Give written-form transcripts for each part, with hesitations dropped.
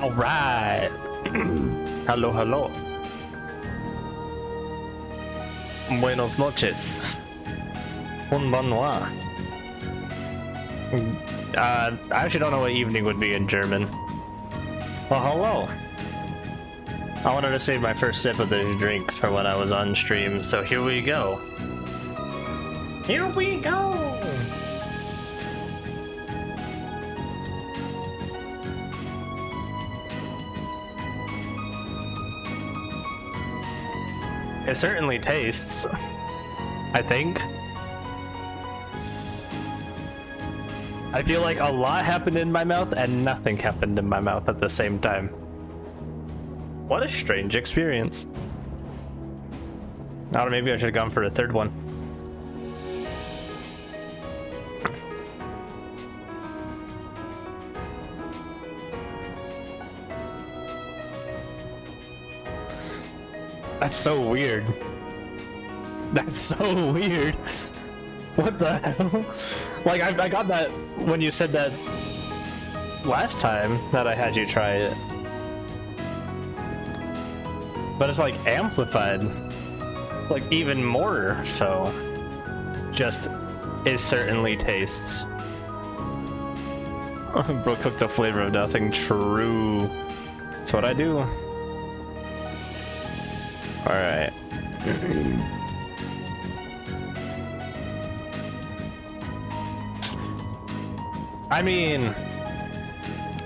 All right. Hello, hello. Buenos noches. Konbanwa. I actually don't know what evening would be in German. Well, hello. I wanted to save my first sip of this drink for when I was on stream, so here we go. Here we go! It certainly tastes, I think. I feel like a lot happened in my mouth and nothing happened in my mouth at the same time. What a strange experience. Now maybe I should have gone for a third one. That's so weird. That's so weird. What the hell? Like, I got that when you said that last time that I had you try it. But it's like amplified. It's like even more so. Just, it certainly tastes. Bro, cook the flavor of nothing. True. That's what I do. Alright. I mean,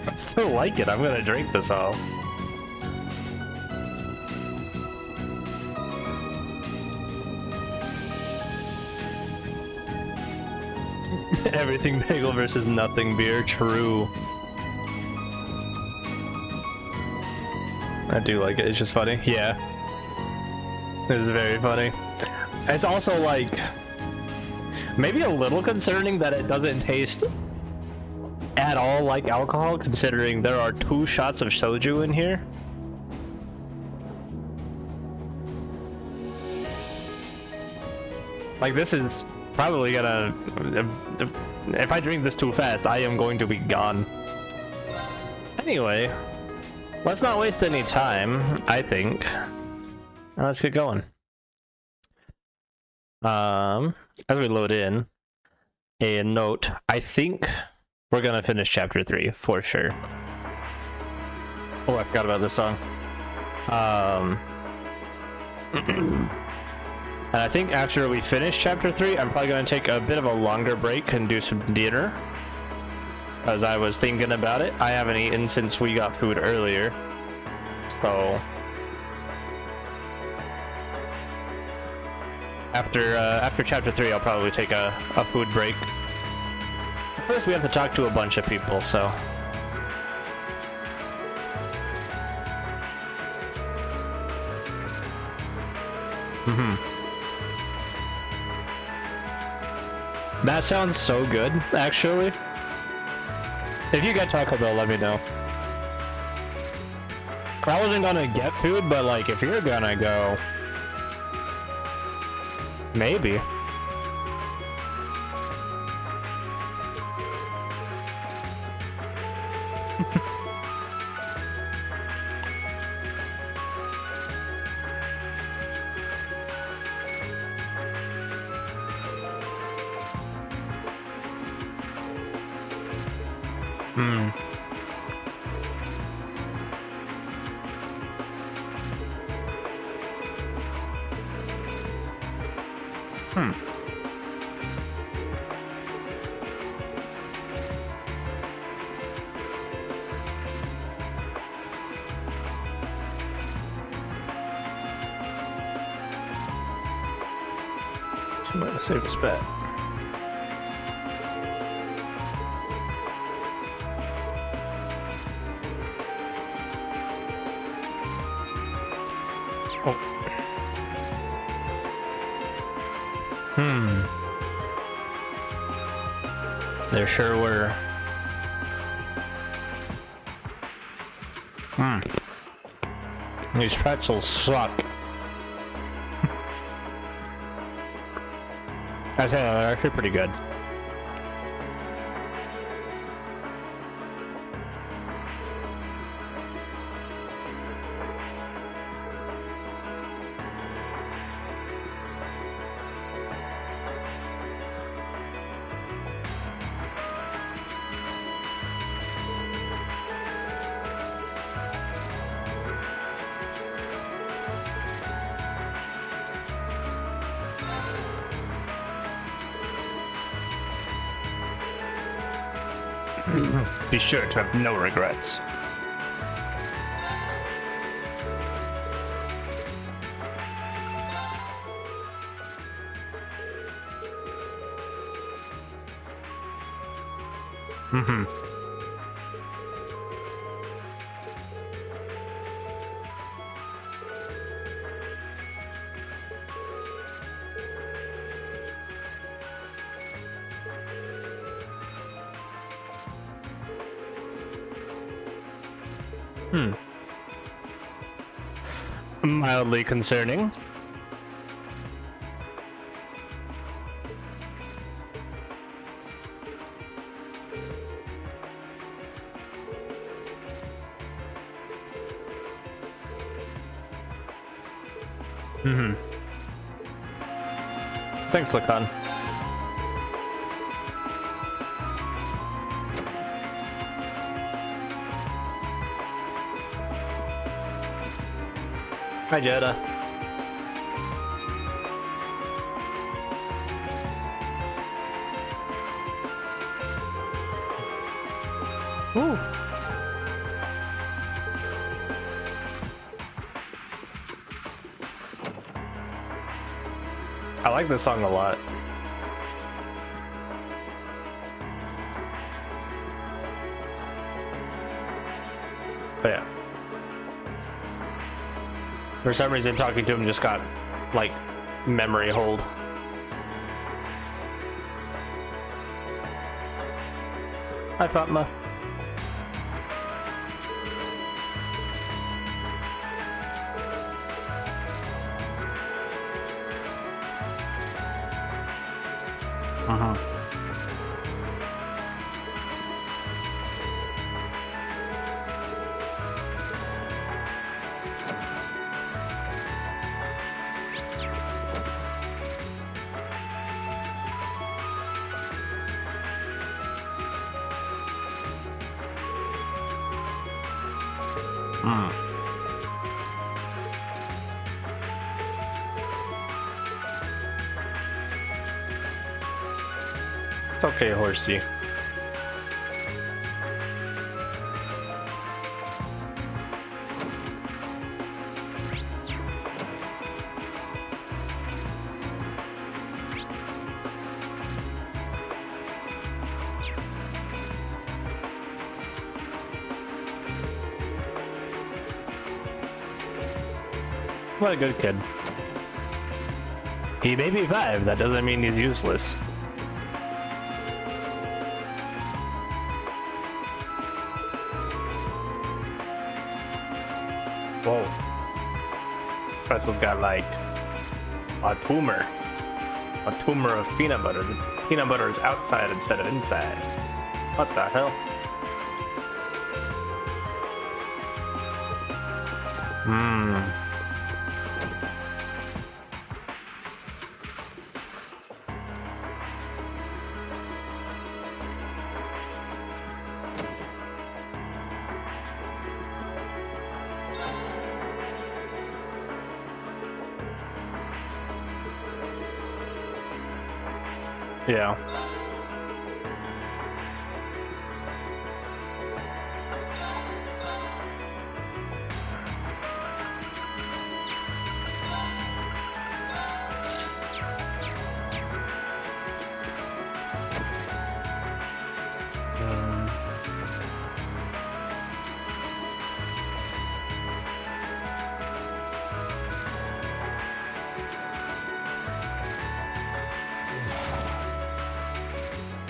I still like it. I'm gonna drink this all. Everything bagel versus nothing beer. True. I do like it. It's just funny. Yeah. It is very funny. It's also like maybe a little concerning that it doesn't taste at all like alcohol, considering there are 2 shots of soju in here. Like, this is probably gonna, if I drink this too fast, I am going to be gone. Anyway, let's not waste any time, I think. Now let's get going. As we load in, a note. I think we're gonna finish chapter 3 for sure. Oh, I forgot about this song. And I think after we finish chapter 3, I'm probably gonna take a bit of a longer break and do some dinner. As I was thinking about it, I haven't eaten since we got food earlier, so. After chapter 3, I'll probably take a food break. First, we have to talk to a bunch of people, so. That sounds so good, actually. If you get Taco Bell, let me know. I wasn't gonna get food, but like, if you're gonna go, maybe. Safest bet. Oh. There sure were. These pretzels suck. I tell you, they're actually pretty good. Be sure to have no regrets. Mm-hmm. Mildly concerning. Mm-hmm. Thanks, Lacan. Hi, Jetta. Ooh. I like this song a lot. But yeah. For some reason, talking to him just got, like, memory hold. Hi, Fatma. Uh-huh. Okay, horsey. What a good kid. He may be 5, that doesn't mean he's useless. Whoa. Pretzel's got like a tumor. A tumor of peanut butter. The peanut butter is outside instead of inside. What the hell? Yeah.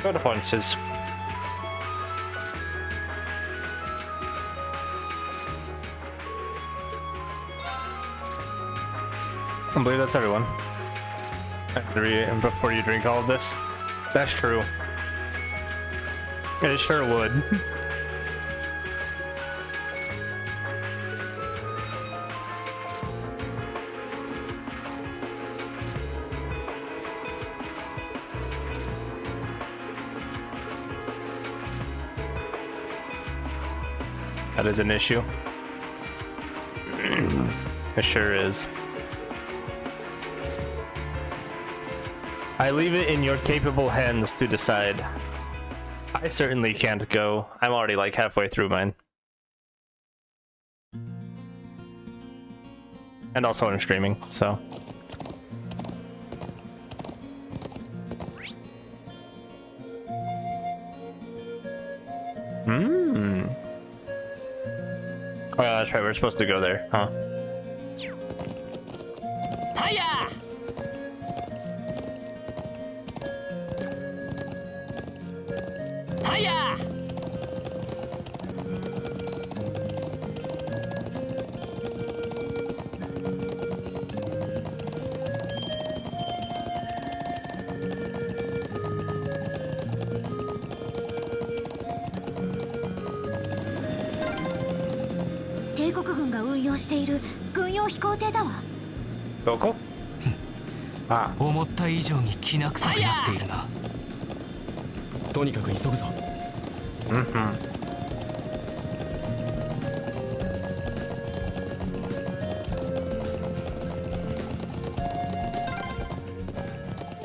Good hunches. I believe that's everyone. And before you drink all of this. That's true. It sure would. That is an issue. It sure is. I leave it in your capable hands to decide. I certainly can't go. I'm already like halfway through mine. And also I'm streaming, so. Hmm. Oh yeah, that's right, we're supposed to go there, huh? Hiya! はや 帝国軍が運用している軍用飛行艇だわ。どこ？あ、思った以上にきな臭くなっているな。とにかく急ぐぞ。うんうん。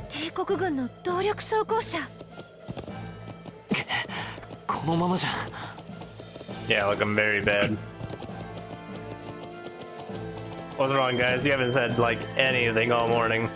帝国軍の動力装甲車。このままじゃ。 Yeah, look, I'm very bad. What's wrong, guys? You haven't said, like, anything all morning.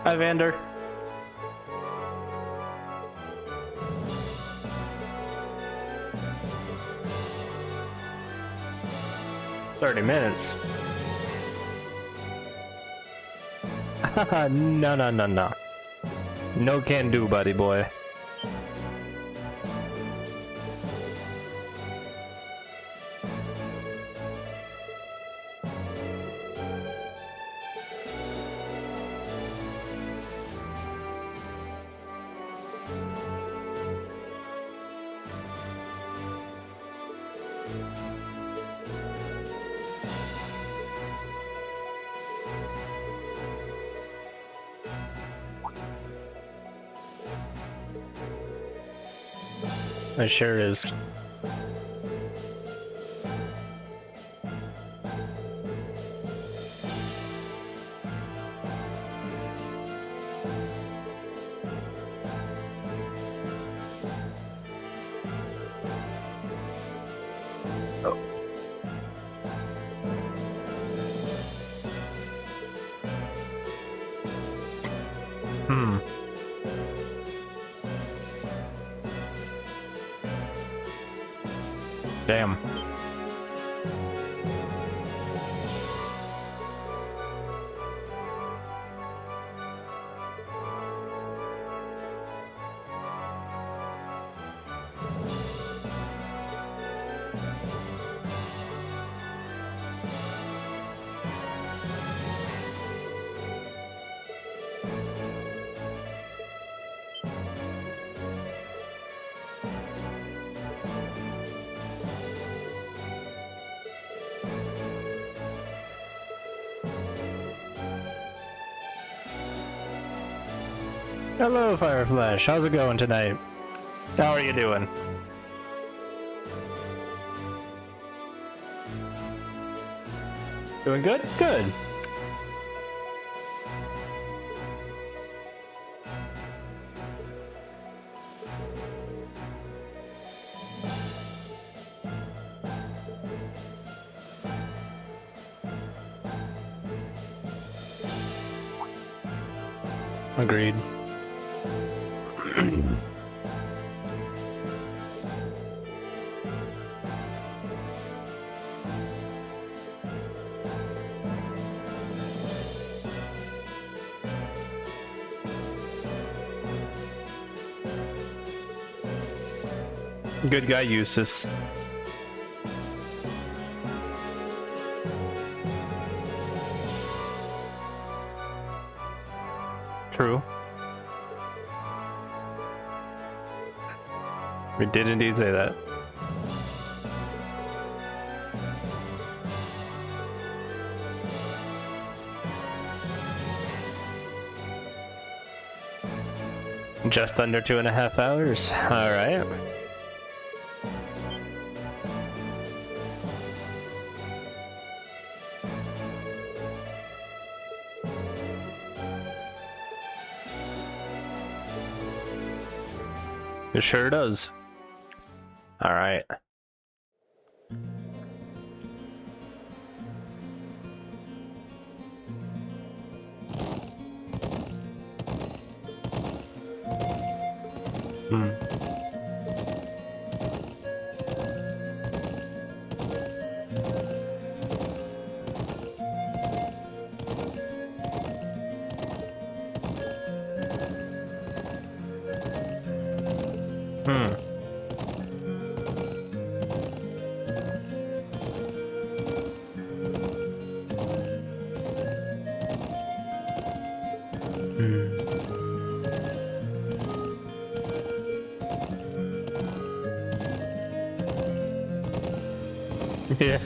Hi, Vander. $30. No. No can do, buddy boy. It sure is. Hmm. Damn. Hello, Fireflash. How's it going tonight? How are you doing? Doing good? Good. Agreed. Good guy uses. True. We did indeed say that. Just under 2.5 hours. All right. It sure does. All right. Yeah.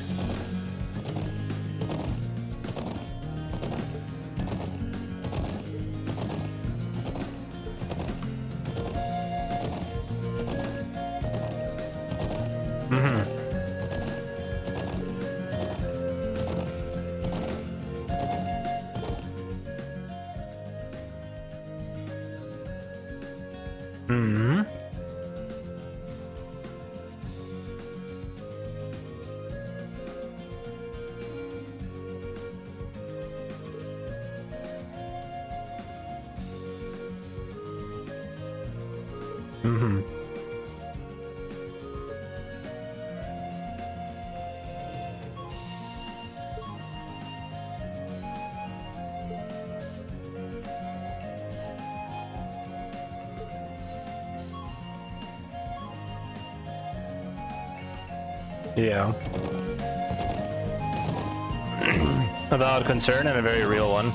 Yeah. A valid concern and a very real one.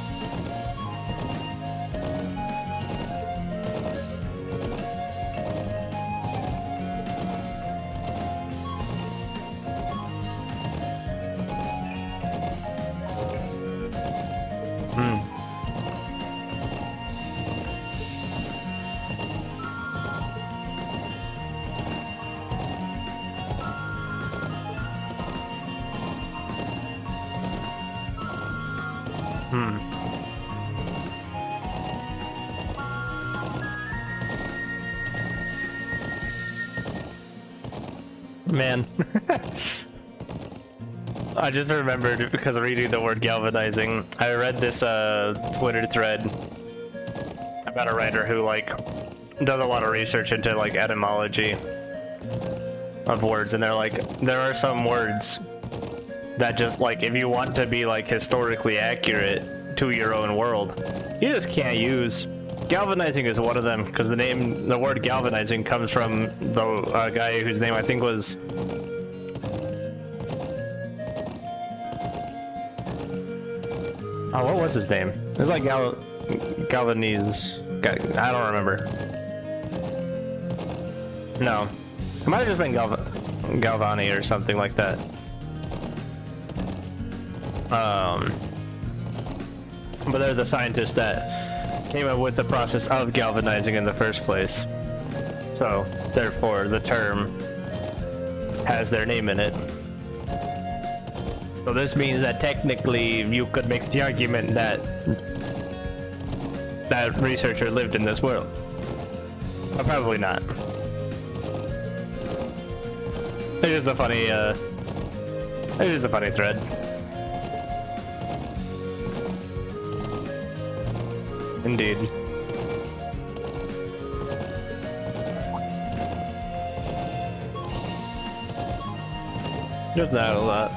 Man. I just remembered because of reading the word galvanizing. I read this Twitter thread about a writer who like does a lot of research into like etymology of words, and they're like, there are some words that just like, if you want to be like historically accurate to your own world, you just can't use. Galvanizing is one of them, because the word galvanizing comes from the guy whose name I think was what was his name? It was like Galvanese. I don't remember. No, it might have just been Galvani or something like that. But they're the scientists that came up with the process of galvanizing in the first place. So, therefore, the term has their name in it. So this means that technically you could make the argument that that researcher lived in this world. But probably not. It's just a funny, thread. Indeed. Just that a lot.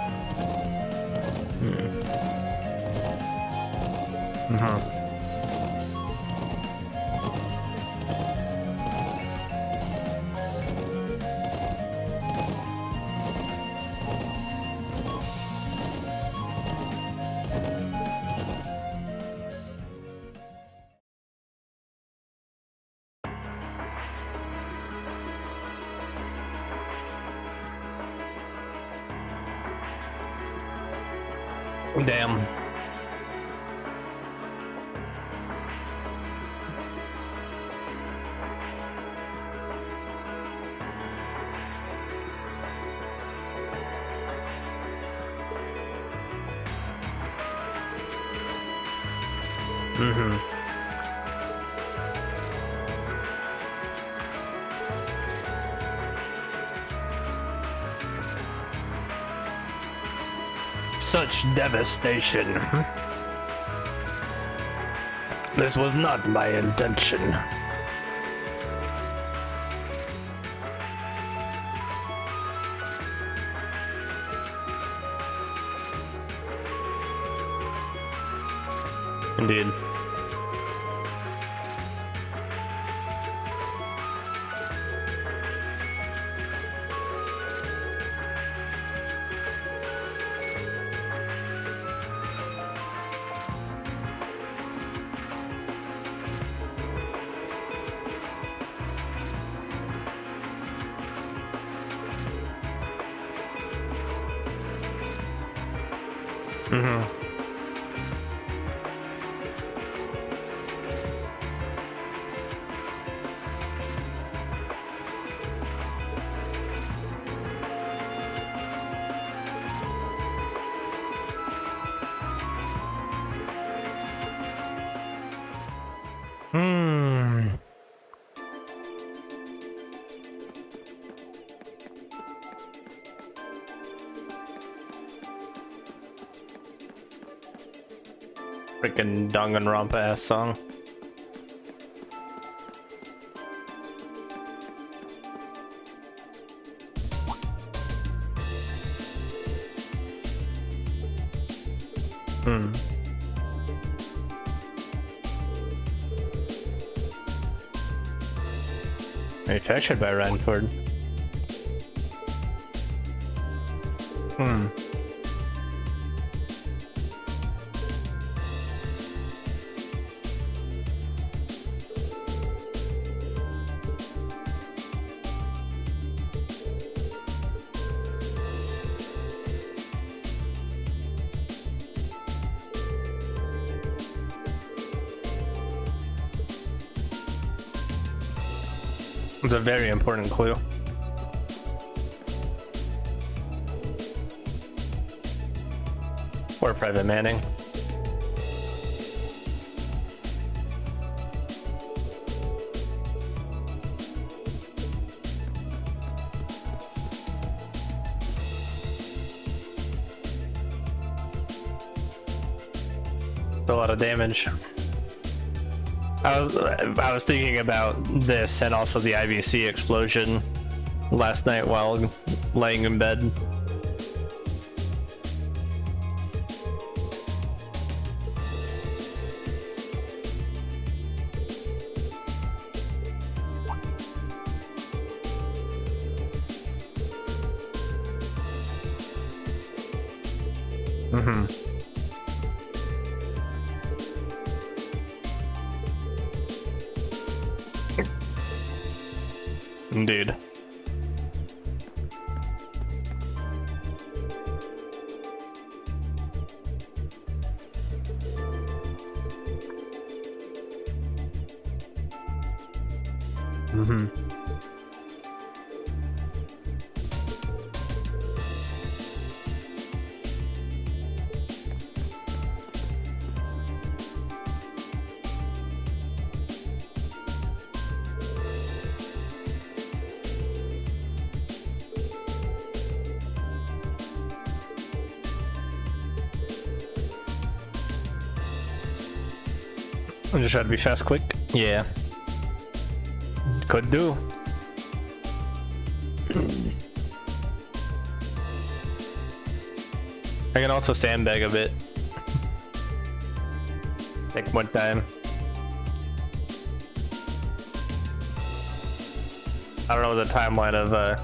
Damn. Mm-hmm. Such devastation. This was not my intention. Indeed. Mm-hmm. Hmm. Freaking Danganronpa ass song. Hmm. Manufactured by Ranford. Hmm. It's a very important clue. Or Private Manning. A lot of damage. I was thinking about this and also the IVC explosion last night while laying in bed. Mm-hmm. Indeed. Mm-hmm. I'm just trying to be fast, quick. Yeah. Could do. I can also sandbag a bit. Like one time. I don't know what the timeline of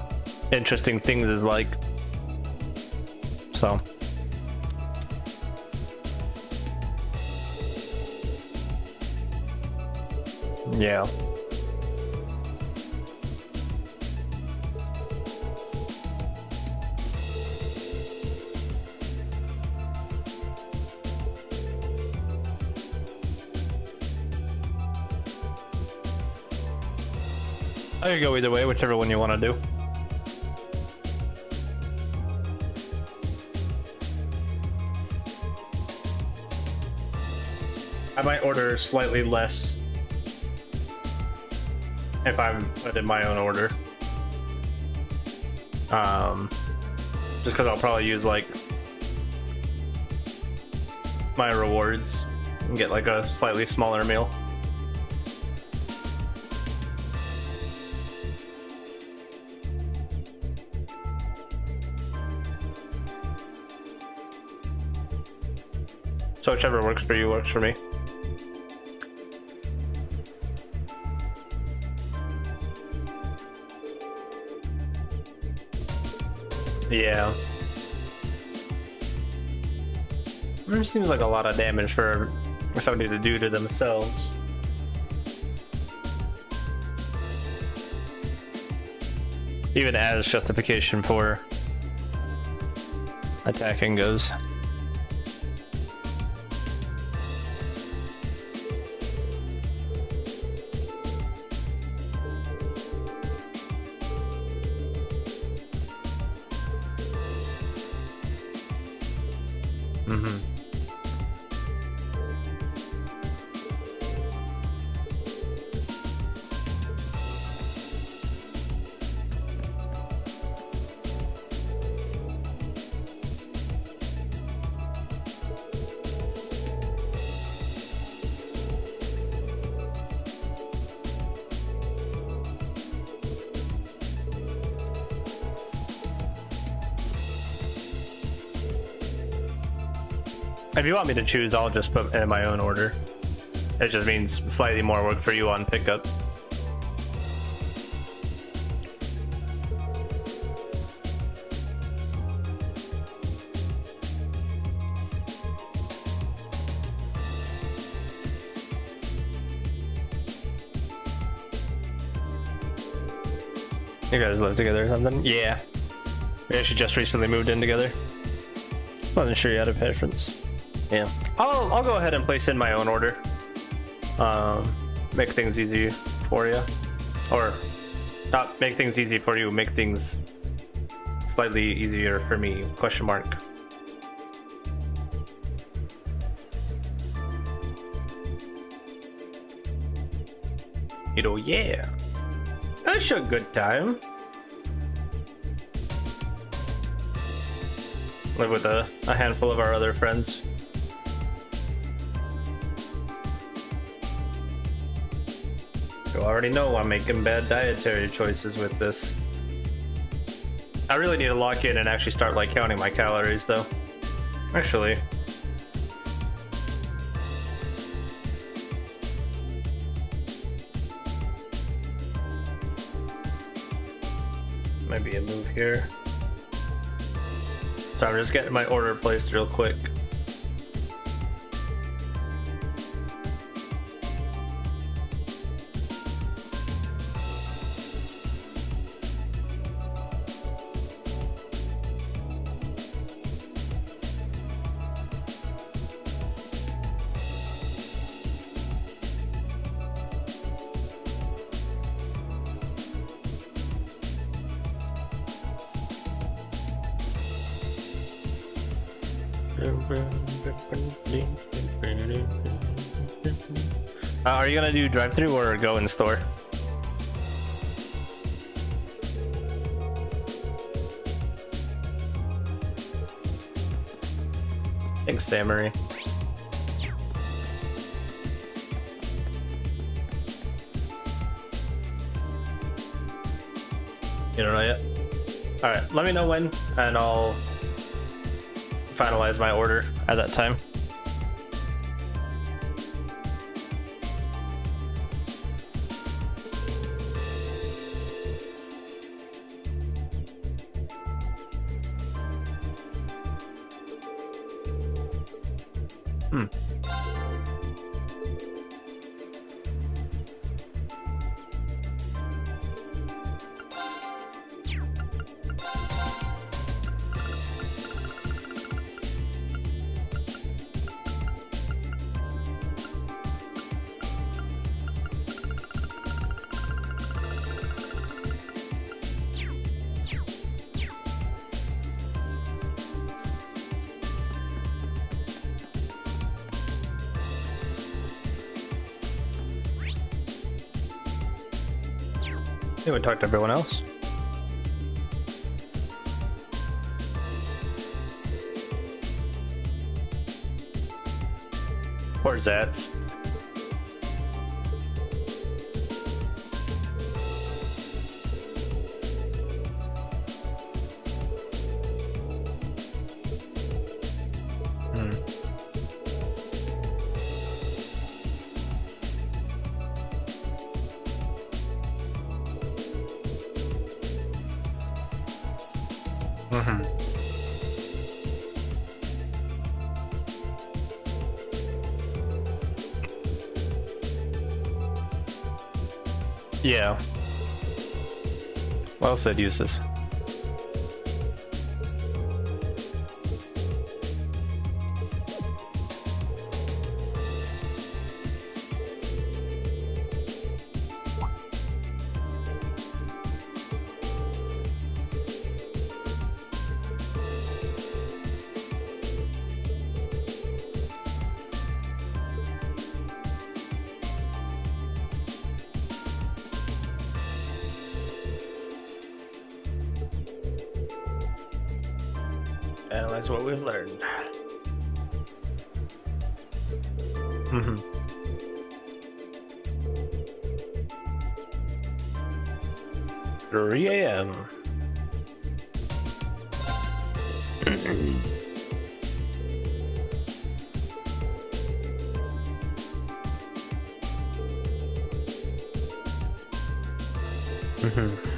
interesting things is like. So. Yeah. I could go either way, whichever one you want to do. I might order slightly less if I did my own order. Just because I'll probably use like my rewards and get like a slightly smaller meal. So whichever works for you works for me. Yeah. It seems like a lot of damage for somebody to do to themselves. Even as justification for attacking goes. Mm-hmm. If you want me to choose, I'll just put in my own order. It just means slightly more work for you on pickup. You guys live together or something? Yeah. We actually just recently moved in together. Wasn't sure you had a preference. Yeah, I'll go ahead and place in my own order. Make things easy for you, or not make things easy for you. Make things slightly easier for me? Question mark. You know, yeah, that's a good time. Live with a handful of our other friends. You already know I'm making bad dietary choices with this. I really need to lock in and actually start like counting my calories though. Actually. Maybe a move here. So I'm just getting my order placed real quick. Are you gonna do drive-thru or go in store? Thanks, Samurai. You don't know yet? Alright, let me know when, and I'll finalize my order at that time. You would talk to everyone else. Poor Zats. Yeah. Well said, Eustace. Analyze what we've learned. Mm-hmm. 3 a.m. Mm-hmm.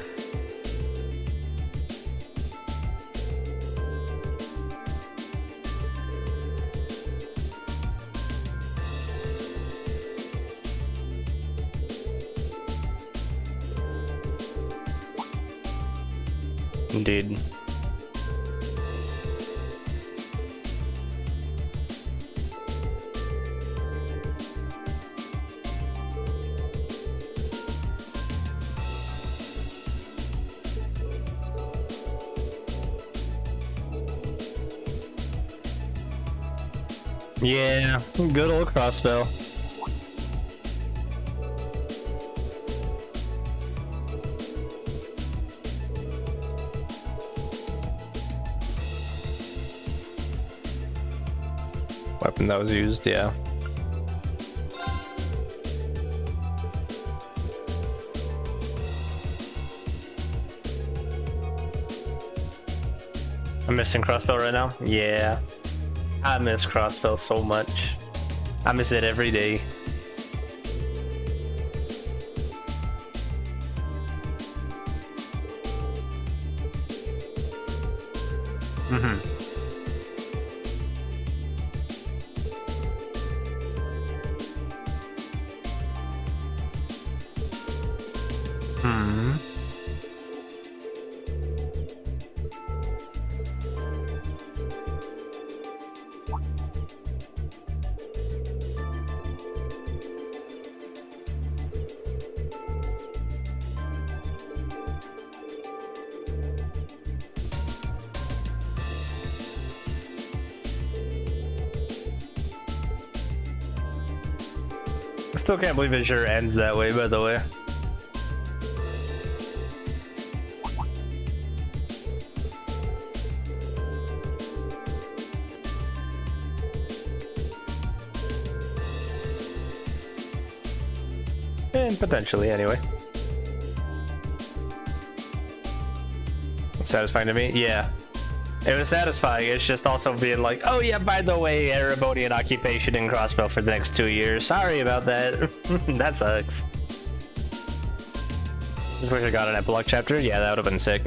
Indeed. Yeah, good old crossbow. Weapon that was used, yeah. I'm missing crossbow right now. Yeah, I miss crossbow so much. I miss it every day. Mm-hmm. Still can't believe it sure ends that way, by the way. And potentially, anyway. Satisfying to me? Yeah. It was satisfying. It's just also being like, oh yeah, by the way, Erebonian occupation in crossbow for the next 2 years. Sorry about that. That sucks. Just wish I got an epilogue chapter. Yeah, that would have been sick.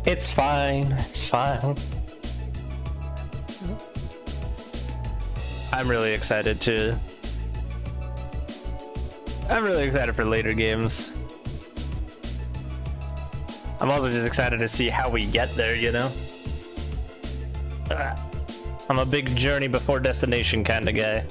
It's fine. It's fine. I'm really excited for later games. I'm also just excited to see how we get there, you know? I'm a big journey before destination kind of guy.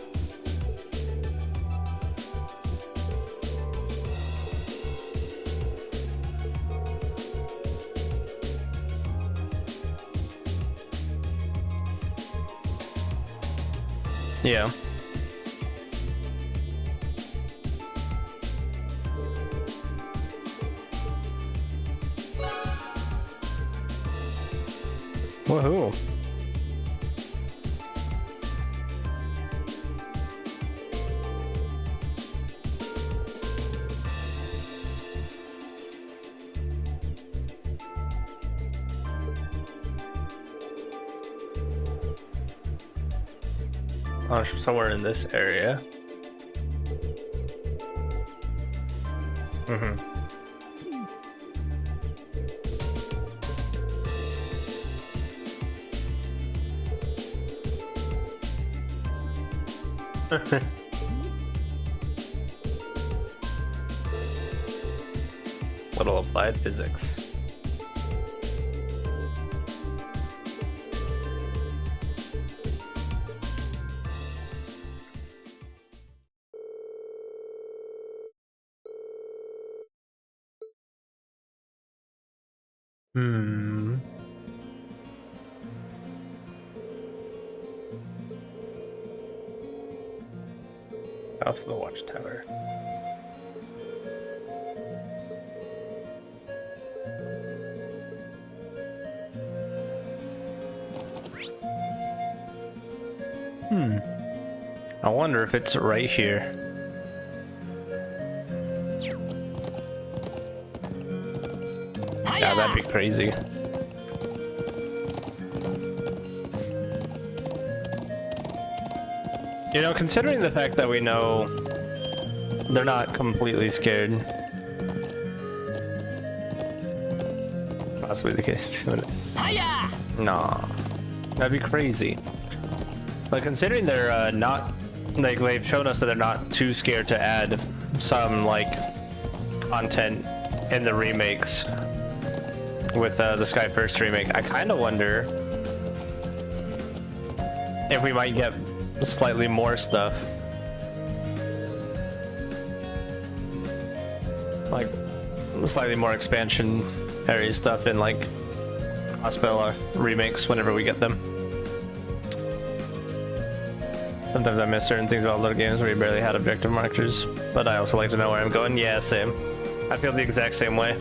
Yeah. Woohoo. Oh, somewhere in this area. Mm-hmm. Little applied physics. Hmm. Out to the watchtower. I wonder if it's right here. Yeah, that'd be crazy. You know, considering the fact that we know they're not completely scared. Possibly the case. Nah. That'd be crazy. But considering they're not, like, they've shown us that they're not too scared to add some, like, content in the remakes with the Sky First remake, I kind of wonder if we might get slightly more stuff. Like, slightly more expansion area stuff in, like, Hospital remakes whenever we get them. Sometimes I miss certain things about little games where you barely had objective markers, but I also like to know where I'm going. Yeah, same. I feel the exact same way.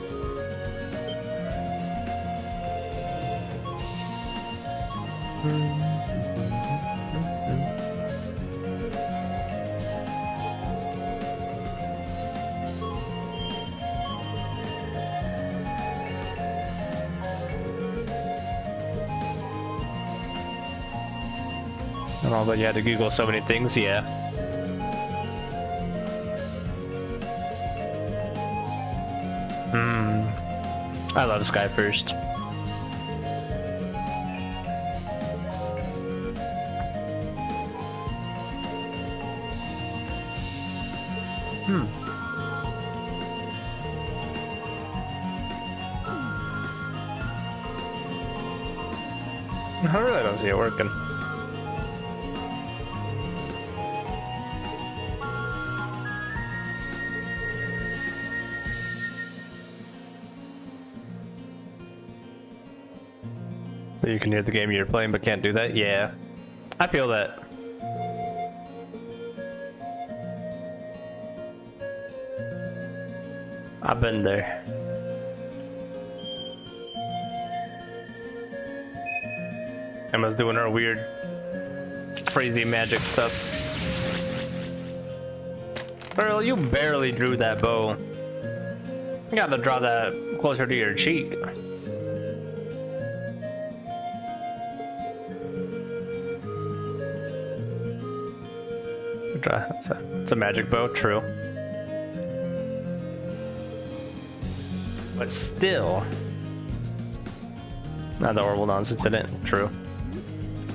And although you had to Google so many things, yeah. I love Sky First. I really don't see it working. So you can hear the game you're playing but can't do that? Yeah. I feel that. I've been there. Emma's doing her weird, crazy magic stuff. Girl, you barely drew that bow. You gotta draw that closer to your cheek. It's a magic bow, true. But still, not the horrible nonsense in it, true.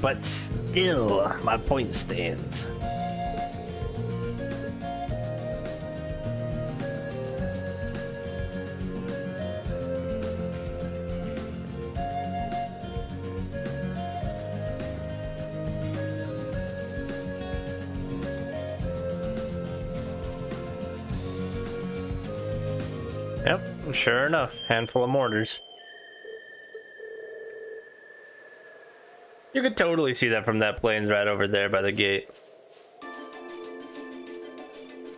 But still, my point stands. Yep, sure enough, handful of mortars. You could totally see that from that plains right over there by the gate.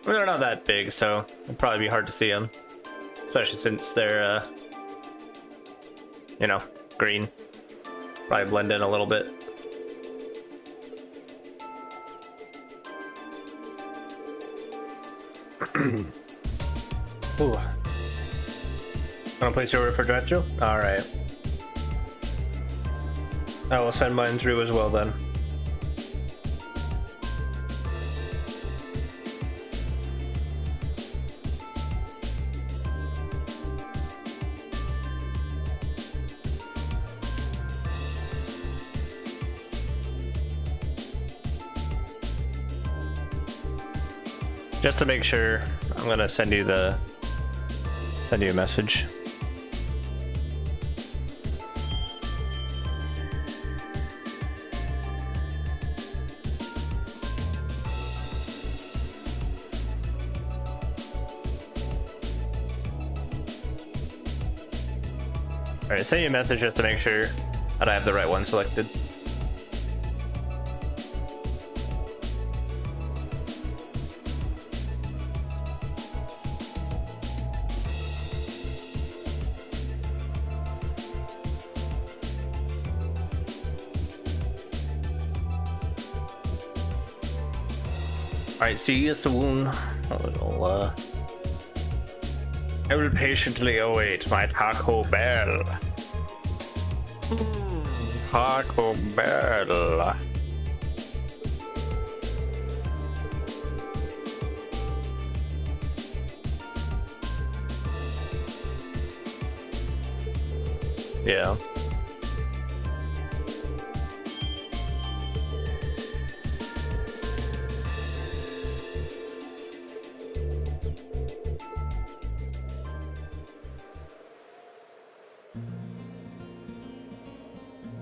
Well, they're not that big, so it'd probably be hard to see them. Especially since they're, you know, green. Probably blend in a little bit. Ooh. Wanna place your order for drive-thru? Alright. I will send mine through as well then. Just to make sure, I'm gonna send you a message. Alright, send you a message just to make sure that I have the right one selected. Alright, see you soon. I will patiently await my Taco Bell. Taco Bell. Yeah.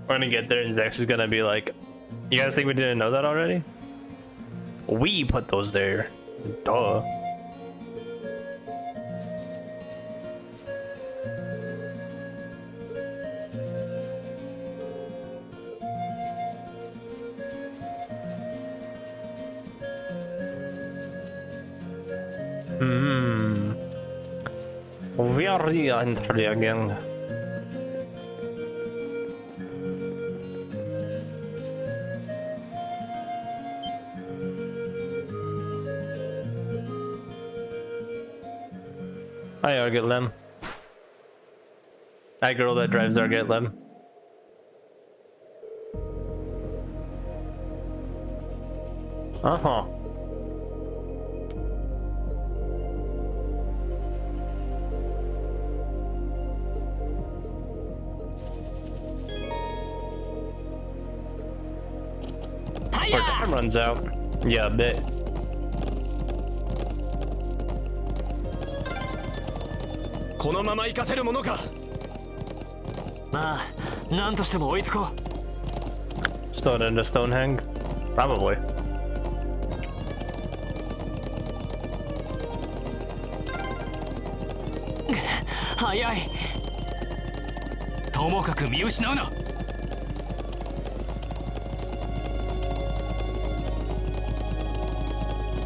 We're gonna get there and Dex is gonna be like, you guys think we didn't know that already? We put those there. Duh. We are re-entering again. Hi, Arget Lem. Hi, girl that drives Arget Lem. Uh-huh. Our time runs out. Yeah, a bit. Stone into Stonehenge? Probably.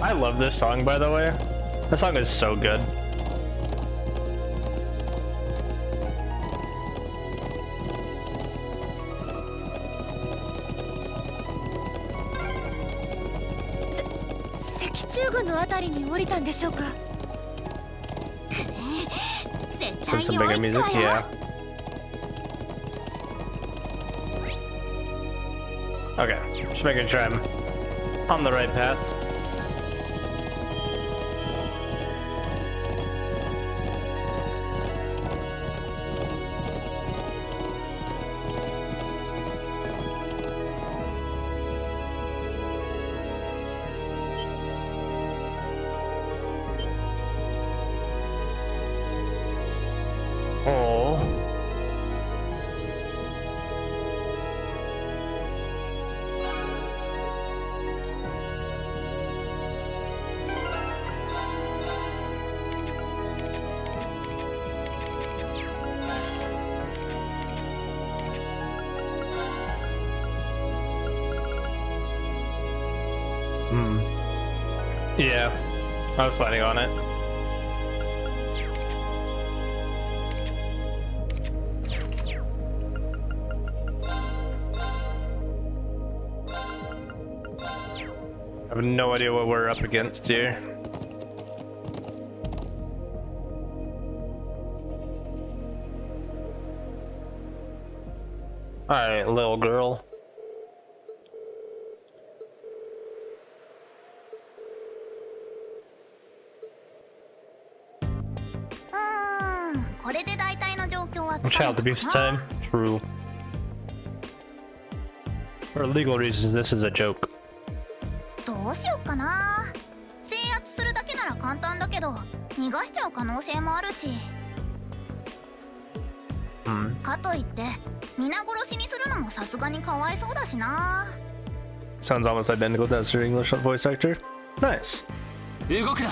I love this song, by the way. This song is so good. Some bigger music, yeah. Okay, just making sure I'm on the right path. Oh. Yeah, I was planning on it. I have no idea what we're up against here. Alright, little girl. Child abuse time. True. For legal reasons, this is a joke. どうしよっかな。制圧するだけなら簡単だけど、逃がしちゃう可能性もあるし。かといって皆殺しにするのもさすがにかわいそうだしな。Sounds almost identical to your English voice actor. Nice. 動くな。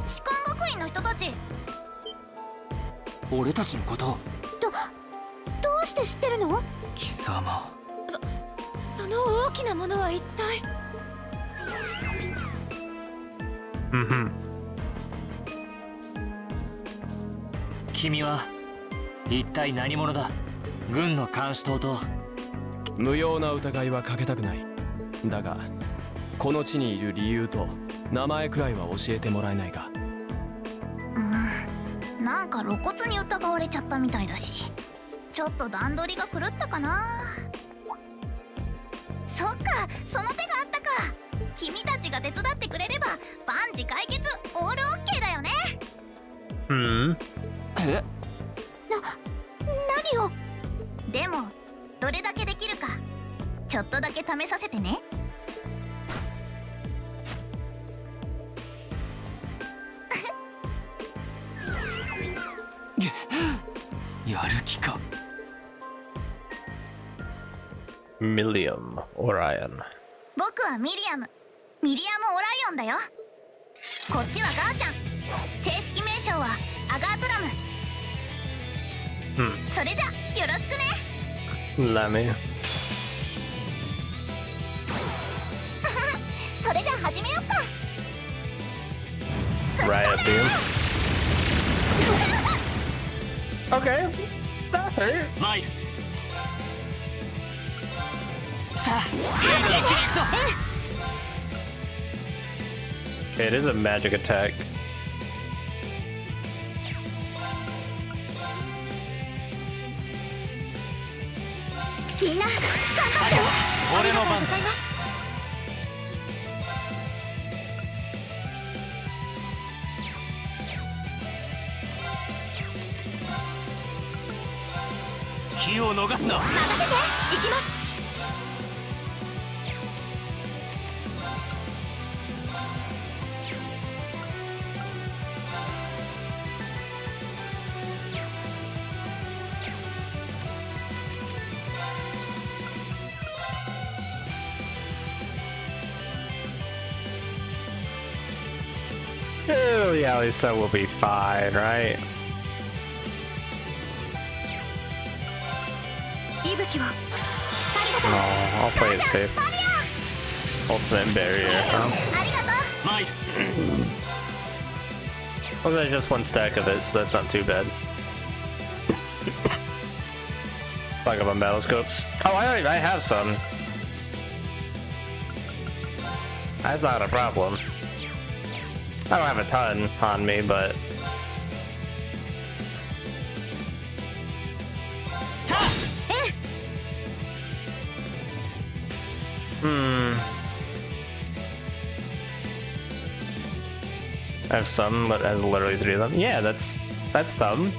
士官学院の人たち。俺たちのことを。どうして知ってるの？貴様。その大きなものは一体。君は一体何者だ？軍の監視塔と。無用な疑いはかけたくない。だがこの地にいる理由と名前くらいは教えてもらえないか。なんか露骨に疑われちゃったみたいだし、ちょっと段取りが狂ったかな。そっか、その手があったか。君たちが手伝ってくれれば万事解決、オールオッケーだよね。え？何を？でもどれだけできるかちょっとだけ試させてね。やる気か。ミリアム・オライアン。僕はミリアム・オライオンだよ。こっちはガーちゃん。正式名称はアガートラム。それじゃよろしくね。ラメ。それじゃ始めよっか。Riot beam. Okay, that hurt. 参る。さあ、いいのに切り行くぞ。It is a magic attack. みんな頑張って。俺の番だ。気を逃すな。任せて、行きます。Oh yeah, at least that will be fine, right? 息吹は No, I'll play it safe. Ultimate barrier. ありがとう。参る。 Well, there's just one stack of it, so that's not too bad. Talk about battle scopes. Oh, I have some. That's not a problem. I don't have a ton on me, but I have some, but it has literally 3 of them. Yeah, that's some.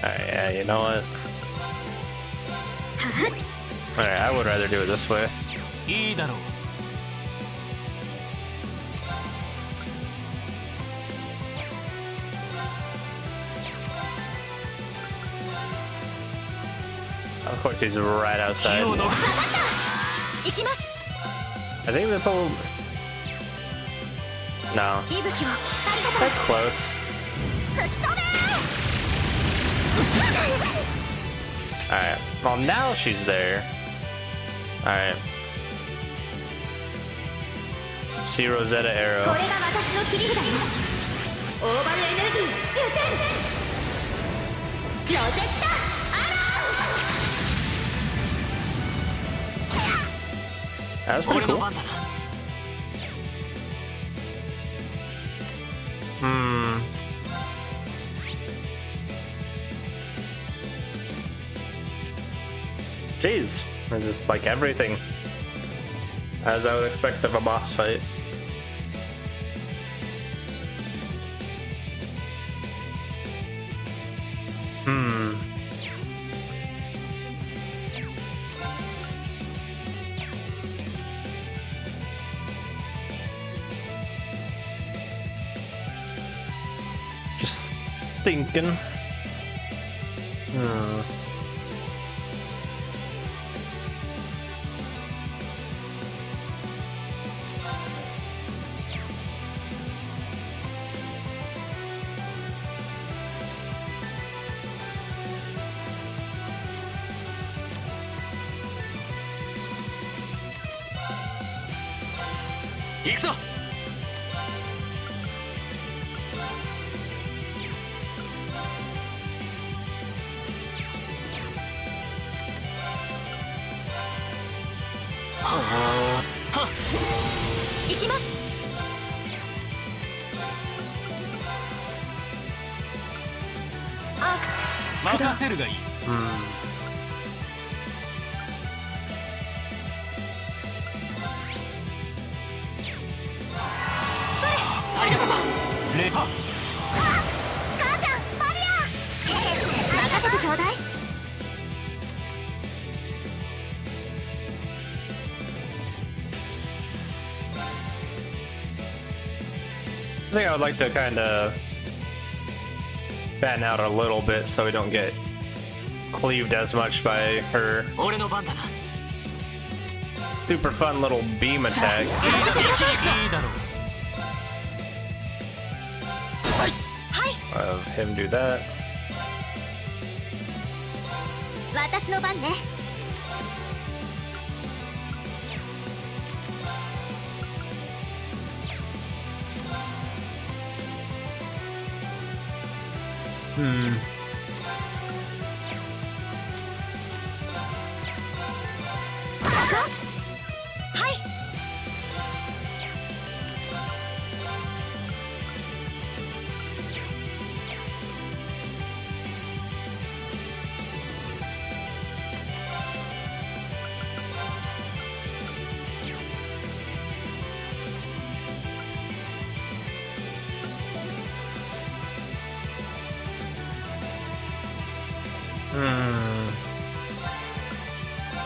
Alright, yeah, you know what? Alright, I would rather do it this way. いいだろう。Of course, he's right outside. 行きます。 I think this will. No, 息吹をありがとう。 that's close. 吹き飛べー。Alright. Well, now she's there. Alright. See Rosetta こ Arrow. れが私の切り札よ。オーバルエネルギー充填。ロゼッタアロー。 That's pretty 俺の cool. 番だな。Hmm. Jeez, it's just like everything. As I would expect of a boss fight. Hmm. Just thinking. Hmm. 行くぞ。行きます。アークス任せるがいい。 ありがとう。レハ。母ちゃんマリア任せてちょうだい。 I think I would like to kind of fan out a little bit so we don't get cleaved as much by her 俺の番だな。 super fun little beam attack. いいだろう。 Of him do that. 私の番ね。 Hmm. はい。 Hmm.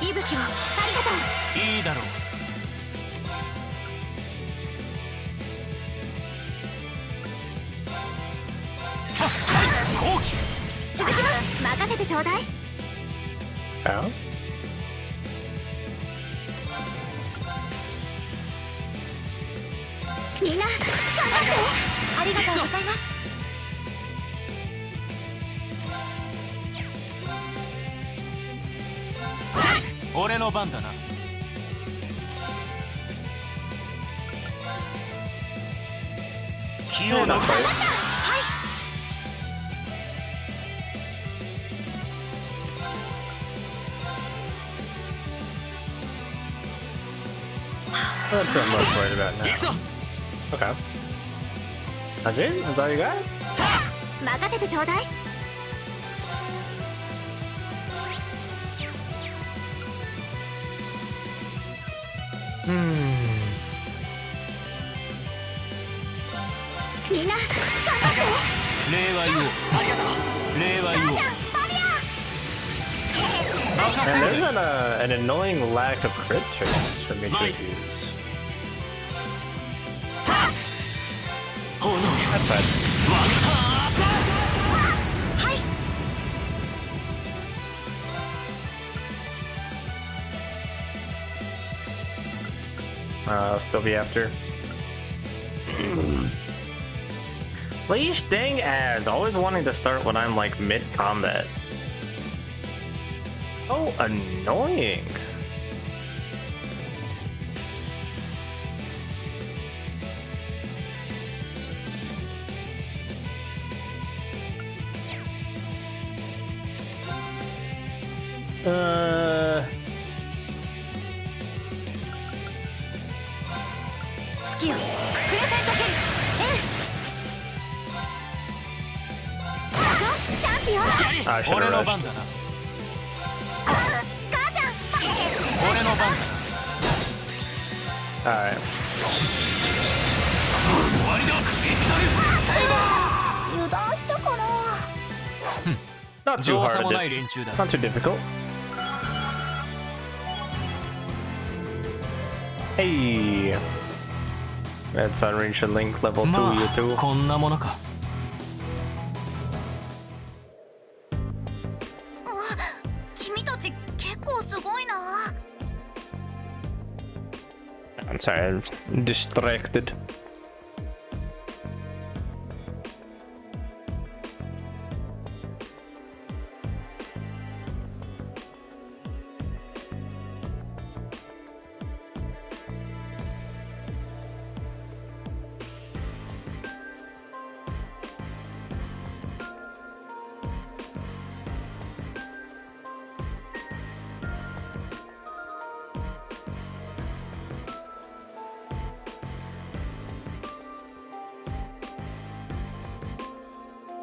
息吹をありがとう。 いいだろう。 続きます。任せてちょうだい。 Oh? みんな頑張って。ありがとうございます。 俺の番だな。 気を Yeah, 抜 not く。 quite. That's what I'm most worried about 行く now. ぞ。 Okay. That's it? That's all you got? 任せてちょうだい。 Hmm. みんな頑張って。礼は言おう。ありがとう。礼は言おう。 And there's an annoying lack of crit turns for me to use. 炎よ。 That's fine. はい。 I'll still be after. Leash dang ads, always wanting to start when I'm like mid-combat. Oh, annoying. Uh. 月よプレゼント権チャンスよ I should 俺 have の rushed. 番だな。母ちゃん待って俺の番だな。 Alright. 油断したかな Not too 造 hard 作 to もない do. 連中だ。 Not too difficult. Hey. That's unreached link level 2, ま you あ two. こんなものか。君たち結構すごいな I'm sorry, I'm distracted.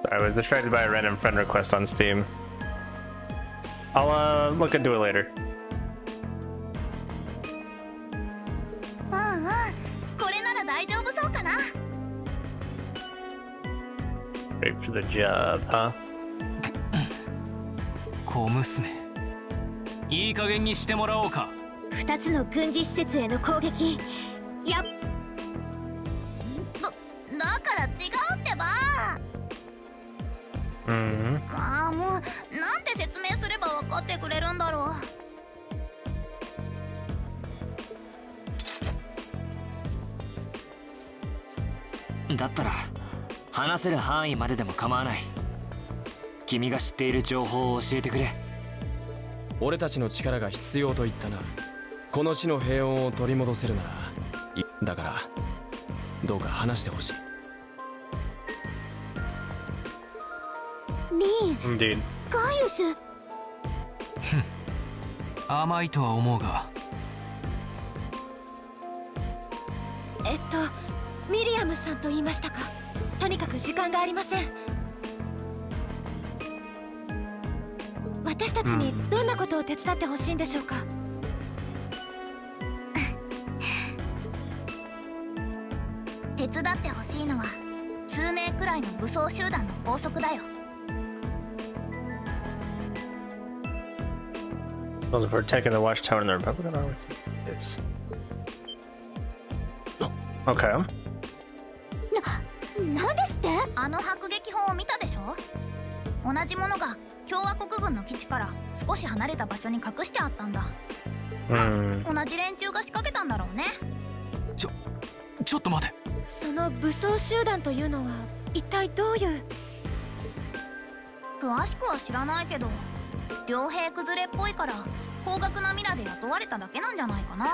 Sorry, I was distracted by a random friend request on Steam. I'll look into it later. うんうんこれなら大丈夫そうかな Great for the job, huh? 小娘。いい加減にしてもらおうか。2つの軍事施設への攻撃やっだから違うってば Mm-hmm. ああもうなんて説明すれば分かってくれるんだろうだったら話せる範囲まででも構わない。君が知っている情報を教えてくれ。俺たちの力が必要と言ったな。この地の平穏を取り戻せるならだからどうか話してほしい。リン Indeed. ガイウス甘いとは思うが。ミリアムさんと言いましたか。とにかく時間がありません。私たちにどんなことを手伝ってほしいんでしょうか。手伝ってほしいのは数名くらいの武装集団の拘束だよ Those for attacking the watchtower in the Republican army. Yes. Okay. なんですってあの迫撃砲を見たでしょ同じものが共和国軍の基地から少し離れた場所に隠してあったんだ Hmm. 同じ連中が仕掛けたんだろうねちょっと待て。その武装集団というのは一体どういう。詳しくは知らないけど傭兵崩れっぽいから高額なミラで雇われただけなんじゃないかな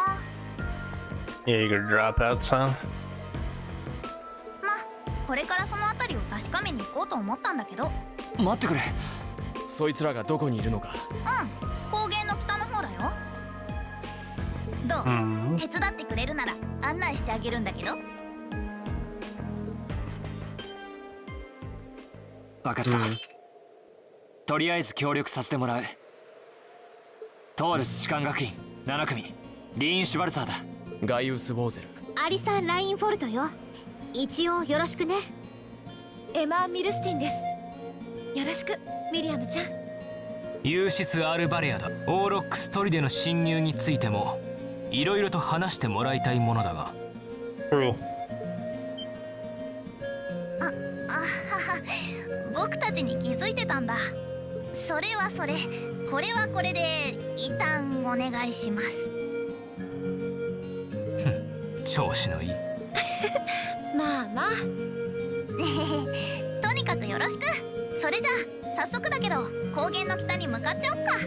Yeah, you could drop out, son. まこれからその辺りを確かめに行こうと思ったんだけど待ってくれ。そいつらがどこにいるのか。高原の北の方だよどう、 Hmm. 手伝ってくれるなら案内してあげるんだけど分かった。とりあえず協力させてもらう。トールス士官学院7組リーン・シュバルツァーだ。ガイウス・ボーゼル。アリサ・ラインフォルトよ。一応よろしくね。エマ・ミルスティンです。よろしくミリアムちゃん。ユーシス・アルバレアだ。オーロックス砦の侵入についてもいろいろと話してもらいたいものだが。 True. あはは僕たちに気づいてたんだそれはそれこれはこれで一旦お願いします調子のいい。まあまあとにかくよろしくそれじゃあ早速だけど高原の北に向かっちゃおっか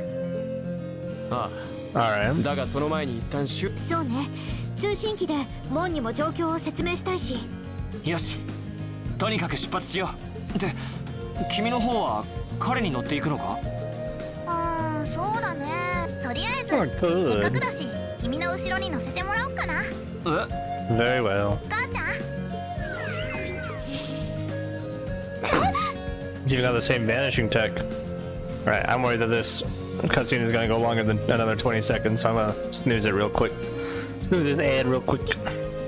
あ Alright. あだがその前に一旦そうね、通信機でモンにも状況を説明したいし。よし、とにかく出発しよう。で、君の方は彼に乗っていくのか？そうだね。とりあえず Oh, せっ good. かくだし君の後ろに乗せてもらおうかな。Very well. 母ちゃん It's even got the same vanishing tech. Right, I'm worried that this cutscene is gonna go longer than another 20 seconds, so I'm gonna snooze it real quick. Snooze this ad real quick.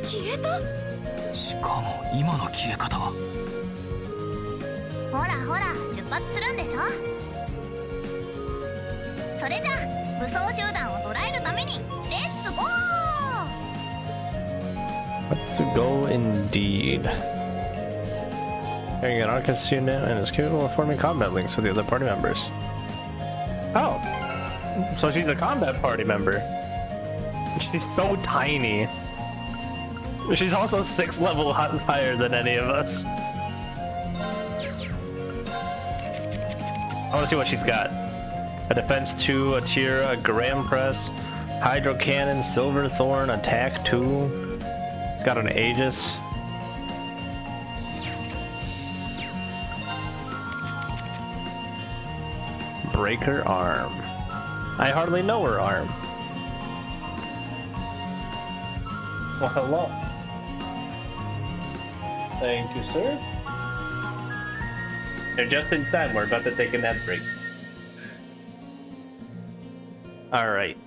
消えた？しかも今の消え方は。ほらほら出発するんでしょ。それじゃあ武装集団を捕らえるためにレッツゴー。 Let's go indeed. Carrying an Arcus unit and is capable of forming combat links with the other party members. Oh, so she's a combat party member. She's so tiny. She's also 6 level higher than any of us. I wanna see what she's got. A defense 2, a tier, a gram press, hydro cannon, silver thorn, attack 2. It's got an aegis. Breaker arm. I hardly know her arm. Well, hello. Thank you, sir. They're just in time. We're about to take an ad break. Alright.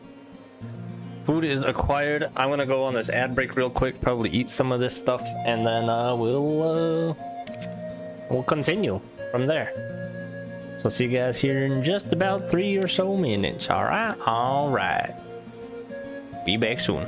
Food is acquired. I'm gonna go on this ad break real quick, probably eat some of this stuff, and then we'll continue from there. So see you guys here in just about 3 or so minutes. Alright? Alright. Be back soon.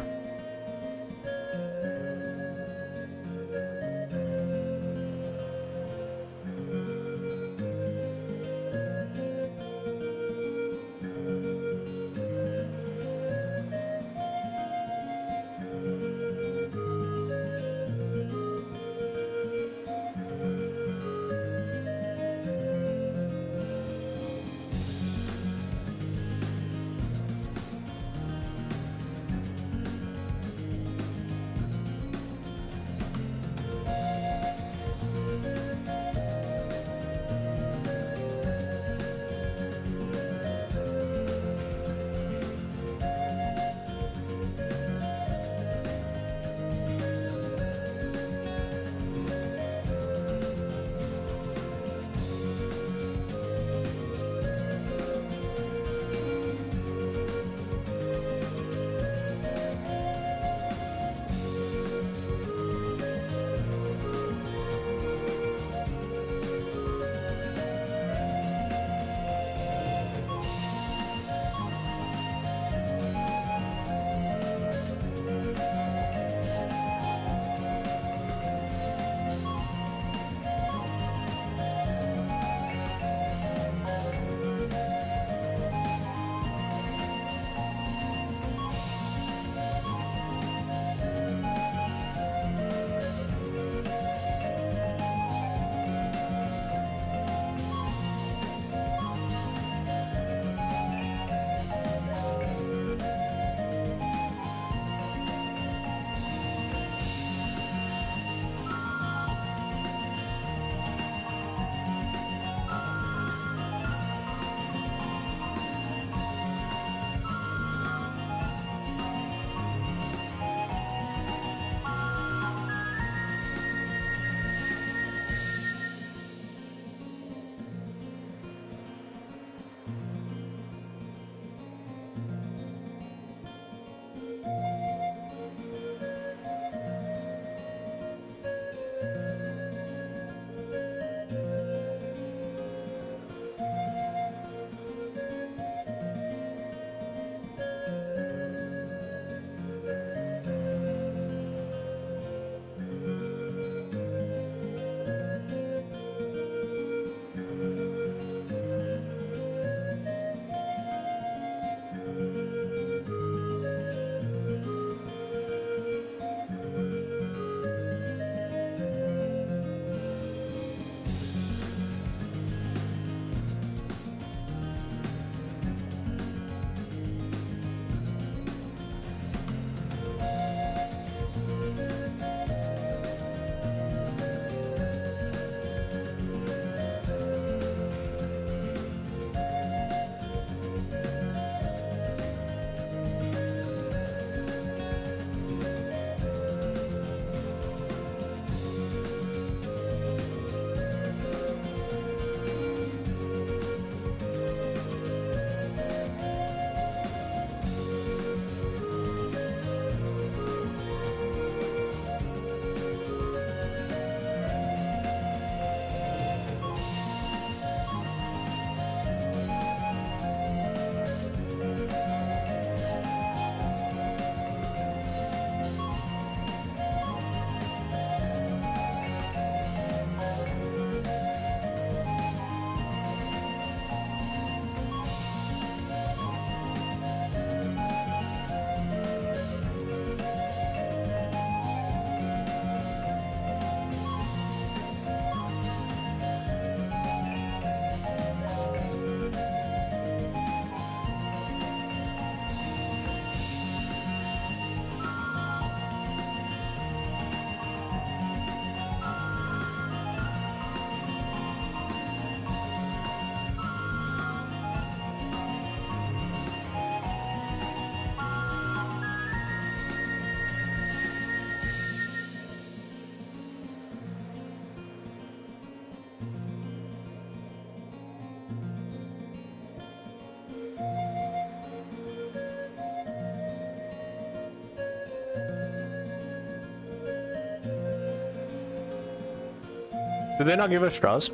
Did they not give us straws?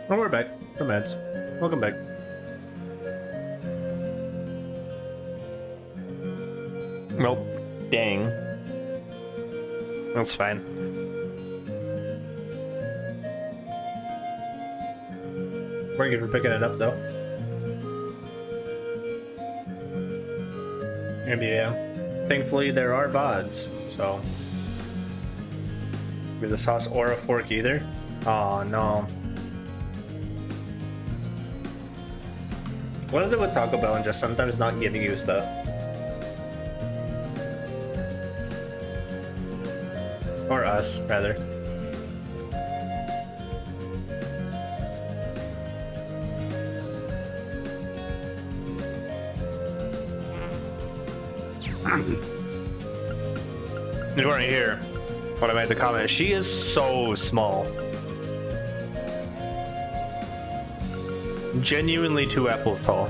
Oh, we're back. We're meds. Welcome back. Nope. Dang. That's fine. We're good for picking it up, though. And yeah, thankfully there are VODs, so. With a sauce or a fork either? Oh no. What is it with Taco Bell and just sometimes not giving you stuff? Or us, rather. You weren't here when I made the comment. She is so small. Genuinely 2 apples tall.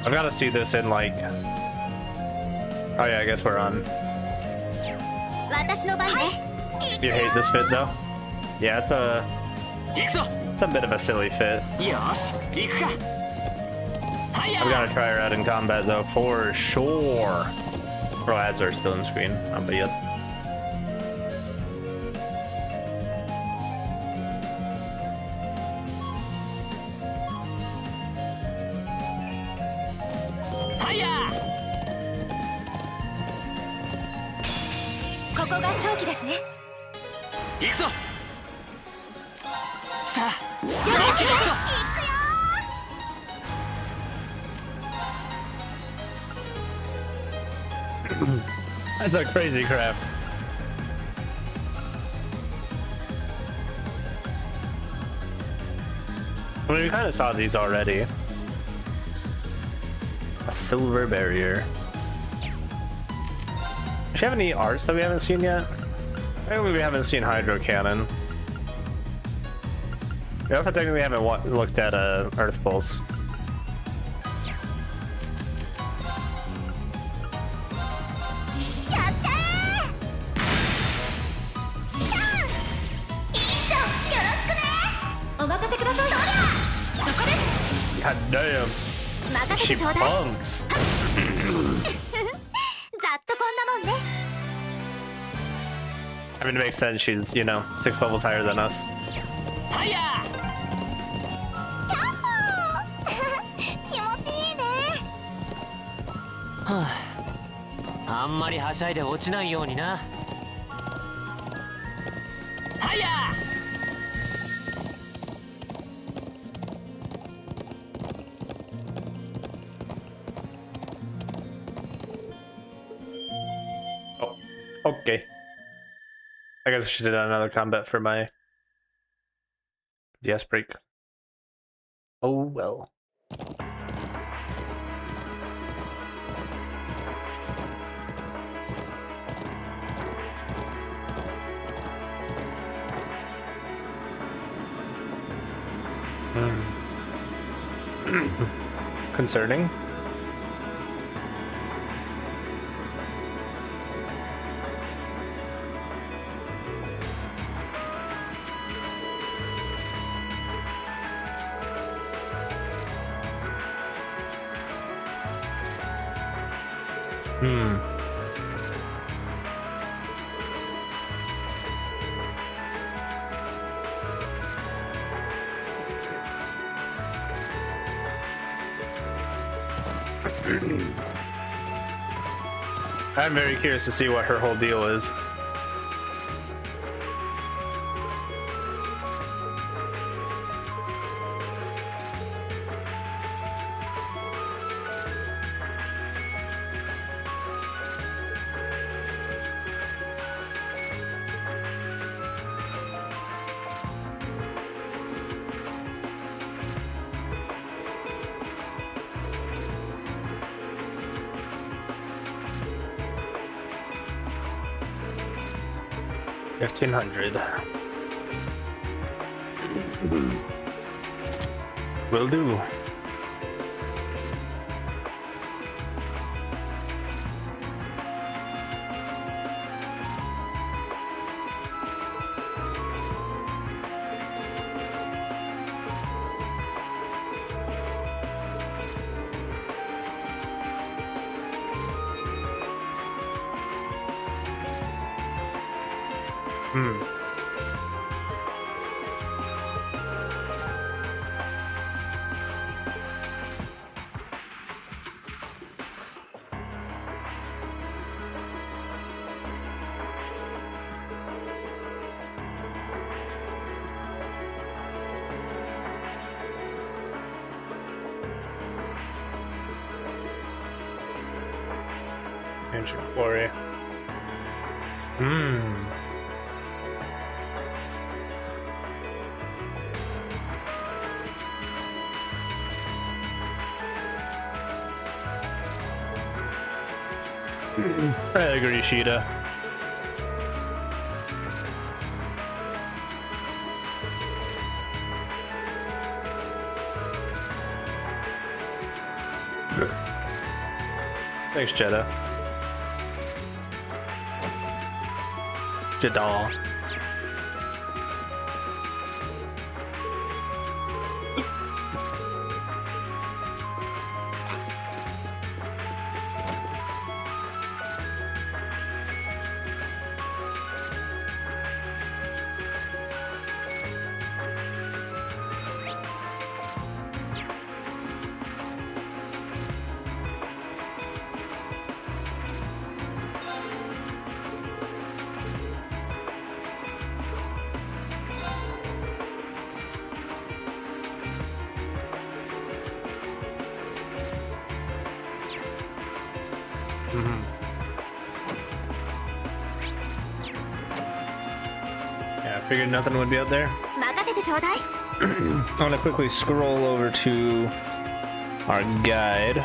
I've got to see this in like... Oh yeah, I guess we're on. You hate this fit though? Yeah, it's a bit of a silly fit. I've got to try her out in combat though, for sure. Bro, ads are still in screen. But yet. That's a crazy crap. I mean, we kind of saw these already. A silver barrier. Does she have any arts that we haven't seen yet? Maybe we haven't seen Hydro Cannon. We also technically haven't looked at Earth Pulse. God damn. She punks. I mean, it makes sense. She's, you know, 6 levels higher than us. Oh, okay. I guess I should have done another combat for my DS break. Oh well. Concerning. I'm very curious to see what her whole deal is. $1,500. Will do. Hmm. Ancient quarry. Hmm. I agree, Sheeta. Thanks, Jeddah. Jadal. Yeah, I figured nothing would be out there. 任せてちょうだい。 I'm gonna quickly scroll over to our guide.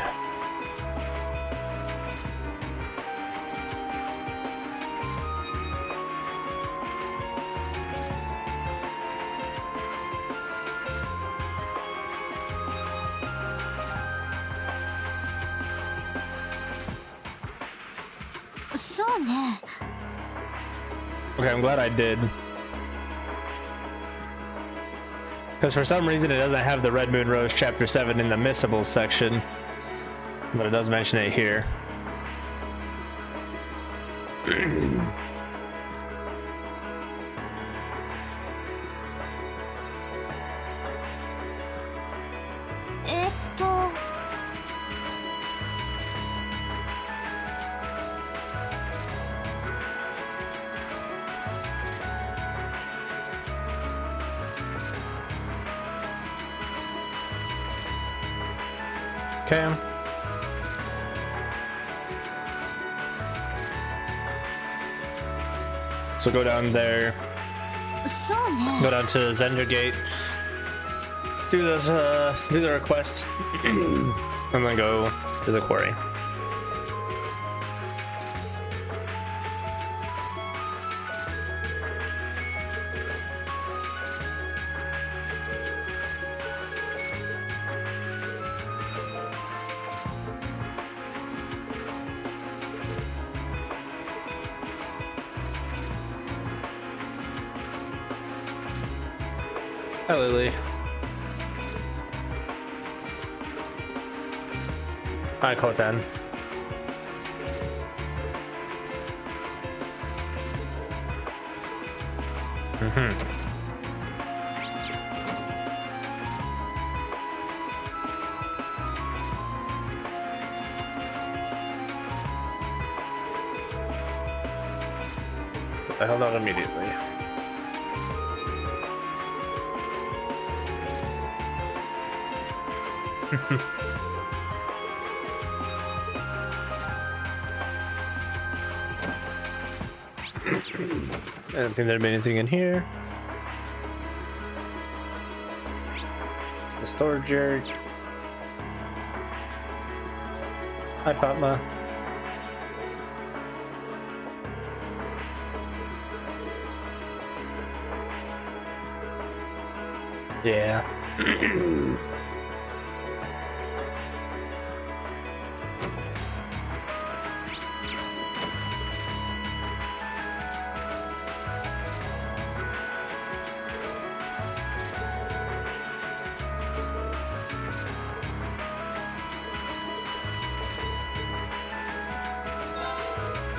Okay, I'm glad I did. Because for some reason it doesn't have the Red Moon Rose Chapter 7 in the Missables section. But it does mention it here. Okay. So go down there. Go down to Zender Gate. Do this. Do the request, and then go to the quarry. Hi, Lily. Hi, Kotan. What the hell, not immediately. I don't think there'd be anything in here. It's the storage yard. Hi, Fatma. Yeah.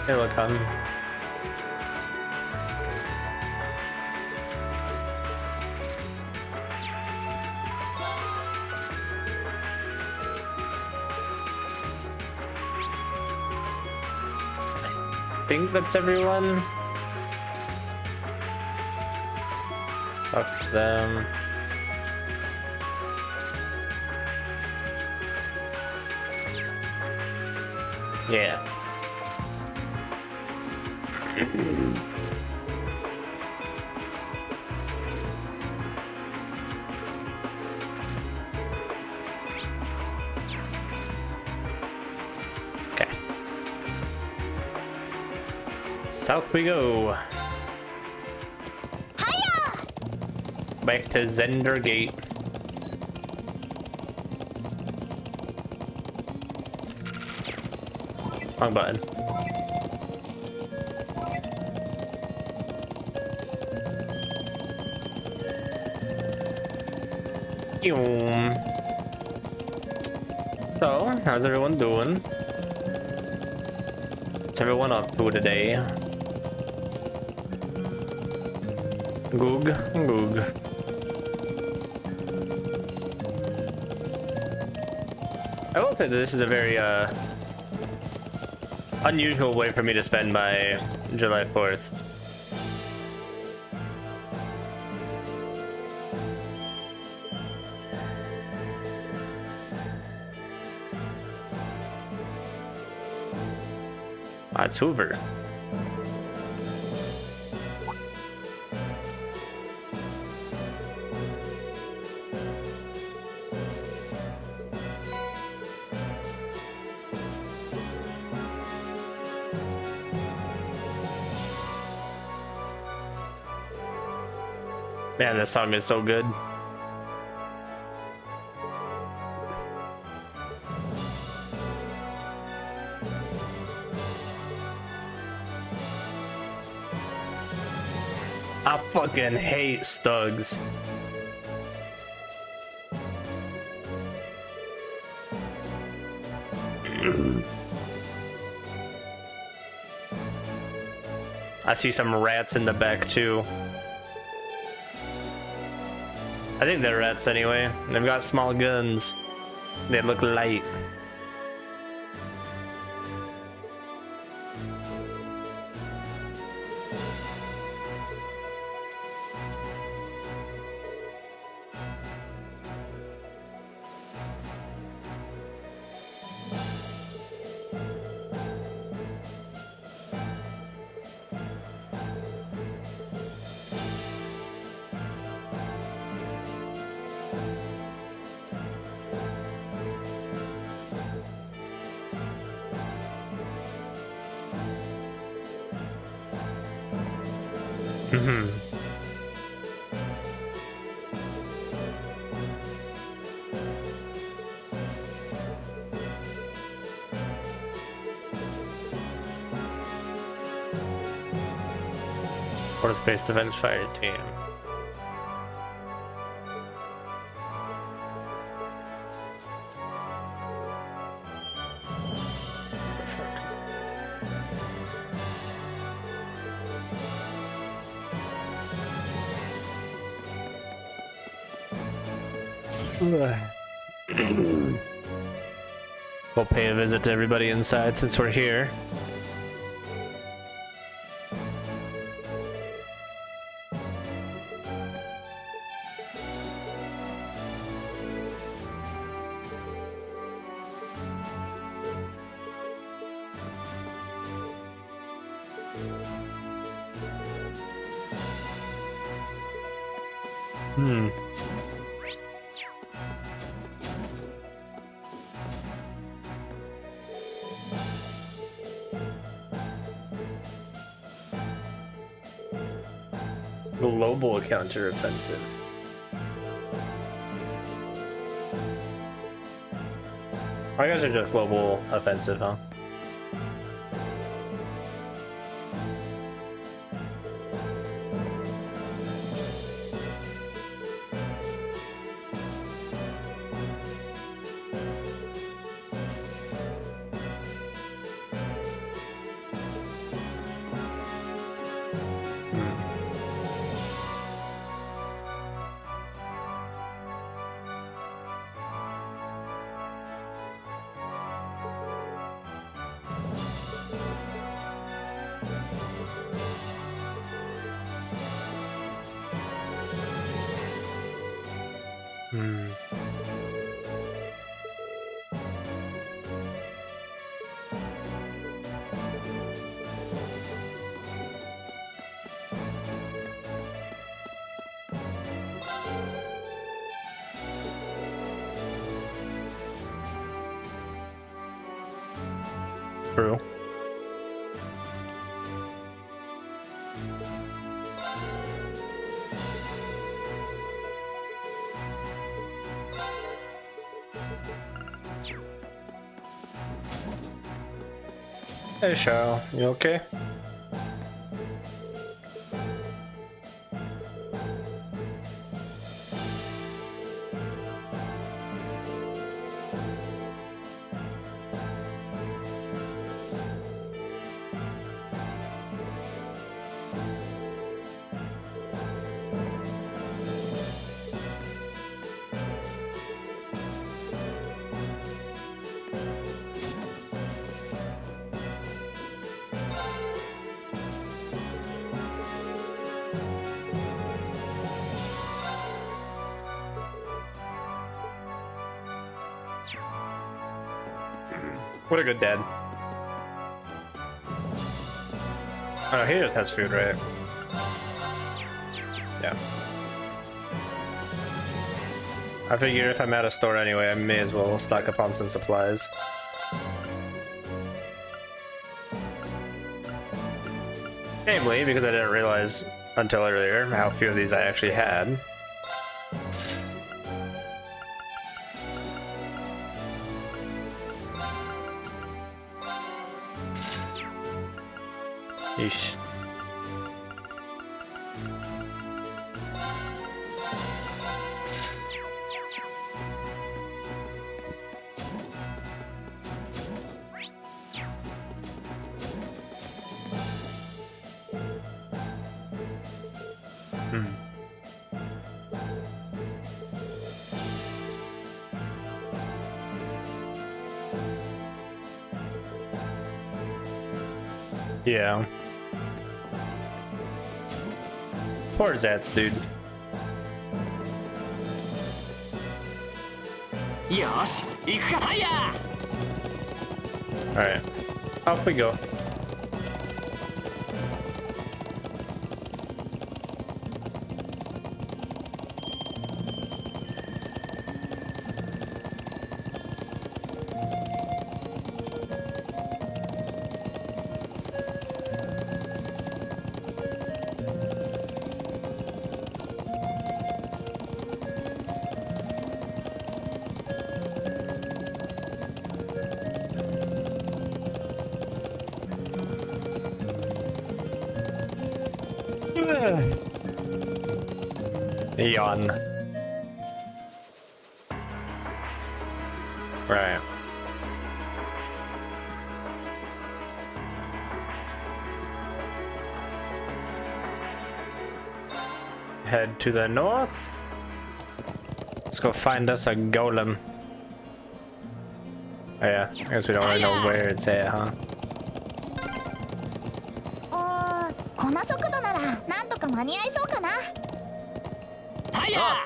It will come. think that's everyone. Talk to them. Yeah. Okay. South we go. Hiya! Back to Zender Gate. Wrong button. So, how's everyone doing? What's everyone up to today? Goog, goog. I will say that this is a very unusual way for me to spend my July 4th. Ah, it's Hoover. Man, this song is so good. I fucking hate Stugs. I see some rats in the back too. I think they're rats anyway. They've got small guns. They look light. Fourth-based defense fire team. We'll pay a visit to everybody inside since we're here. Global counteroffensive. I guess they're just global offensive, huh? True. Hey Cheryl, you okay? What a good dad. Oh, he just has food, right? Yeah. I figure if I'm at a store anyway, I may as well stock up on some supplies. Namely, because I didn't realize until earlier how few of these I actually had. Yeesh. Yeah. Poor Zats, dude. よし行くか。はいや Alright. Off we go. Yawn. Right. Head to the north. Let's go find us a golem. Oh yeah, I guess we don't really know where it's at, huh? この速度ならなんとか間に合いそうかな。はいや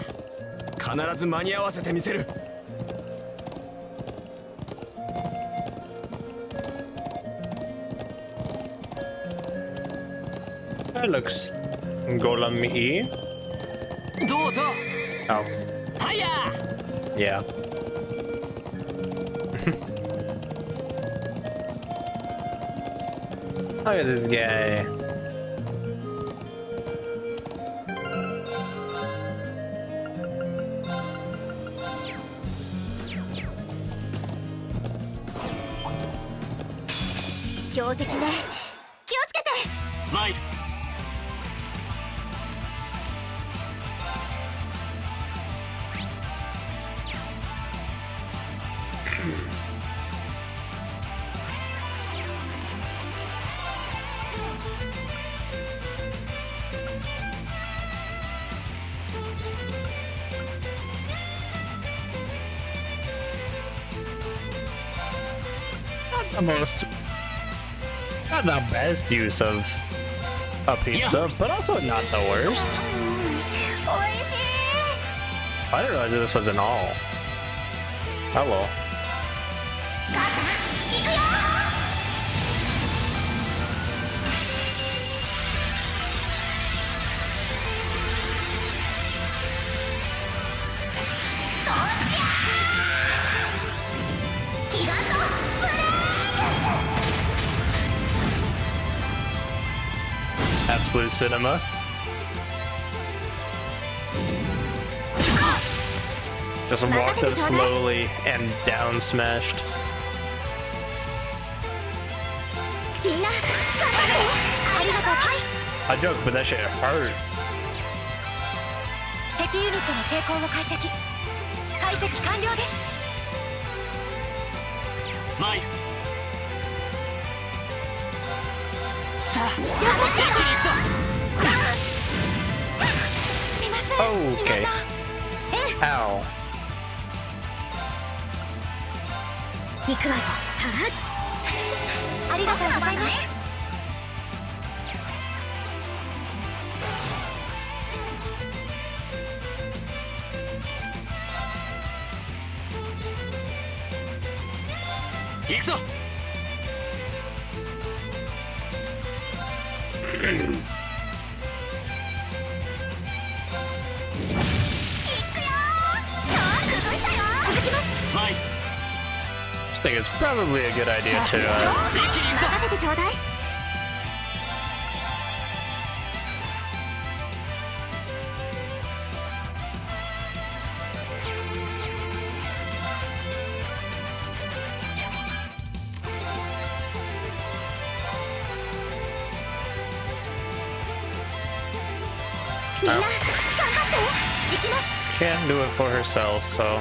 必ず間に合わせてみせる。 That looks golem-y. どうぞ Oh, はいや yeah. Look at this guy. Mike. Not the best use of a pizza, but also not the worst. 美味しい。I didn't realize this was an all. Oh well. 母ちゃん行くよ。どっちやギガントブレ Absolute cinema. Just walked up slowly and down smashed. みんな頑張ってありがとう。はい I joke, but that shit hurt. 敵ユニットの抵抗を解析完了です。参る。さあ、一気に行くぞ。すみません、 Okay. 皆さん。 Ow. 行くわよ。ありがとうございます。行くぞ。参る。 Just think it's probably a good idea to 一気に行くぞ。任せてちょうだい。みんな頑張って行きます。 can't do it for herself, so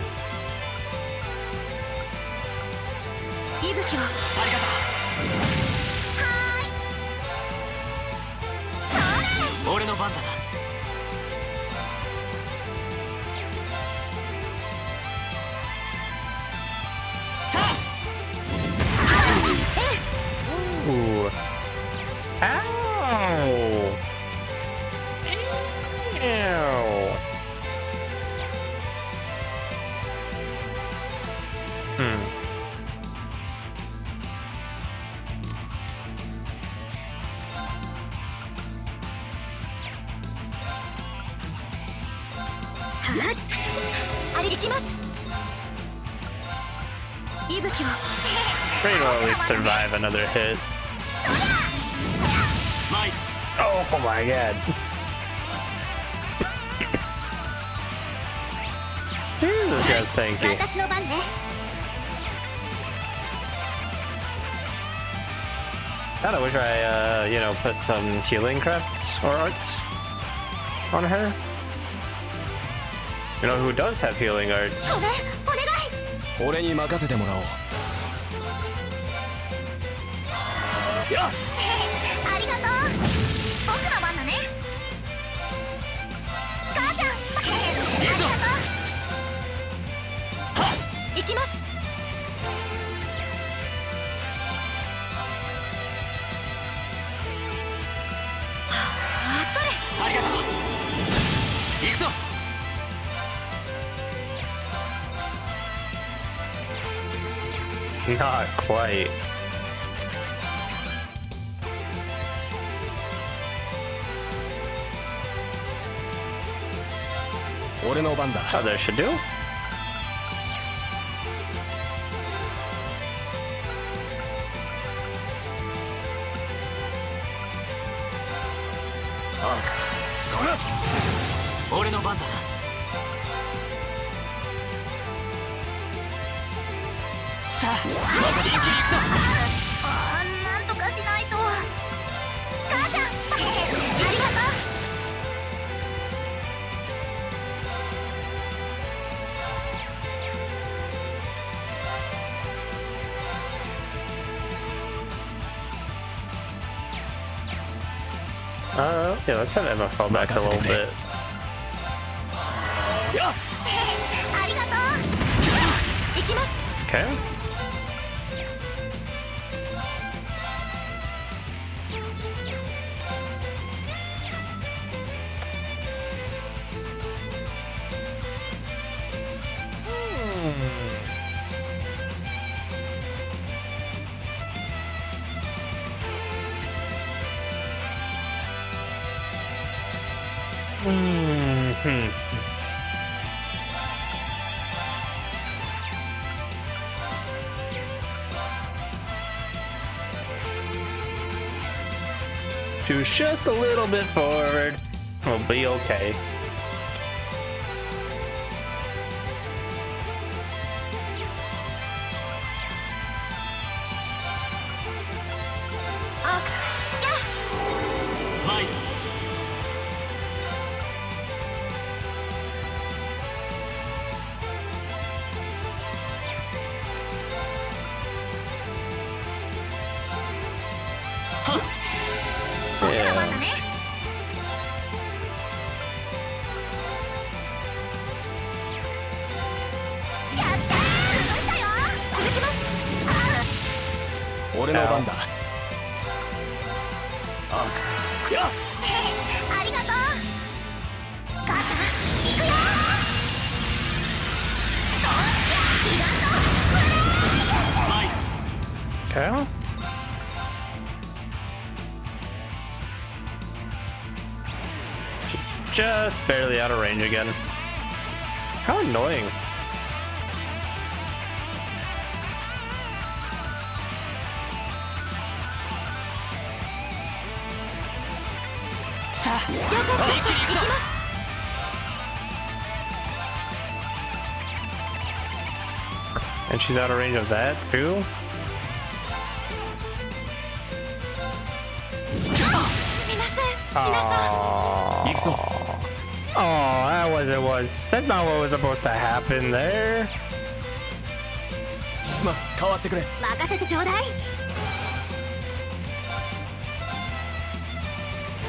息吹をありがとう。俺の番だな。さあ。 ooh. Ow. Ew. Ray will always survive another hit. Oh my god. This guy's tanky. 私の番ね。 Kinda wish I, put some healing crafts or arts on her. You know who does have healing arts? ごめん、お願い。俺に任せてもらおう。ありがとう。僕の番だね。母ちゃんありがとう。行きます。それ。ありがとう。行くぞ。 Not quite. 俺の番だ。 Oh, there should do. アークス、そら。俺の番だな。さあ、一気に行くぞ。なんとかしないと。母ちゃんありがとう。 Yeah, let's have Emma fall back a little bit. よっ。ありがとう。行きます。 Okay. Hmm. Choose just a little bit forward. We'll be okay. Ox, yeah. はい。僕らまた Yeah. ね。やったー、崩したよ。続きます。俺の番だ。アークス。やっ。ありがとう。母ちゃん、行くよ。はい。 Okay. Just barely out of range again. How annoying. And she's out of range of that too? すみません、皆さん。 Oh, 行くぞ。 that wasn't what. That's not what was supposed to happen there. すまん、変わってくれ。任せてちょうだい。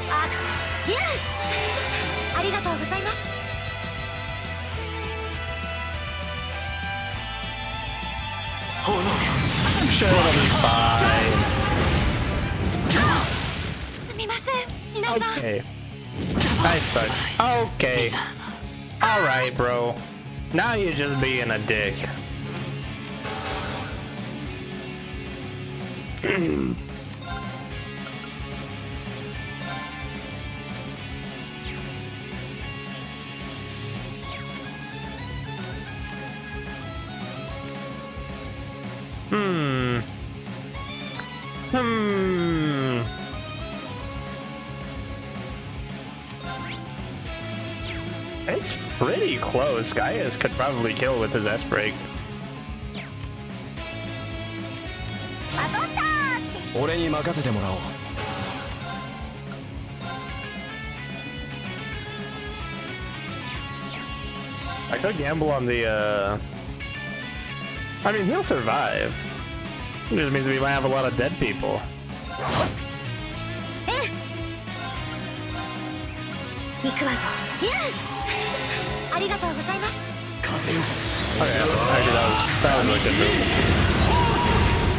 アークス、イエス。ありがとうございます。 I'm sure it'll be fine. すみません、皆さん。 Okay. That sucks. Okay. Alright, bro. Now you're just being a dick. Hmm. It's pretty close. Gaius could probably kill with his S break. バトンタッチ。俺に任せてもらおう。 I could gamble on the I mean, he'll survive. It just means we might have a lot of dead people. 行くわよ。イエス。ありがとうございます。 風よ。 Okay, actually that was a good move.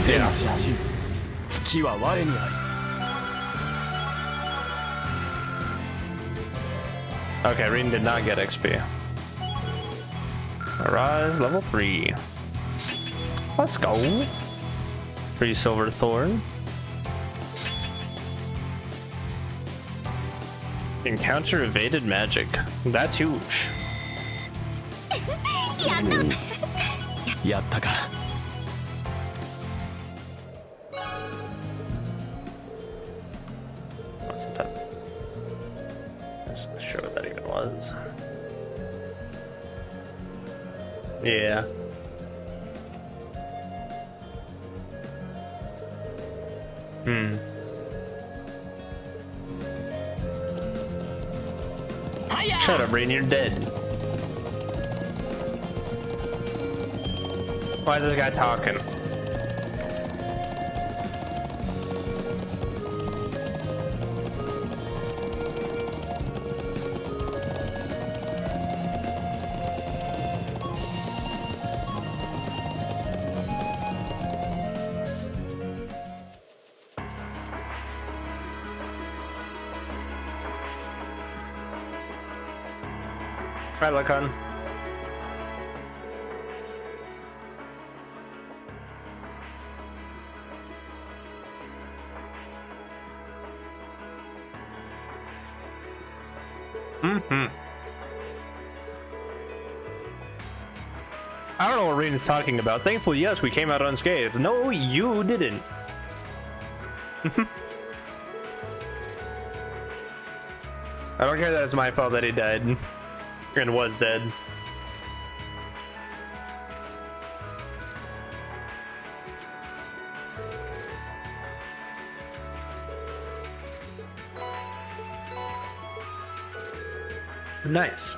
天 Yeah. 地人。木は我にあり。 Okay, Rean did not get XP. Arise, level 3. Let's go. Free Silver Thorn. Encounter evaded magic. That's huge. やった。やったか。 Wasn't that? I'm not sure what that even was. Yeah. Hmm. はいや。 Shut up, Rain, you're dead. Why is this guy talking? Right, Lacan. Mm-hmm. I don't know what Raiden's talking about. Thankfully, yes, we came out unscathed. No, you didn't. I don't care that it's my fault that he died. And was dead. Nice.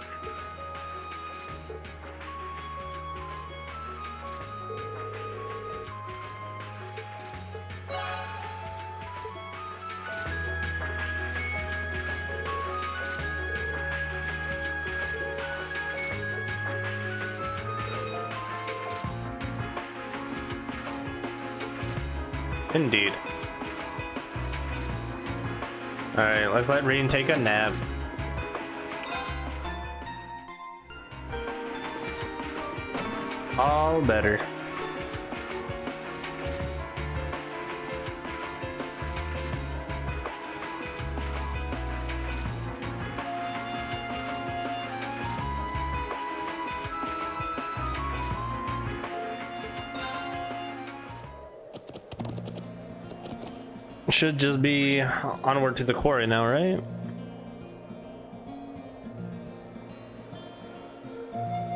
Indeed. Alright, let's let Reen take a nap. All better. Should just be onward to the quarry now, right?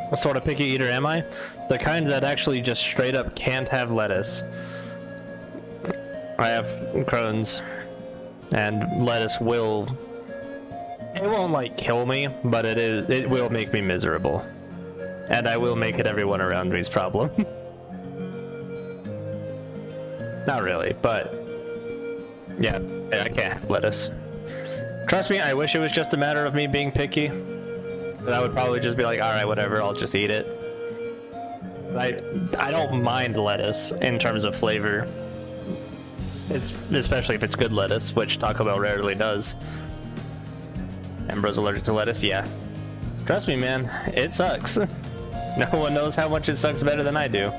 What sort of picky eater am I? The kind that actually just straight up can't have lettuce. I have Crohn's, and lettuce will... It won't like kill me, but it will make me miserable. And I will make it everyone around me's problem. Not really, but... Yeah, I can't have lettuce. Trust me, I wish it was just a matter of me being picky. I would probably just be like, alright, whatever, I'll just eat it. I don't mind lettuce in terms of flavor. It's especially if it's good lettuce, which Taco Bell rarely does. Ambro's allergic to lettuce, yeah. Trust me, man, it sucks. No one knows how much it sucks better than I do.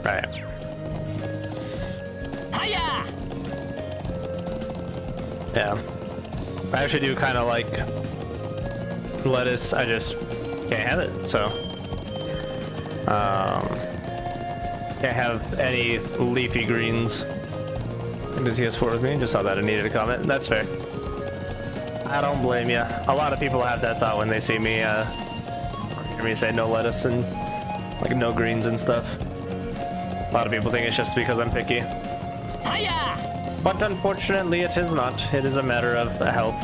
Right. Hiya! Yeah. I actually do kind of like lettuce. I just can't have it, so. Can't have any leafy greens. Does he have sport with me? Just saw that I needed a comment. That's fair. I don't blame you. A lot of people have that thought when they see me, hear me say no lettuce and like no greens and stuff. A lot of people think it's just because I'm picky. Hiya! But unfortunately it is not. It is a matter of health.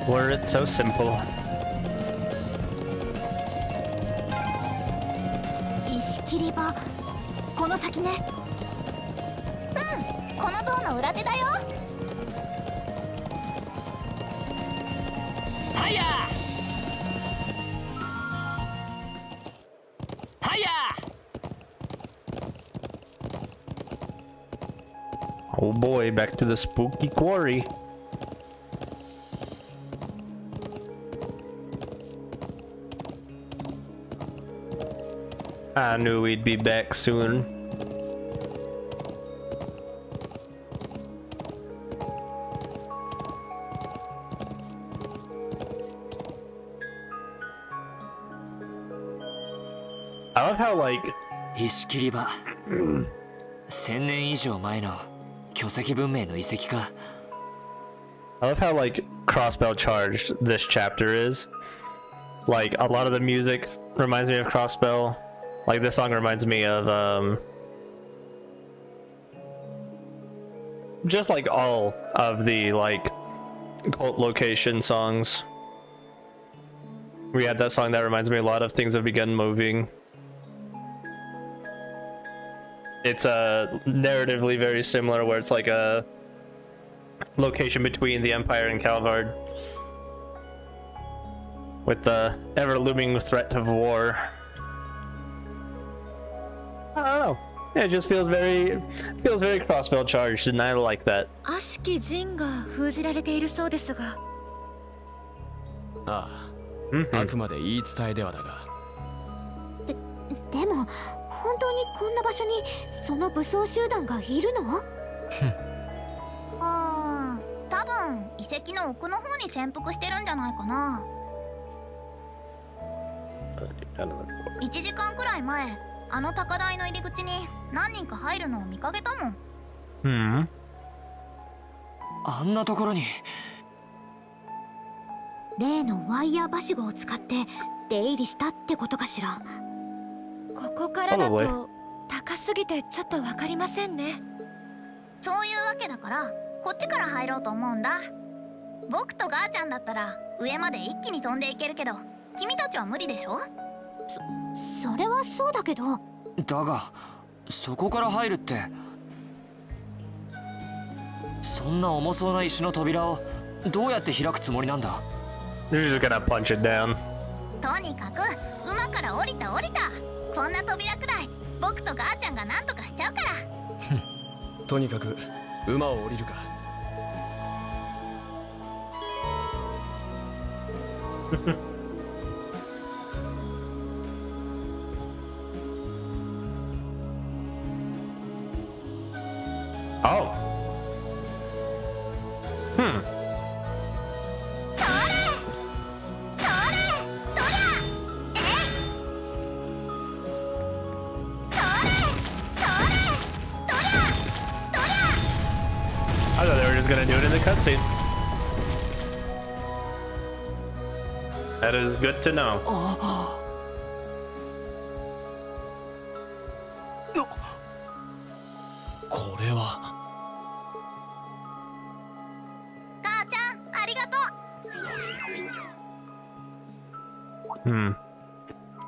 Were it so simple. 石切り場この先ね。うん、この像の裏手だよ。Hiya! Hiya! Oh boy, back to the spooky quarry. I knew we'd be back soon. I love how, like... 石切り場1000年以上前の巨石文明の遺跡か。 I love how, like, crossbell charged this chapter is. Like, a lot of the music reminds me of crossbell. Like, this song reminds me of, just, like, all of the, like, cult location songs. We had that song that reminds me a lot of Things Have Begun Moving. It's, narratively very similar, where it's, like, a location between the Empire and Calvard. With the ever-looming threat of war. I don't know. It just feels very crossbell charged, and I like that. 悪しき陣が封じられているそうですが、ああ、うんうんあくまで言い伝えではだが。でも本当にこんな場所にその武装集団がいるの？多分遺跡の奥の方に潜伏してるんじゃないかな。1時間くらい前、あの高台の入り口に何人か入るのを見かけたもん。うんあんなところに。例のワイヤーはしごを使って出入りしたってことかしら。ここからだと高すぎてちょっとわかりませんね。そういうわけだからこっちから入ろうと思うんだ。僕とガーちゃんだったら上まで一気に飛んでいけるけど、君たちは無理でしょ？それはそうだけど。だがそこから入るって、そんな重そうな石の扉をどうやって開くつもりなんだ？ You're just gonna punch it down. とにかく馬から降りた。こんな扉くらい僕とガーちゃんが何とかしちゃうから。とにかく馬を降りるか。Oh. Hmm. 'Cause they were just gonna do it in the cutscene. That is good to know. これはガーちゃんありがとう。Hmm.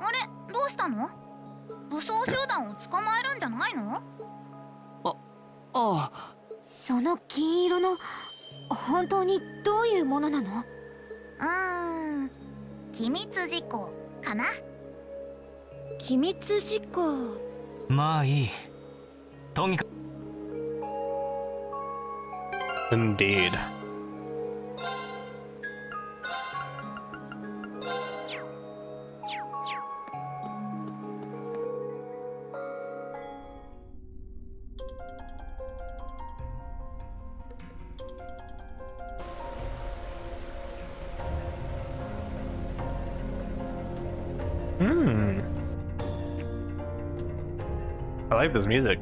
あれどうしたの？武装集団を捕まえるんじゃないの？ああ、その金色の本当にどういうものなの？機密事項かな。機密事項。まあいい。とにかく Indeed. Hmm. I like this music.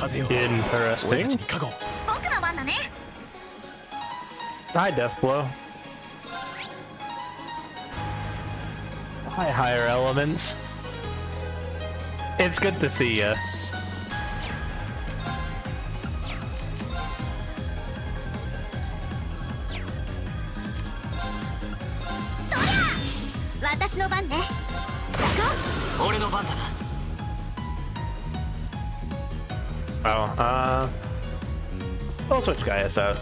Interesting. 僕の番だね。 Hi, Deathblow. Hi, higher elements. It's good to see ya. 私の番ね。俺の番だな。 Oh, I'll switch Gaius out.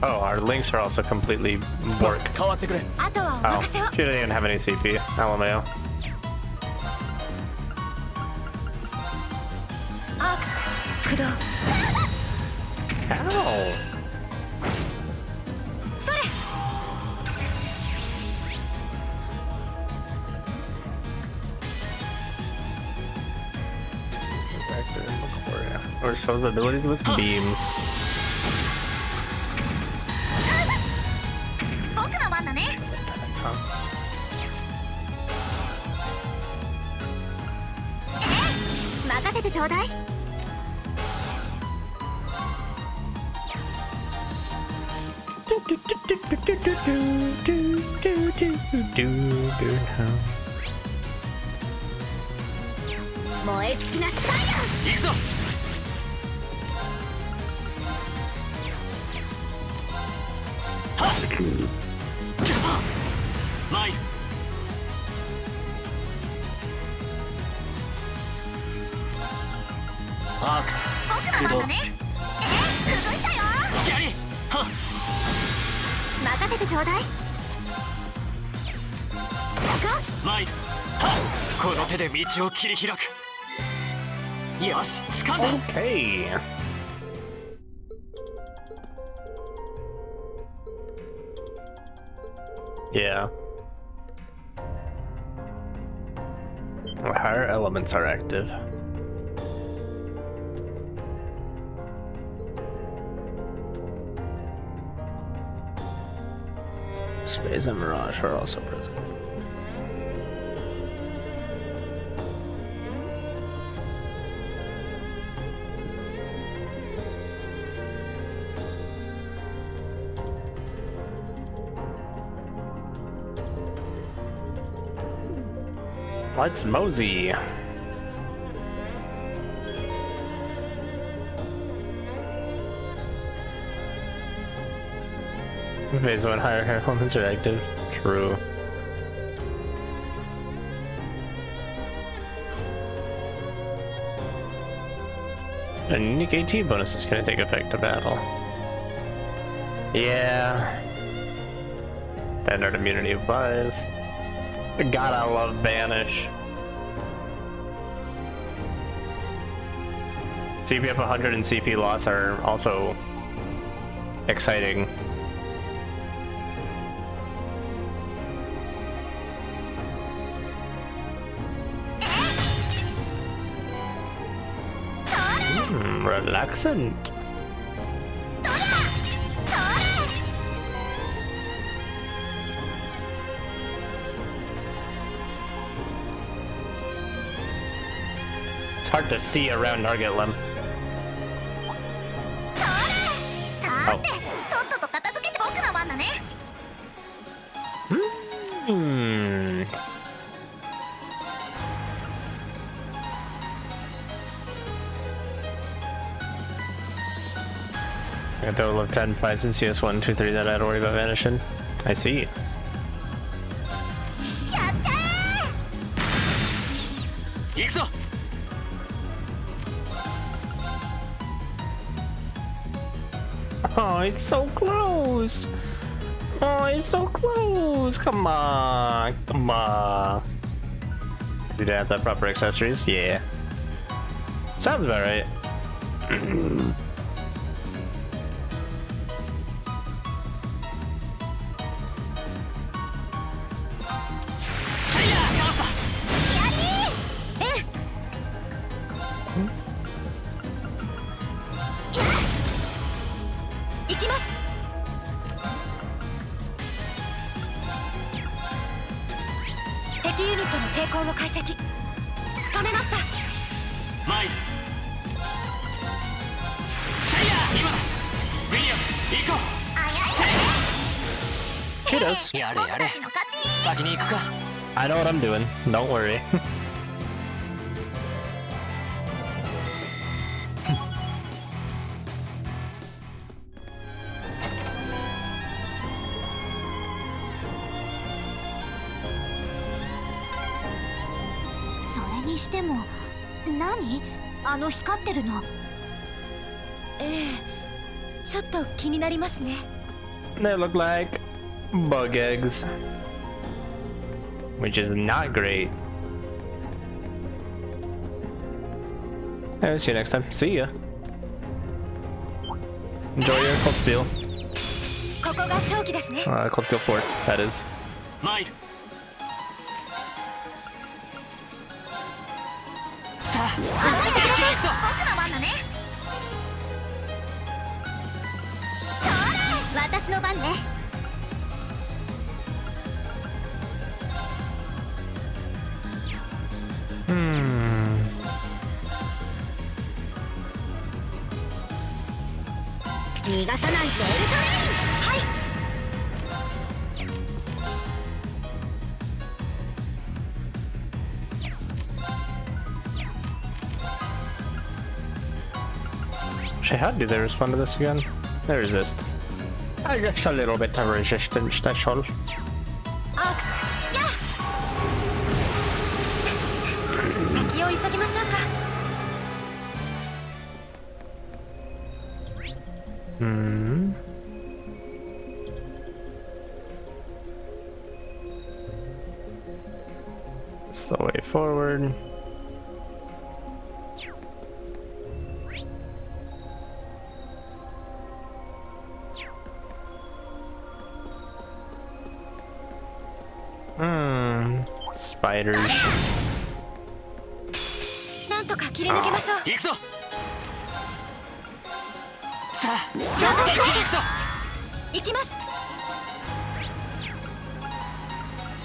Oh, our links are also completely work. 変わってくれ。あとはお Oh, 任せを。 she didn't even have any CP. LMAO. アークス駆動。 Ow. それ。 Or shows abilities with beams. 僕の番だね。任せてちょうだい。 ガー燃え尽きなさい行くぞ。はっ参る。アークス僕の番だね。崩したよ。スキャリー。はっ任せてちょうだい。参る。はっこの手で道を切り開く。よし掴んだ。 Okay. Yeah. Higher elements are active. Space and Mirage are also present. Let's mosey. Phase 1 higher elements are active. True. A unique AT bonus is going to take effect to battle. Yeah. Standard immunity applies. God, I love Banish. CP up 100 and CP loss are also exciting. Relaxant. It's hard to see around Target Limb. さて、とっとと片付けて僕の番だね。I got total of 10 fights in CS 1, 2, 3 that I had to worry about vanishing. I see. やっちゃ行くぞ。 Oh, it's so close! Oh, it's so close! Come on! Come on! Did I have the proper accessories? Yeah. Sounds about right. Shoot us. やれやれ。先に行くか。 I know what I'm doing. Don't worry. それにしても何あの光ってるの。ええ、ちょっと気になりますね。 They look like bug eggs, which is not great. I'll see you next time. See ya. Enjoy your Cold Steel. ここが勝機ですね。Cold Steel 4, that is. 参る。さあ、一気に行くぞ。僕の番だね。私の番ね。逃がさないぜ。はい。Actually, how do they respond to this again? They resist. Just a little bit of resistance, that's all. アークスやあ先を急ぎましょうか。It's the way forward. Spiders. なんとか切り抜けましょう。行くぞ。さあ一気に行くぞ。行きます。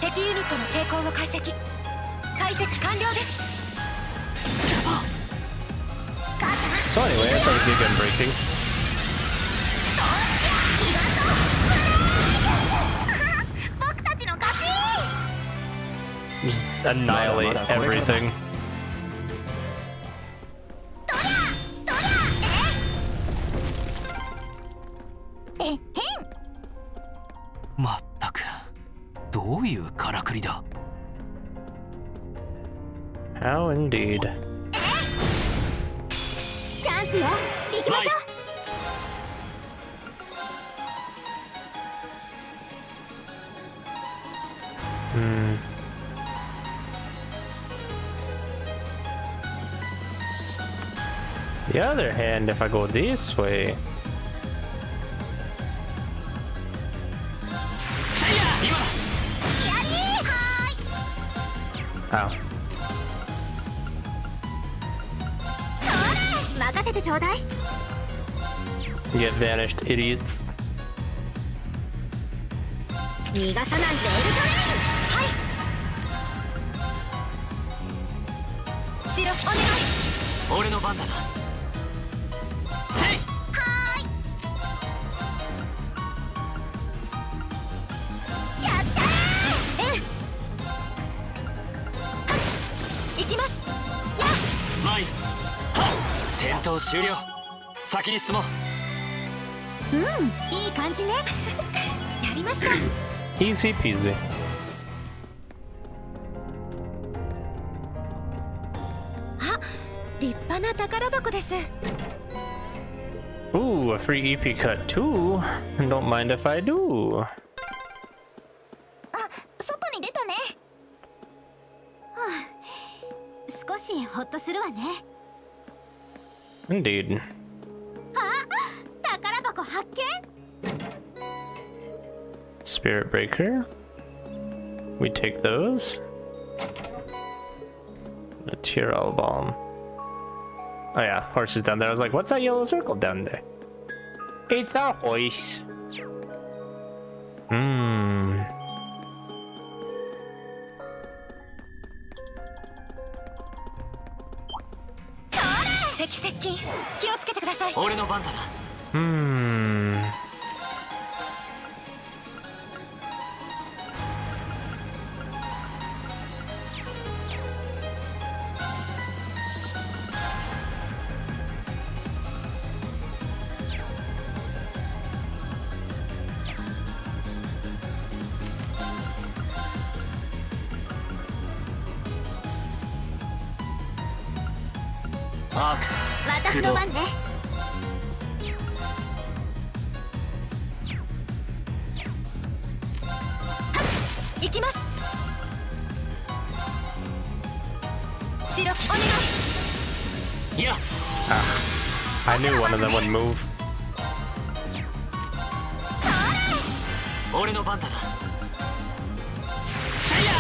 敵ユニットの抵抗を解析完了です。 So anyway, I started again breaking. 僕たちの勝ち。 Just annihilate everything. まったくどういうからくりだ。 How indeed. チャンスよ。行きましょう。 The other hand, if I go this way. せいや今だ。やりーはーい。 Ow. 任せてちょうだい。 Get vanished, idiots. 逃がさなんてエルトレイン。はい白お願い。俺の番だな。せい。やっちゃええ。行きます。や前に。はっ戦闘終了。先に進もう。いい感じね。やりました。 Easy peasy. あ、立派な宝箱です。 Ooh, a free EP cut too. Don't mind if I do. あ、外に出たね。少しホッとするわね。 Indeed. 宝箱発見。 Spirit Breaker. We take those. The Tyrell Bomb. Oh yeah, horse is down there. I was like, what's that yellow circle down there? It's a horse. Hmm. 敵接近。気をつけてください。俺の番だな。 Hmm.アークス。私の番ね。行きます。白お願い。いや。I knew one of them would move. 俺の番だな。せいや。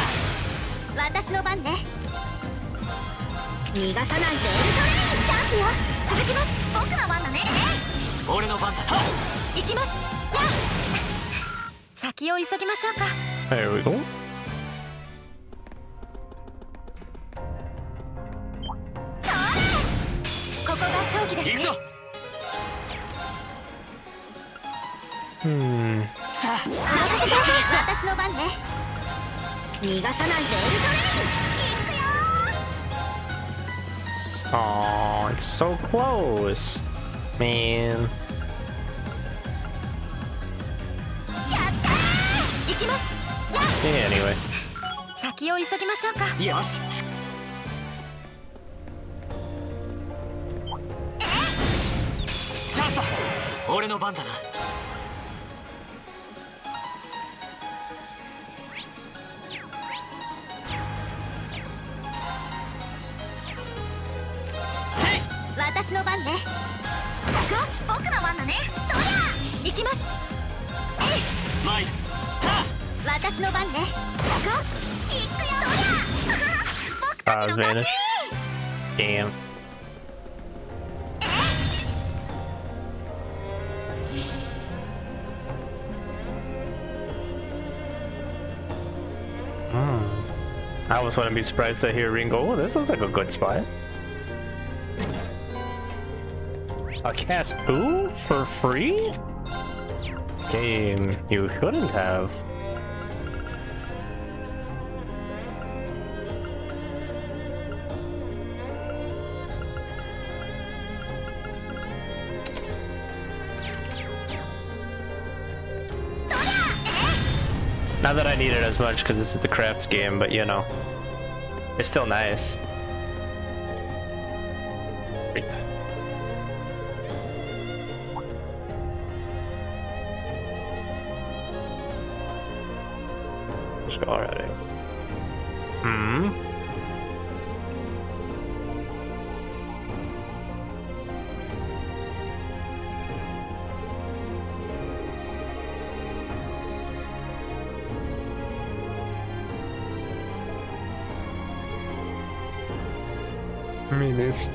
私の番ね。逃がさなんてエルトレイン。チャンスよ。続きます。僕の番だね。俺の番だ。行きます。やあ先を急ぎましょうか。 There we go. ここが勝機ですね。行くぞ。Hmm. さあ。任せて。私の番ね。逃がさなんてエルトレイン。行くよ。 Aw, it's so close. Man. やったー。行きます。 Yeah, anyway. 先を急ぎましょうか。よし。チャンスだ。俺の番だな。私の番ね。僕の番だね。どうや。行きます。マイル。私の番ね。行くよ。どうや。僕たちの勝ち。 Damn. I almost wouldn't be surprised to hear Ring go, oh, this looks like a good spot. A cast 2 for free? Game you shouldn't have. Not that I need it as much because this is the crafts game, but you know, it's still nice. Let's go already. Hmm. I mean, it's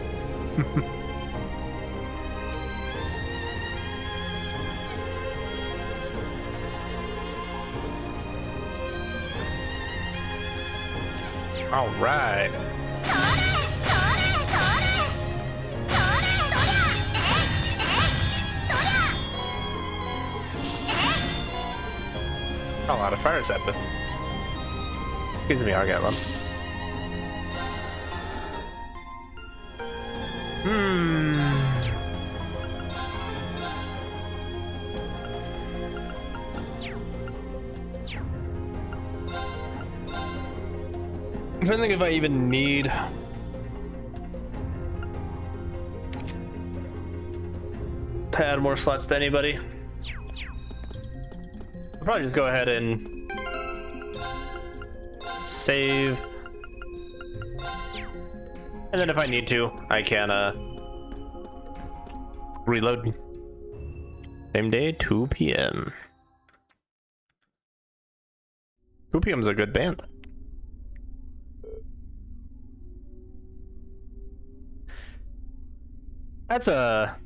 all right. A lot of fire sepith. Excuse me, I'll get one. I'm trying to think if I even need to add more slots to anybody. I'll probably just go ahead and save. And then if I need to, I can reload. Same day, 2 p.m. 2 p.m. is a good band. That's a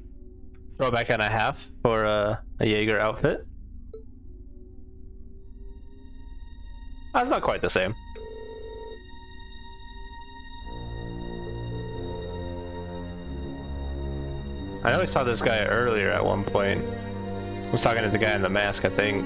throwback and a half for a Jaeger outfit. That's not quite the same. I know we saw this guy earlier at one point. I was talking to the guy in the mask, I think.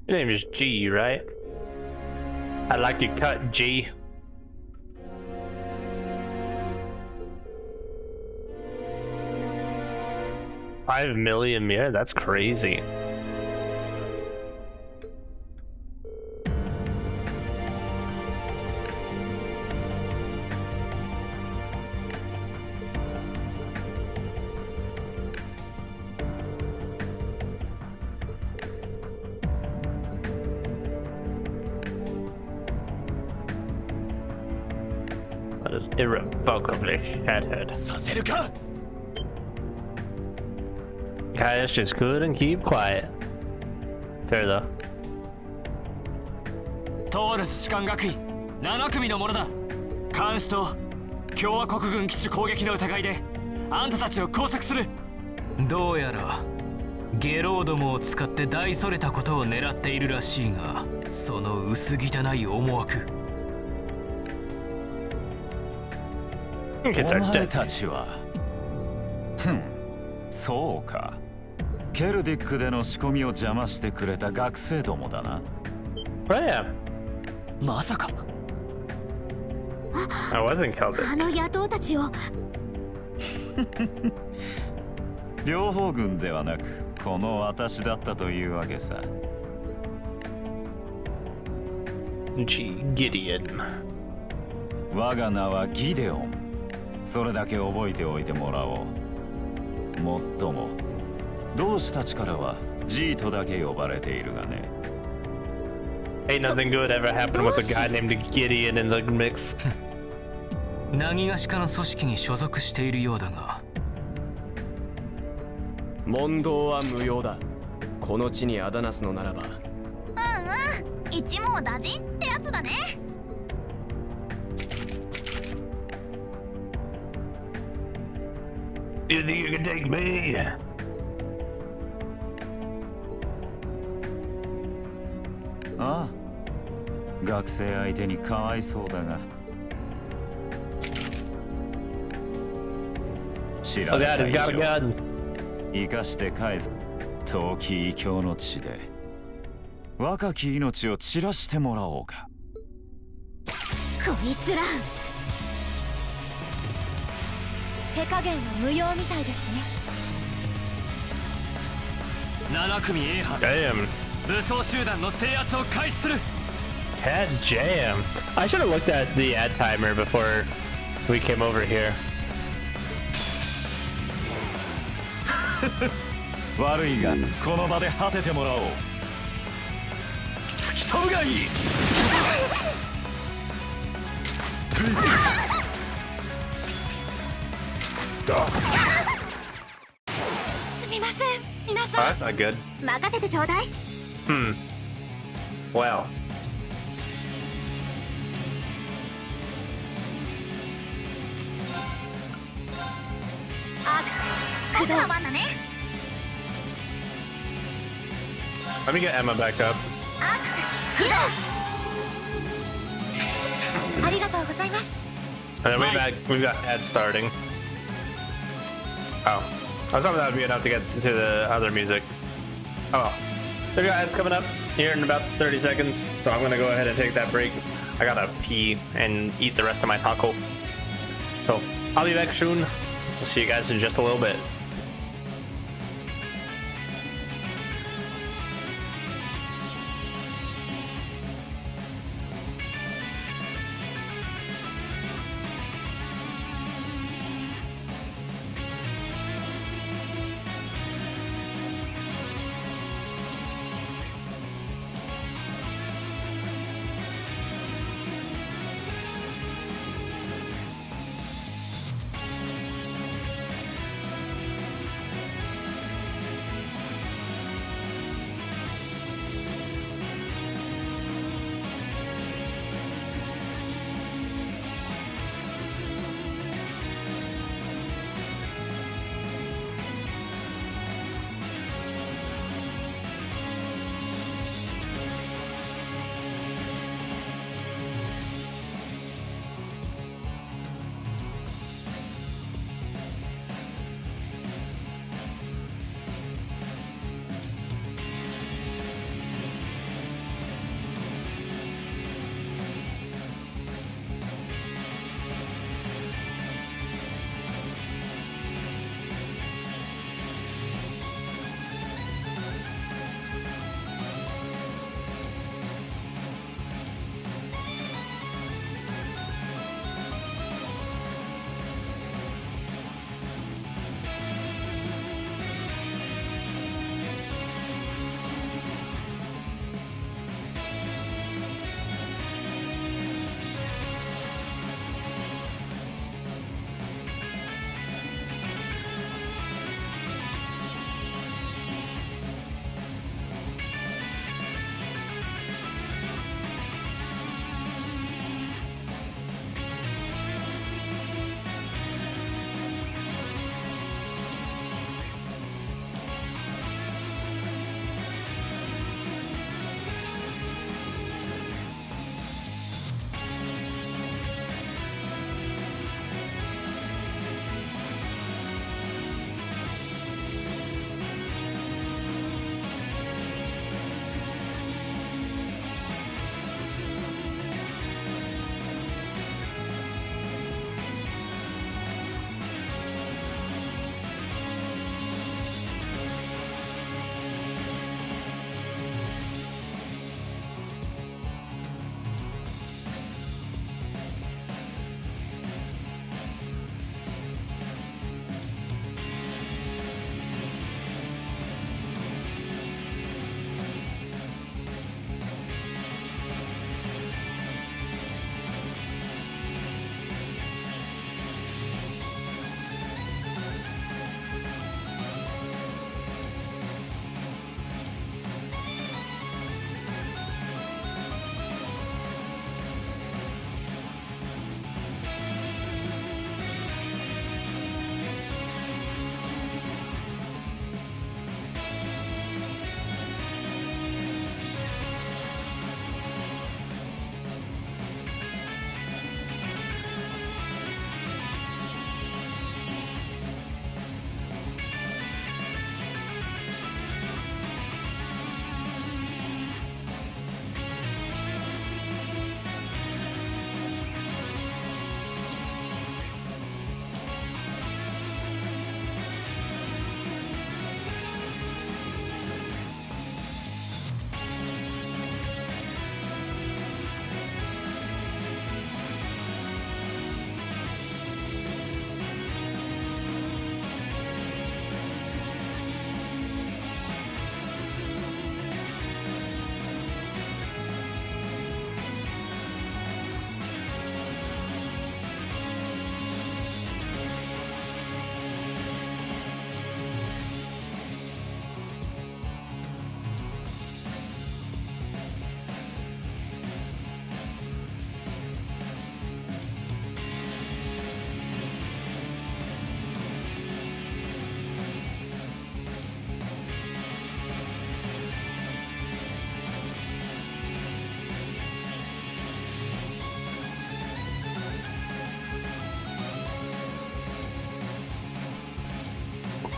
Your name is G, right? I like your cut, G. $5 million, yeah, that's crazy. That is irrevocably shattered. Guys just couldn't keep quiet. Fair though. トールス士官学院7組のものだ。監視と共和国軍基地攻撃の疑いであんたたちを拘束する。どうやらゲローどもを使って大それたことを狙っているらしいが、その薄汚い思惑。Kids are お前 dead. たちは、そうか。ケルディックでの仕込みを邪魔してくれた学生どもだな。Oh yeah, まさか I wasn't killed. あの野党たちを両方軍ではなくこの私だったというわけさ。Gideon. 我が名はギデオン。それだけ覚えておいてもらおう。もっとも同志たちからはジートだけ呼ばれているがね。Ain't nothing good ever happened with a guy named Gideon in the mix. 何がしかの組織に所属しているようだが、問答は無用だ。この地にあだなすのならば、一網打尽ってやつだね。You think you can take me? ああ、学生相手にかわいそうだが。知ら Oh れ god, た he's 以 got a 上 gun. 生かして返す。遠き異教の地で若き命を散らしてもらおうか。こいつら手加減は無用みたいですね。7組 A 班 Damn. 武装集団の制圧を開始する。 Cat jam. I should have looked at the ad timer before we came over here. 悪いがこの場で果ててもらおう。人がいい。すみません皆 Oh, さ that's not good. ん、任せてちょうだい。 Well. アクス僕の番だね。 Let me get Emma back up. アクス起動。ありがとうございます。 And then we've got ads starting. Oh. I thought that would be enough to get to the other music. Oh. They've got ads coming up here in about 30 seconds. So I'm gonna go ahead and take that break. I gotta pee and eat the rest of my taco. So I'll be back soon. We'll see you guys in just a little bit.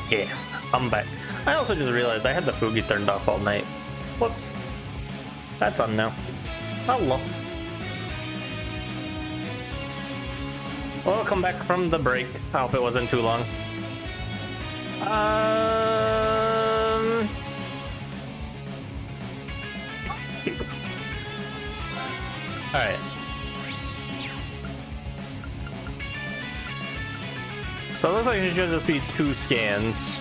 Yeah, I'm back. I also just realized I had the Fugi turned off all night. Whoops. That's on now. Hello. Welcome back from the break. I hope it wasn't too long. Alright. So it looks like it should just be 2 scans.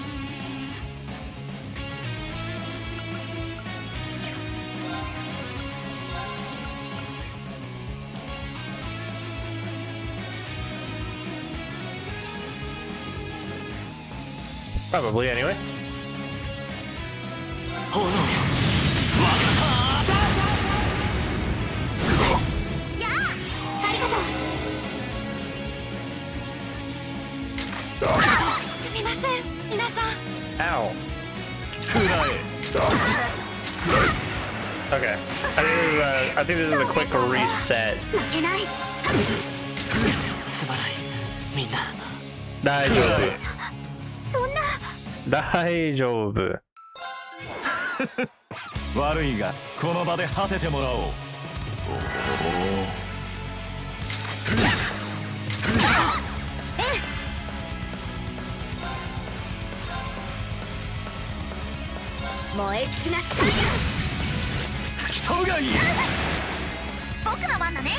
Probably, anyway. Ow. Okay. I think this is a quick reset. すまないみんな。大丈夫。大丈夫。悪いがこの場で果ててもらおう。燃え尽きなさい。人がいい。僕の番だね。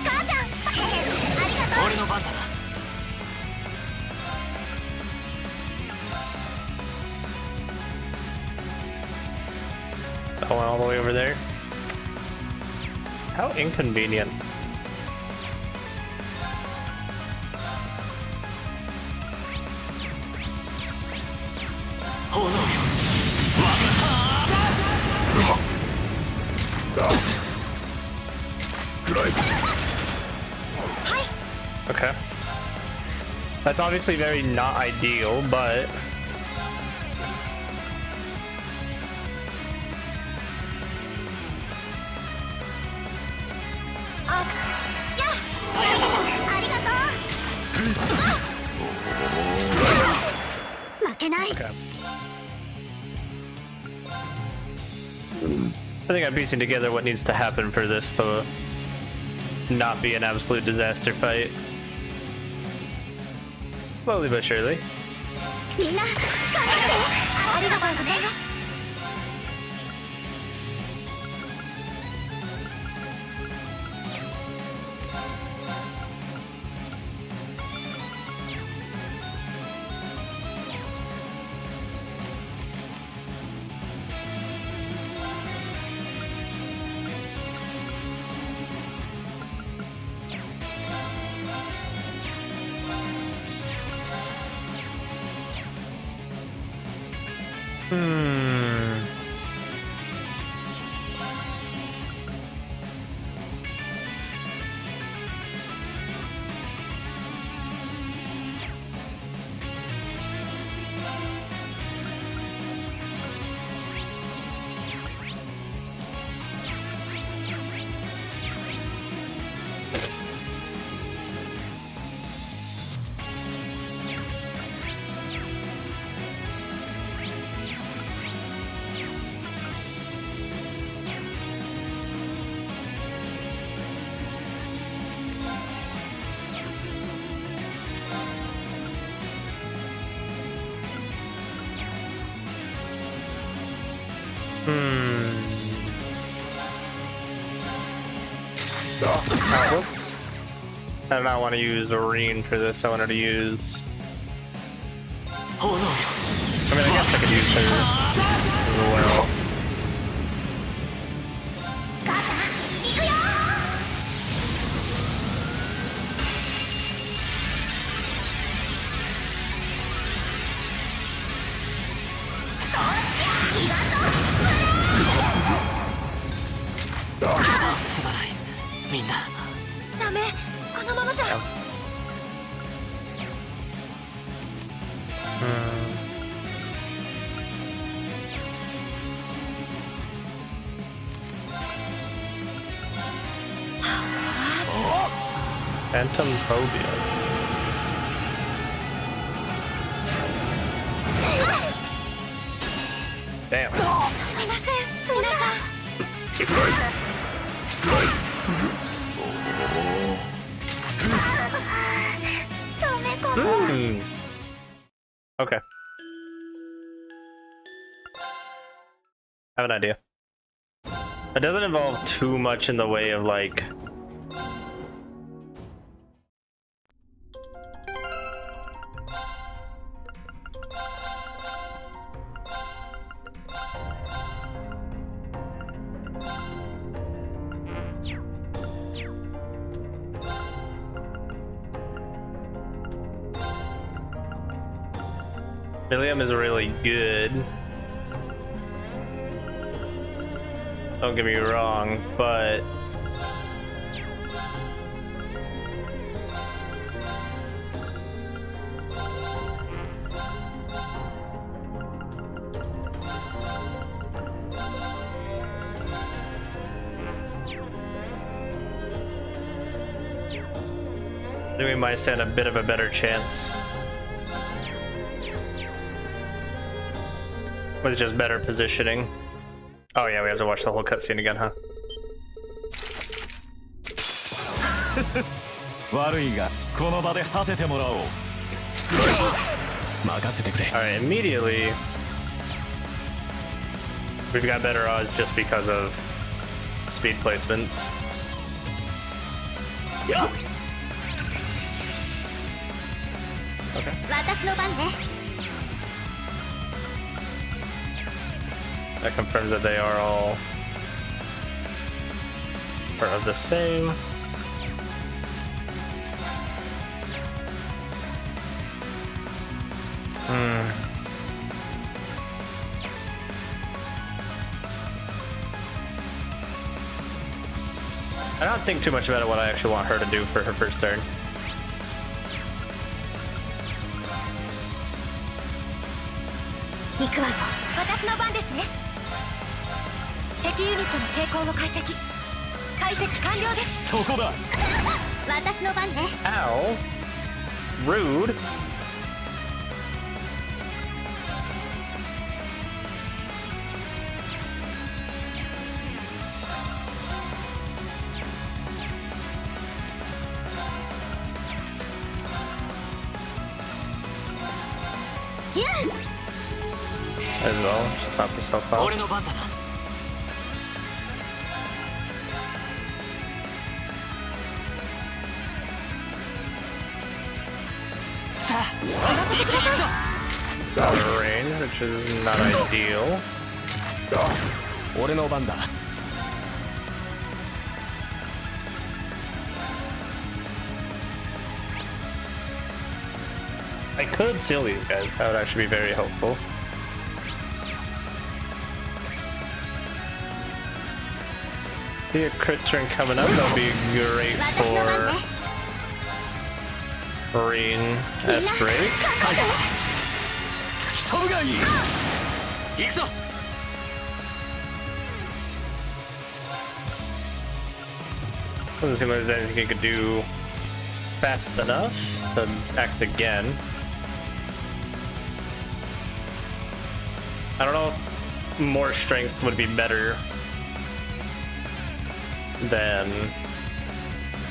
母ちゃん、ありがとう。俺の番だな。 I went all the way over there. How inconvenient. Okay. That's obviously very not ideal, but okay. I think I'm piecing together what needs to happen for this to not be an absolute disaster fight. Slowly but surely. Whoops. I did not want to use Doreen for this. I wanted to use... I mean, I guess I could use her as well. Phantom phobia. ダメかな。 Okay. I have an idea. It doesn't involve too much in the way of like William is really good. Don't get me wrong, but I think we might stand a bit of a better chance with just better positioning. Oh yeah, we have to watch the whole cutscene again, huh? 悪いがこの場で果ててもらおう。任せてくれ。 Alright, immediately we've got better odds just because of speed placements. 私の番ね。 That confirms that they are all part of the same. I don't think too much about what I actually want her to do for her first turn. 行くわよ。私の番ですね。敵ユニットの傾向を解析。解析完了です。そこだ。私の番ね。 Ow! Rude. As well, just top yourself out. 俺の番だな。さあ、行くぞ。 Out of range, which is not ideal. 俺の番だ。 I could seal these guys, that would actually be very helpful. See a crit turn coming up, that'll be great for Marine S break. 人がいい。行くぞ。 Doesn't seem like there's anything he could do fast enough to act again. I don't know if more strength would be better than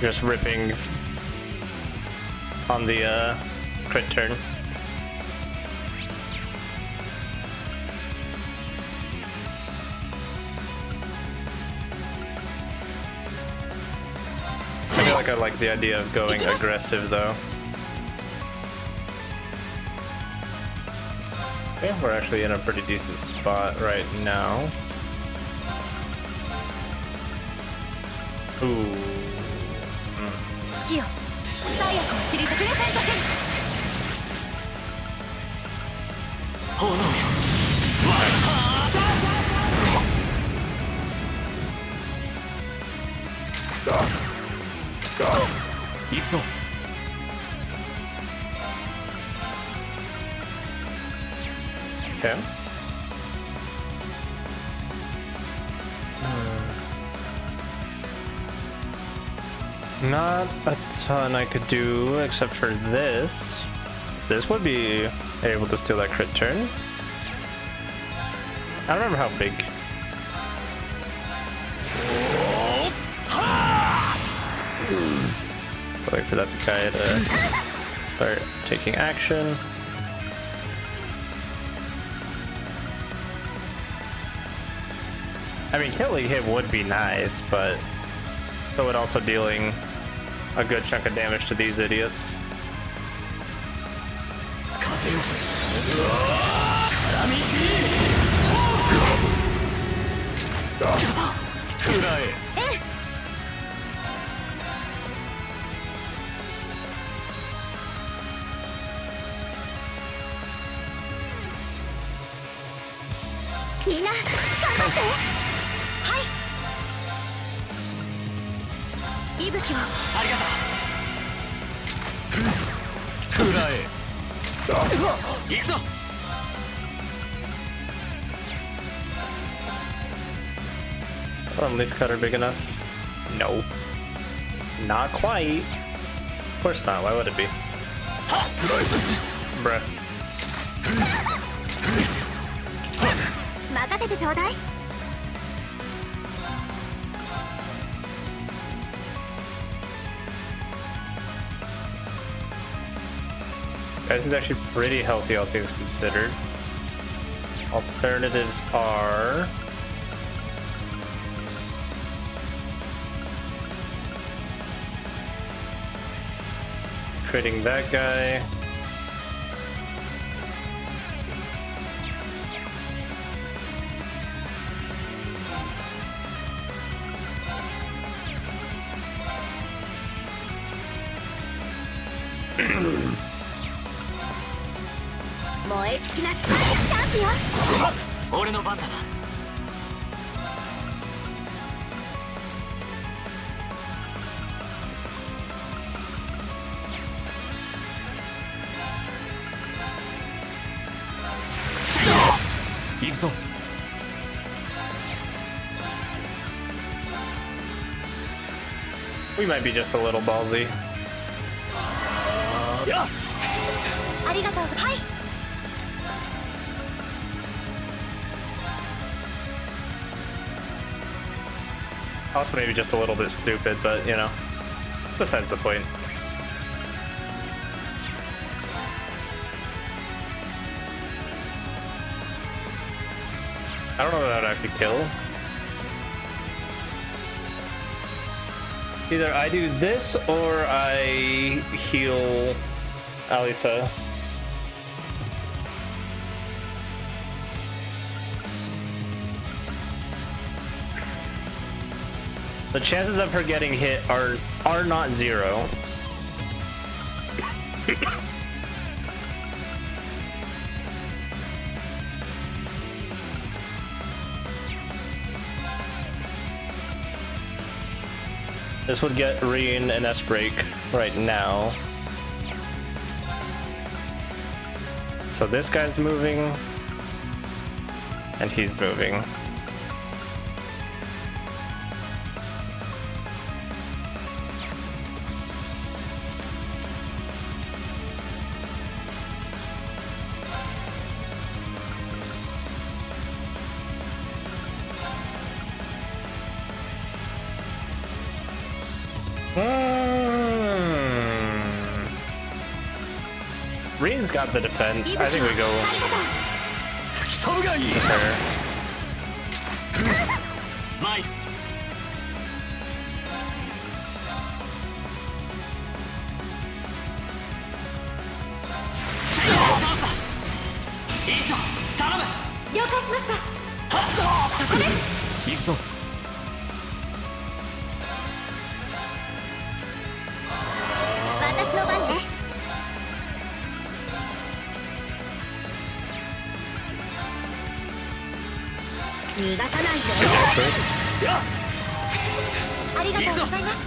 just ripping on the crit turn. I feel like I like the idea of going aggressive though. Okay, we're actually in a pretty decent spot right now. Ooh. 月よ、最悪を退けプレゼントせん。炎よ。行くぞ。 Okay. Not a ton I could do except for this. This would be able to steal that crit turn. I don't remember how big for that guy to start taking action. I mean, killing him would be nice, but so would also dealing a good chunk of damage to these idiots. Mina, 息吹を。ありがとう。くらえ。行くぞ。Leaf cutter big enough? No. Not quite. Of course not. Why would it be? Bruh. 任せてちょうだい。Guys is actually pretty healthy, all things considered. Alternatives are trading that guy. Chance よ。俺の番だな。行くぞ。We might be just a little ballsy. ありがとう。はい。Also maybe just a little bit stupid, but you know, it's besides the point. I don't know that I'd actually kill. Either I do this or I heal Alisa. The chances of her getting hit are not zero. This would get Reen an S break right now. So this guy's moving, and he's moving. Reen's got the defense. I think we go with her. Mike. Icho, 頼む。了解しました。そこです。行くぞ。私の番ね。逃がさないよ。ありがとうございます。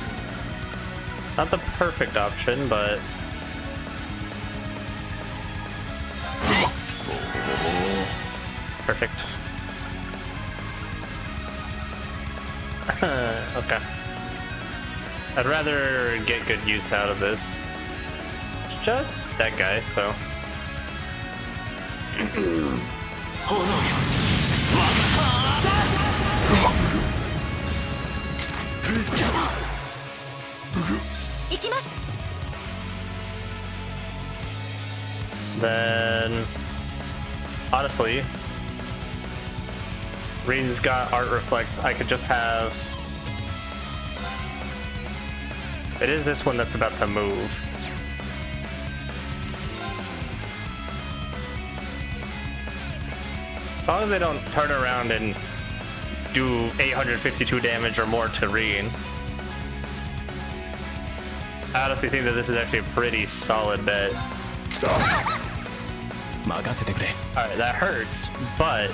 Not the perfect option, but perfect. Okay. I'd rather get good use out of this. It's just that guy, so. Then, honestly, Reen's got Art Reflect. I could just have... It is this one that's about to move. As long as they don't turn around and do 852 damage or more to Reen. I honestly think that this is actually a pretty solid bet. Alright, that hurts, but...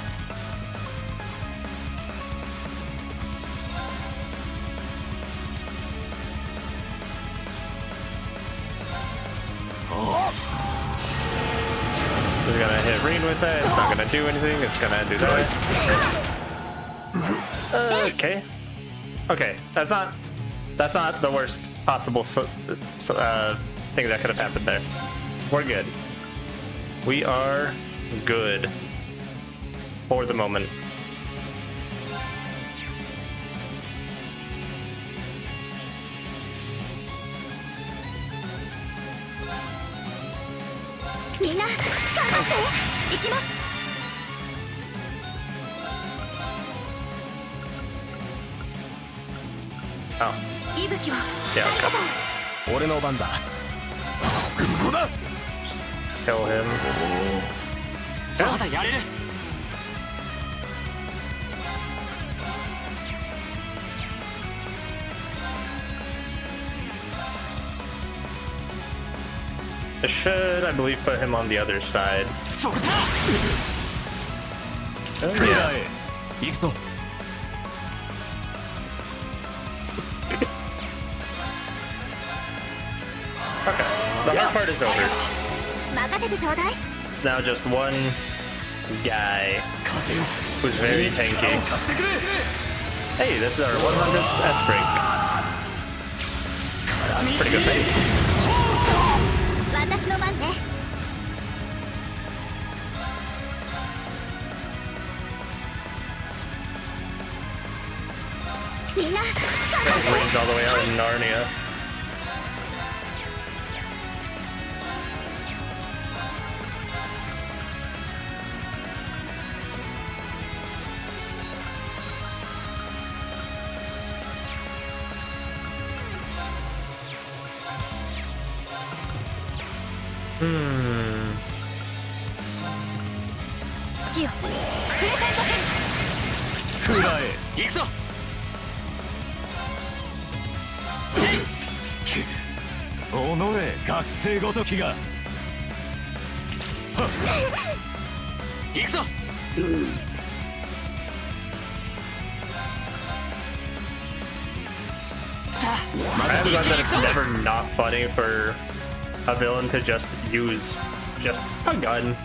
It's gonna hit Reen with that, it's not gonna do anything, it's gonna do that. Okay. Okay, that's not the worst possible thing that could have happened there. We're good. We are good. For the moment. Oh. Yeah, okay. Kill him. I should, I believe, put him on the other side. Oh, yeah. Okay, the hard part is over. It's now just one guy who's very tanky. Hey, this is our 100th S-Break. Pretty good thing. That rains all the way out in Narnia. I'm glad that it's never not funny for a villain to just use just a gun.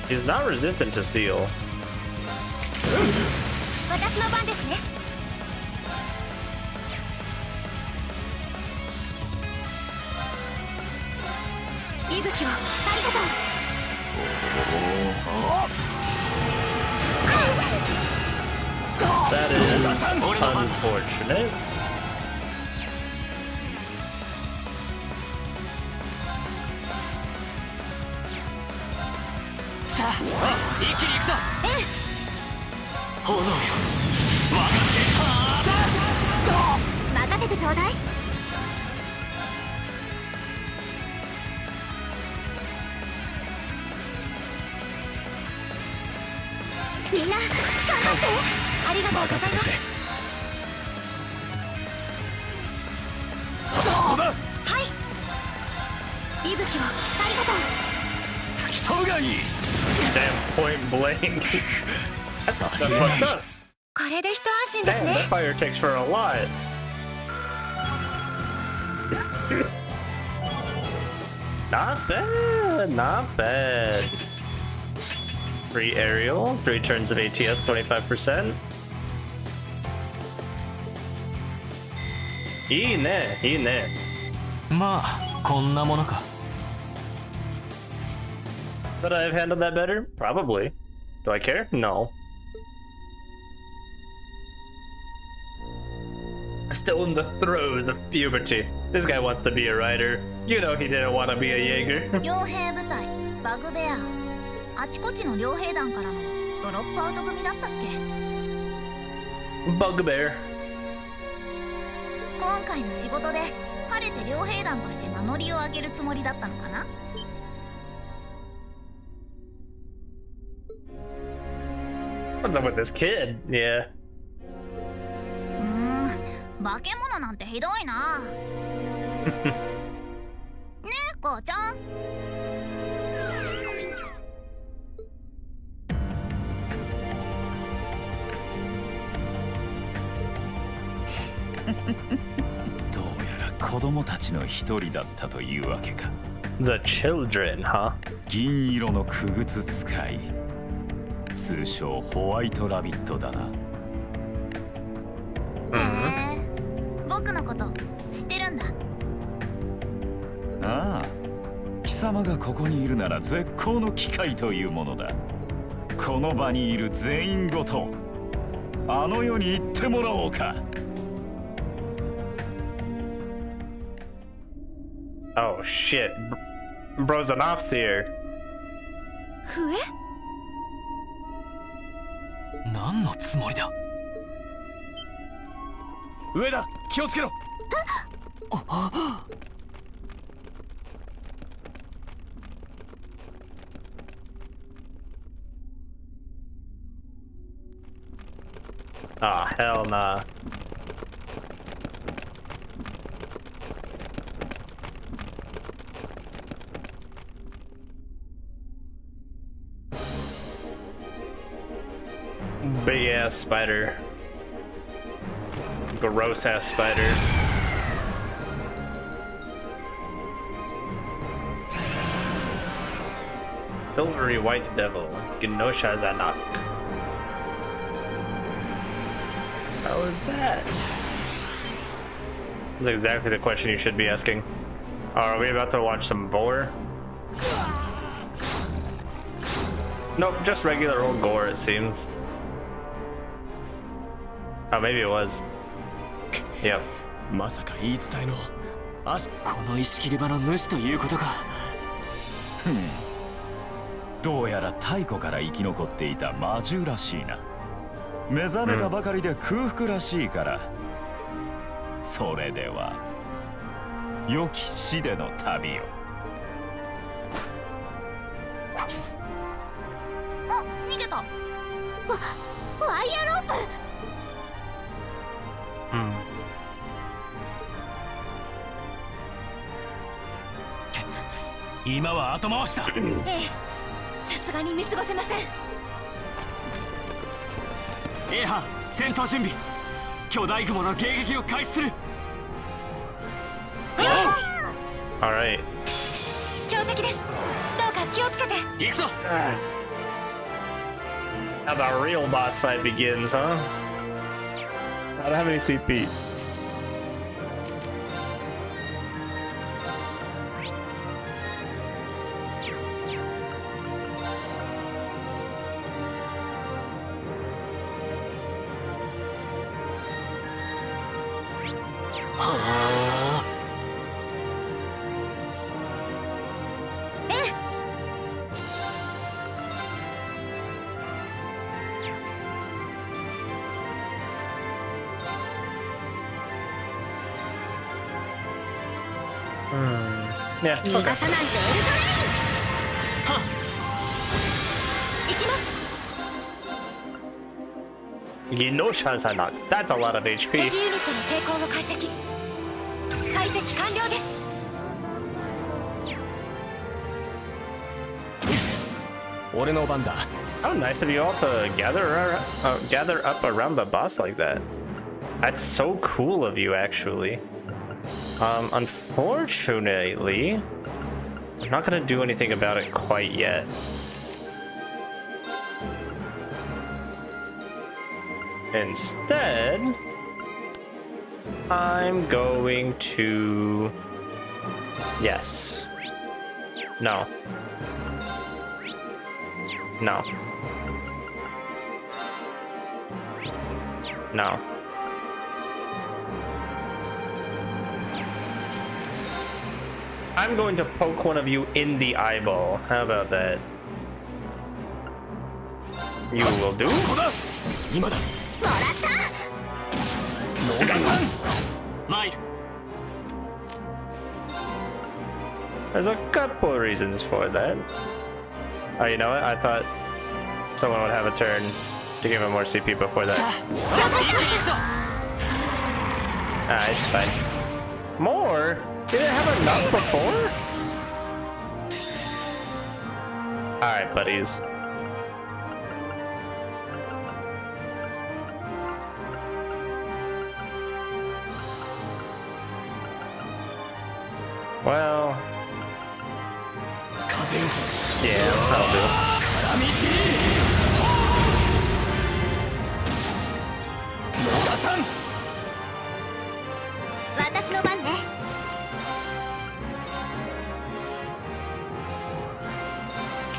He's not resistant to seal. That is unfortunate. Damn, point blank. That's fucked up. Damn, that fire takes for a lot. Not bad, not bad. Free aerial, 3 turns of ATS, 25%. いいね、いいね。まあこんなものか。Could I have handled that better? Probably. Do I care? No. Still in the throes of puberty. This guy wants to be a writer. You know he didn't want to be a Jaeger. 傭兵部隊バグベア。あちこちの傭兵団からのドロップアウト組だったっけ？ Bugbear. 今回の仕事で晴れて傭兵団として名乗りを上げるつもりだったのかな？ What's up with this kid? Yeah. 化け物なんてひどいな。ねえ母ちゃん。どうやら子供たちの一人だったというわけか。 The children, huh? 銀色の傀儡使い、通称ホワイトラビットだな。僕のこと知ってるんだ。ああ、貴様がここにいるなら絶好の機会というものだ。この場にいる全員ごとあの世に行ってもらおうか。 Oh shit. Bro's an officer. 笛？何のつもりだ。上だ、気をつけろ。Ah, hell nah. Big ass spider. Gross ass spider. Silvery white devil. Genosha Zanak. How is that? That's exactly the question you should be asking. Are we about to watch some gore? Nope, just regular old gore, it seems. Oh, maybe it was. Yep. まさか言い伝えの足。この石切り場の主ということか。どうやら太古から生き残っていた魔獣らしいな。目覚めたばかりで空腹らしいから、それでは良き死での旅を。あ、逃げた。ワイヤーロープ。今は後回しだ。ええ、さすがに見過ごせません。A 班戦闘準備。巨大雲の迎撃を開始する。Alright. 強敵です。どうか気をつけて。行くぞ。 Now the real boss fight begins, huh? I don't have any CP. Yeah, 逃がさないでエルトレイン。行きます。 Genosha Zanak. That's a lot of 敵 HP. ユニットの抵抗を解析。解析完了です。俺の番だ。 How nice of you all to gather up around the boss like that. That's so cool of you, actually. Unfortunately, I'm not gonna do anything about it quite yet. Instead, I'm going to... Yes. No. No. No. I'm going to poke one of you in the eyeball. How about that? You will do. 今だ。もらった。逃さん。参る。 There's a couple of reasons for that. Oh, you know what? I thought someone would have a turn to give him more CP before さ that. あ、一気に行くぞ。 Ah, it's fine. More? Did it have enough before? Alright, buddies. Well, 風よ。 yeah, that'll do. 絡み切り。逃さん。私の番ね。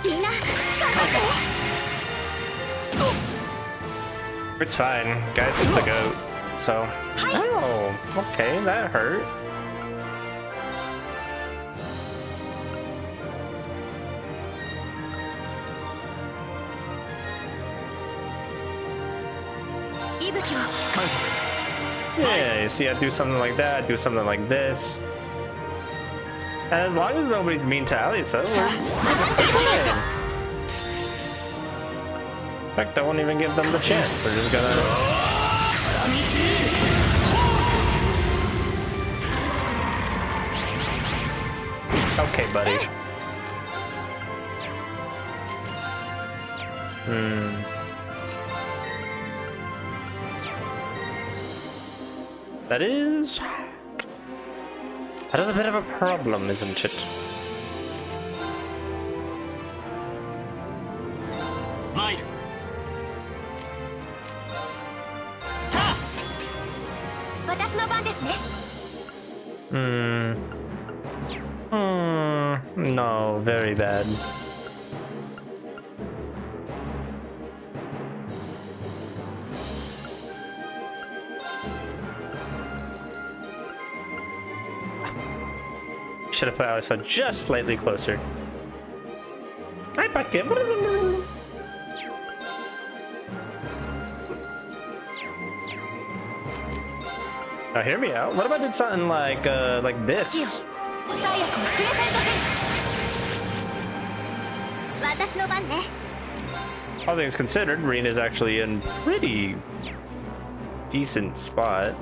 みんな頑張って。 It's fine. Guys hit the goat. So. Oh, okay, that hurt. Yeah, you see, I do something like that, I do something like this. And as long as nobody's mean to Alisa, we're fine. In fact, I won't even give them the chance. We're just gonna... Okay, buddy. That is a bit of a problem, isn't it? 参る。 私の番ですね。 No, very bad. Should have put Alisa just slightly closer. Hi, Bucket. Now hear me out. What if I did something like this? 最悪をしてくれせんとせん。私の番ね。 All things considered, Reen is actually in pretty decent spot.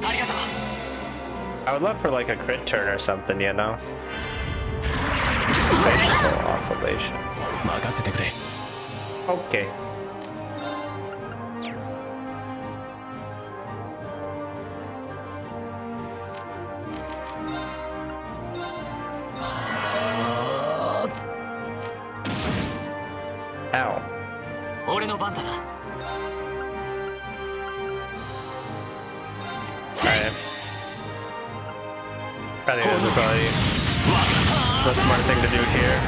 ありがとう。 I would love for like a crit turn or something, you know? Facial oscillation. 任せてくれ。 Okay. Ow. 俺の番だな。 Alright. I think this is probably the smart thing to do here.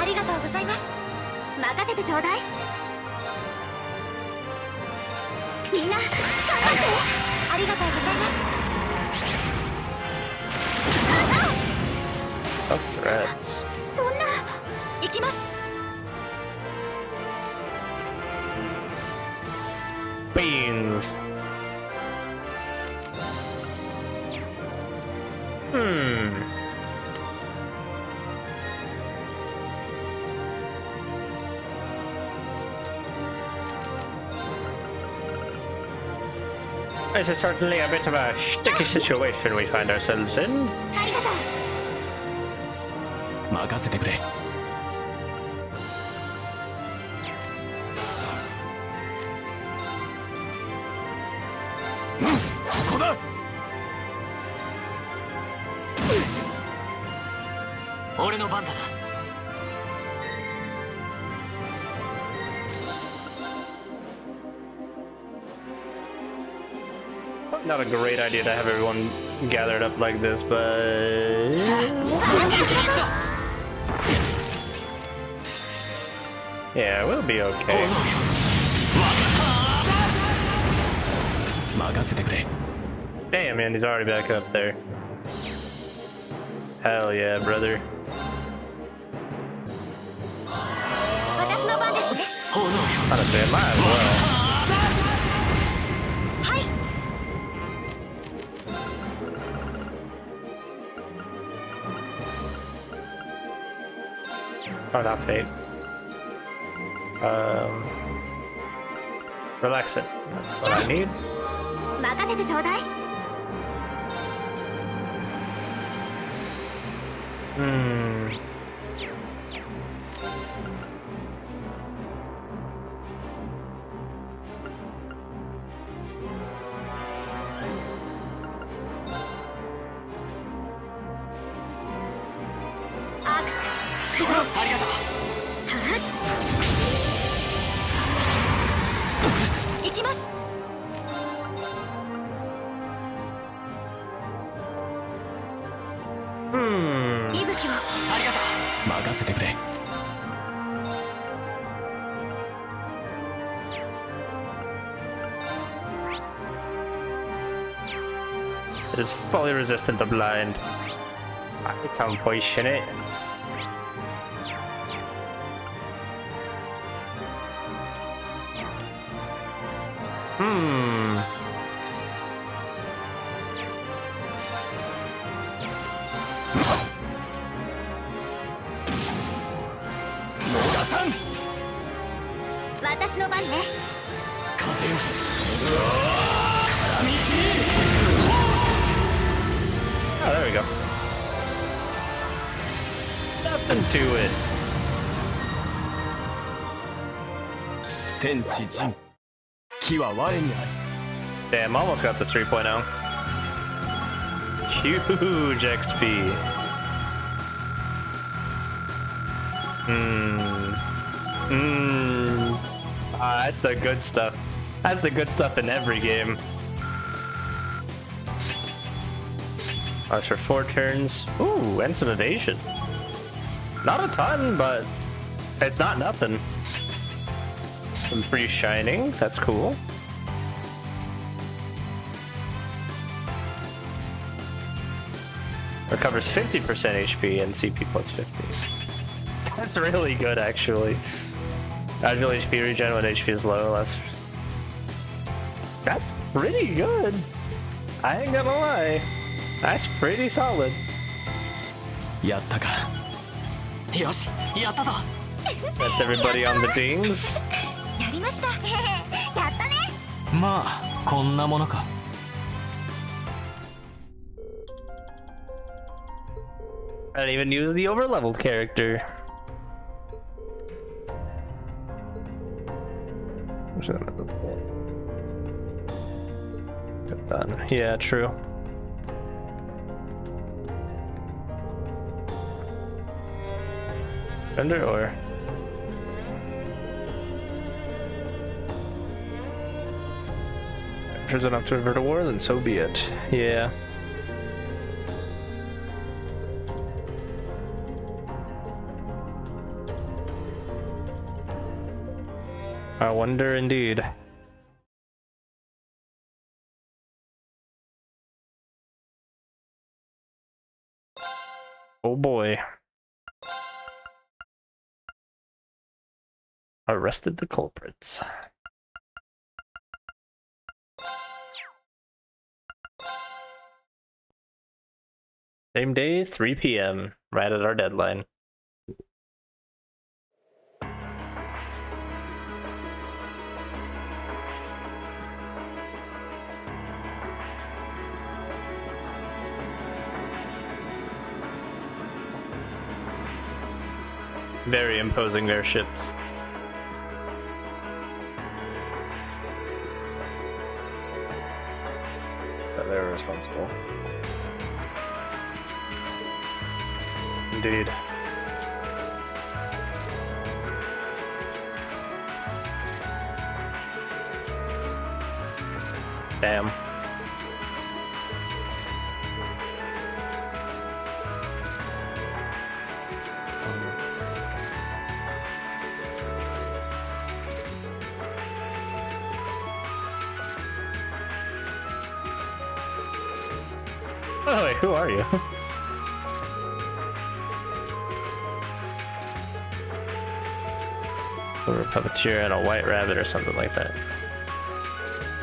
ありがとうございます。任せてちょうだい。みんな頑張って。ありがとうございます。 Tough threats. そんな。行きます。 Beans. This is certainly a bit of a sticky situation we find ourselves in. ありがとう。 任せてくれ。 そこだ。 俺の番だな。 Not a great idea to have everyone gathered up like this, but... さあ、一気に行くぞ。 Yeah, we'll be okay. 任せてくれ。 Damn, man, he's already back up there. Hell yeah, brother. 私の番ですね。 Honestly, I might as well. はい。 Oh, not fate. Relax it. That's what I need. 任せてちょうだい。 Hmm. Hmm. 息吹を。 任せてくれ。 It is fully resistant to blind. It's unfortunate. Hmm. Moga-san! 私の番ね。 風よ。 Oh, there we go. Nothing to it. 天地人。木は我にあり。 Damn, almost got the 3.0. Huge XP. Ah, that's the good stuff. That's the good stuff in every game. That's for 4 turns. Ooh, and some evasion. Not a ton, but it's not nothing. Some free shining. That's cool. Recovers 50% HP and CP plus 50. That's really good, actually. Agile HP regen when HP is low, less. That's pretty good. I ain't gonna lie. That's pretty solid. やったか。 よし、やったぞ。 That's everybody on the dings. やりました。やったね。まあこんなものか。 I didn't even use the overleveled character. Good done. Yeah, true. Render or turns enough to avert a war, then so be it. Yeah. I wonder indeed. Oh boy. Arrested the culprits. Same day, 3 p.m., right at our deadline. Very imposing their ships. But they're responsible. Indeed. Damn. Oh wait, who are you? Or a puppeteer and a white rabbit or something like that.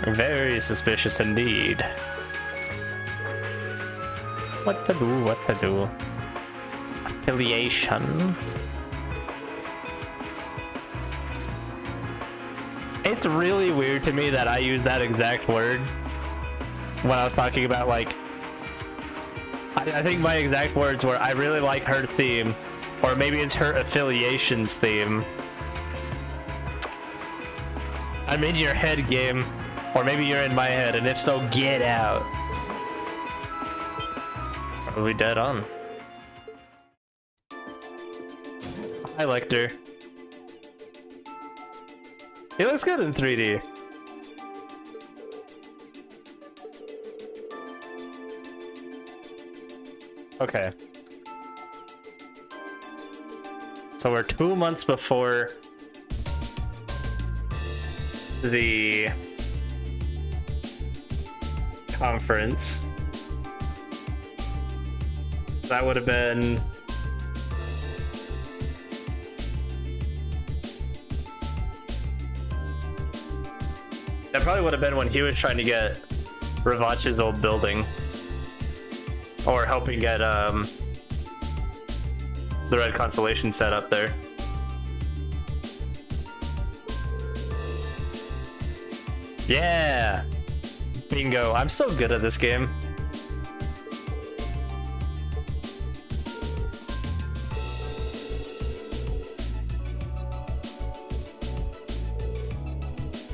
Very suspicious indeed. What to do, what to do. Affiliation. It's really weird to me that I use that exact word when I was talking about, like, I think my exact words were, I really like her theme, or maybe it's her affiliations theme. I'm in your head, game, or maybe you're in my head, and if so, get out. Are we dead on? I liked her. He looks good in 3D. Okay. So we're 2 months before the conference. That would have been that probably would have been when he was trying to get Ravach's old building, or helping get the Red Constellation set up there. Yeah, bingo. I'm so good at this game.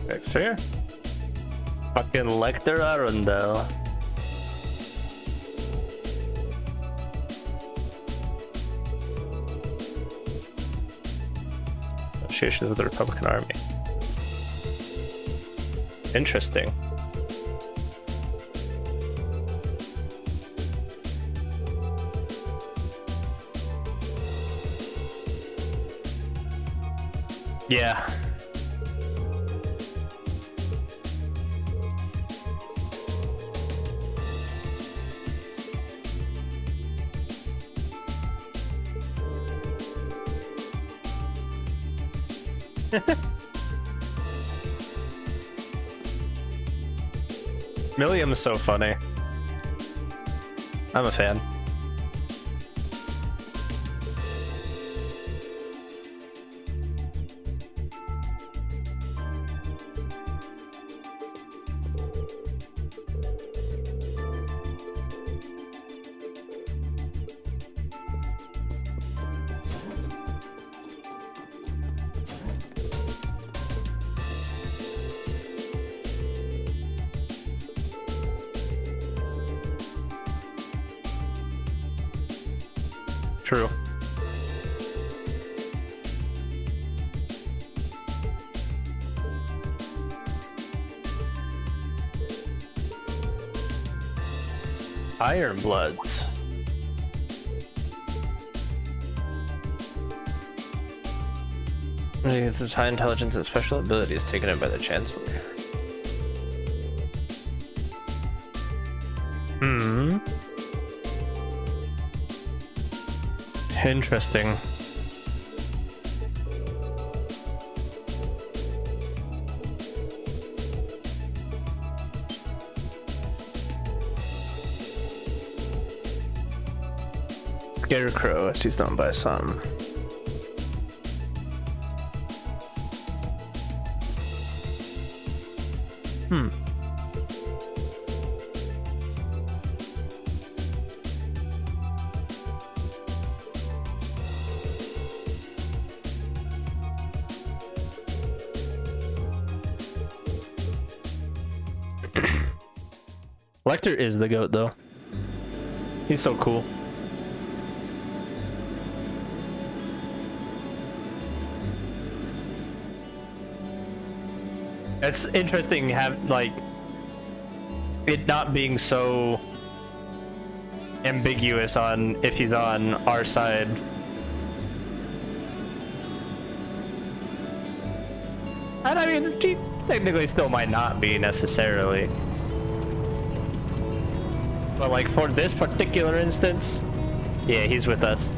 Next here. Fucking Lecter Arundel. Negotiations with the Republican Army. Interesting. Yeah. Milliam's so funny. I'm a fan. True. Iron Bloods. This is high intelligence and special abilities taken in by the Chancellor. Hmm. Interesting. Scarecrow, as he's known by some. Hmm. Lecter is the GOAT, though. He's so cool. It's interesting have like it not being so ambiguous on if he's on our side. And I mean, he technically still might not be necessarily. But like for this particular instance, yeah, he's with us.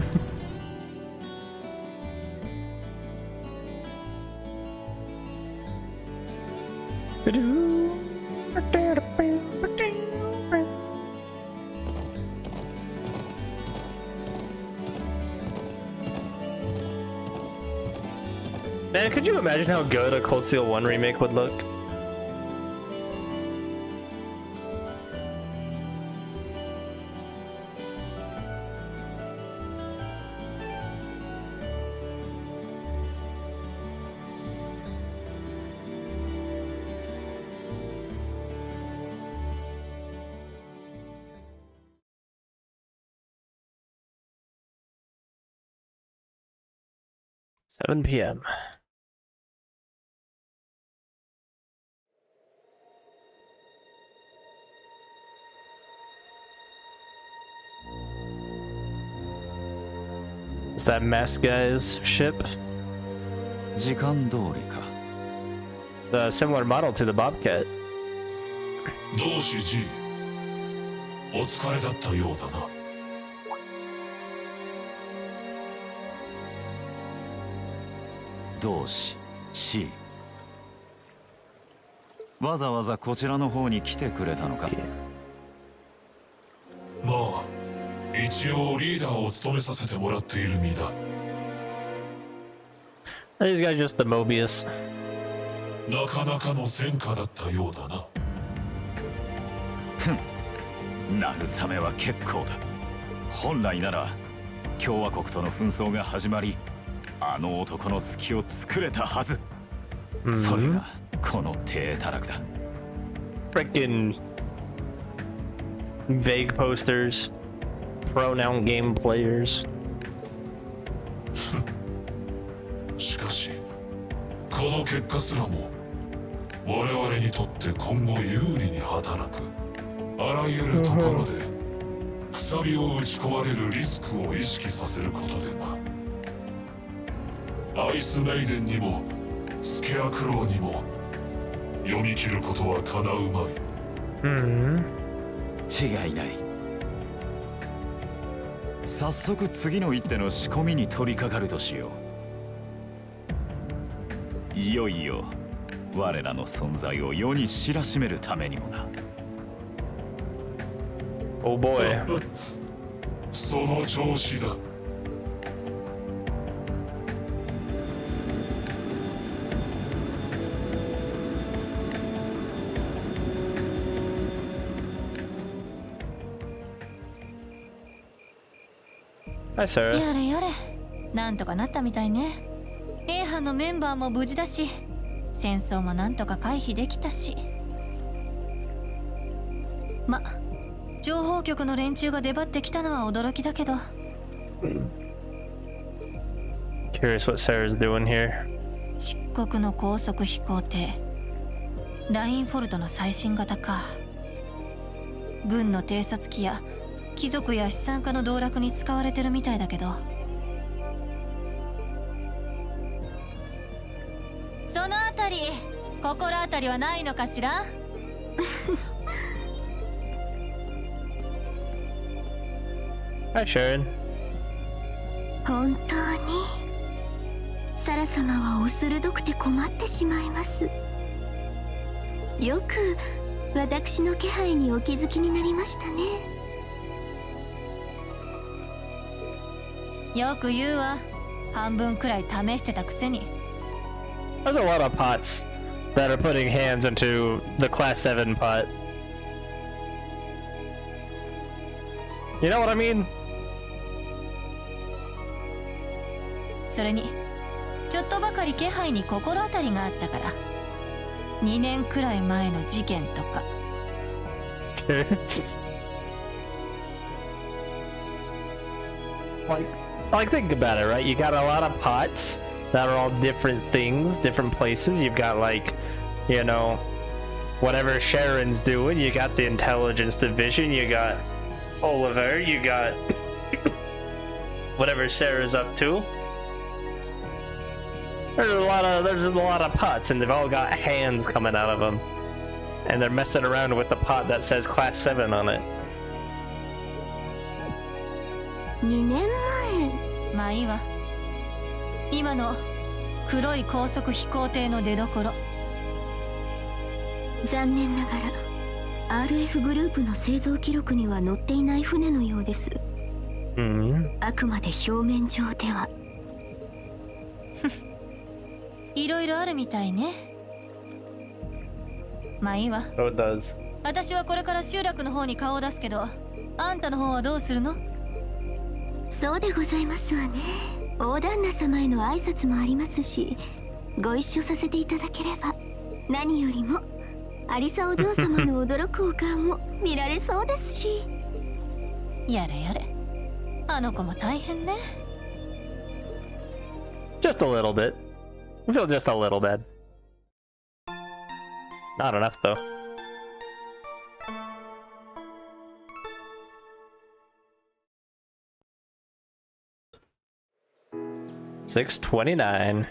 Man, could you imagine how good a Cold Steel 1 remake would look? Seven PM. Is that masked guy's ship? 時間通りか。 The similar model to the Bobcat. 同志 G、 お疲れだったようだな。同志 C、 わざわざこちらの方に来てくれたのか。まあ一応リーダーを務めさせてもらっている身だ。 These guys just the Mobius. なかなかの戦果だったようだな。慰めは結構だ。本来なら共和国との紛争が始まり、あの男の隙を作れたはず。それがこの低たらくだ。Frickin' vague posters, pronoun game players. しかしこの結果すらも我々にとって今後有利に働く。あらゆるところで鎖を打ち込まれるリスクを意識させることでな。アイスメイデンにもスケアクローにも読み切ることはかなうまい。違いない。早速次の一手の仕込みに取り掛かるとしよう。いよいよ我らの存在を世に知らしめるためにもな。 Oh boy. その調子だ。Hi, Sarah. やれやれ、なんとかなったみたいね。A 班のメンバーも無事だし、戦争もなんとか回避できたし。ま、情報局の連中が出張ってきたのは驚きだけど。Curious what Sarah's doing here. 漆黒の高速飛行艇ラインフォルトの最新型か。軍の偵察機や貴族や資産家の道楽に使われてるみたいだけど。そのあたり心当たりはないのかしら。Hi, Sharon. 本当にサラ様はお鋭くて困ってしまいます。よく私の気配にお気づきになりましたね。よく言うわ。半分くらい試してたくせに。 There's a lot of pots that are putting hands into the Class 7 pot. You know what I mean? それにちょっとばかり気配に心当たりがあったから。2年くらい前の事件とか。Like think about it, right? You got a lot of pots that are all different things, different places. You've got like, you know, whatever Sharon's doing. You got the intelligence division. You got Oliver. You got whatever Sarah's up to. There's a lot of pots, and they've all got hands coming out of them, and they're messing around with the pot that says Class 7 on it. 2年前。まあいいわ。今の黒い高速飛行艇の出どころ。残念ながら RF グループの製造記録には載っていない船のようです。あくまで表面上では。いろいろあるみたいね。まあいいわ。Oh, it does. 私はこれから集落の方に顔を出すけど、あんたの方はどうするの？そうでございますわね。大旦那様への挨拶もありますし、ご一緒させていただければ何よりもアリサお嬢様の驚くお顔も見られそうですし。やれやれ、あの子も大変ね。 Just a little bit. I feel just a little bad. Not enough though. $6.29.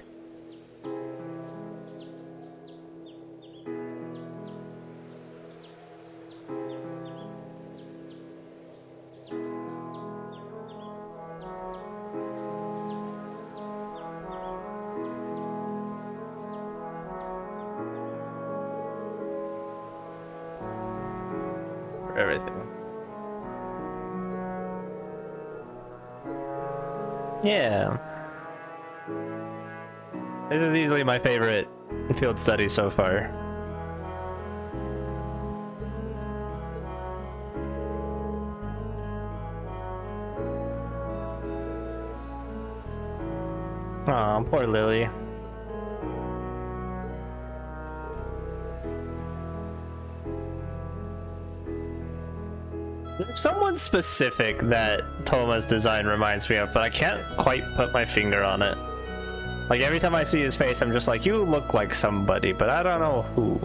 For everything. Yeah. This is easily my favorite field study so far. Aw, poor Lily. There's someone specific that Toma's design reminds me of, but I can't quite put my finger on it. Like, every time I see his face, I'm just like, you look like somebody, but I don't know who.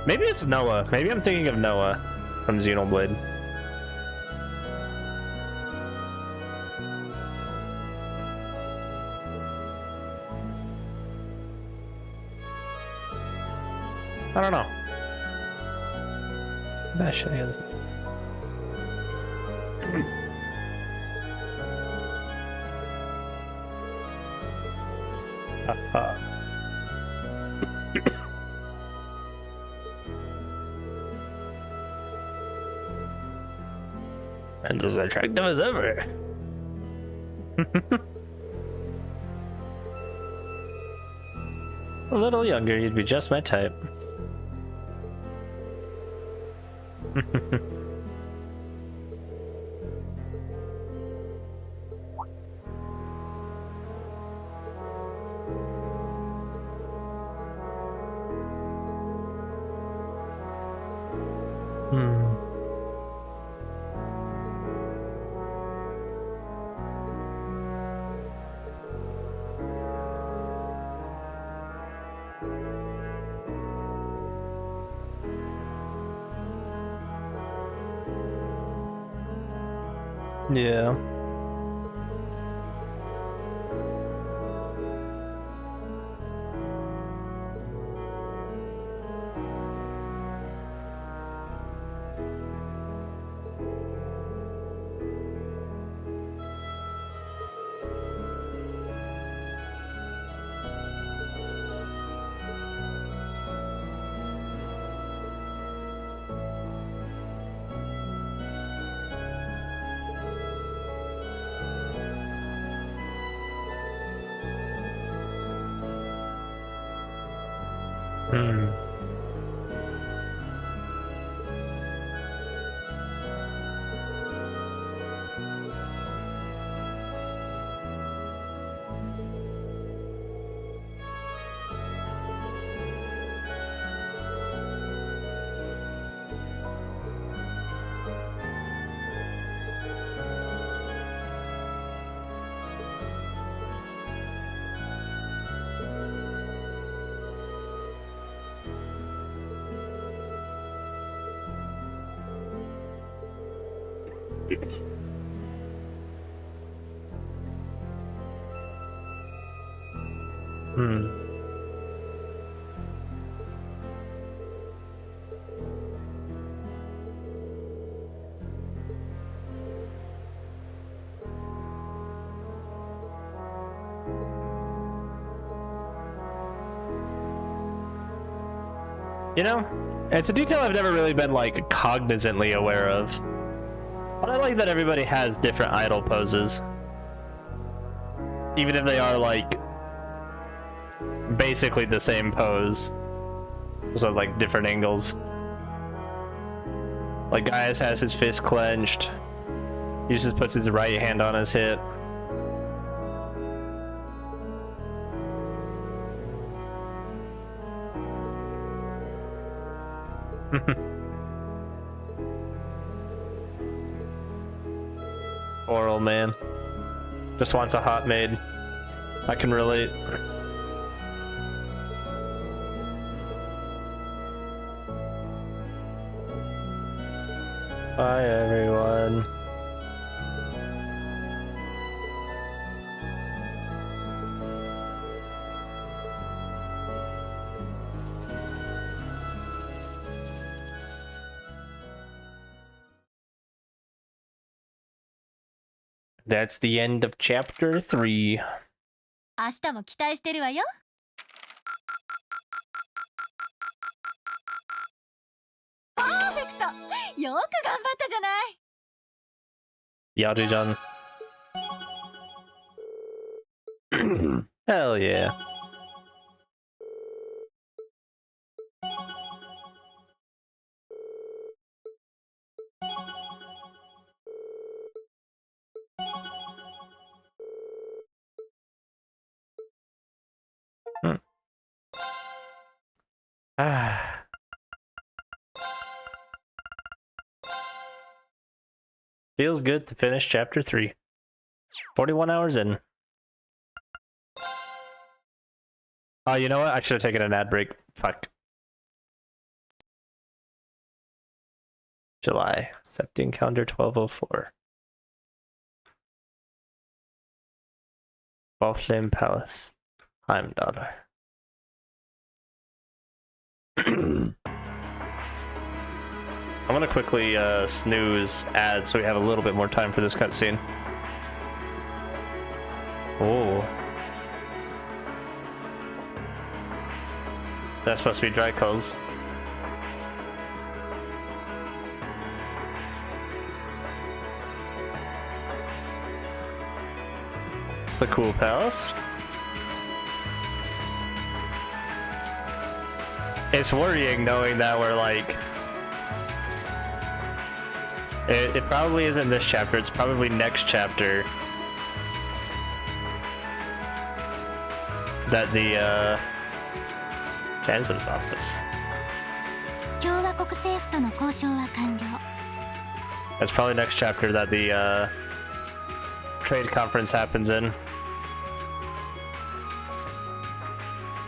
Maybe it's Noah. Maybe I'm thinking of Noah from Xenoblade. I don't know. That shit is. And as attractive as ever. A little younger, you'd be just my type. Yeah. Hmm. You know, it's a detail I've never really been like cognizantly aware of. But I like that everybody has different idol poses. Even if they are like basically the same pose. So like different angles. Like Gaius has his fist clenched. He just puts his right hand on his hip. Oral man. Just wants a hot maid. I can relate. Bye everyone. That's the end of chapter 3. 明日も期待してるわよ。パーフェクト。よく頑張ったじゃない。Yaru-jan. Hell yeah. Feels good to finish chapter 3. 41 hours in. Oh, you know what? I should have taken an ad break. Fuck. July. Accepting calendar 1204. Ballflame Palace. Heimdall. I'm gonna quickly snooze ads so we have a little bit more time for this cutscene. Oh. That's supposed to be dry culls. It's a cool palace. It's worrying knowing that we're like... It probably isn't this chapter, it's probably next chapter. That the, Chancellor's office. That's probably next chapter that the, trade conference happens in.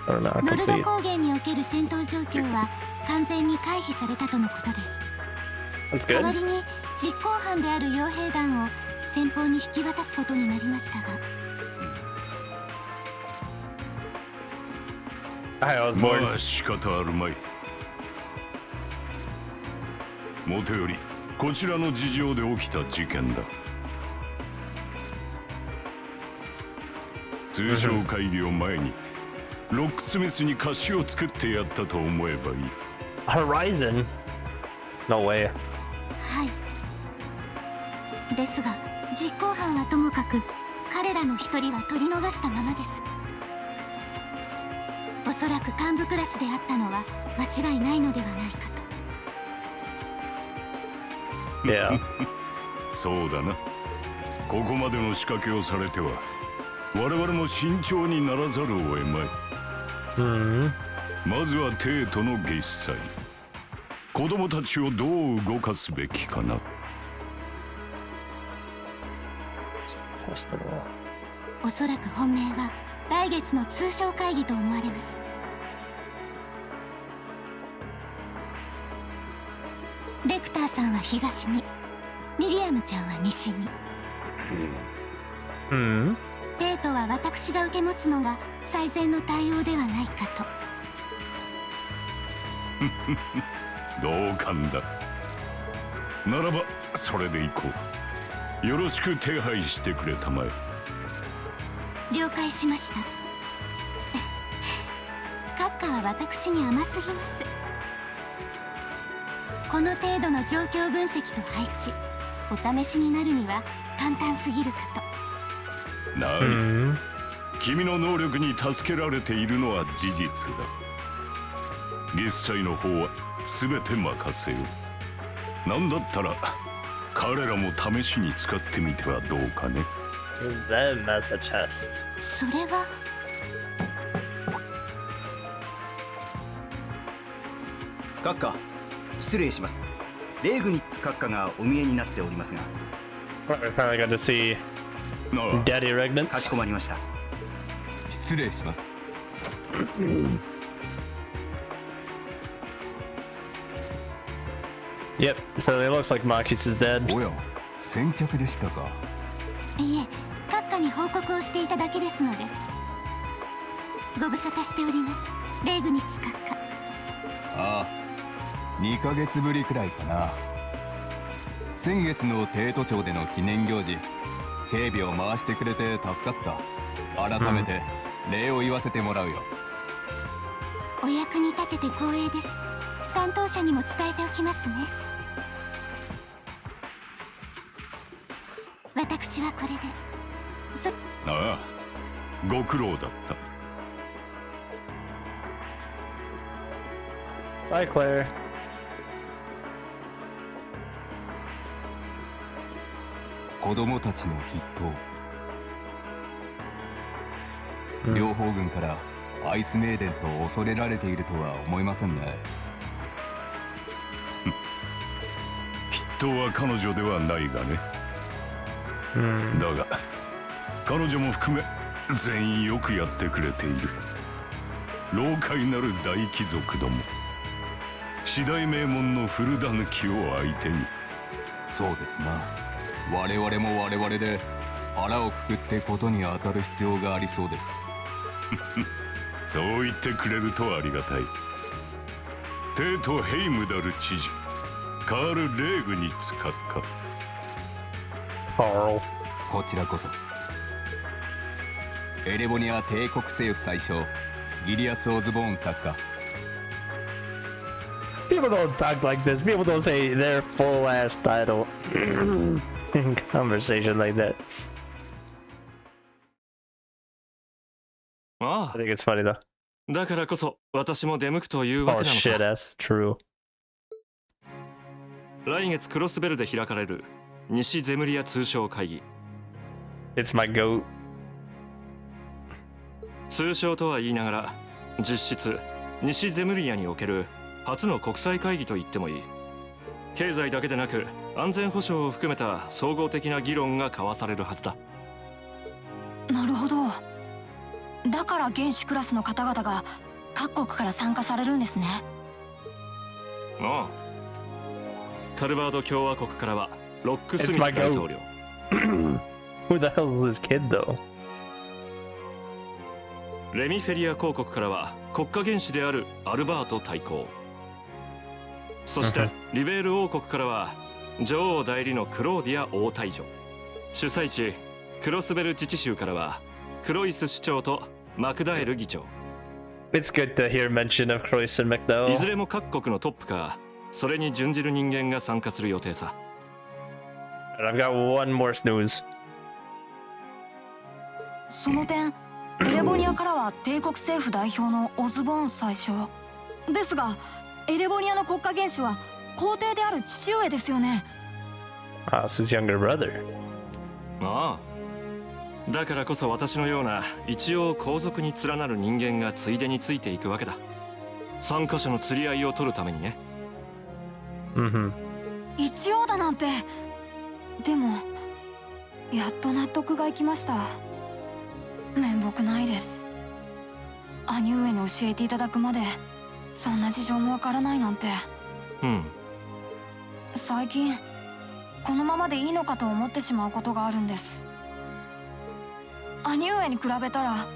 Or not complete. That's good. 実行犯である傭兵団を先方に引き渡すことになりましたが。まあ仕方あるまい。もとよりこちらの事情で起きた事件だ。通商会議を前にロックスミスに貸しを作ってやったと思えばいい。Horizon? No way. はい。ですが実行犯はともかく彼らの一人は取り逃したままです。おそらく幹部クラスであったのは間違いないのではないかと。Yeah. そうだな。ここまでの仕掛けをされては我々も慎重にならざるを得まい。まずは帝都の月祭。子供たちをどう動かすべきかな。おそらく本命は来月の通商会議と思われます。レクターさんは東に、ミリアムちゃんは西に。帝都は私が受け持つのが最善の対応ではないかと。同感だ。ならばそれで行こう。よろしく手配してくれたまえ。了解しました。閣下は私に甘すぎます。この程度の状況分析と配置、お試しになるには簡単すぎるかと。何、君の能力に助けられているのは事実だ。月祭の方は全て任せよう。なんだったら彼らも試しに使ってみてはどうかね。 Then that's a test. それは閣下、失礼します。レーグニッツ閣下がお見えになっておりますが。 I finally got to see なあ、 Daddy かし Regnant. こまりました。失礼します。Yep, so it looks like Marcus is dead. おや、先客でしたか。いえ、閣下に報告をしていただけですので。ご無沙汰しております、レーグニッツ閣下。ああ、2ヶ月ぶりくらいかな。先月の帝都町での記念行事、警備を回してくれて助かった。改めて礼を言わせてもらうよ。お役に立てて光栄です。担当者にも伝えておきますね。私はこれで。ああ、ご苦労だった。 Bye, Claire. 子供たちの筆頭、両方軍からアイスメイデンと恐れられているとは思いませんね。筆頭は彼女ではないがね。だが彼女も含め全員よくやってくれている。老快なる大貴族ども、四大名門の古田抜きを相手に。そうですな。我々も我々で腹をくくってことに当たる必要がありそうです。そう言ってくれるとありがたい。帝都ヘイムダル知事、カール・レーグニッツ閣下。 Carl. こちらこそ。エレボニア帝国政府宰相ギリアス・オズボーン閣下。 People don't talk like this. People don't say their full ass title in conversation like that. あ I think it's funny though. あ、だからこそ私も出向くというわ Oh けなの shit, さ。 that's true. 来月クロスベルで開かれる西ゼムリア通商会議。 It's my goat. 通商とは言いながら実質西ゼムリアにおける初の国際会議と言ってもいい。経済だけでなく安全保障を含めた総合的な議論が交わされるはずだ。なるほど。だから原子クラスの方々が各国から参加されるんですね。ああ、カルバード共和国からはロックスミス大統領。 Who the hell is this kid though? レミフェリア公国からは国家元首であるアルバート大公。そしてリベール王国からは女王代理のクローディア王太女。主催地クロスベル自治州からはクロイス市長とマクダエル議長。 It's good to hear mention of Croix and いず McDowell. れも各国のトップかそれに準じる人間が参加する予定さ。 And I've got one more snooze. その点エレボニアからは帝国政府代表のオズボーン宰相ですが、エレボニアの国家元首は皇帝である父上ですよね。 Ah, it's his younger brother. ああ、だからこそ私のような一応皇族に連なる人間がついでについていくわけだ。参加者の釣り合いを取るためにね。一応だなんて。でもやっと納得がいきました。面目ないです。兄上に教えていただくまでそんな事情もわからないなんて。最近このままでいいのかと思ってしまうことがあるんです。兄上に比べたら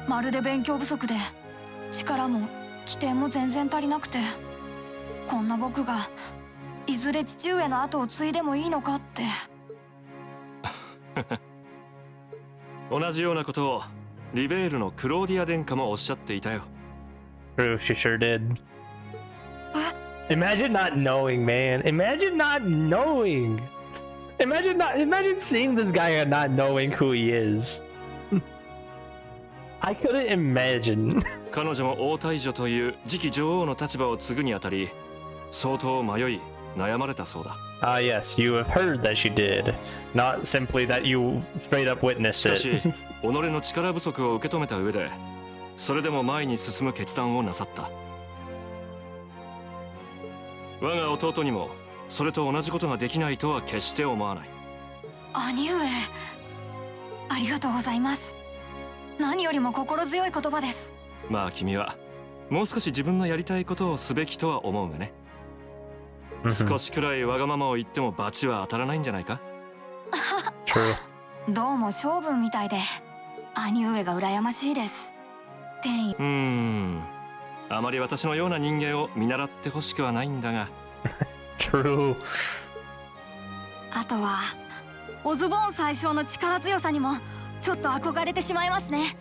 まるで勉強不足で力も機転も全然足りなくて、こんな僕がいずれ父上の後を継いでもいいのかって。同じようなことをリベールのクローディア殿下もおっしゃっていたよ。 True, she sure did. Imagine not knowing, man. Imagine not knowing. Imagine seeing this guy and not knowing who he is. I couldn't imagine. 彼女も王太女という次期女王の立場を継ぐにあたり、相当迷い悩まれたそうだ。Ah, yes, you have heard that she did, not simply that you straight up し witnessed かし it. 己の力不足を受け止めた上で、それでも前に進む決断をなさった。我が弟にもそれと同じことができないとは決して思わない。兄上、ありがとうございます。何よりも心強い言葉です。まあ君はもう少し自分のやりたいことをすべきとは思うがね。少しくらいわがままを言っても罰は当たらないんじゃないか。True. どうも性分みたいで兄上が羨ましいです。天意。あまり私のような人間を見習ってほしくはないんだが。True. あとはオズボーン宰相の力強さにもちょっと憧れてしまいますね。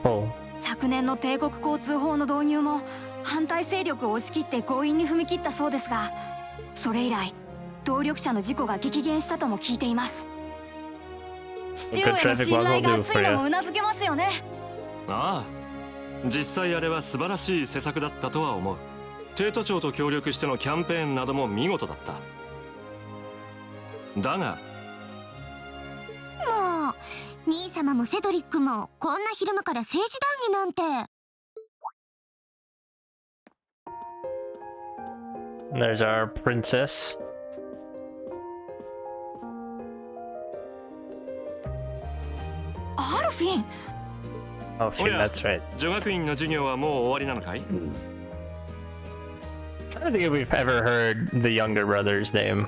Oh. 昨年の帝国交通法の導入も反対勢力を押し切って強引に踏み切ったそうですが、それ以来動力車の事故が激減したとも聞いています。父上の信頼が厚いのもうなずけますよね。ああ、実際あれは素晴らしい施策だったとは思う。帝都庁と協力してのキャンペーンなども見事だった。だがもう兄様もセドリックもこんな昼間から政治談義なんて。There's our princess. アルフィン。Oh, shit, that's right. 女学院の授業はもう終わりなのかい？ I don't think we've ever heard the younger brother's name.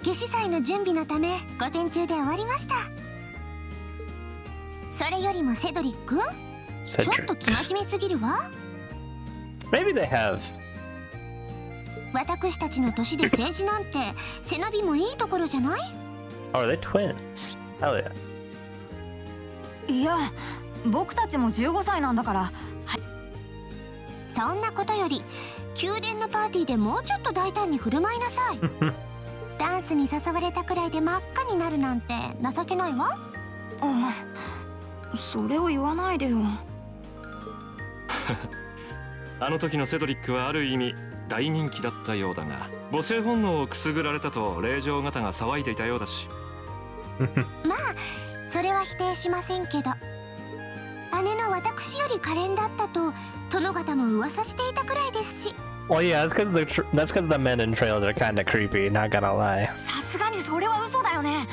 夏至祭の準備のため午前中で終わりました。それよりもセドリック、ちょっと生真面目すぎるわ。Maybe they have. 私たちの年で政治なんて背伸びもいいところじゃない？ Oh, are they twins? Hell yeah. いや、僕たちも15歳なんだから。そんなことより宮殿のパーティーでもうちょっと大胆に振る舞いなさい。ダンスに誘われたくらいで真っ赤になるなんて情けないわ。それを言わないでよ。あの時のセドリックはある意味大人気だったようだが、母性本能をくすぐられたと令嬢方が騒いでいたようだし。まあそれは否定しませんけど、姉の私より可憐だったと殿方も噂していたくらいですし。Well, yeah, that's because the men in trails are kind of creepy. Not gonna lie. さすがにそれは嘘だよね。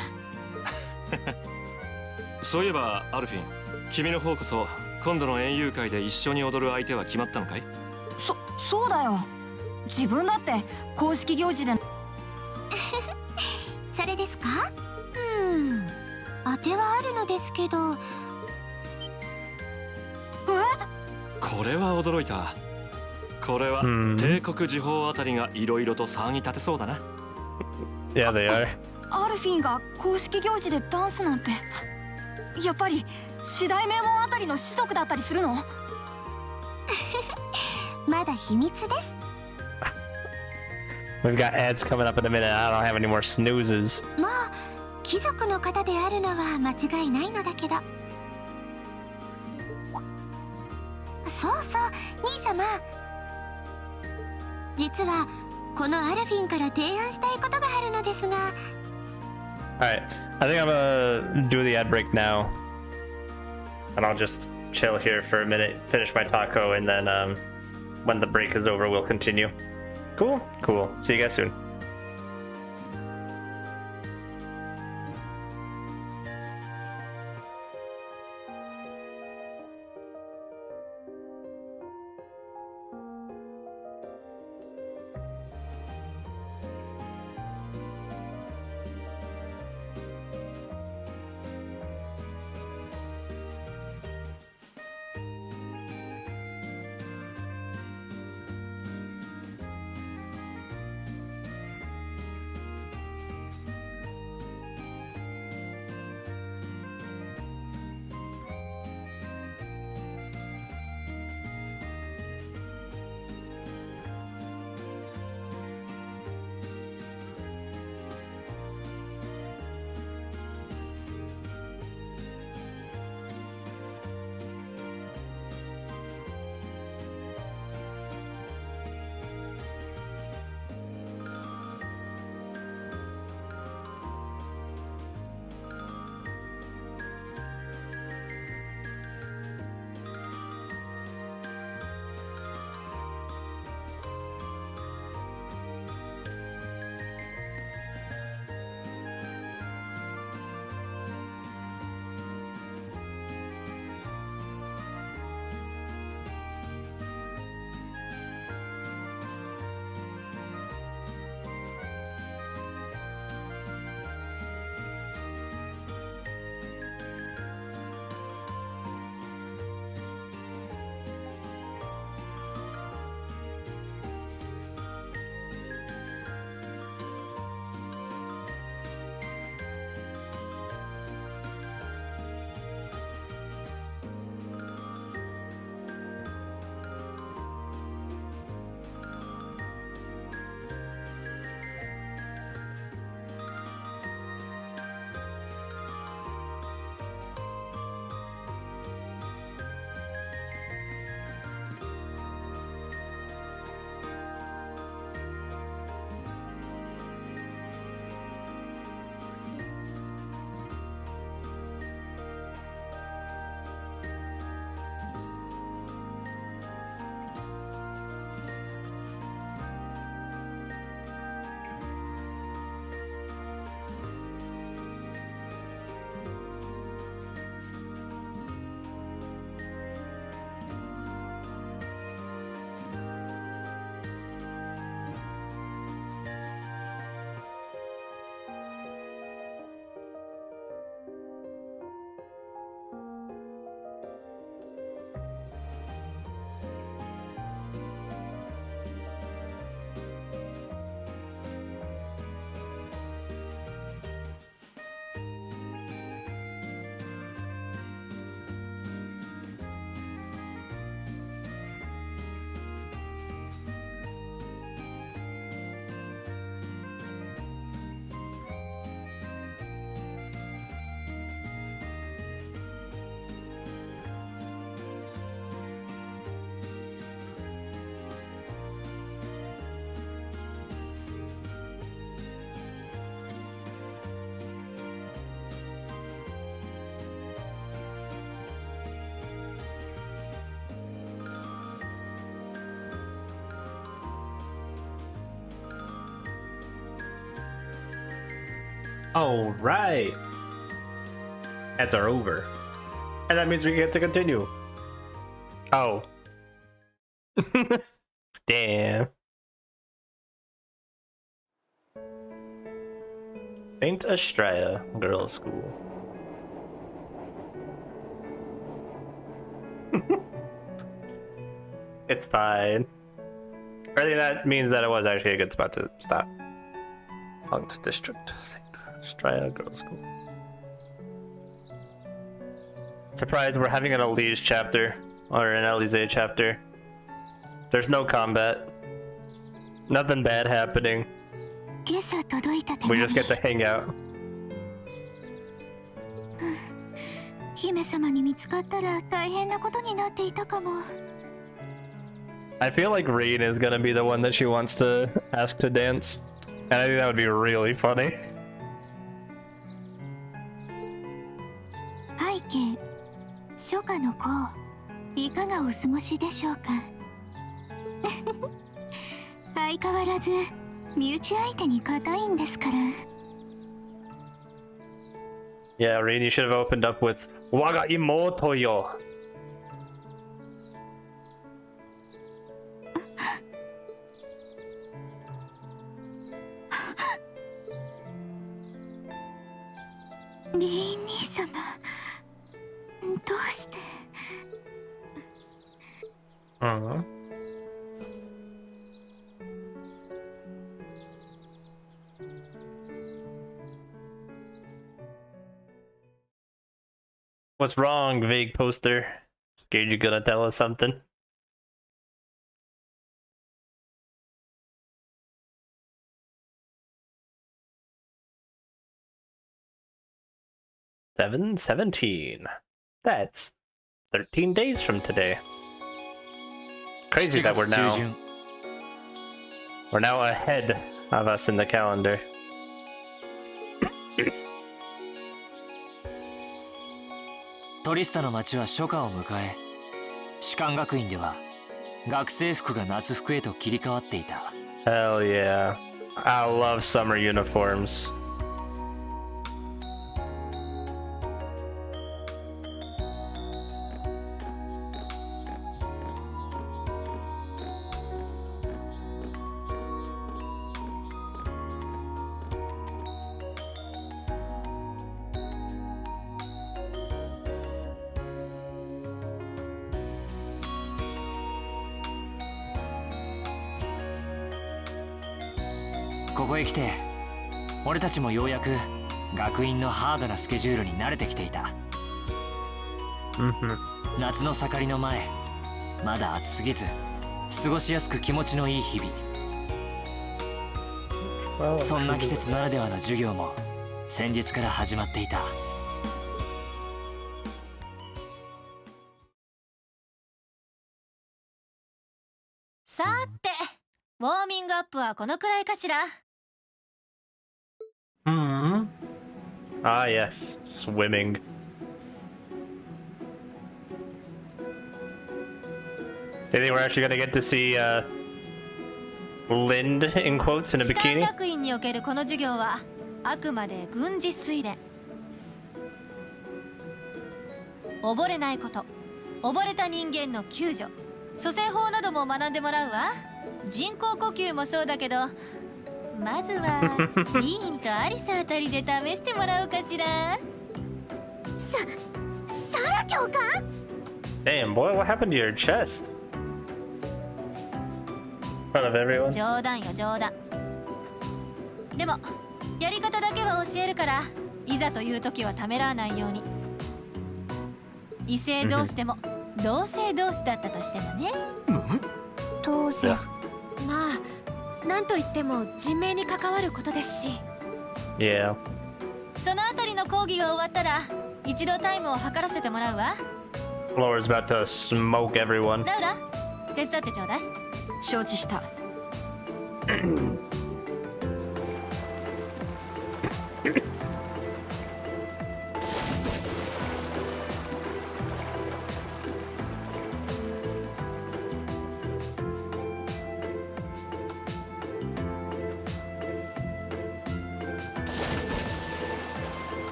そういえばアルフィン、君の方こそ今度の園遊会で一緒に踊る相手は決まったのかい？そうだよ。自分だって公式行事で。それですか？当てはあるのですけど。これは驚いた。これは帝国時報あたりがいろいろと騒ぎ立てそうだな。Yeah, they are. アルフィンが公式行事でダンスなんて、やっぱり四大名門あたりの子息だったりするの？まだ秘密です。We've got ads coming up in a minute. I don't have any more snoozes. まあ貴族の方であるのは間違いないのだけど。そうそう兄様、実はこのアルフィンから提案したいことがあるのですが。 Alright, I think I'm gonna do the ad break now. And I'll just chill here for a minute, finish my taco, and then when the break is over, we'll continue. Cool? Cool. See you guys soon. Oh, right. Ads are over. And that means we get to continue. Oh. Damn. Saint Estrella Girls' School. It's fine. I think that means that it was actually a good spot to stop. Punked District, Saint Estrella Girls' School. Surprised we're having an Elise chapter, or an Elise chapter. There's no combat. Nothing bad happening. We just get to hang out. 姫様に見つかったら大変なことになっていたかも。 I feel like Rain is gonna be the one that she wants to ask to dance. And I think that would be really funny. 拝見、初夏の子、いかがお過ごしでしょうか。相変わらず身内相手に固いんですから。 Yeah, Rain, you should have opened up with Waga imoto yo. What's wrong, vague poster? Scared you're gonna tell us something? Seven 17. That's 13 days from today. Crazy that we're now ahead of us in the calendar. トリスタの街は初夏を迎え、士官学院では学生服が夏服へと切り替わっていた。 Hell yeah. I love summer uniforms. .ここへ来て俺たちもようやく学院のハードなスケジュールに慣れてきていた。夏の盛りの前、まだ暑すぎず過ごしやすく気持ちのいい日々。そんな季節ならではの授業も先日から始まっていた。さて、ウォーミングアップはこのくらいかしら。Ah, yes, swimming. Do you think we're actually gonna get to see Lind in quotes in a 士官 bikini? 学院におけるこの授業はあくまで軍事水練。溺れないこと、溺れた人間の救助、蘇生法なども学んでもらうわ。人工呼吸もそうだけど、まずはリーンとアリサあたりで試してもらおうかしら。サラ教官？ Damn, boy, what happened to your chest? In front of everyone? 冗談よ冗談。でもやり方だけは教えるから、いざという時はためらわないように。異性同士でも同性同士だったとしてもね。当然。まあ、なんといっても人命に関わることですし。Yeah. そのあたりの講義が終わったら一度タイムを測らせてもらうわ。 Laura's about to smoke everyone. ラウラ、手伝ってちょうだい。承知した。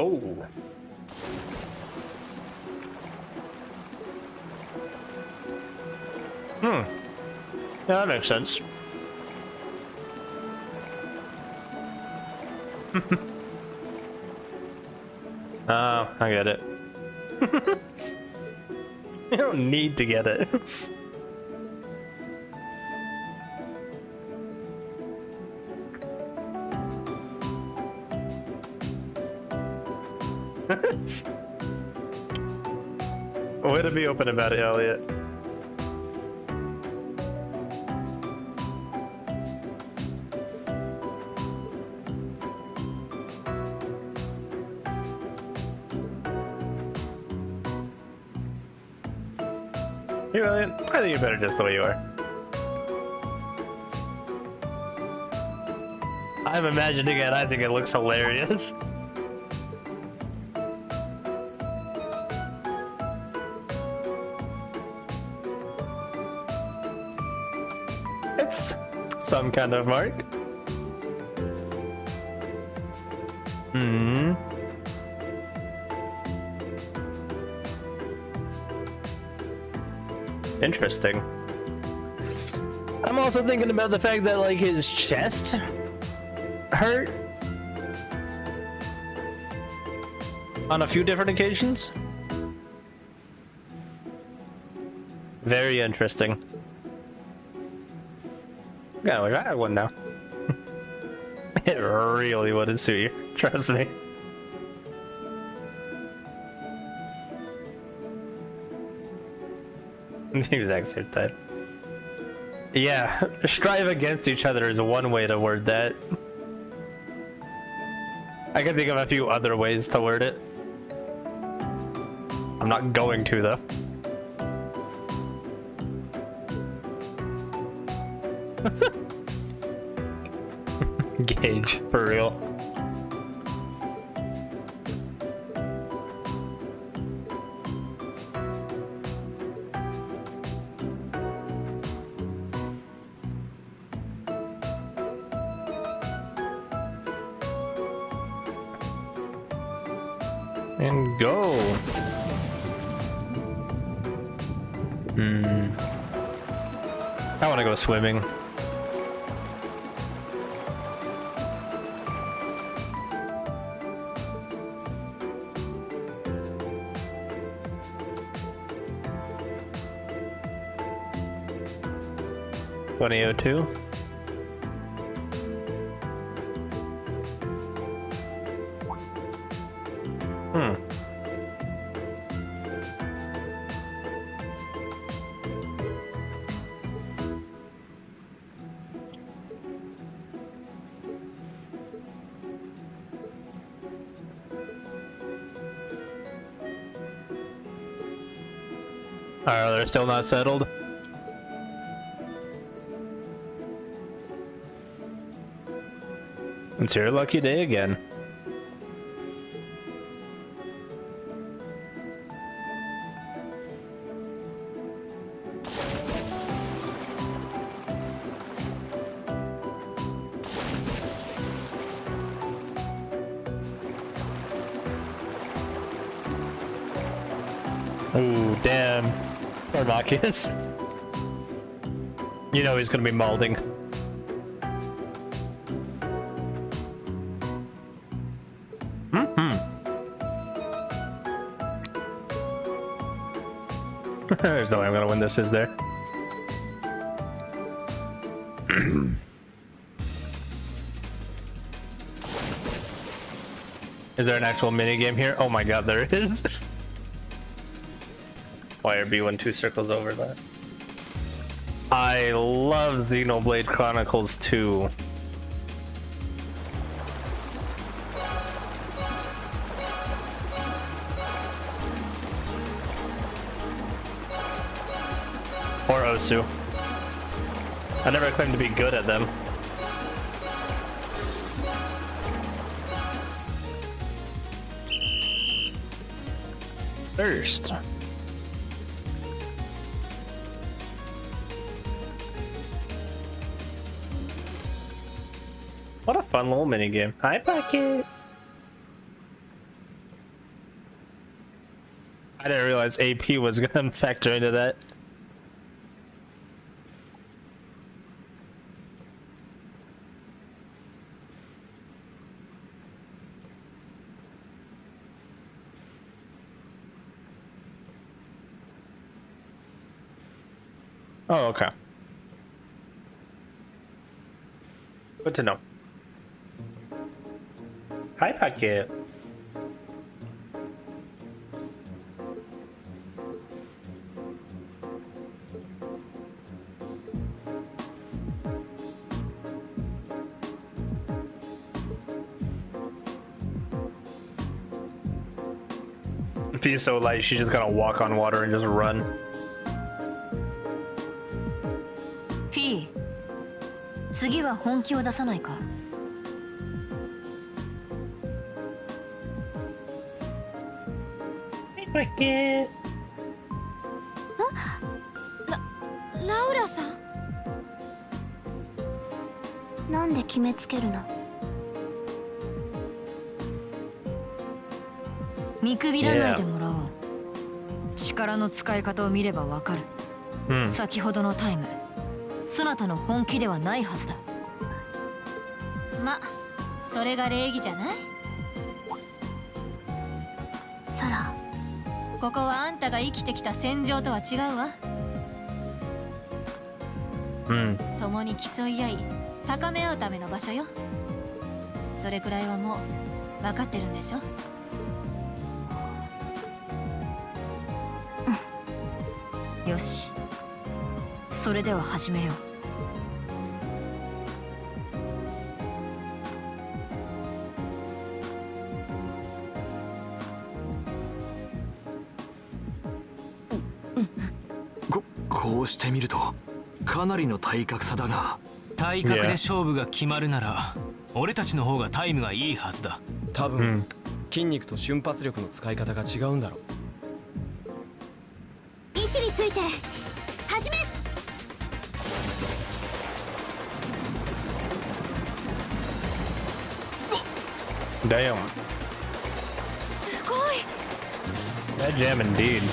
Oh. Yeah, that makes sense. Oh, I get it. You don't need to get it. Way to be open about it, Elliot. You really? I think you're better just the way you are. I'm imagining it. I think it looks hilarious. It's some kind of mark. Hmm. Interesting. I'm also thinking about the fact that, like, his chest hurt on a few different occasions. Very interesting. Yeah, I wish I had one now. It really wouldn't suit you, trust me. The exact same time. Yeah, strive against each other is one way to word that. I can think of a few other ways to word it. I'm not going to, though. Gage, for real. And go. I want to go swimming. $20.02. Are they still not settled? It's your lucky day again. Oh, damn. Poor Marcus. You know he's gonna be malding. There's no way I'm gonna win this, is there? Is there an actual minigame here? Oh my god, there is. Wire B1 2 circles over that. I love Xenoblade Chronicles 2. Or Osu. I never claimed to be good at them. Thirst. What a fun little minigame. Hi, Pocket. I didn't realize AP was gonna factor into that. Oh, okay. Good to know. Hi, Pocket. If he's so light, she's just gonna walk on water and just run. P、次は本気を出さないか。ラウラさん、なんで決めつけるの？見くびらないでもらおう。力の使い方を見ればわかる。先ほどのタイム、そなたの本気ではないはずだ。ま、それが礼儀じゃない？サラ、ここはあんたが生きてきた戦場とは違うわ。共に競い合い高め合うための場所よ。それくらいはもう分かってるんでしょ？よし、それでは始めよう。こうしてみるとかなりの体格差だが、体格で勝負が決まるなら俺たちの方がタイムがいいはずだ。多分、筋肉と瞬発力の使い方が違うんだろう。位置について始め。Damn. すごい。 That jam indeed.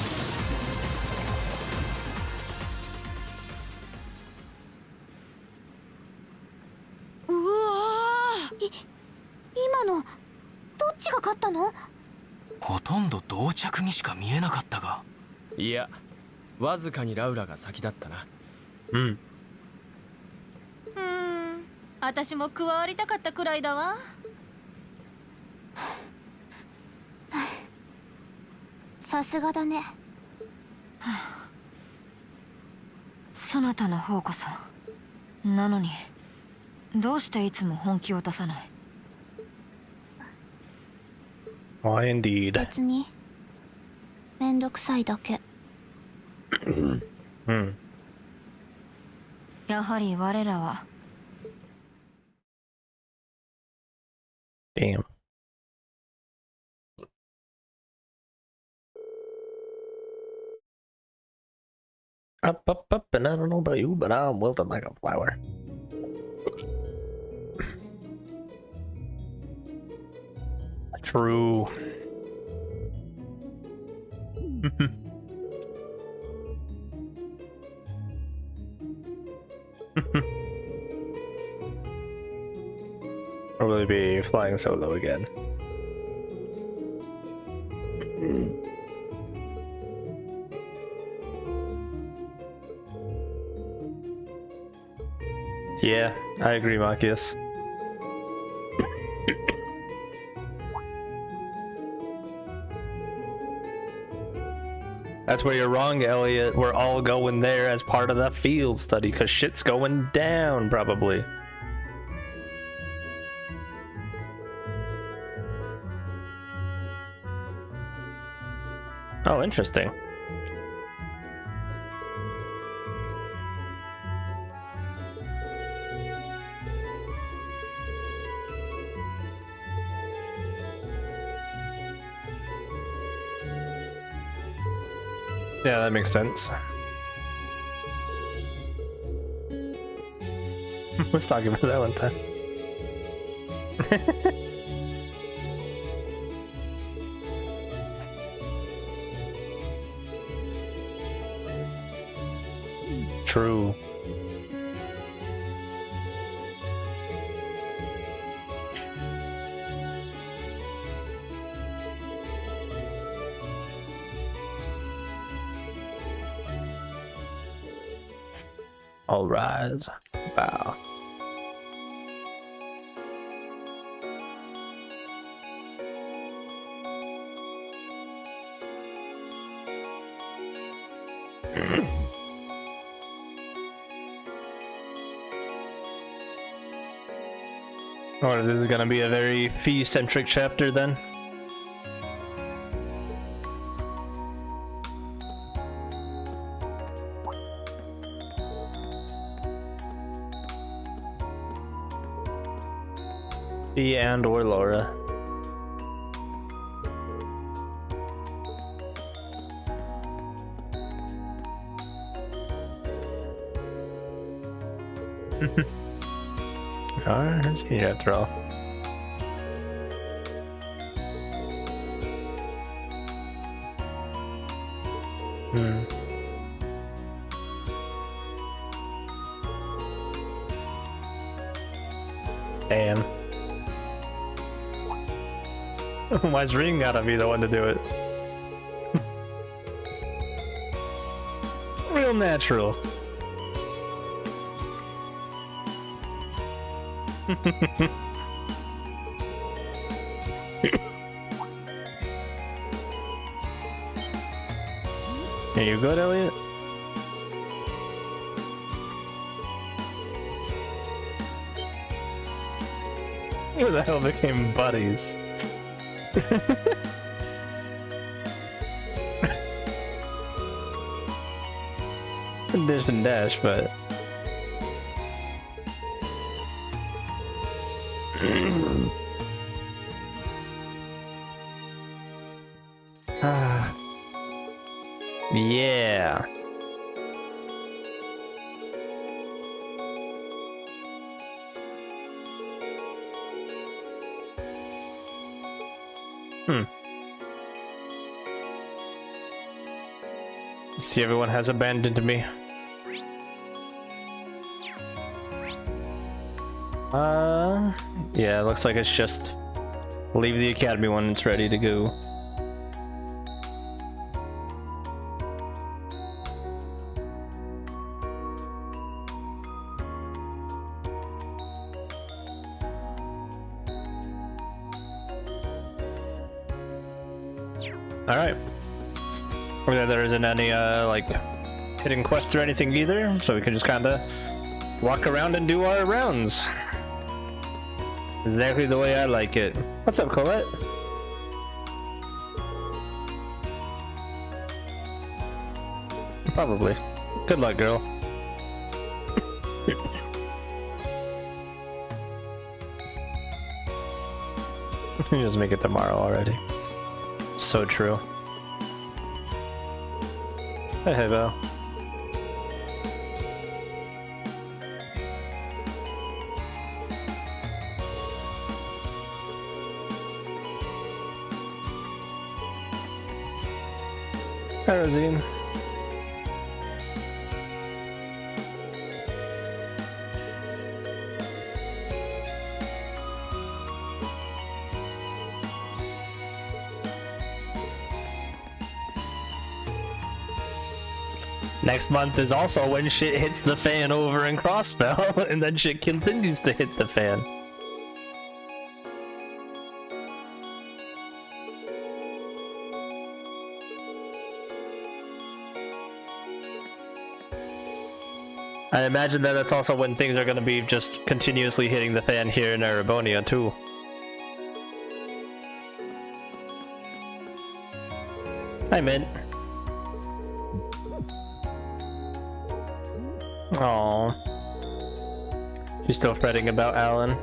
うわー、今のどっちが勝ったの？ほとんど同着にしか見えなかったが。いや、わずかにラウラが先だったな。私も加わりたかったくらいだわ。さすがだね。そなたの方こそ。なのにどうしていつも本気を出さない？ Why indeed. 別にめんどくさいだけ。やはり我らは。Damn. Up, and I don't know about you, but I'm wilted like a flower. True. Probably be flying solo again. Yeah, I agree, Marcus. That's where you're wrong, Elliot. We're all going there as part of the field study, because shit's going down, probably. Oh, interesting. Yeah, that makes sense. I was talking about that one time. True. All rise. Bow. Oh, this is gonna be a very fee-centric chapter then. Fee and or Laura. Alright, let's see after all. Damn. Why's Ring gotta be the one to do it? Real natural. Are you good, Elliot? Who the hell became buddies? Dish and dash, but yeah. See, everyone has abandoned me. Yeah, it looks like it's just leave the academy when it's ready to go. Alright. There isn't any, like, hidden quests or anything either, so we can just kinda walk around and do our rounds. Exactly the way I like it. What's up, Colette? Probably. Good luck, girl. You just make it tomorrow already. So true. Hey, Val. Hi, Rosine. Next month is also when shit hits the fan over in Crossbell, and then shit continues to hit the fan. I imagine that that's also when things are going to be just continuously hitting the fan here in Erebonia too. Hi, Mint. Aww. She's still fretting about Alan.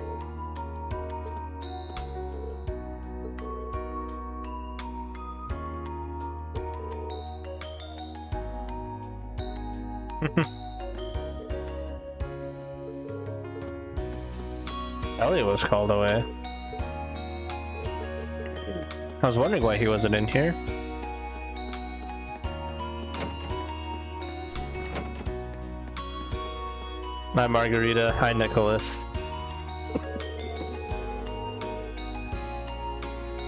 Elliot was called away. I was wondering why he wasn't in here. Hi, Margarita. Hi, Nicholas.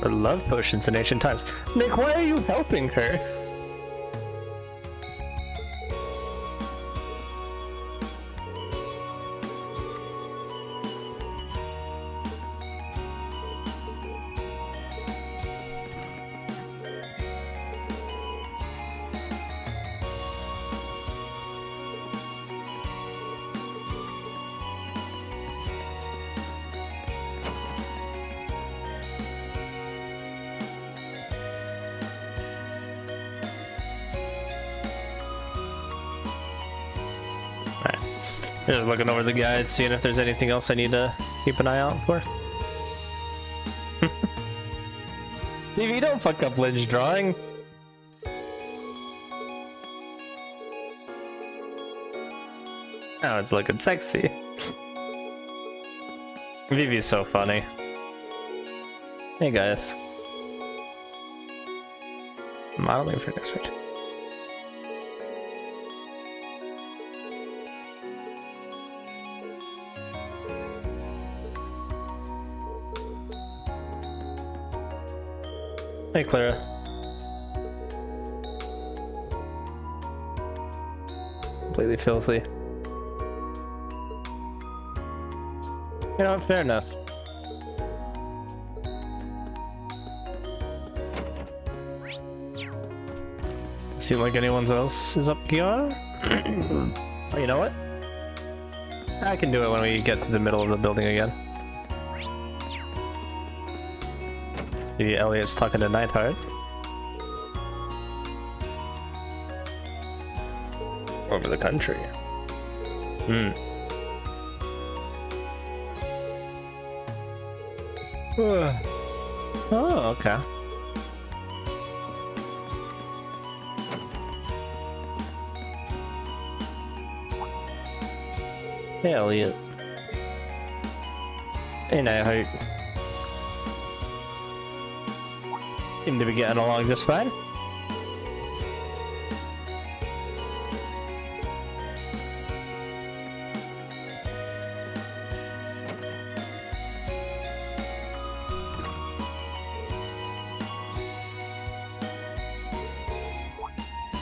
I love potions in ancient times. Nick, why are you helping her? Just looking over the guide, seeing if there's anything else I need to keep an eye out for. Stevie, don't fuck up Lynn's drawing. Oh, it's looking sexy. Vivi's so funny. Hey guys. Modeling for next week. Hey, Clara. Completely filthy. You know, fair enough. Seem like anyone else is up here? Oh, you know what? I can do it when we get to the middle of the building again. Maybe Elliot's talking to Nightheart. Over the country. Oh, okay. Hey, Elliot. Hey, Nightheart. Seem to be getting along just fine.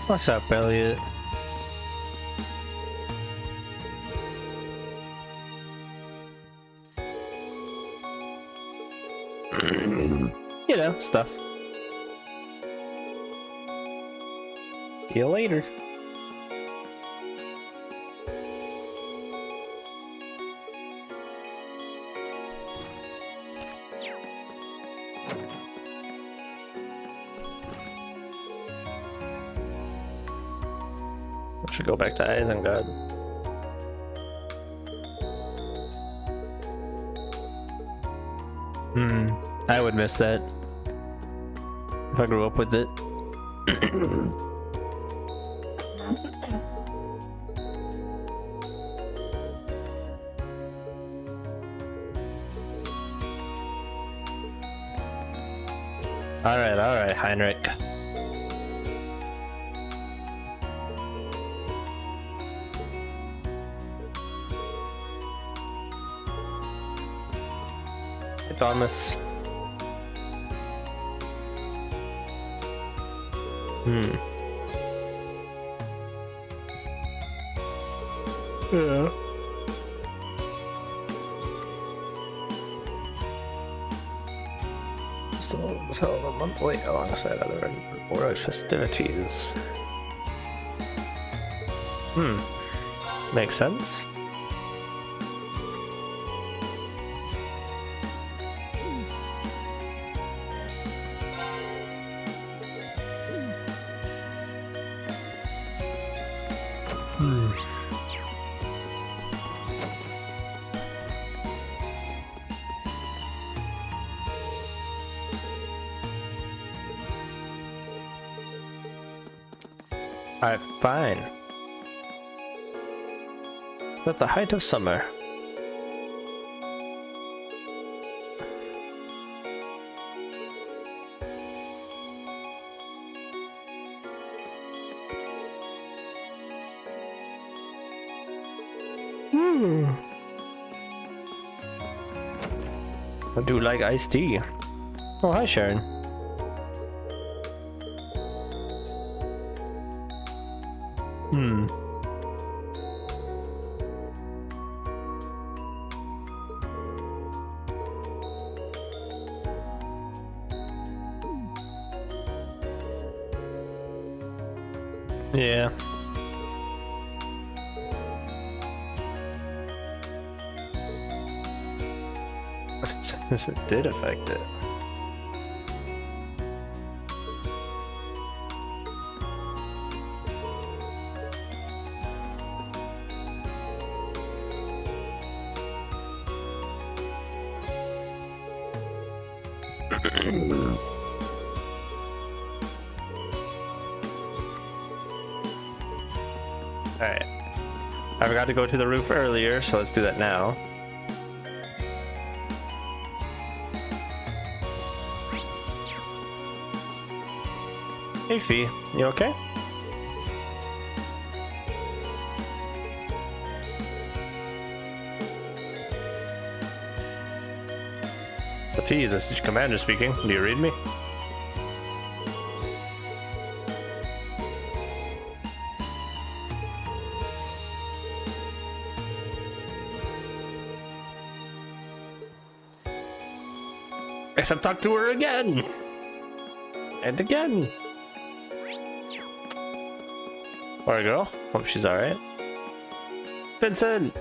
What's up, Elliot? You know, stuff. See you later. I should go back to Isengard. I would miss that if I grew up with it. Alright, Heinrich. Hey, Thomas. Yeah. Still held a monthly alongside other Aurora festivities. Makes sense. Alright, fine. It's at the height of summer. I do like iced tea. Oh, hi, Sharon. Yeah. This did affect it. Alright. I forgot to go to the roof earlier, so let's do that now. Hey Fee, you okay? Fee, this is Commander speaking. Do you read me? Except talk to her again! And again! Poor girl. Hope she's alright. Vincent!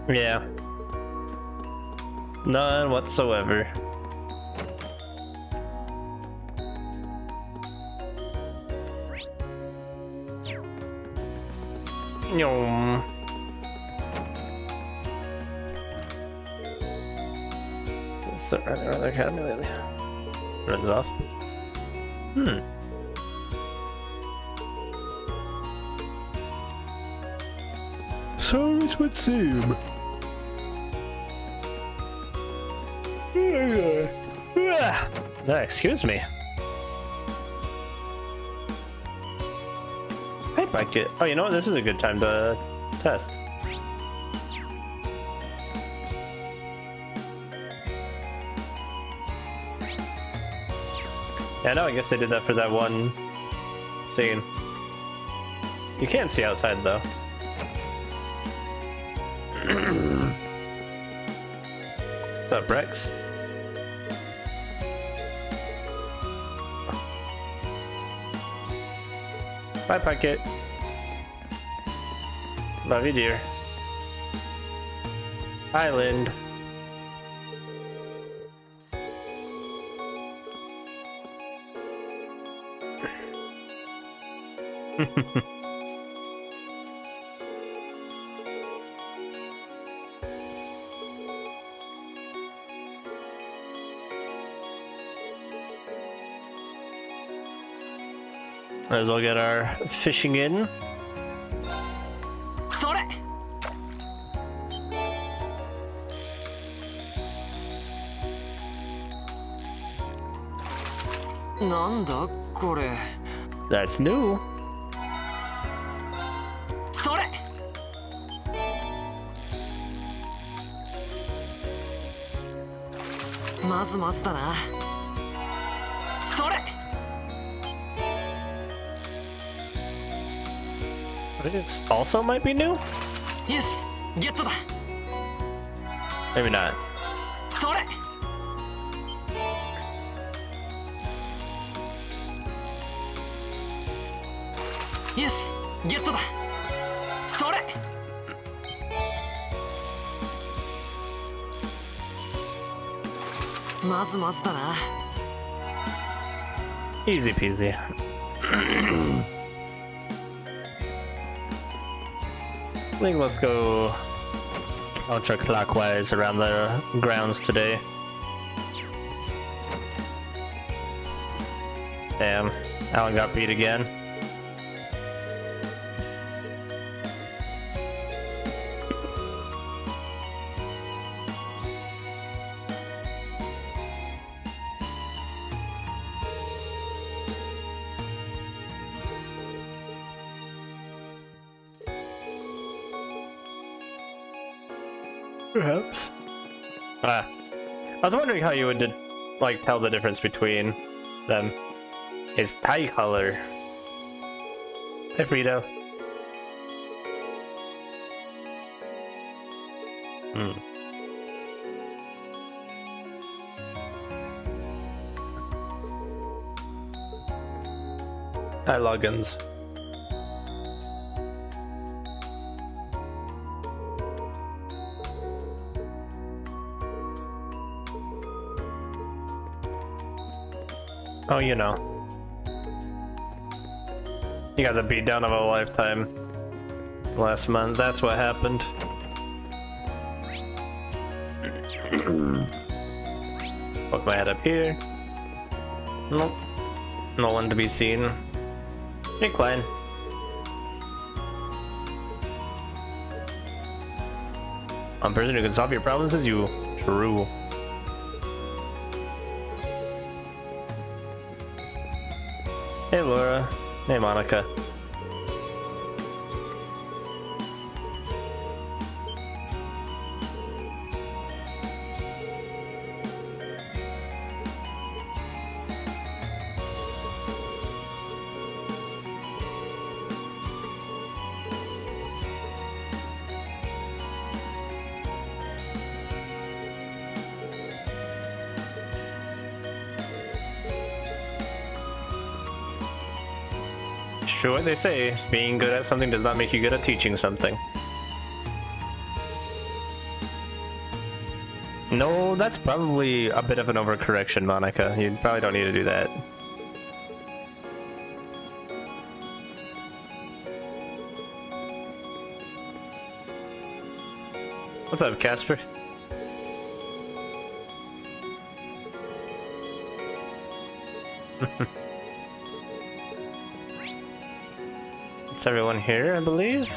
Yeah. None whatsoever. Yum. So running around the academy lately. Runs off. So it would seem. Excuse me. Hey, bike it. Oh, you know what? This is a good time to test. Yeah, no, I guess they did that for that one scene. You can't see outside though. What's up, Rex? Bye, Pocket. Love you, dear. Island. Might as well get our fishing in. That's new. It also might be new? Maybe not. Easy peasy. I think let's go ultra clockwise around the grounds today. Damn, Alan got beat again. Perhaps. I was wondering how you would like tell the difference between them. His tie color. Hey, Frito. Hi, Loggins. Oh, you know. You got the beatdown of a lifetime last month. That's what happened. Poke my head up here. Nope. No one to be seen. Hey, Klein. One person who can solve your problems is you. True. Hey, Laura. Hey, Monica. True what they say, being good at something does not make you good at teaching something. No, that's probably a bit of an overcorrection, Monica. You probably don't need to do that. What's up, Casper? It's everyone here, I believe.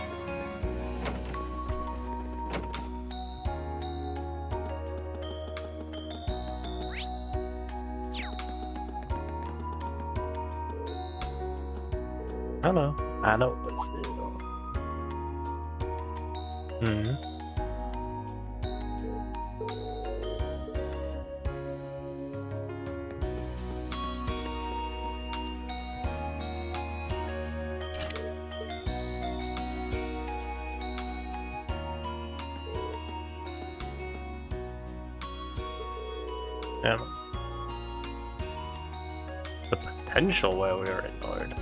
Hello. I know what's there. Yeah. The potential where we were ignored.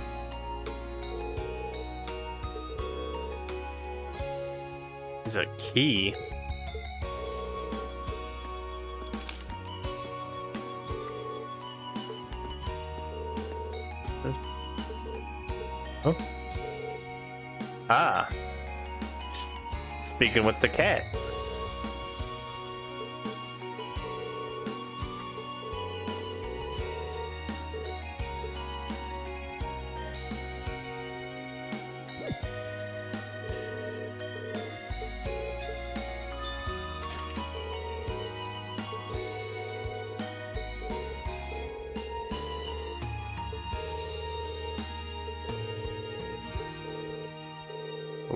Is a key. Oh. Ah. Speaking with the cat.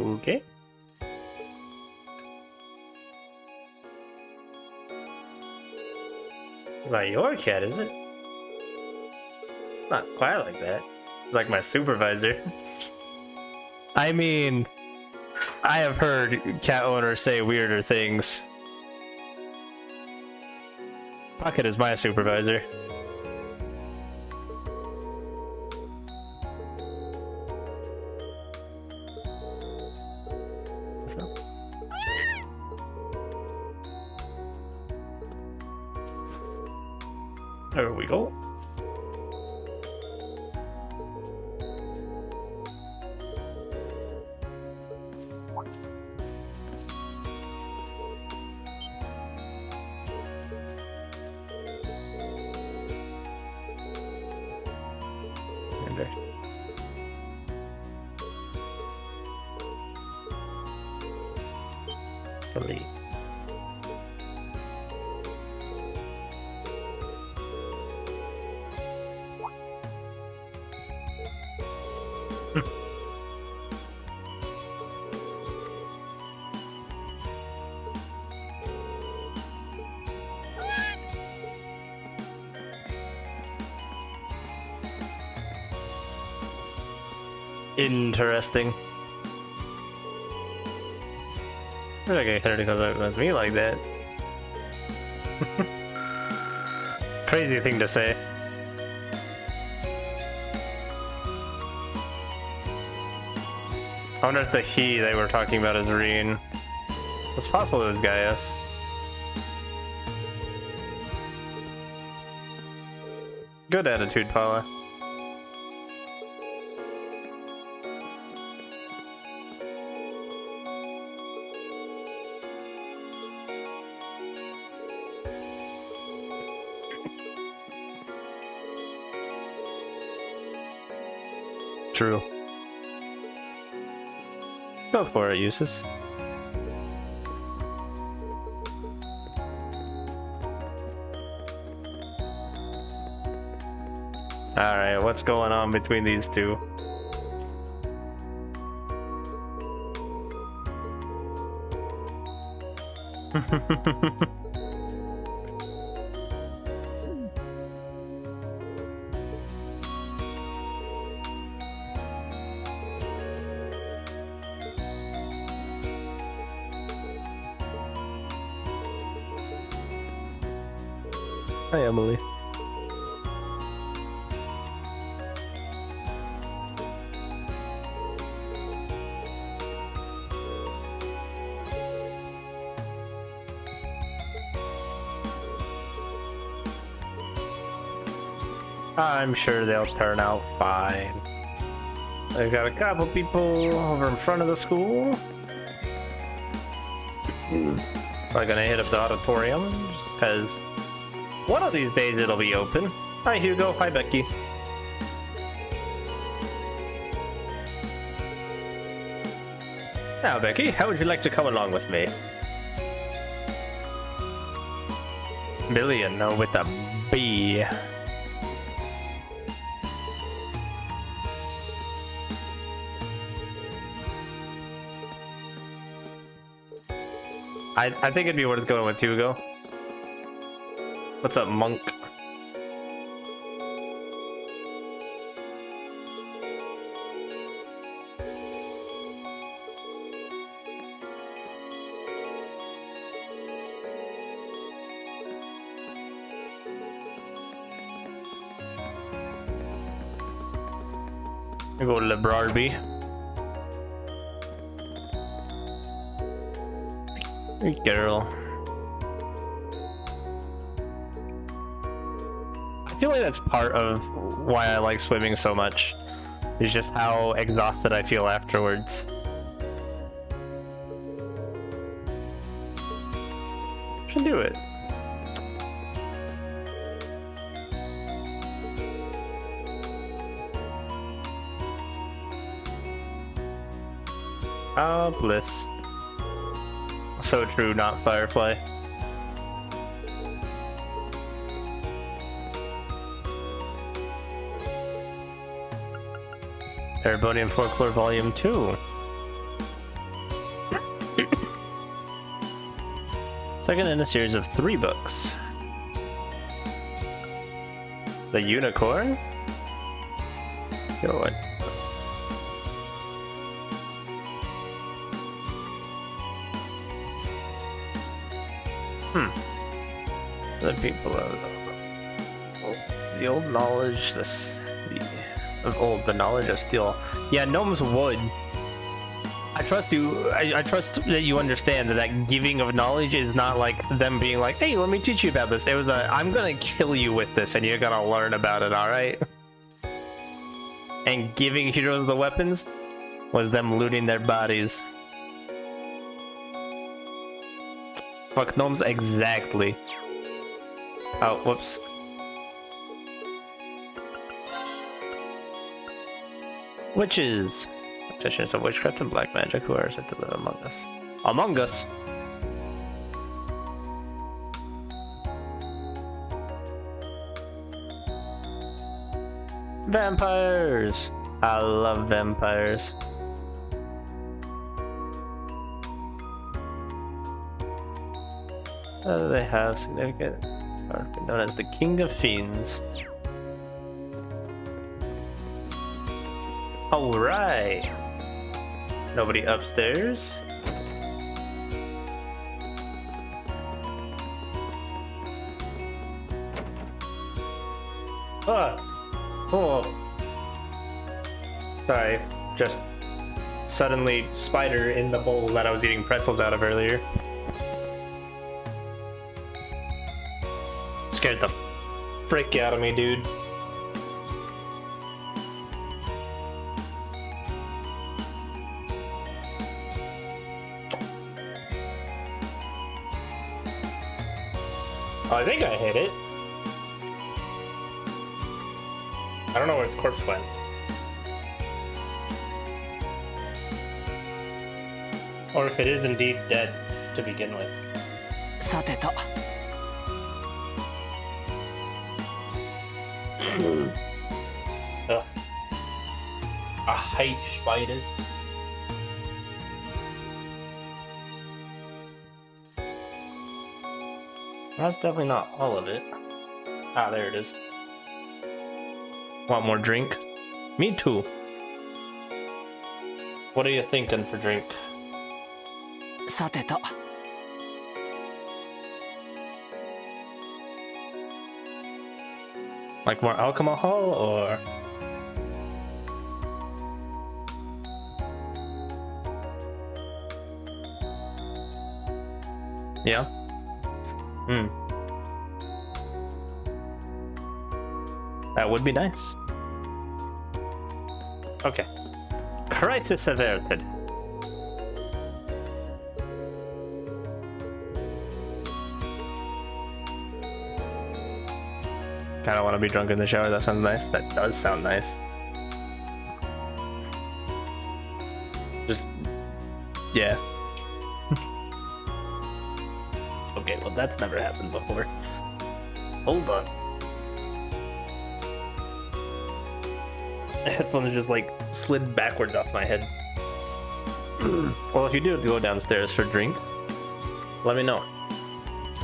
Okay. It's not your cat, is it? It's not quite like that. It's like my supervisor. I mean, I have heard cat owners say weirder things. Pocket is my supervisor. There we go. wonder. Salute. Interesting. I like I heard it because it was me like that. Crazy thing to say. I wonder if the he they were talking about is Reen. It's possible it was Gaius. Good attitude, Paula. True. Go for it, Eustace. Alright, what's going on between these two? Hi, Emily. I'm sure they'll turn out fine. I've got a couple people over in front of the school. Probably gonna hit up the auditorium just because one of these days it'll be open. Hi Hugo, hi Becky. Now Becky, how would you like to come along with me? Billion, no, with a B. I think it'd be worth going with Hugo. What's up, Monk? I go to Lebrarby. Hey, girl. I feel like that's part of why I like swimming so much. Is just how exhausted I feel afterwards. Should do it. Oh, bliss. So true, not Firefly. Erebonian Folklore Volume 2. Second in a series of 3 books. The Unicorn? Yo, what? The people of the old knowledge, the knowledge of steel. Yeah, gnomes would. I trust you. I trust that you understand that giving of knowledge is not like them being like, "Hey, let me teach you about this." It was a, "I'm gonna kill you with this, and you're gonna learn about it." All right. And giving heroes the weapons was them looting their bodies. Fuck gnomes exactly. Oh, whoops. Witches. Practitioners of witchcraft and black magic who are said to live among us. Among us? Vampires! I love vampires. They have significant, are known as the King of Fiends. Alright! Nobody upstairs? Ah! Oh! Sorry, just suddenly spider in the bowl that I was eating pretzels out of earlier. Scared the frick out of me, dude. Oh, I think I hit it. I don't know where his corpse went. Or if it is indeed dead to begin with. さてと Ugh. I hate spiders. That's definitely not all of it. Ah, there it is. Want more drink? Me too. What are you thinking for drink? さてと Like more alcohol or? Yeah. That would be nice. Okay. Crisis averted. Kinda want to be drunk in the shower. That sounds nice. That does sound nice. Just, yeah. Okay, well that's never happened before. Hold on. The headphones just like slid backwards off my head. Well, if you do go downstairs for a drink, let me know.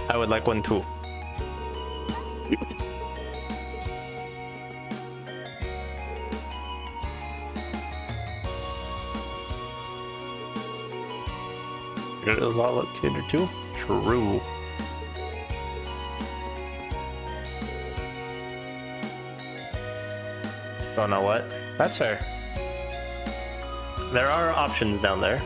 I would like one too. It was all up to too? True. Don't know what? That's fair. There are options down there.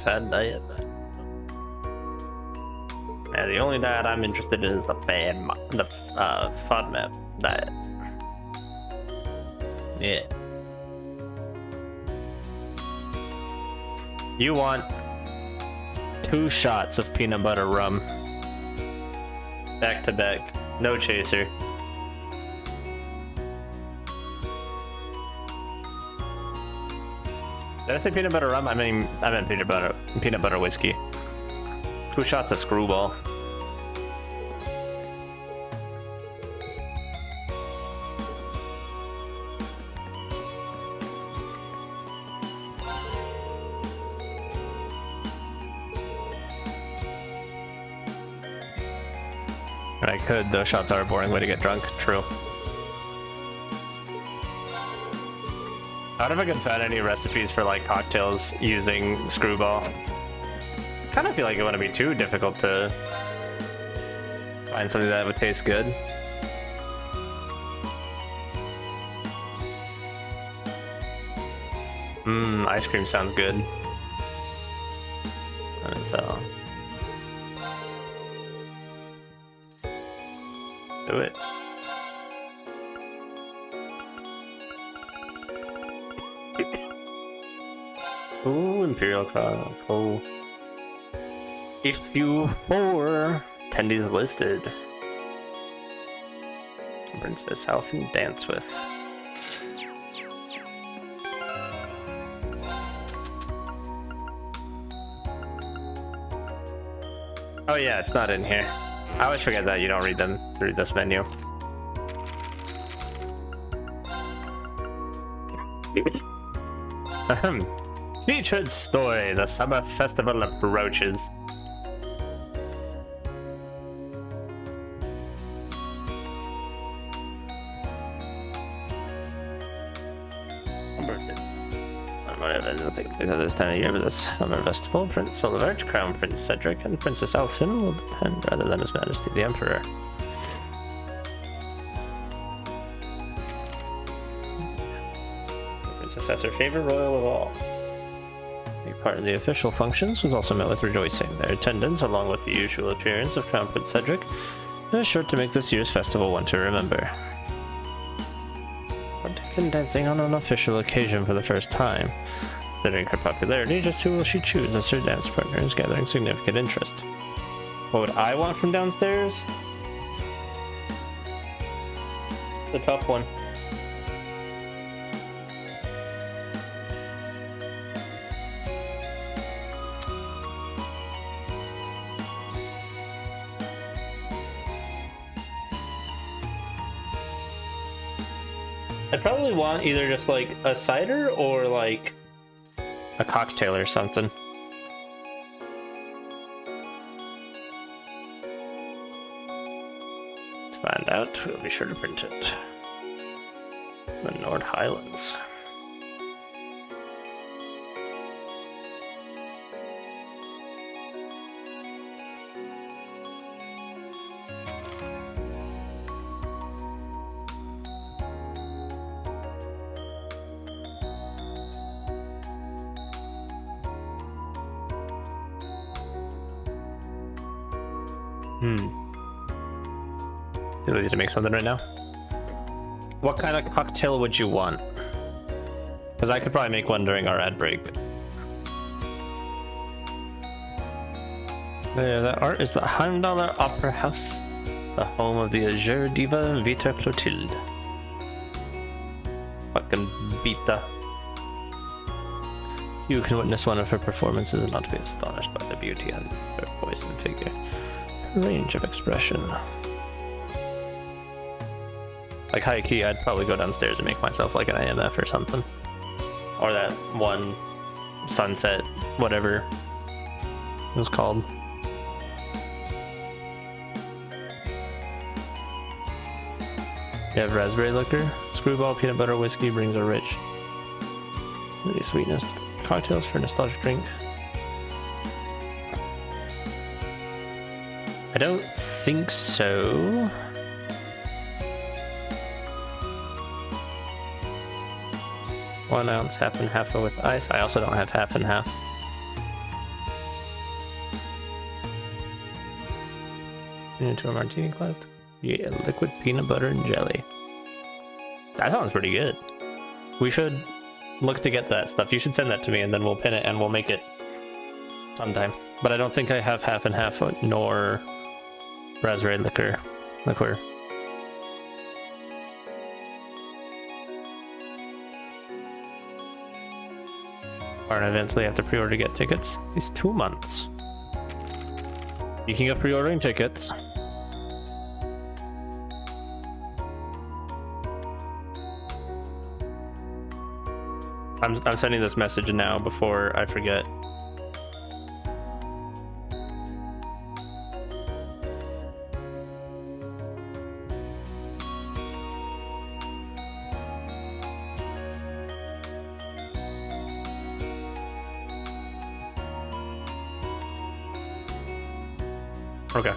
Fad diet. Yeah, the only diet I'm interested in is the FODMAP diet. Yeah. You want 2 shots of peanut butter rum. Back to back. No chaser. Did I say peanut butter rum? I meant peanut butter whiskey. 2 shots of Screwball. I could. Those shots are a boring way to get drunk. True. I don't know if I can find any recipes for like cocktails using screwball. Kind of feel like it wouldn't be too difficult to find something that would taste good. Ice cream sounds good. And so do it. Ooh, Imperial Chronicle. Issue 4. Attendees listed. Princess Alphen dance with. Oh yeah, it's not in here. I always forget that you don't read them through this menu. Ahem. Featured story, the summer festival approaches. Take place at this time of year, but this summer festival, Prince Olivert, Crown Prince Cedric, and Princess Alphen will attend rather than His Majesty the Emperor. The princess has her favorite royal of all. A part of the official functions was also met with rejoicing. Their attendance, along with the usual appearance of Crown Prince Cedric, is sure to make this year's festival one to remember. Partaken dancing on an official occasion for the first time. Considering her popularity, just who will she choose as her dance partner is gathering significant interest. What would I want from downstairs? The tough one. I'd probably want either just like a cider or like a cocktail or something. To find out, we'll be sure to print it. The Nord Highlands. Feel easy to make something right now. What kind of cocktail would you want? Because I could probably make one during our ad break. There, that art is the Heimdaller Opera House, the home of the Azure diva Vita Clotilde. Fucking Vita. You can witness one of her performances and not be astonished by the beauty of her voice and figure. Her range of expression. Like high key, I'd probably go downstairs and make myself like an IMF or something. Or that one sunset, whatever it was called. You have raspberry liquor. Screwball peanut butter whiskey brings a rich, really sweetness. Cocktails for nostalgic drink. I don't think so. 1 ounce, half and half with ice. I also don't have half and half. Into a martini glass. Yeah, liquid peanut butter and jelly. That sounds pretty good. We should look to get that stuff. You should send that to me and then we'll pin it and we'll make it sometime. But I don't think I have half and half nor raspberry liquor. Far in advance, we have to pre-order to get tickets. It's 2 months. Speaking of pre-ordering tickets, I'm sending this message now before I forget. Okay.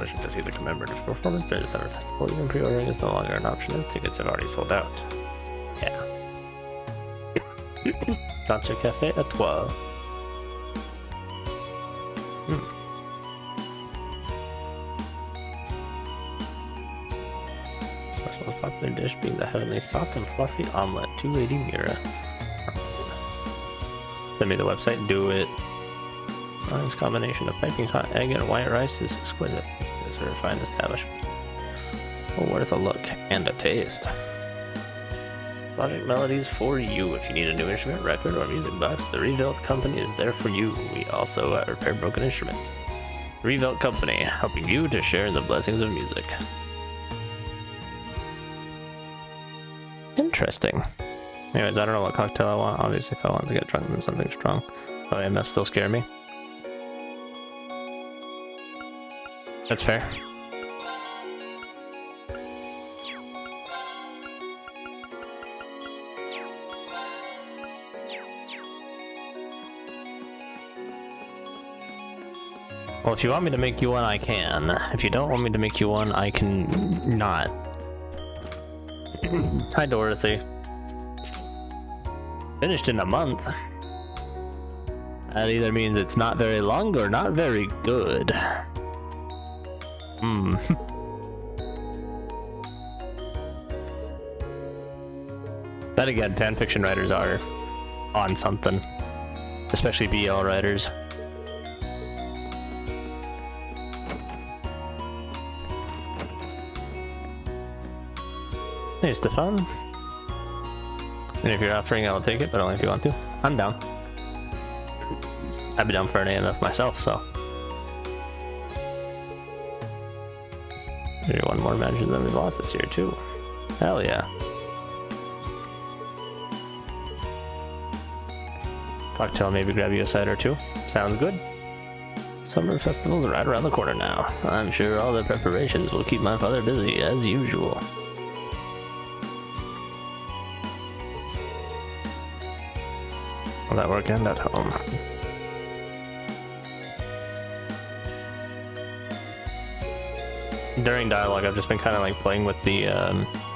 Permission to see the commemorative performance during the summer festival. Even pre-ordering is no longer an option as tickets have already sold out. Yeah. Concert Cafe at 12. Special most popular dish being the heavenly soft and fluffy omelet. 280 Mira. Send me the website, do it. This combination of piping hot egg and white rice is exquisite. It's a refined establishment. Well, worth a look and a taste. Logic Melodies for you. If you need a new instrument, record, or music box, the Rebuilt Company is there for you. We also repair broken instruments. Rebuilt Company, helping you to share in the blessings of music. Interesting. Anyways, I don't know what cocktail I want. Obviously, if I want to get drunk, then something strong. Oh, AMF still scare me. That's fair. Well, if you want me to make you one, I can. If you don't want me to make you one, I can not. Hi, Dorothy. Finished in a month. That either means it's not very long or not very good. Then again, fanfiction writers are on something. Especially BL writers. Hey, Stefan. And if you're offering, I'll take it, but only if you want to. I'm down. I'd be down for an AMF myself, so. Maybe one more matches than we've lost this year, too. Hell yeah. Cocktail, maybe grab you a side or two. Sounds good. Summer festival's right around the corner now. I'm sure all the preparations will keep my father busy, as usual. Will that work and at home? During dialogue, I've just been kind of like playing with the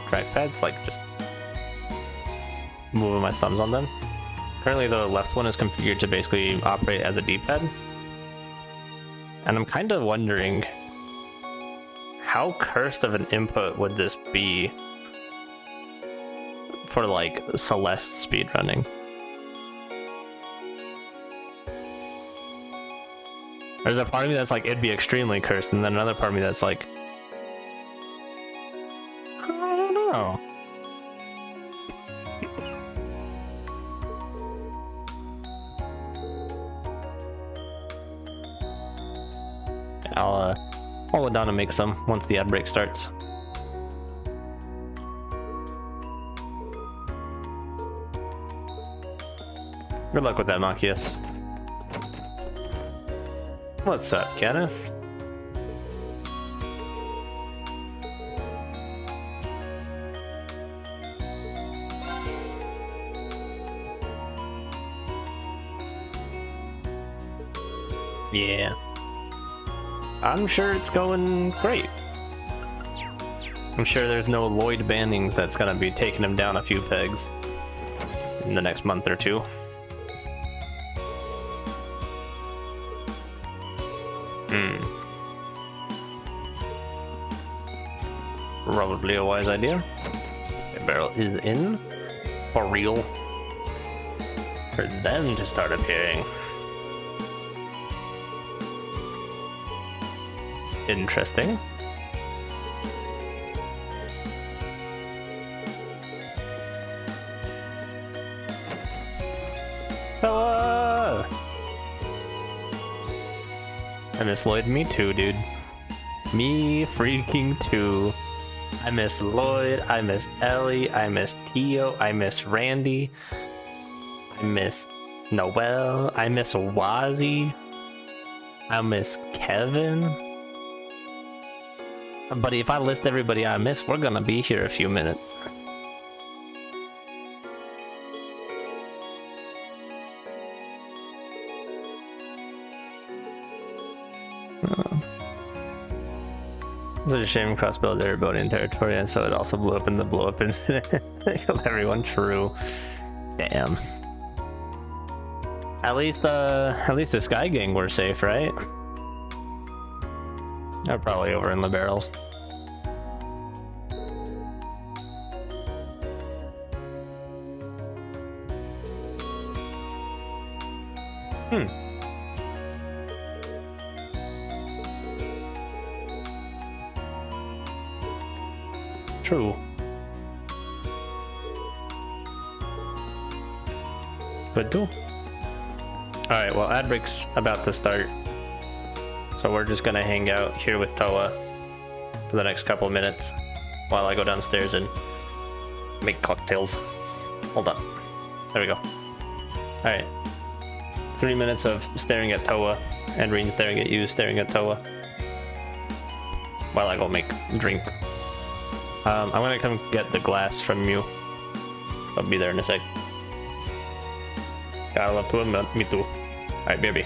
trackpads, like just moving my thumbs on them. Currently, the left one is configured to basically operate as a D-pad. And I'm kind of wondering, how cursed of an input would this be for like Celeste speedrunning? There's a part of me that's like, it'd be extremely cursed, and then another part of me that's like, I don't know. I'll go down and make some once the ad break starts. Good luck with that, Machias. What's up, Kenneth? Yeah. I'm sure it's going great. I'm sure there's no Lloyd Bannings that's gonna be taking him down a few pegs in the next month or two. Probably a wise idea. A barrel is in for real. For them to start appearing. Interesting. Hello! I miss Lloyd. Me too, dude. Me freaking too. I miss Lloyd, I miss Ellie, I miss Tio, I miss Randy, I miss Noel, I miss Wazzy, I miss Kevin. Buddy, if I list everybody I miss, we're gonna be here a few minutes. It's a shame crossbows are Bodian territory, and so it also blew up in the blow-up incident. Killed everyone. True. Damn. At least the Sky Gang were safe, right? They're probably over in the barrels. True. But do. Alright, well, ad break's about to start. So we're just gonna hang out here with Toa for the next couple of minutes while I go downstairs and make cocktails. Hold on. There we go. Alright. 3 minutes of staring at Toa and Reen staring at you, staring at Toa while I go make drink. I'm gonna come get the glass from you. I'll be there in a sec. Gotta love to admit, me too. Alright, baby.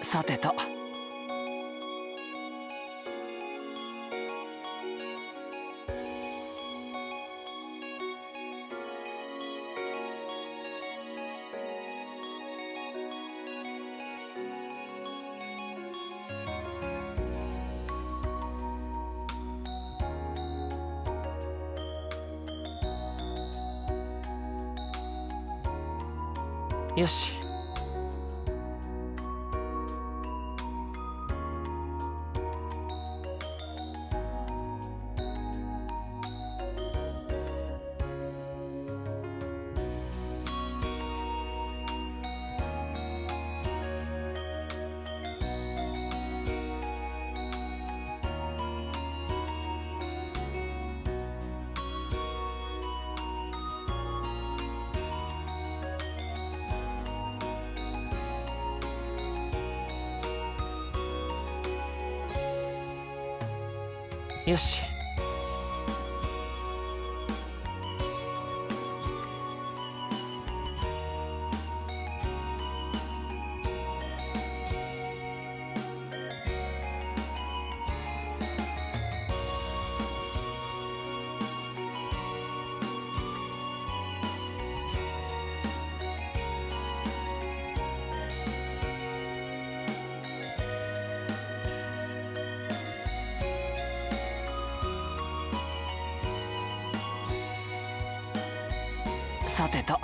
さてと。よし。よし。さてと。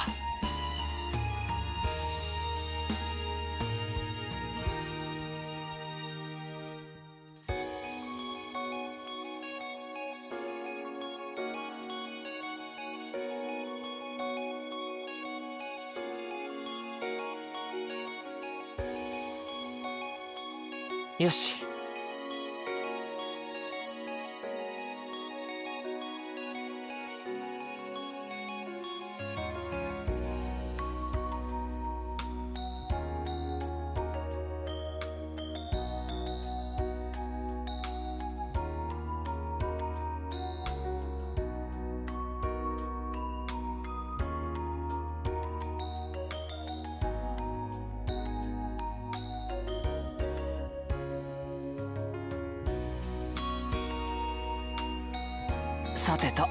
よし。さてと。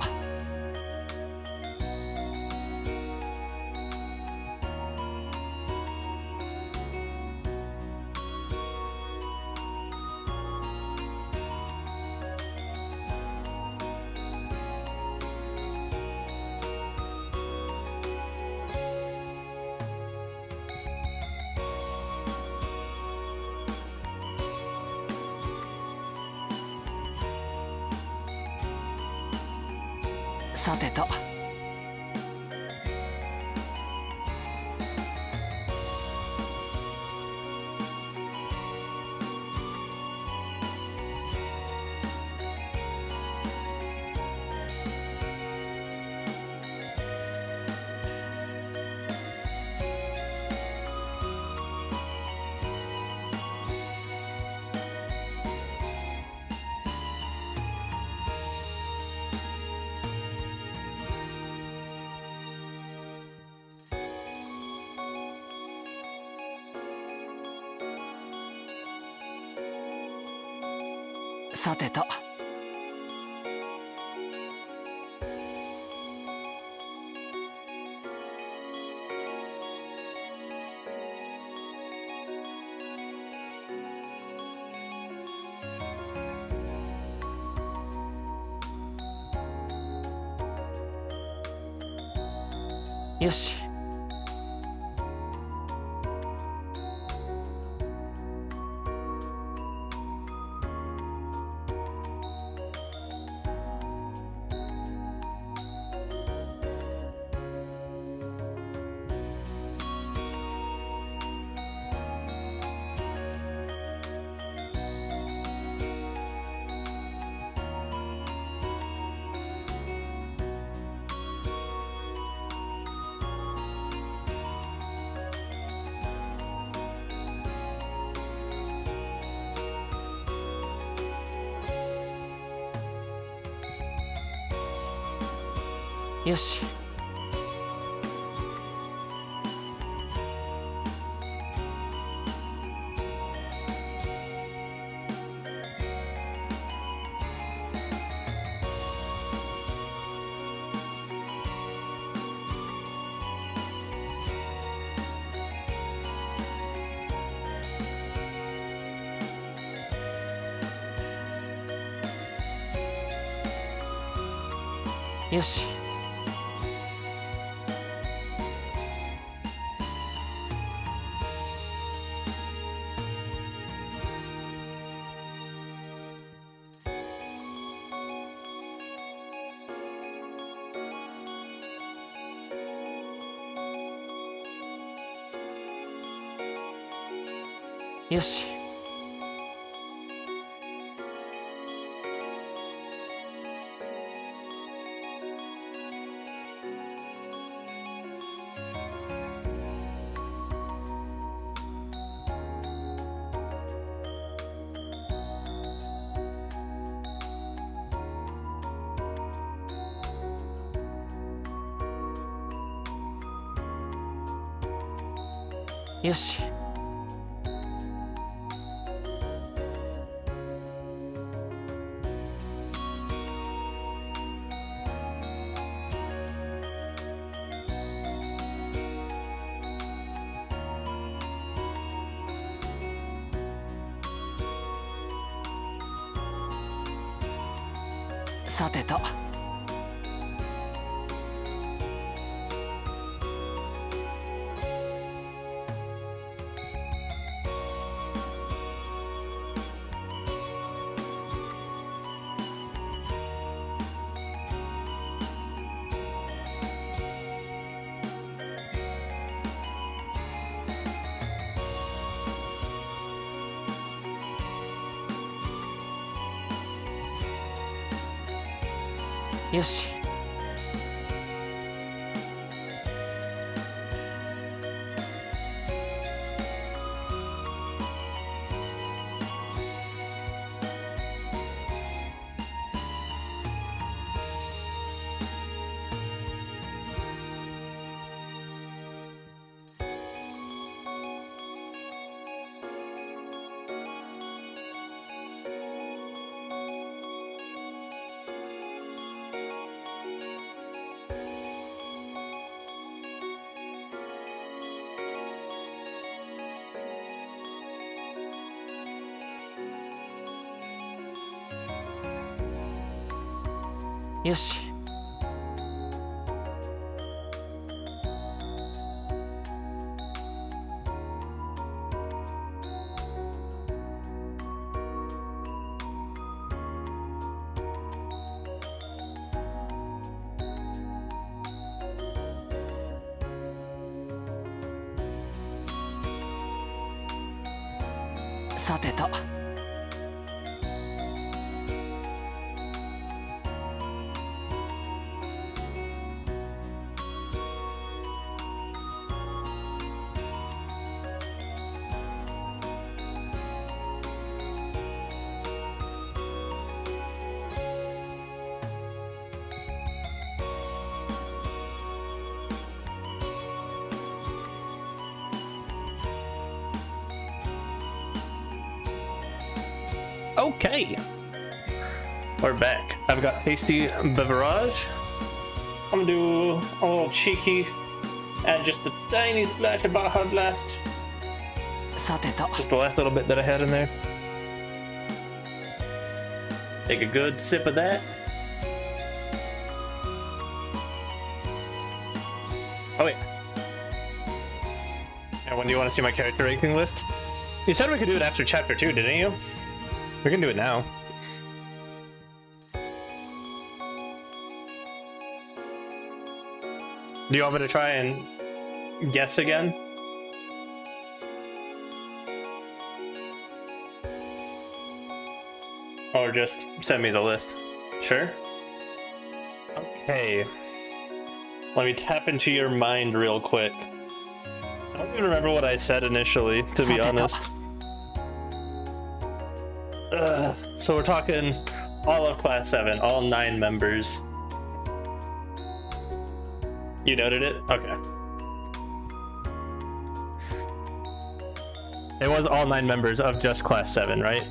さてと。さてと。よし。よし。よし。よし。よし。さてと。よし。よし。さてと。Okay. We're back. I've got tasty beverage. I'm gonna do a little cheeky, add just the tiny splash of Baja Blast. さてと Just the last little bit that I had in there. Take a good sip of that. Oh wait. And when do you want to see my character ranking list? You said we could do it after chapter 2, didn't you? We can do it now. Do you want me to try and guess again? Or just send me the list? Sure? Okay. Let me tap into your mind real quick. I don't even remember what I said initially, to be honest. So we're talking all of Class 7, all 9 members. You noted it? Okay. It was all 9 members of just Class 7, right?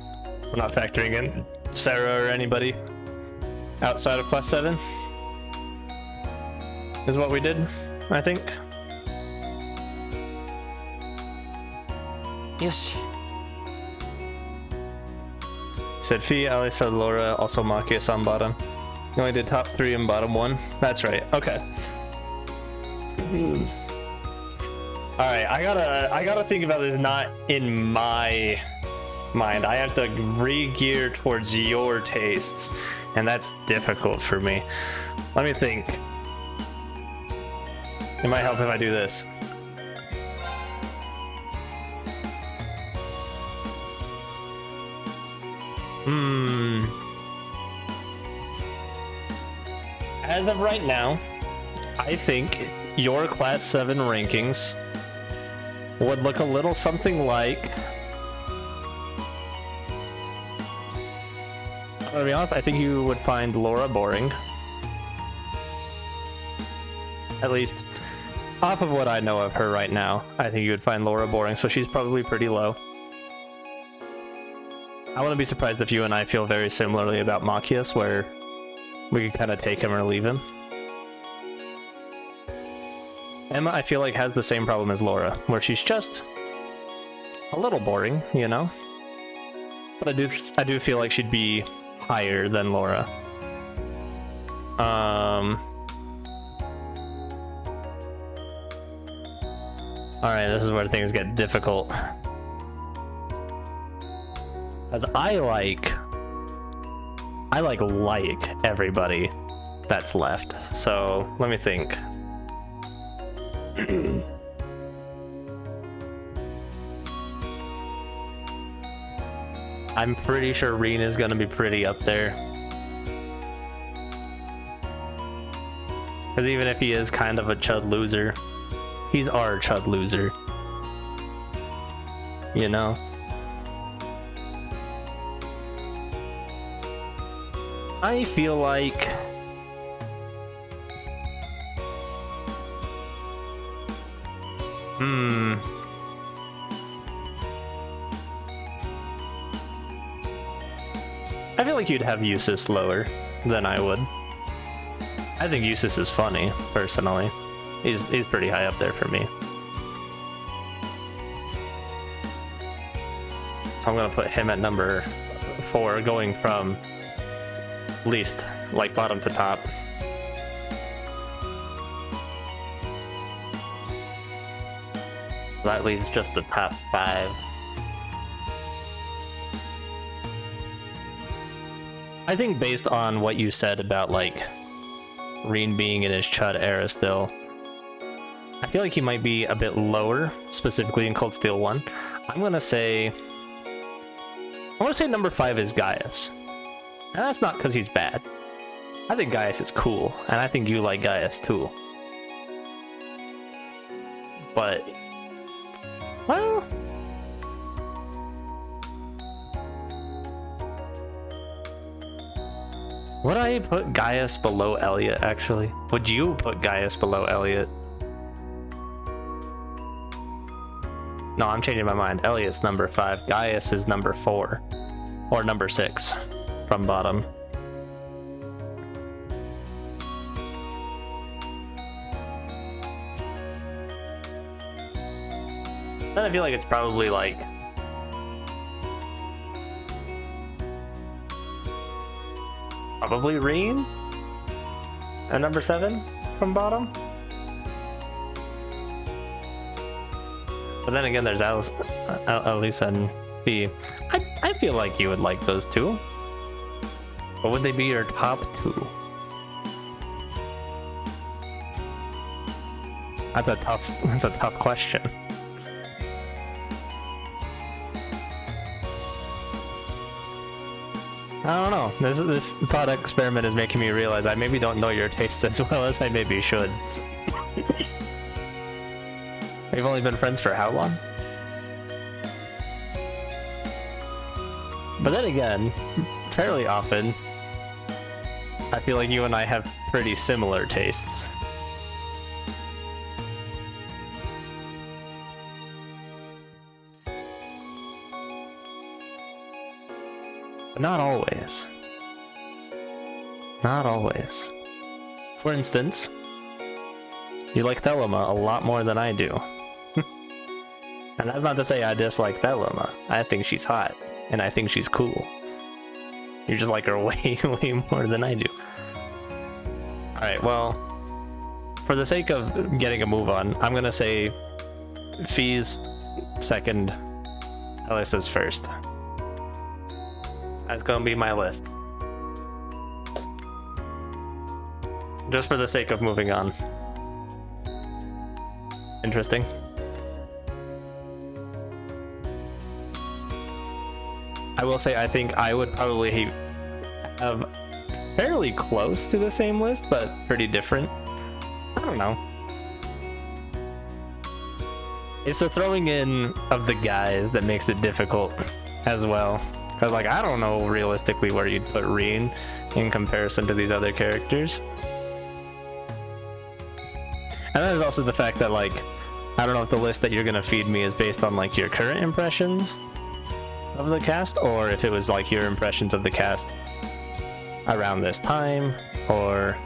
We're not factoring in Sarah or anybody outside of Class 7? Is what we did, I think. よし Said Fee, Ali said Laura, also Makias on bottom. You only did top 3 and bottom 1. That's right. Okay. Alright, I gotta think about this not in my mind. I have to re-gear towards your tastes, and that's difficult for me. Let me think. It might help if I do this. As of right now, I think your Class 7 rankings would look a little something like... To be honest, I think you would find Laura boring. At least, off of what I know of her right now, I think you would find Laura boring, so she's probably pretty low. I wouldn't be surprised if you and I feel very similarly about Makias, where we could kind of take him or leave him. Emma, I feel like, has the same problem as Laura, where she's just a little boring, you know? But I do feel like she'd be higher than Laura. Alright, this is where things get difficult. As I like everybody that's left. So let me think. I'm pretty sure Reen is gonna be pretty up there. Because even if he is kind of a chud loser, he's our chud loser. You know? I feel like... I feel like you'd have Eustace lower than I would. I think Eustace is funny, personally. He's pretty high up there for me. So I'm gonna put him at number 4, going from least, like, bottom to top. That leaves just the top 5. I think based on what you said about, like, Reen being in his Chud era still, I feel like he might be a bit lower, specifically in Cold Steel 1. I'm gonna say number 5 is Gaius. And that's not because he's bad. I think Gaius is cool, and I think you like Gaius too. But, well... Would I put Gaius below Elliot, actually? Would you put Gaius below Elliot? No, I'm changing my mind. Elliot's number 5. Gaius is number 4. Or number 6 from bottom. Then I feel like it's probably like Reen at number 7 from bottom. But then again, there's Alisa and Fee. I feel like you would like those two. What would they be your top 2? That's a tough question. I don't know. This thought experiment is making me realize I maybe don't know your tastes as well as I maybe should. We've only been friends for how long? But then again, fairly often, I feel like you and I have pretty similar tastes. But not always. Not always. For instance, you like Thelema a lot more than I do. And that's not to say I dislike Thelema. I think she's hot, and I think she's cool. You just like her way, way more than I do. Alright, well, for the sake of getting a move on, I'm gonna say Fee's second, Alisa's first. That's gonna be my list. Just for the sake of moving on. Interesting. I will say I think I would probably have fairly close to the same list, but pretty different. I don't know. It's the throwing in of the guys that makes it difficult as well. Because, like, I don't know realistically where you'd put Reen in comparison to these other characters. And then there's also the fact that, like, I don't know if the list that you're going to feed me is based on, like, your current impressions of the cast, or if it was, like, your impressions of the cast around this time, or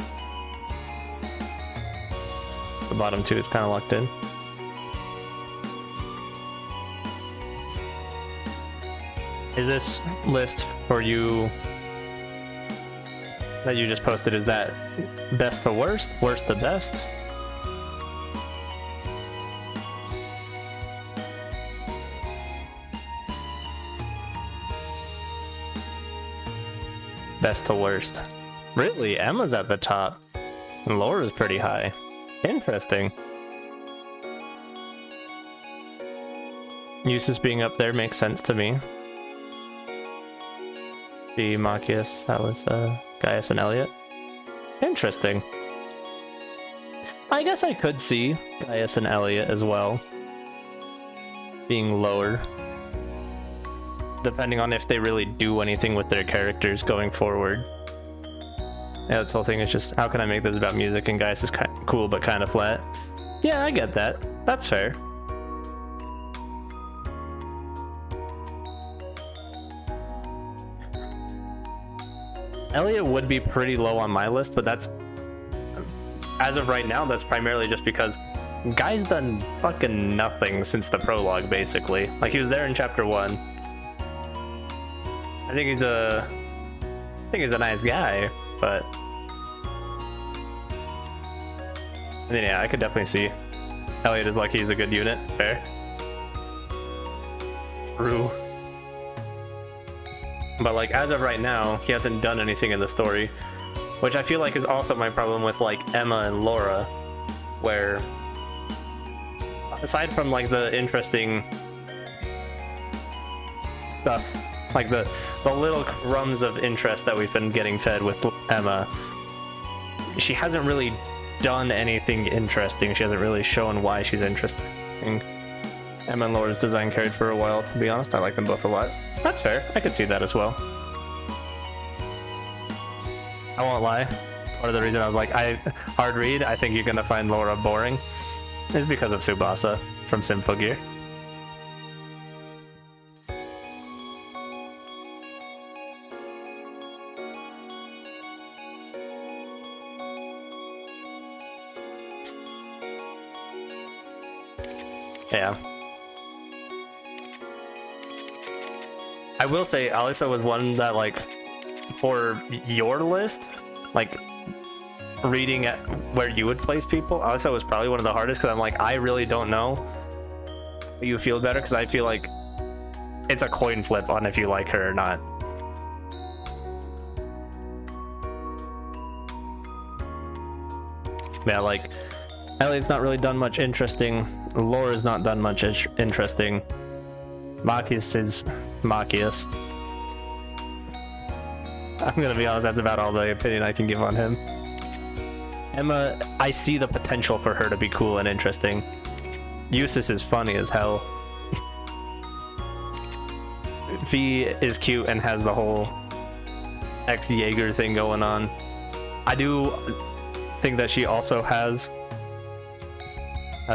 the bottom 2 is kind of locked in. Is this list for you that you just posted, is that best to worst, worst to best? Best to worst. Really? Emma's at the top. And Laura's pretty high. Interesting. Eustace being up there makes sense to me. The Machias, Alisa, Gaius, and Elliot. Interesting. I guess I could see Gaius and Elliot as well being lower, depending on if they really do anything with their characters going forward. Yeah, this whole thing is just, how can I make this about music? And Gaius is cool but kind of flat. Yeah, I get that. That's fair. Elliot would be pretty low on my list, but that's, as of right now, that's primarily just because Guy's done fucking nothing since the prologue, basically. Like, he was there in chapter 1. I think he's a nice guy, but I mean, yeah, I could definitely see Elliot is like, he's a good unit. Fair. True. But, like, as of right now, he hasn't done anything in the story, which I feel like is also my problem with, like, Emma and Laura, where, aside from, like, the interesting stuff, like the little crumbs of interest that we've been getting fed with Emma, she hasn't really done anything interesting. She hasn't really shown why she's interesting. Emma and Laura's design carried for a while, to be honest. I like them both a lot. That's fair. I could see that as well. I won't lie. Part of the reason I was like, hard read, I think you're gonna find Laura boring, is because of Tsubasa from Symphogear. Yeah. I will say Alyssa was one that, like, for your list, like, reading at where you would place people, Alyssa was probably one of the hardest, because I'm like, I really don't know. You feel better, because I feel like it's a coin flip on if you like her or not. Yeah, like, Elliot's not really done much interesting. Laura's not done much interesting. Machias is Machias. I'm gonna be honest, that's about all the opinion I can give on him. Emma, I see the potential for her to be cool and interesting. Eustace is funny as hell. V is cute and has the whole ex-Jaeger thing going on. I do think that she also has...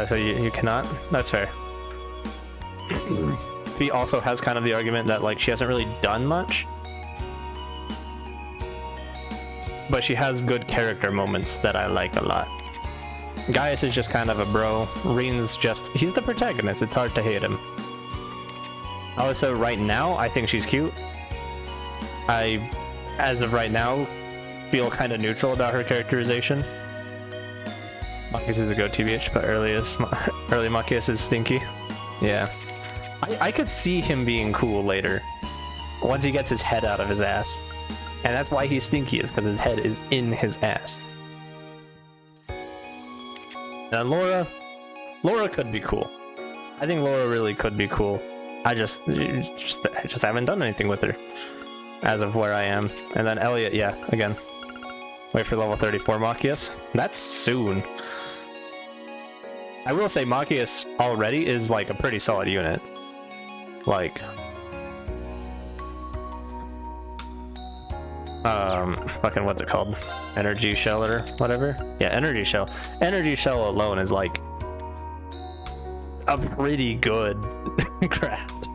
so you cannot? That's fair. V also has kind of the argument that, like, she hasn't really done much, but she has good character moments that I like a lot. Gaius is just kind of a bro. Reen's just... he's the protagonist. It's hard to hate him. Also, right now, I think she's cute. I, as of right now, feel kind of neutral about her characterization. Machias is a go TBH, but early Machias is stinky. Yeah. I could see him being cool later, once he gets his head out of his ass. And that's why he's stinky, is because his head is in his ass. And Laura could be cool. I think Laura really could be cool. I just haven't done anything with her as of where I am. And then Elliot, yeah, again. Wait for level 34 Machias. That's soon. I will say Machias already is like a pretty solid unit. Like, fucking what's it called? Energy shell or whatever? Yeah, energy shell. Energy shell alone is like a pretty good craft.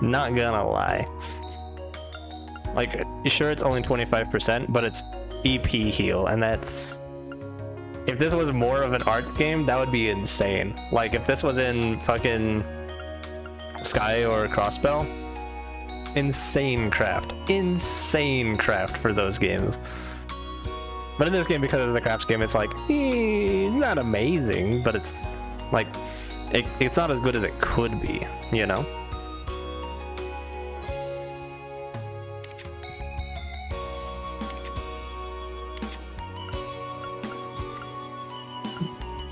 Not gonna lie. Like, sure, it's only 25%, but it's EP heal, and that's... if this was more of an arts game, that would be insane. Like, if this was in fucking Sky or Crossbell, insane craft for those games. But in this game, because it's the crafts game, it's like, not amazing, but it's like, it's not as good as it could be, you know?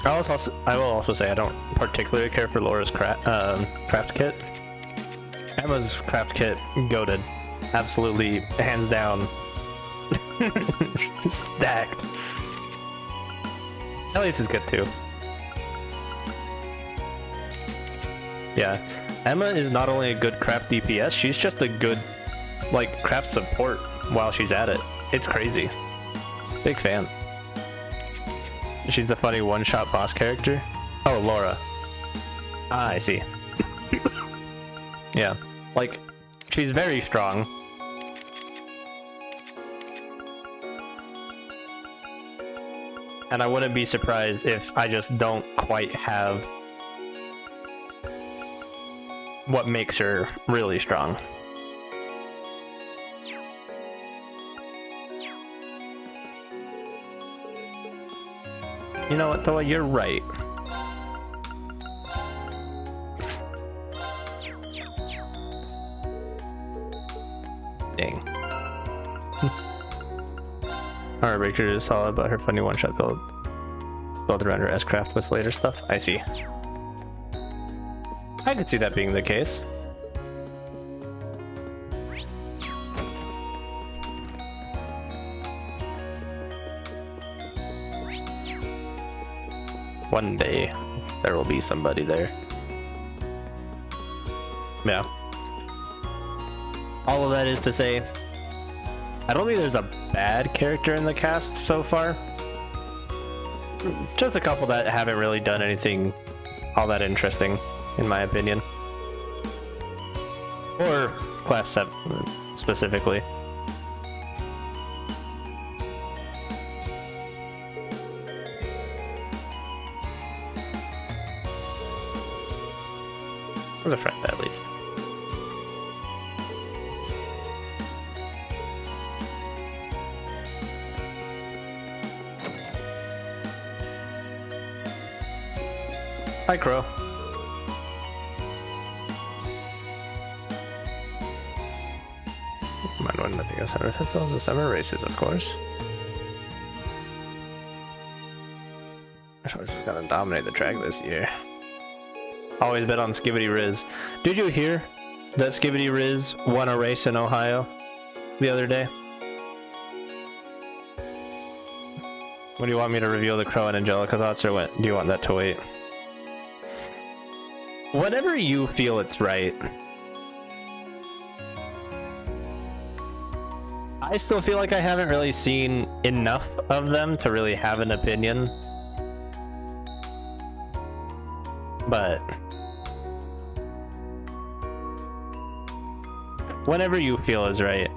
I will also say I don't particularly care for Laura's craft kit. Emma's craft kit, goated. Absolutely, hands down. Stacked. Elliot's is good too. Yeah, Emma is not only a good craft DPS, she's just a good, like, craft support while she's at it. It's crazy. Big fan. She's the funny one-shot boss character. Oh, Laura. Ah, I see. Yeah, like, she's very strong. And I wouldn't be surprised if I just don't quite have what makes her really strong. You know what, though? You're right. Dang. Heartbreaker is solid, but her funny one-shot build around her S-Craft with later stuff. I see. I could see that being the case. One day, there will be somebody there. Yeah. All of that is to say, I don't think there's a bad character in the cast so far. Just a couple that haven't really done anything all that interesting, in my opinion. Or Class 7 specifically. As a friend, at least. Hi, Crow. Mind when nothing else under as well as the summer races, of course. We're just gonna dominate the track this year. Always bet on Skibbity Riz. Did you hear that Skibbity Riz won a race in Ohio the other day? What do you want me to reveal the Crow and Angelica thoughts, or what? Do you want that to wait? Whenever you feel it's right. I still feel like I haven't really seen enough of them to really have an opinion. But whenever you feel is right.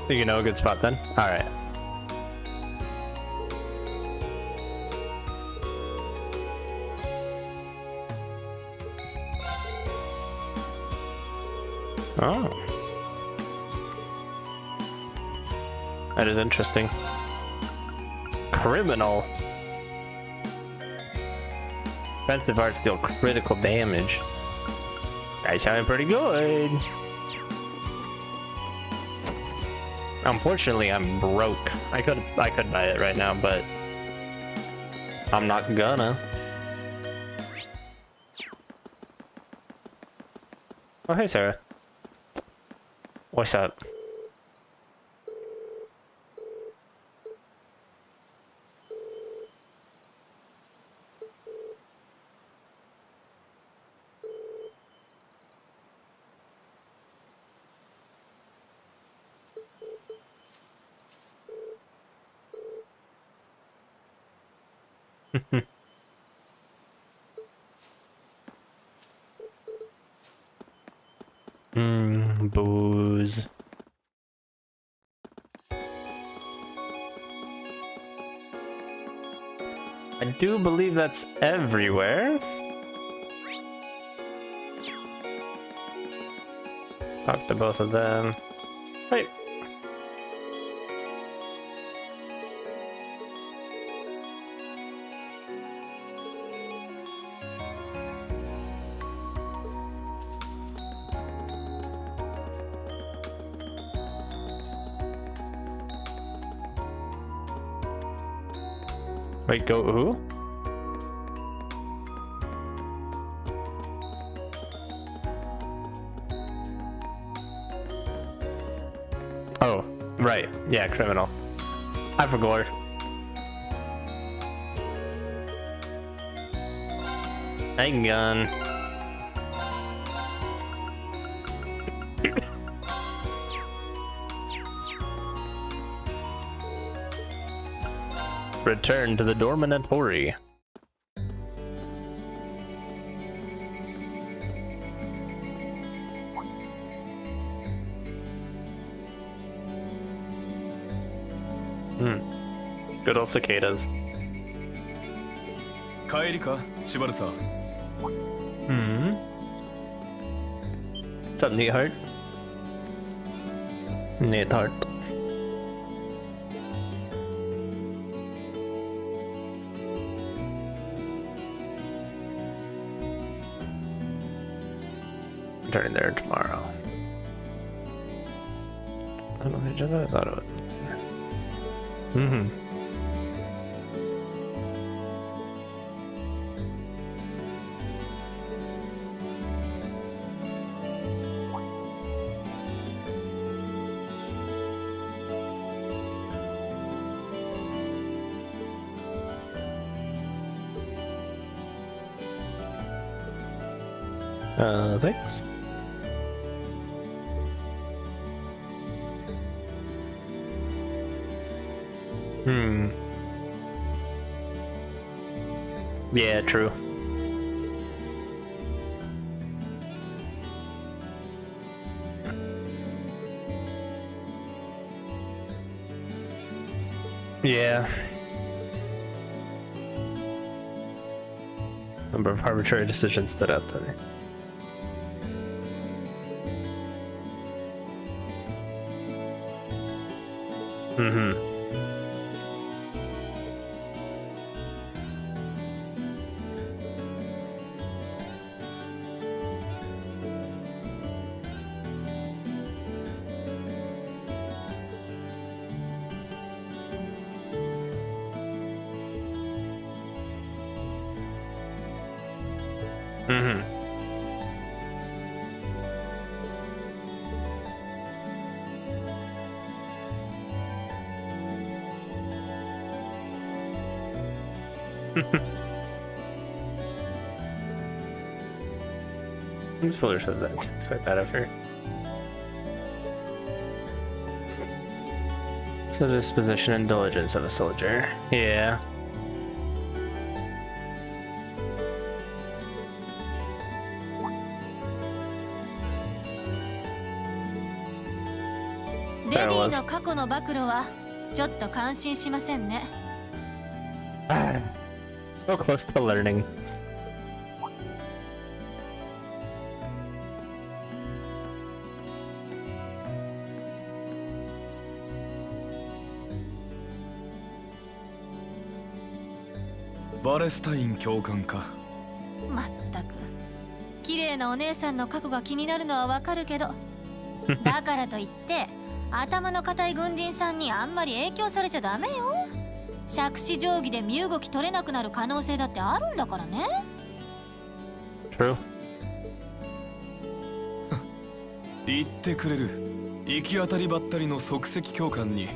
You know a good spot then? Alright. Oh. That is interesting. Criminal. Offensive arts deal critical damage. That sounded pretty good. Unfortunately, I'm broke. I could buy it right now, but I'm not gonna. Oh, hey, Sarah. What's up? Booze. I do believe that's everywhere. Talk to both of them. Wait. Wait, go who? Oh, right. Yeah, criminal. I forgot. Hang on. Return to the dormitory. Good old cicadas. 帰りか、シバルさん。What's up, Neatheart? Neatheart. Returning there tomorrow. I don't know the agenda. I thought of it. Thanks. Yeah, true. Yeah. Number of arbitrary decisions stood out to me. Mm-hmm. Mm-hmm. I'm just foolish of that. It's quite bad of her. So disposition and diligence of a soldier. Yeah.レディの過去の暴露はちょっと感心しませんね。So close to learning.バレスタイン教官か。まったく綺麗なお姉さんの過去が気になるのはわかるけどだからといって頭の固い軍人さんにあんまり影響されちゃダメよ。杓子定規で身動き取れなくなる可能性だってあるんだからね。True. 言ってくれる。行き当たりばったりの即席教官に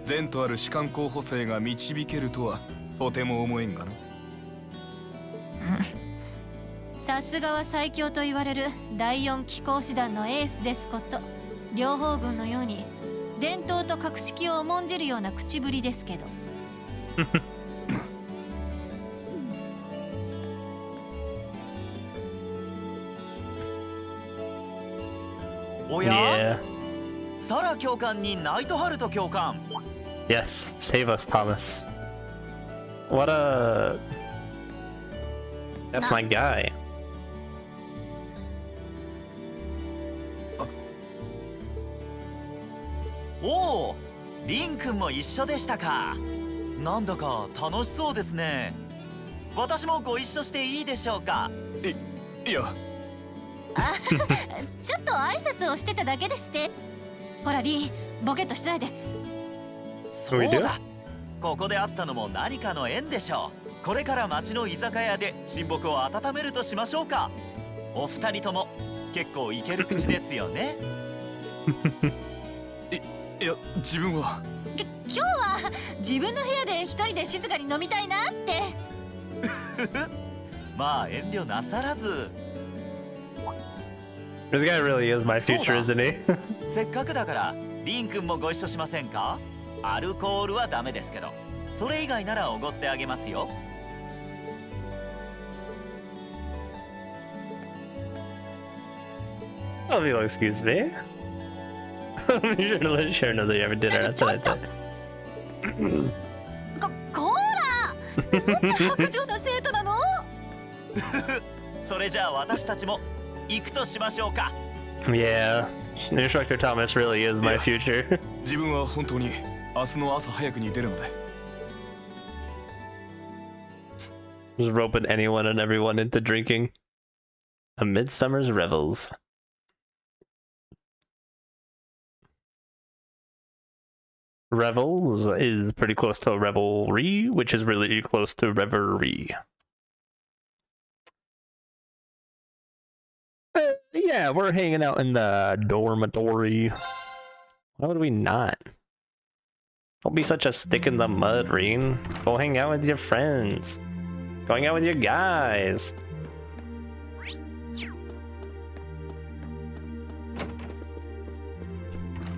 善とある士官候補生が導けるとはとても思えんがな。さすがは最強と言われる第4機甲師団のエースですこと。両方軍のように伝統と格式を重んじるような口ぶりですけど。おや、Yeah. サラ教官にナイトハルト教官。 Yes. Save us, Thomas. What a... That's my guy. おお、リン君も一緒でしたか。なんだか楽しそうですね。私もご一緒していいでしょうか。いやあちょっと挨拶をしてただけでして。ほらリン、ボケっとしてないで。そうだ、ここで会ったのも何かの縁でしょう。これから町の居酒屋で親睦を温めるとしましょうか。お二人とも結構イケる口ですよね。いや、自分は今日は自分の部屋で一人で静かに飲みたいなって。まあ遠慮なさらず。 This guy really is my future, isn't he? せっかくだからリン君もご一緒しませんか。アルコールはダメですけど、それ以外ならおごってあげますよ。Oh, you'll excuse me. I'm sure to let Sharon know that you have a dinner tonight. こーら、なんて白状な生徒なの。それじゃあ私たちも行くとしましょうか。Yeah, Instructor Thomas really is my future. 自分は本当に明日の朝早くに出るので。Just roping anyone and everyone into drinking. A Midsummer's Revels. Revels is pretty close to a revelry, which is really close to reverie. Yeah, we're hanging out in the dormitory. Why would we not? Don't be such a stick in the mud, Reen. Go hang out with your friends. Go hang out with your guys.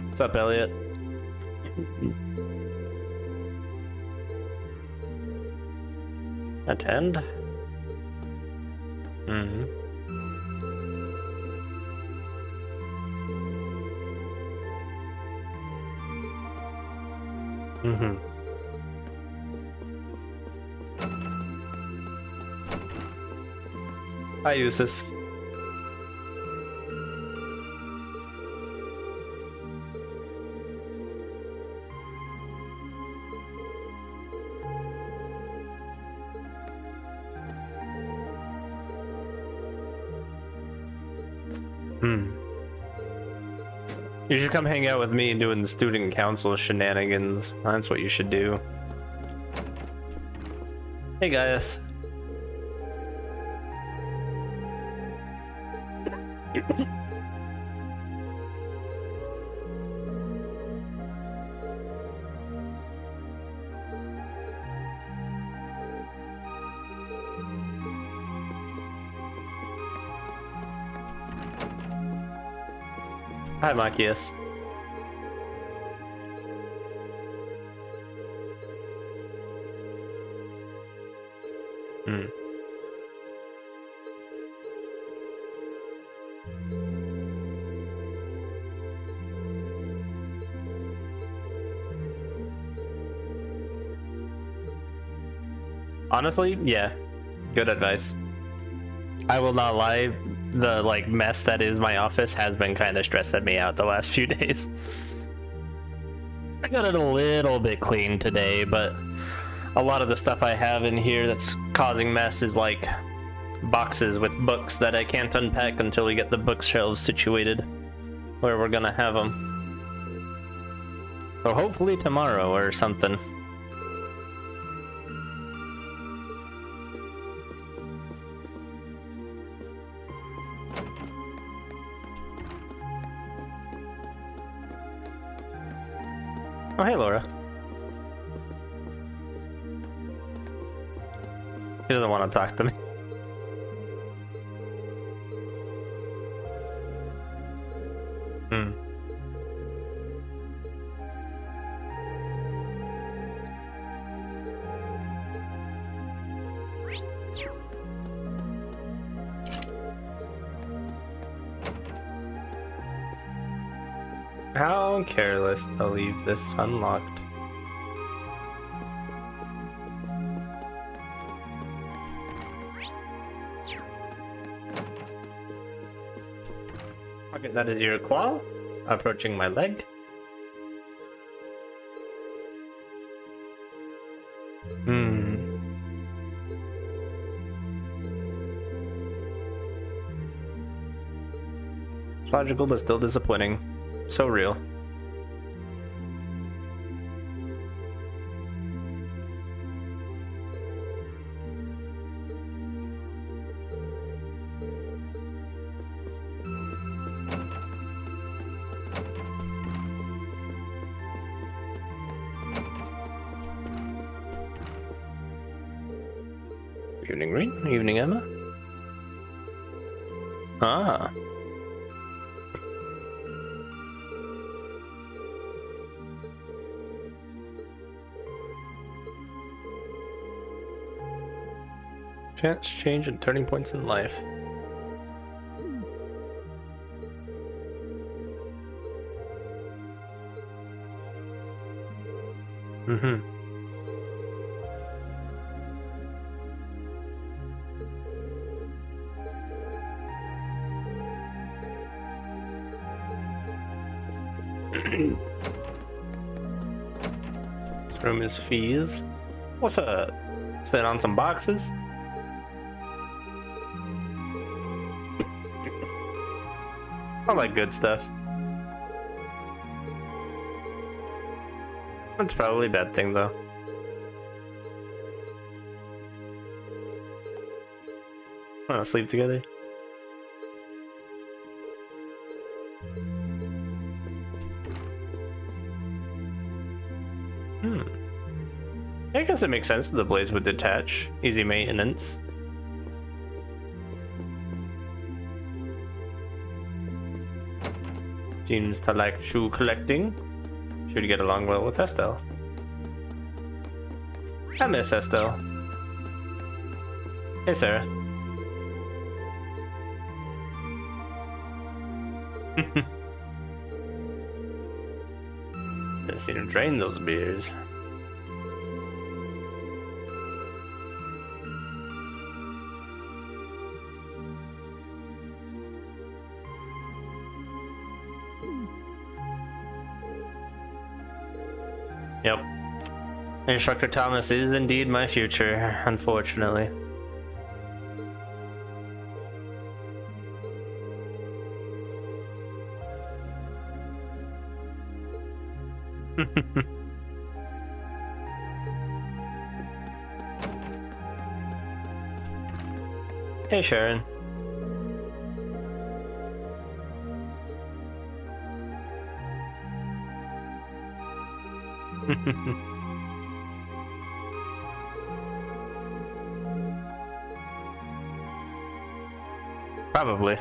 What's up, Elliot? Attend? Mm-hmm. Mm-hmm. Hi, Eustace. You should come hang out with me doing student council shenanigans. That's what you should do. Hey, guys. Hi, Machias. Honestly, yeah. Good advice. I will not lie, the mess that is my office has been kind of stressing me out the last few days. I got it a little bit clean today, but a lot of the stuff I have in here that's causing mess is like boxes with books that I can't unpack until we get the bookshelves situated where we're gonna have them. So hopefully tomorrow or something. Oh, hey, Laura. He doesn't want to talk to me. How careless to leave this unlocked. Okay, that is your claw approaching my leg. It's logical, but still disappointing. So real. Evening, Green. Evening, Emma. Ah. Chance, change, and turning points in life. This room is fees. What's up? Sit on some boxes? I like good stuff. That's probably a bad thing, though. Wanna sleep together? I guess it makes sense that the blades would detach. Easy maintenance. Seems to like shoe collecting. Should get along well with Estelle. I miss Estelle. Hey, Sarah. Just need to drain those beers. Yep. Instructor Thomas is indeed my future, unfortunately. Hey, Sharon. Probably.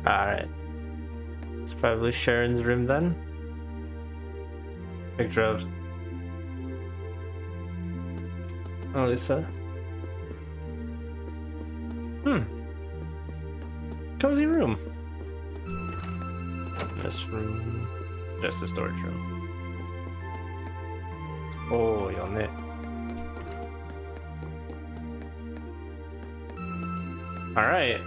Alright. It's probably Sharon's room then. Picture of Lisa. Cozy room. This room. Just a storage room. Oh, yonne. Alright.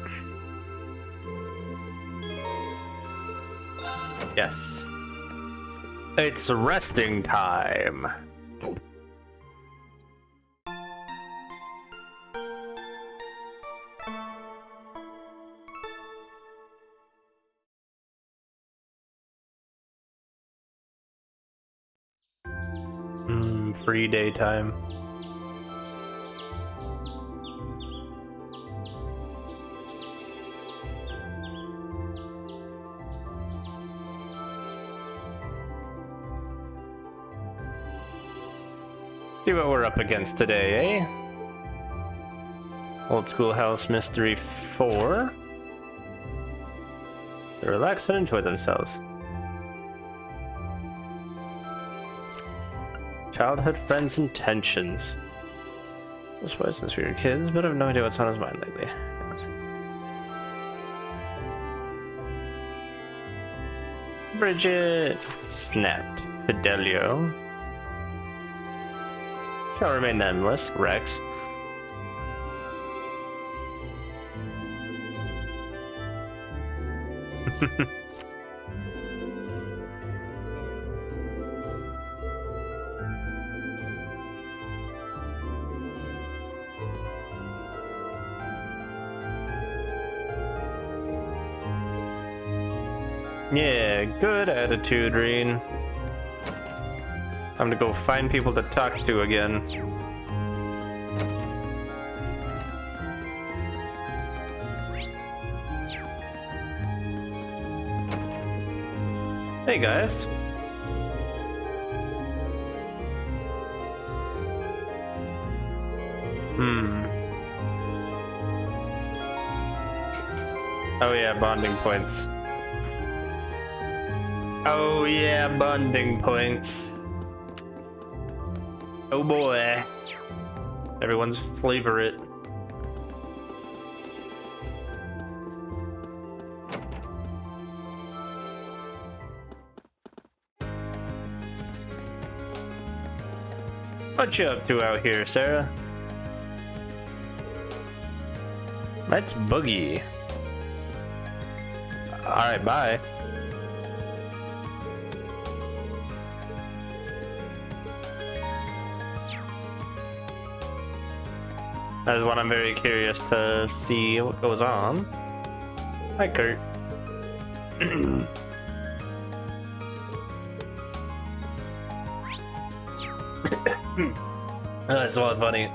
Yes. It's resting time. Free daytime. See what we're up against today, eh? Old Schoolhouse Mystery 4. They relax and enjoy themselves. Childhood friends' intentions. This was since we were kids, but I have no idea what's on his mind lately. Bridget snapped. Fidelio. Shall remain nameless. Rex. Yeah, good attitude, Reen. Time to go find people to talk to again. Hey guys. Oh yeah, bonding points. Oh yeah, bonding points. Oh boy. Everyone's favorite. What you up to out here, Sarah? Let's boogie. Alright, bye. That is one I'm very curious to see what goes on. Hi, Kurt. That's a lot funny.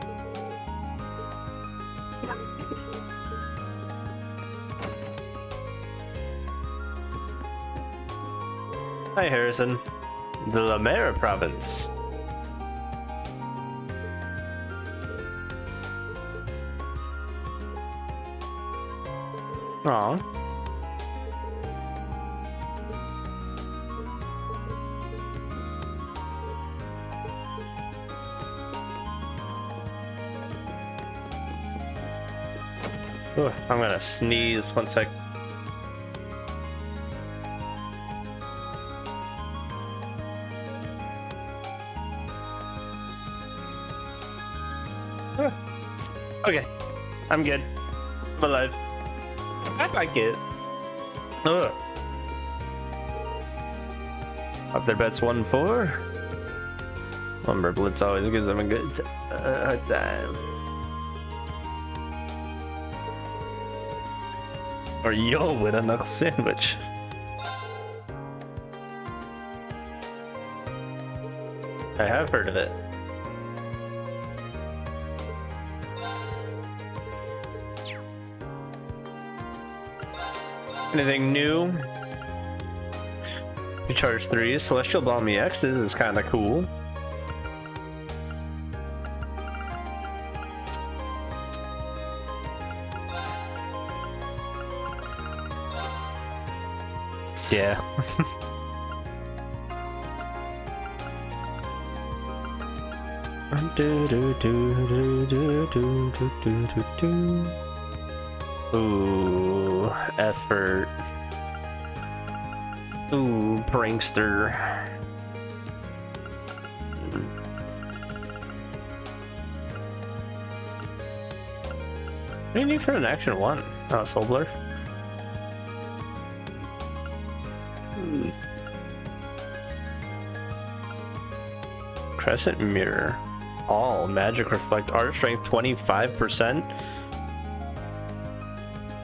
Hi, Harrison. The Lamera province. Aww. Ooh, I'm gonna sneeze 1 sec. Okay, I'm good. I'm alive. I like it. Ugh. Up their bets 1-4. Lumber Blitz always gives them a good time. Or you'll win a knuckle sandwich. I have heard of it. Anything new? Recharge 3. Celestial Bomb EXs is kind of cool. Yeah. Ooh, effort. Ooh, prankster. What do you need for an action 1? Oh, Soul Blur. Crescent Mirror. All Magic Reflect Art Strength 25%.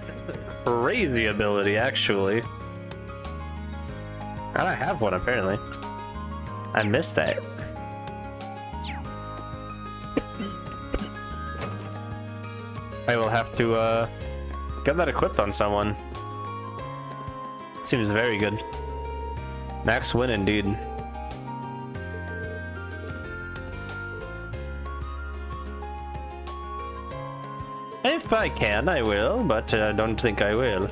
That's a crazy ability, actually. And I have one, apparently. I missed that. I will have to get that equipped on someone. Seems very good. Max win indeed. If I can, I will, but I don't think I will.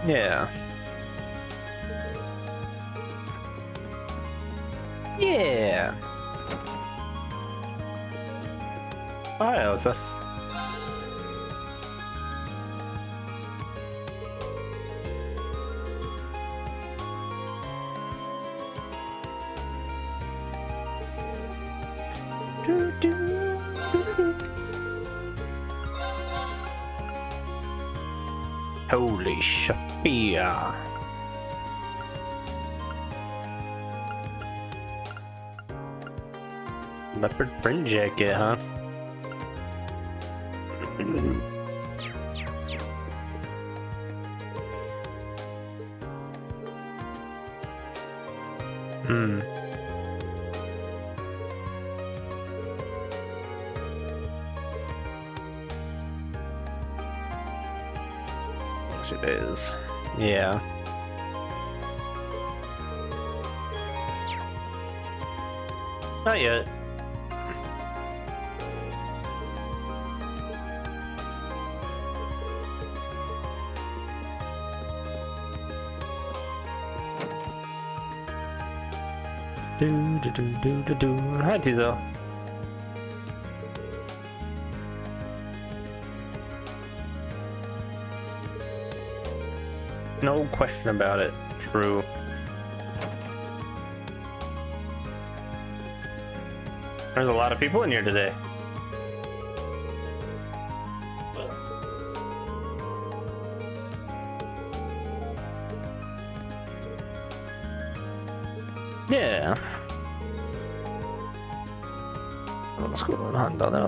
Yeah. Yeah. Hi, Elsa. Holy Shafia. Leopard print jacket, huh? It is. Yeah. Not yet. Hi, Tizo. No question about it. True. There's a lot of people in here today. Yeah. Let's go and hunt down there.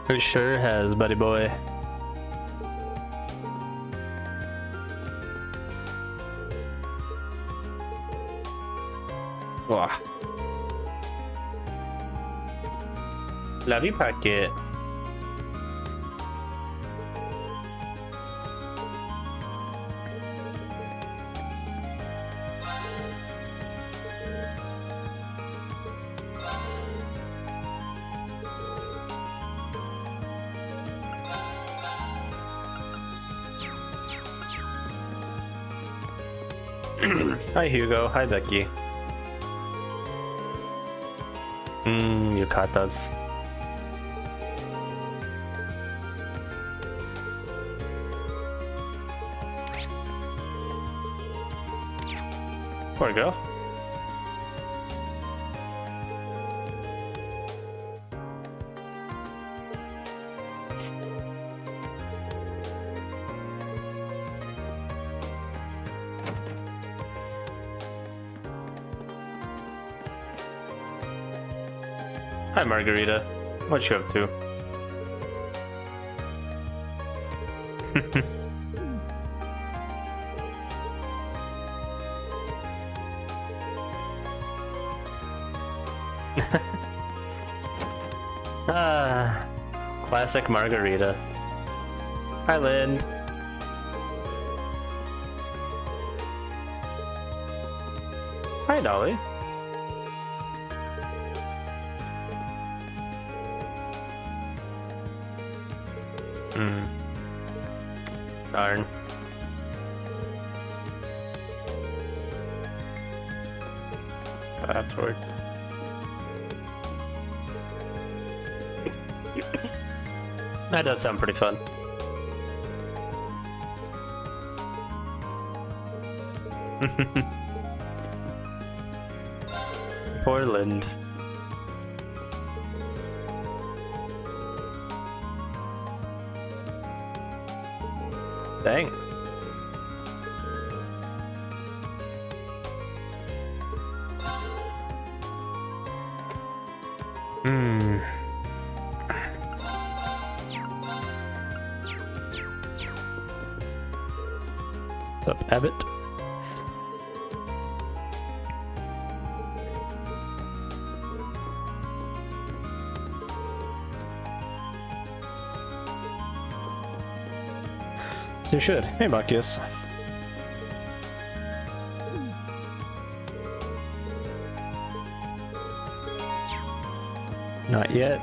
It sure has, buddy boy. Wow. La vie paquet. Hi Hugo, hi Becky. Yukatas. Poor girl. Hi, Margarita. What you up to? Classic Margarita. Hi, Lind. Hi, Dolly. Darn. That's weird. That does sound pretty fun. Poor Lind. Dang. What's up, Abbott? You should. Hey, Bacchus. Not yet.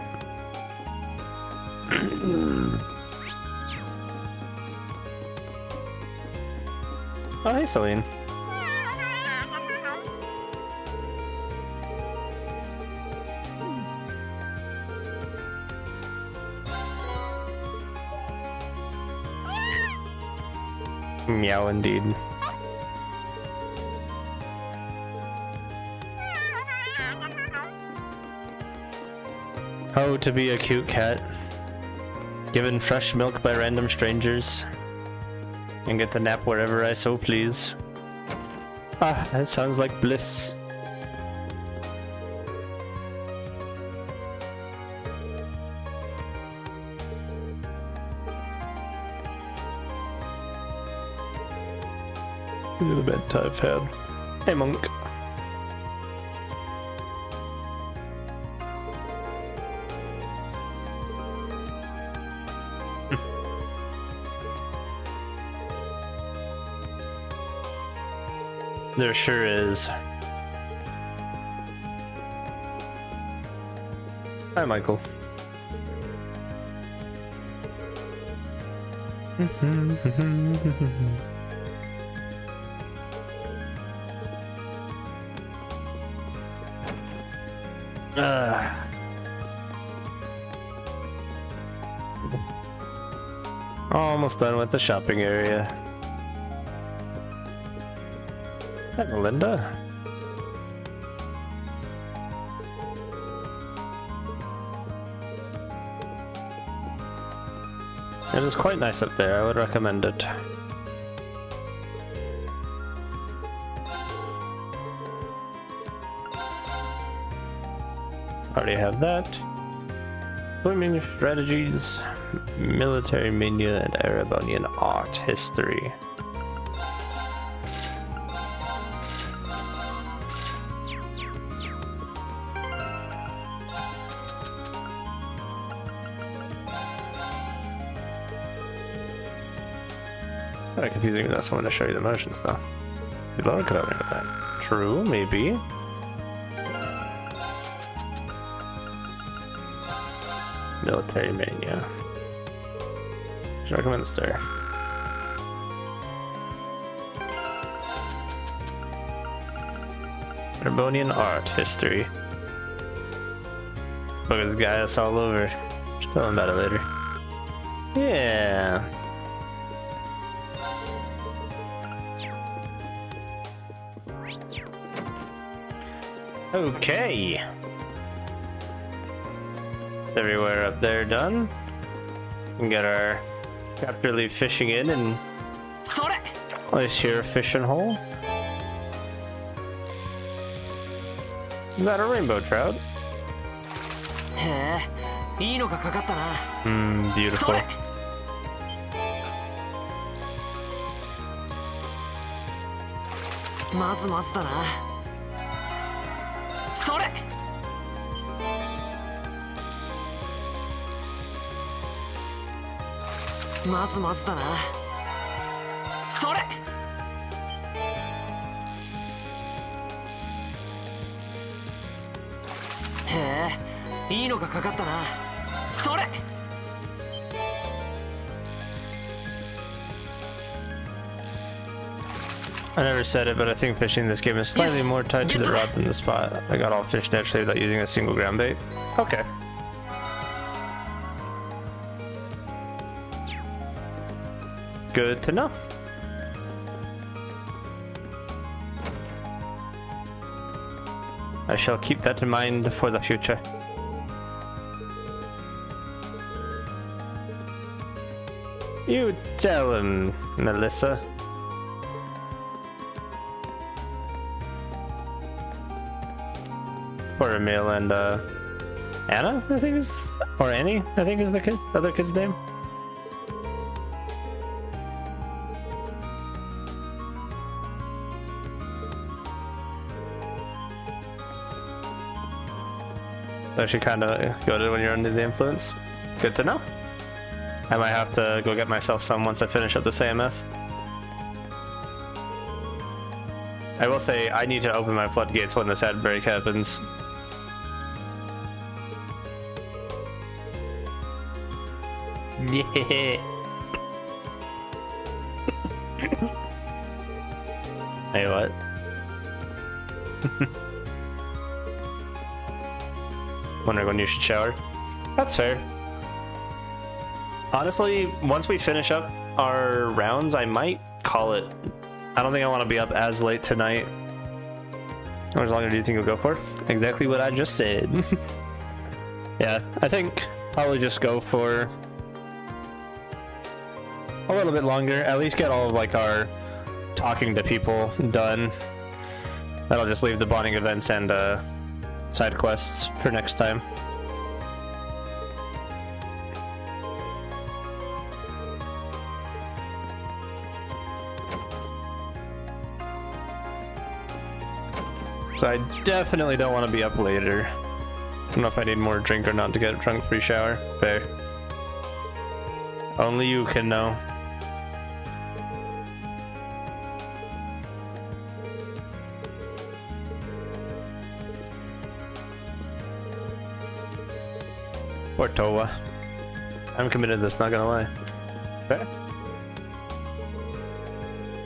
Oh, hey, Celine. Meow indeed. Oh, to be a cute cat. Given fresh milk by random strangers. And get to nap wherever I so please. Ah, that sounds like bliss. Look at the bed I've had. Hey, Monk. There sure is. Hi, Michael. Almost done with the shopping area. Hi, Melinda. It is quite nice up there. I would recommend it. Already have that. Swimming strategies, military mania, and Erebonian art history. Kind of confusing without someone to show you the motions, though. You'd love to cut out me with that. True, maybe. Military mania. Should I recommend this there? Erebonian art history. Because gas all over. Just tell him about it later. Yeah. Okay. Everywhere up there done. We can get our chapter leave fishing in and place here a fishing hole. We got a rainbow trout. Beautiful. まずまずだな。それ。まずまずだな。それ。へえ、いいのがかかったな。それ。 I never said it, but I think fishing in this game is slightly more tied to the rod than the spot. I got all fish naturally without using a single ground bait. Okay. Good to know. I shall keep that in mind for the future. You tell him, Melissa. For Emil and Anna, I think is, or Annie, I think is the kid, other kid's name. That should kind of go to when you're under the influence. Good to know. I might have to go get myself some once I finish up this AMF. I will say I need to open my floodgates when this ad break happens. Yeah. Hey, what? Wondering when you should shower. That's fair. Honestly, once we finish up our rounds, I might call it. I don't think I want to be up as late tonight. How much longer do you think you'll go for? Exactly what I just said. Yeah, I think probably just go for a little bit longer. At least get all of like our talking to people done. That'll just leave the bonding events and side quests for next time. So I definitely don't want to be up later. I don't know if I need more drink or not to get a drunk free shower. Fair. Only you can know. Or Towa. I'm committed to this, not gonna lie. Okay.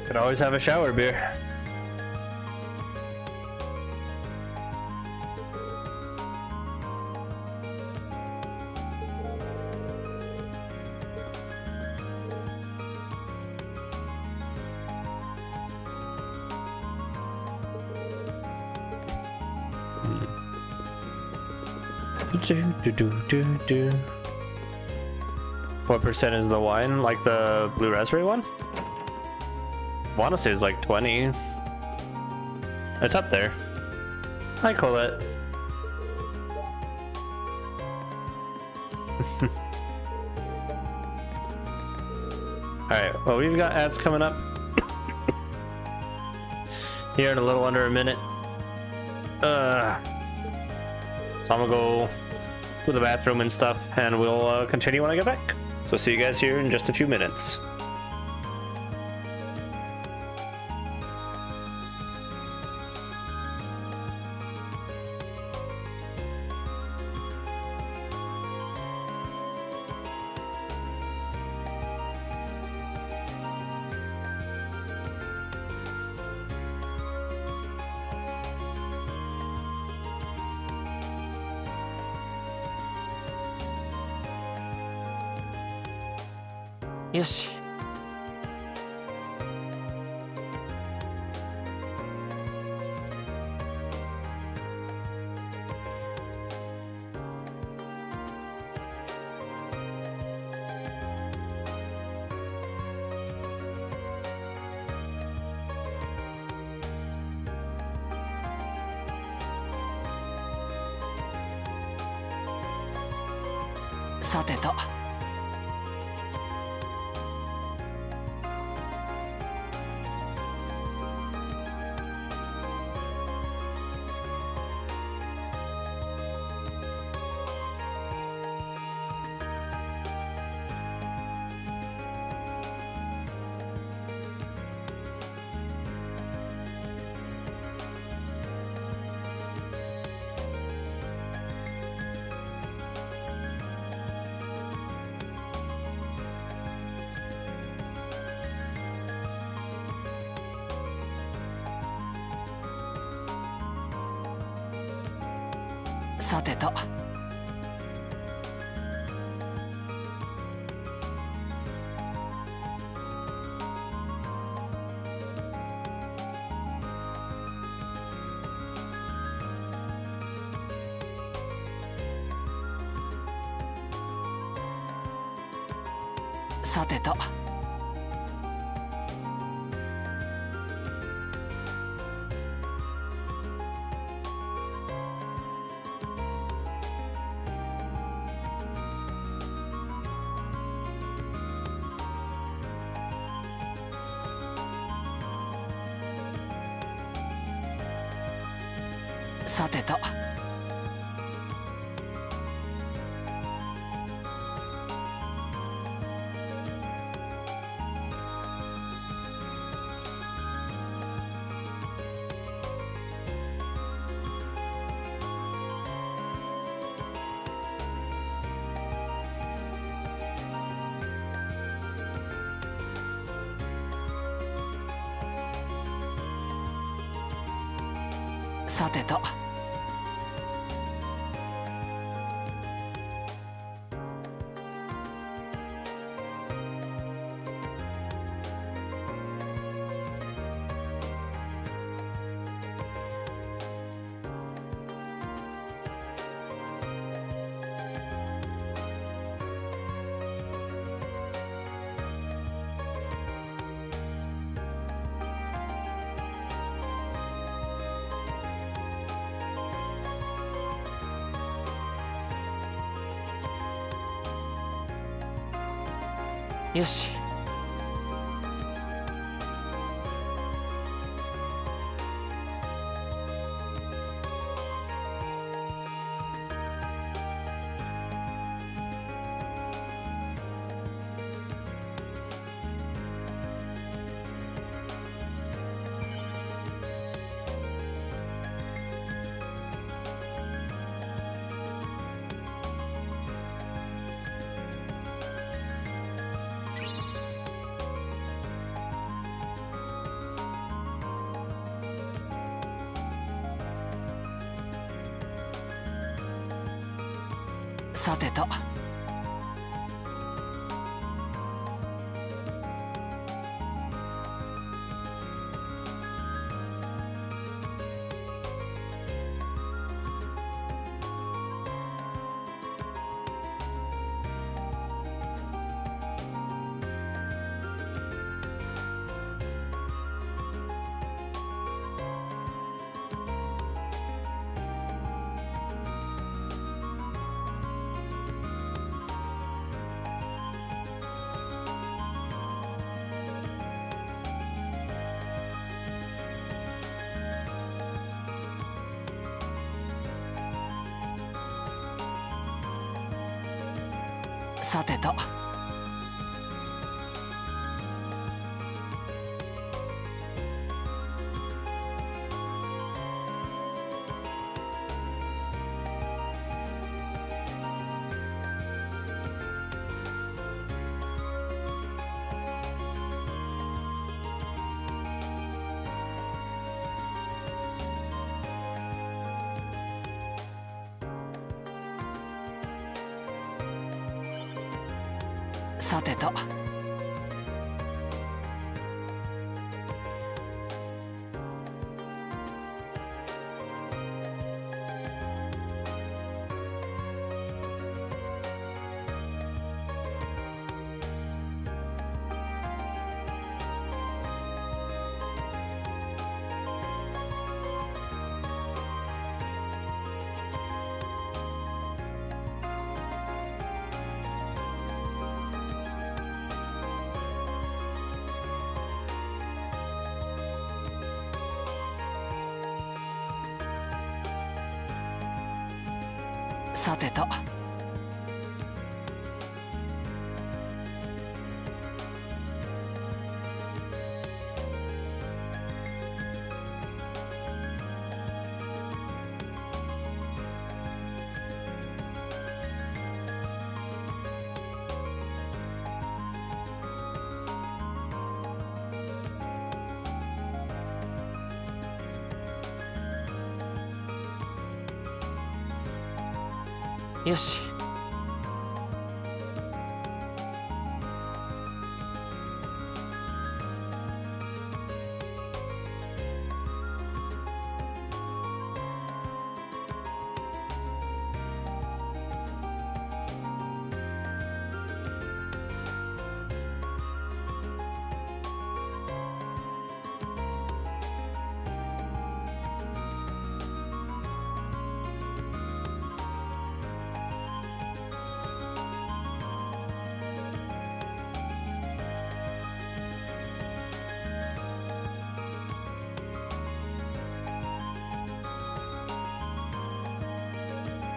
Could always have a shower beer. What percent is the wine? Like the blue raspberry one? I want to say it's like 20. It's up there. Hi, Colette. Alright, well, we've got ads coming up here in a little under a minute. So I'm gonna go to the bathroom and stuff, and we'll continue when I get back. So see you guys here in just a few minutes. よし。さてと。さてと。さてと。さてと。さてと。よし。さてと。さてと。さてと。さてと。よし。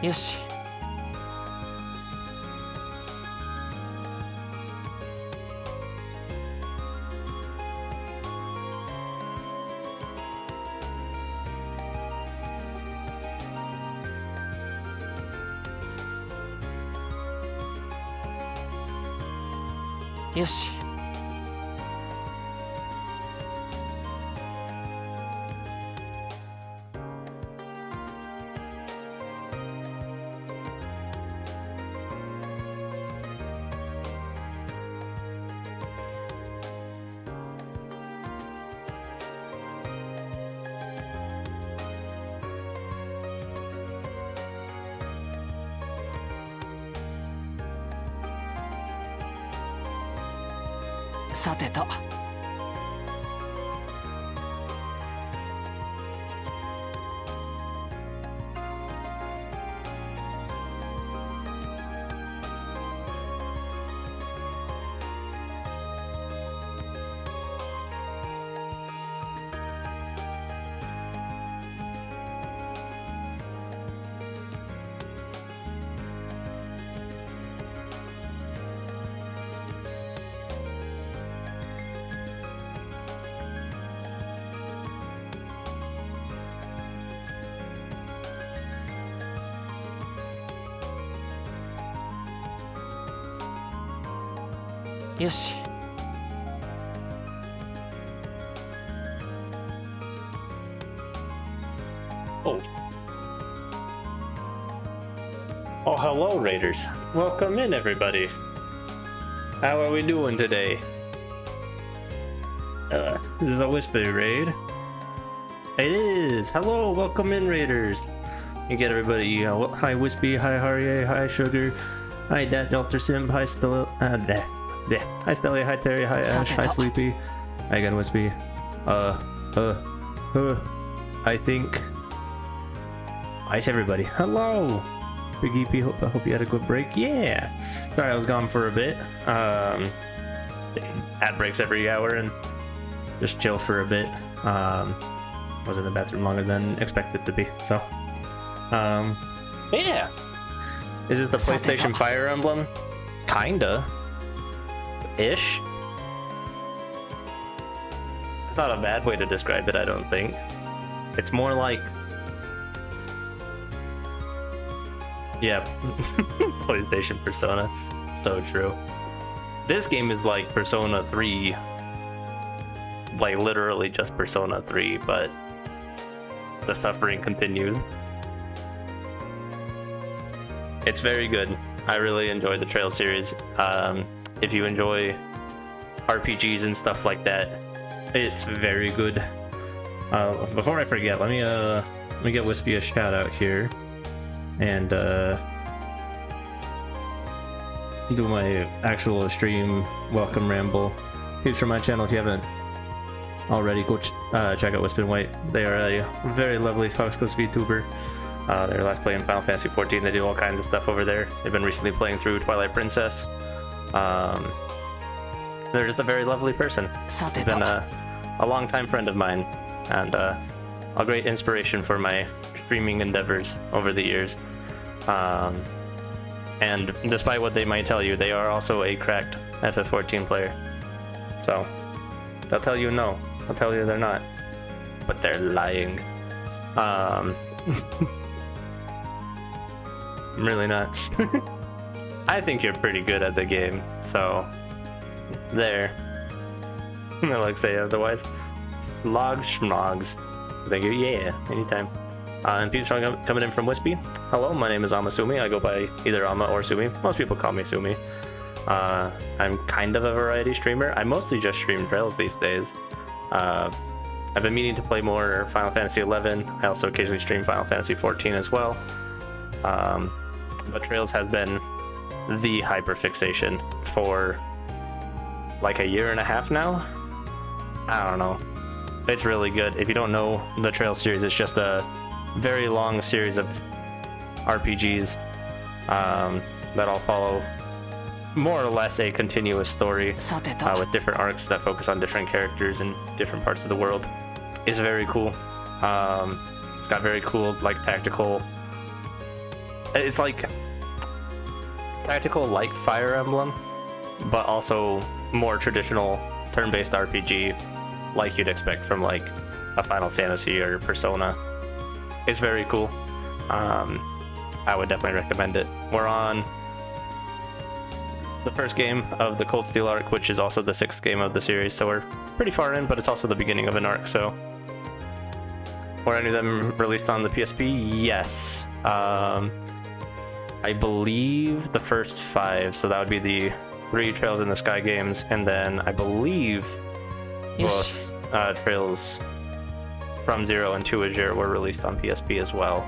よし。よし。さてと。よし。Oh. Oh, hello, Raiders. Welcome in, everybody. How are we doing today? This is a Whisper raid. It is. Hello, welcome in, Raiders. You get everybody. Hi, Wispy. Hi, Harie. Hi, Sugar. Hi, Dat Delta Sim. Hi, Stella. Hi, Stellia. Hi, Terry. Hi, Ash. Hi, Sleepy. Hi again, Wispy. I think. Nice, everybody. Hello, Big EP. I hope you had a good break. Yeah. Sorry, I was gone for a bit. Ad breaks every hour and just chill for a bit. Was in the bathroom longer than expected to be. So, yeah. Is it the PlayStation Fire Emblem? Kinda. Ish. It's not a bad way to describe it, I don't think. It's more like... Yeah, PlayStation Persona. So true. This game is like Persona 3. Like literally just Persona 3, but the suffering continues. It's very good. I really enjoy the Trail series. If you enjoy RPGs and stuff like that, it's very good. Before I forget, let me get Wispy a shout out here, and do my actual stream welcome ramble. Here's from my channel. If you haven't already, go check out Wispy and White. They are a very lovely Fox Coast VTuber. They're last playing Final Fantasy 14. They do all kinds of stuff over there. They've been recently playing through Twilight Princess. They're just a very lovely person. They've been a long-time friend of mine, and a great inspiration for my streaming endeavors over the years. And despite what they might tell you, they are also a cracked FF14 player. So they'll tell you no. They'll tell you they're not. But they're lying. I'm really not. I think you're pretty good at the game, so there. I like say otherwise. Log schmogs. Thank you. Yeah, anytime. And Pete's coming in from Wispy. Hello, my name is Tsumi. I go by either Ama or Tsumi. Most people call me Tsumi. I'm kind of a variety streamer. I mostly just stream Trails these days. I've been meaning to play more Final Fantasy XI. I also occasionally stream Final Fantasy XIV as well. But Trails has been the hyperfixation for like a year and a half now. I don't know. It's really good. If you don't know the Trails series, it's just a very long series of RPGs that all follow more or less a continuous story with different arcs that focus on different characters in different parts of the world. It's very cool. It's got very cool, like, tactical... It's like tactical like Fire Emblem, but also more traditional turn-based RPG like you'd expect from like a Final Fantasy or Persona. It's very cool. I would definitely recommend it. We're on the first game of the Cold Steel arc, which is also the 6th game of the series, so we're pretty far in, but it's also the beginning of an arc, so... Were any of them released on the PSP? Yes. I believe the first 5, so that would be the 3 Trails in the Sky games, and then I believe both Trails from Zero and To Azure were released on PSP as well.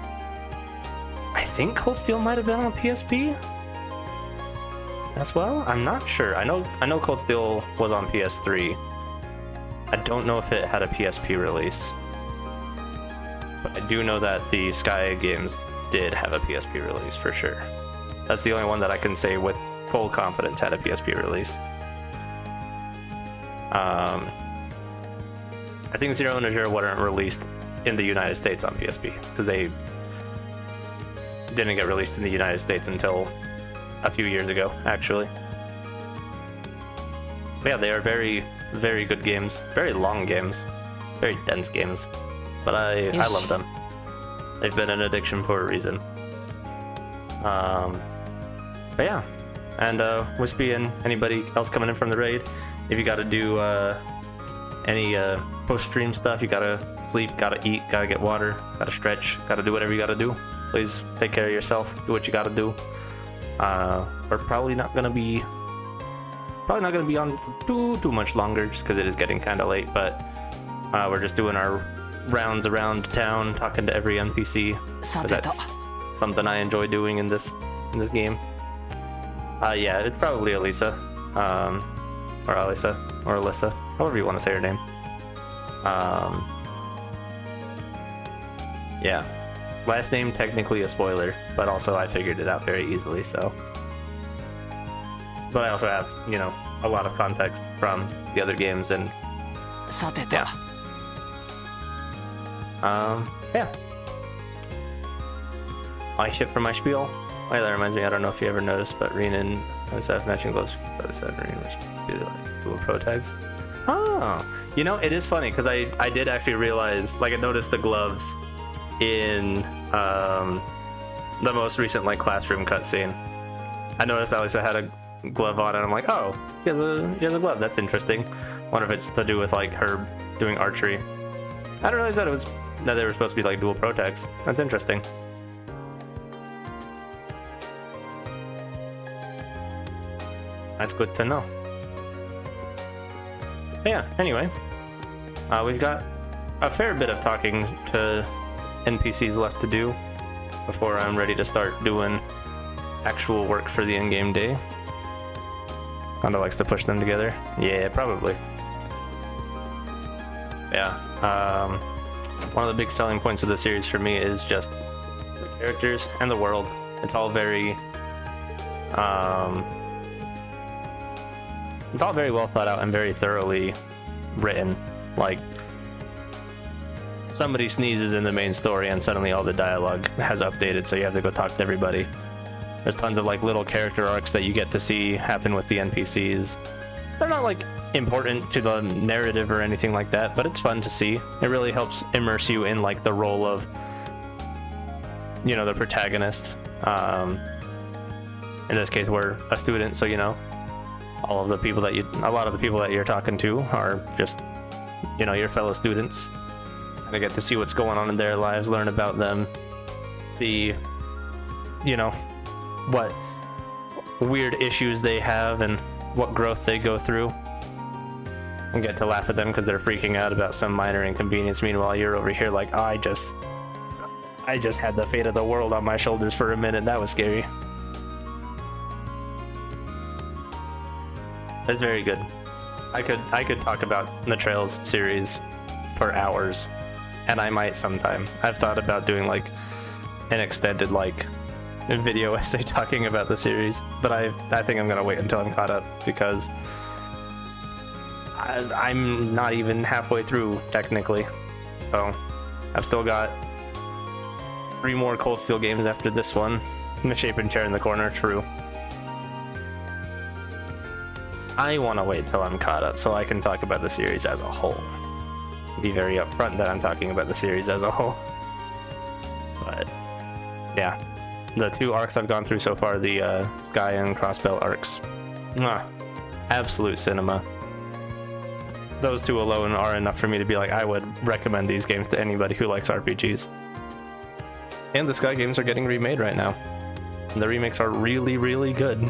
I think Cold Steel might have been on PSP as well. I'm not sure. I know Cold Steel was on PS3. I don't know if it had a PSP release, but I do know that the Sky games did have a PSP release for sure. That's the only one that I can say with full confidence had a PSP release. I think Zero and Azure weren't released in the United States on PSP because they didn't get released in the United States until a few years ago, actually. But yeah, they are very, very good games. Very long games. Very dense games. But I love them. They've been an addiction for a reason. But yeah. And Wispy and anybody else coming in from the raid, if you gotta do any post-stream stuff, you gotta sleep, gotta eat, gotta get water, gotta stretch, gotta do whatever you gotta do. Please take care of yourself, do what you gotta do. We're probably not gonna be on too much longer just because it is getting kind of late, but we're just doing our rounds around town, talking to every NPC. That's something I enjoy doing in this game. Yeah, it's probably Elisa, or Alisa, or Alyssa, however you want to say her name. Yeah, last name technically a spoiler, but also I figured it out very easily, so. But I also have, you know, a lot of context from the other games, and yeah. Yeah. I ship for my spiel. Oh, yeah, that reminds me, I don't know if you ever noticed, but Reen and SF matching gloves. But it said Reen was supposed to be like dual pro tags. Oh, you know, it is funny because I did actually realize, like, I noticed the gloves in the most recent like classroom cutscene. I noticed Alisa had a glove on, and I'm like, oh, she has a glove. That's interesting. Wonder if it's to do with like her doing archery. I didn't realize that they were supposed to be like dual pro tags. That's interesting. That's good to know. But yeah, anyway, we've got a fair bit of talking to NPCs left to do before I'm ready to start doing actual work for the in-game day. Kinda likes to push them together. Yeah, probably. Yeah, one of the big selling points of the series for me is just the characters and the world. It's all very well thought out and very thoroughly written. Like, somebody sneezes in the main story and suddenly all the dialogue has updated, so you have to go talk to everybody. There's tons of like little character arcs that you get to see happen with the NPCs. They're not like important to the narrative or anything like that, but it's fun to see. It really helps immerse you in like the role of, you know, the protagonist. In this case, we're a student, so you know, a lot of the people that you're talking to are just, you know, your fellow students. And I get to see what's going on in their lives, learn about them, see, you know, what weird issues they have and what growth they go through, and get to laugh at them because they're freaking out about some minor inconvenience. Meanwhile, you're over here like, I just had the fate of the world on my shoulders for a minute. That was scary. It's very good. I could talk about the Trails series for hours, and I might sometime. I've thought about doing like an extended like video essay talking about the series, but I think I'm gonna wait until I'm caught up, because I'm not even halfway through technically. So I've still got 3 more Cold Steel games after this one. Misshapen Chair in the corner, true. I want to wait till I'm caught up so I can talk about the series as a whole. Be very upfront that I'm talking about the series as a whole. But yeah, the 2 arcs I've gone through so far, the Sky and Crossbell arcs, absolute cinema. Those 2 alone are enough for me to be like, I would recommend these games to anybody who likes RPGs. And the Sky games are getting remade right now. And the remakes are really, really good.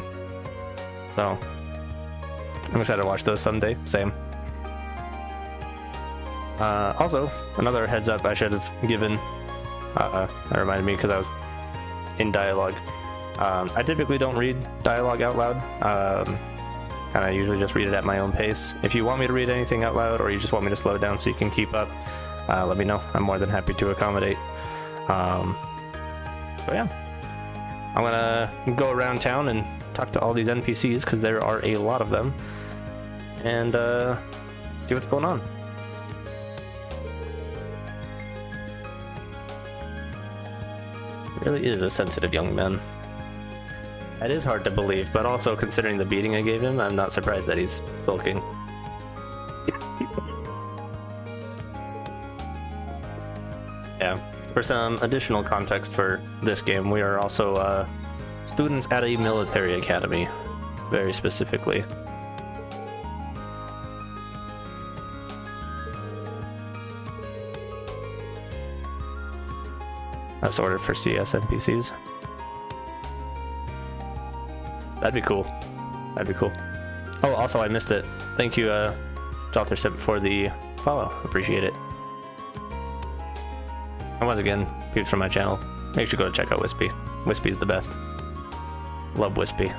So I'm excited to watch those someday. Same. Also, another heads up I should have given. That reminded me because I was in dialogue. I typically don't read dialogue out loud, and I usually just read it at my own pace. If you want me to read anything out loud, or you just want me to slow down so you can keep up, let me know. I'm more than happy to accommodate. So yeah, I'm gonna go around town and talk to all these NPCs, because there are a lot of them, and see what's going on. He really is a sensitive young man. That is hard to believe, but also considering the beating I gave him, I'm not surprised that he's sulking. Yeah, for some additional context for this game, we are also students at a military academy, very specifically. That's ordered for CS NPCs. That'd be cool. That'd be cool. Oh, also I missed it. Thank you, Jalter for the follow. Appreciate it. And once again, peeps from my channel, make sure to go check out Wispy. Wispy's the best. Love Wispy.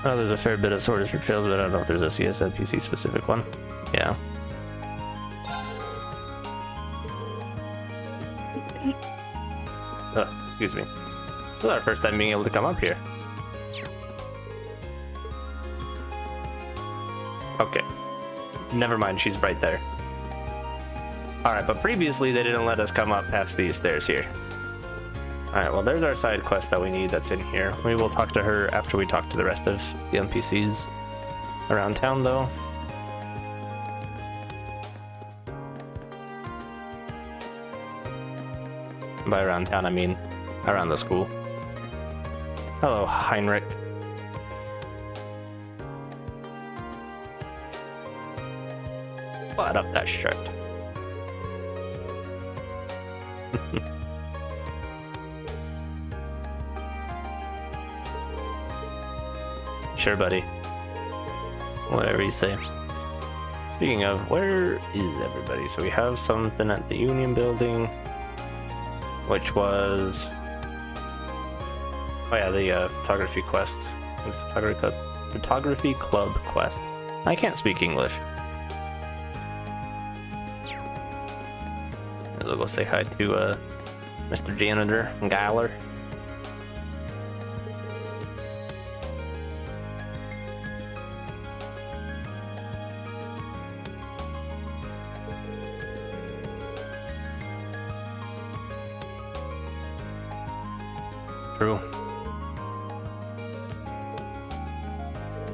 Oh, there's a fair bit of Swords for Trails, but I don't know if there's a CS NPC specific one. Yeah. Excuse me. This is our first time being able to come up here. Okay. Never mind, she's right there. Alright, but previously they didn't let us come up past these stairs here. Alright, well there's our side quest that we need that's in here. We will talk to her after we talk to the rest of the NPCs around town though. By around town I mean around the school. Hello, Heinrich. Butt up that shirt. Sure, buddy. Whatever you say. Speaking of, where is everybody? So we have something at the Union Building, which was... Oh yeah, the photography quest. The photography club quest. I can't speak English. I'll go say hi to Mr. Janitor Geiler. True.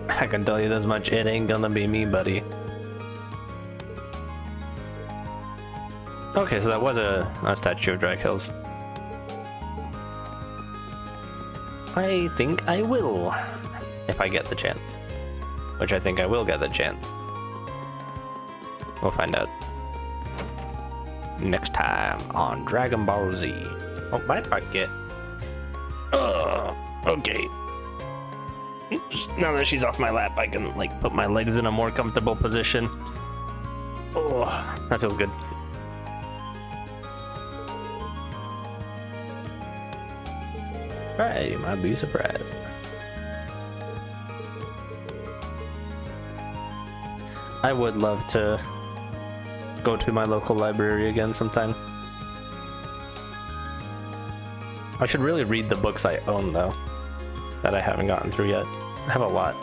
I can tell you this much, it ain't gonna be me, buddy. Okay, so that was a statue of Drag Hills. I think I will, if I get the chance. Which I think I will get the chance. We'll find out. Next time on Dragon Ball Z. Oh, my pocket. Okay. Now that she's off my lap, I can like put my legs in a more comfortable position. Oh, that feels good. Alright, you might be surprised. I would love to go to my local library again sometime. I should really read the books I own though, that I haven't gotten through yet. I have a lot.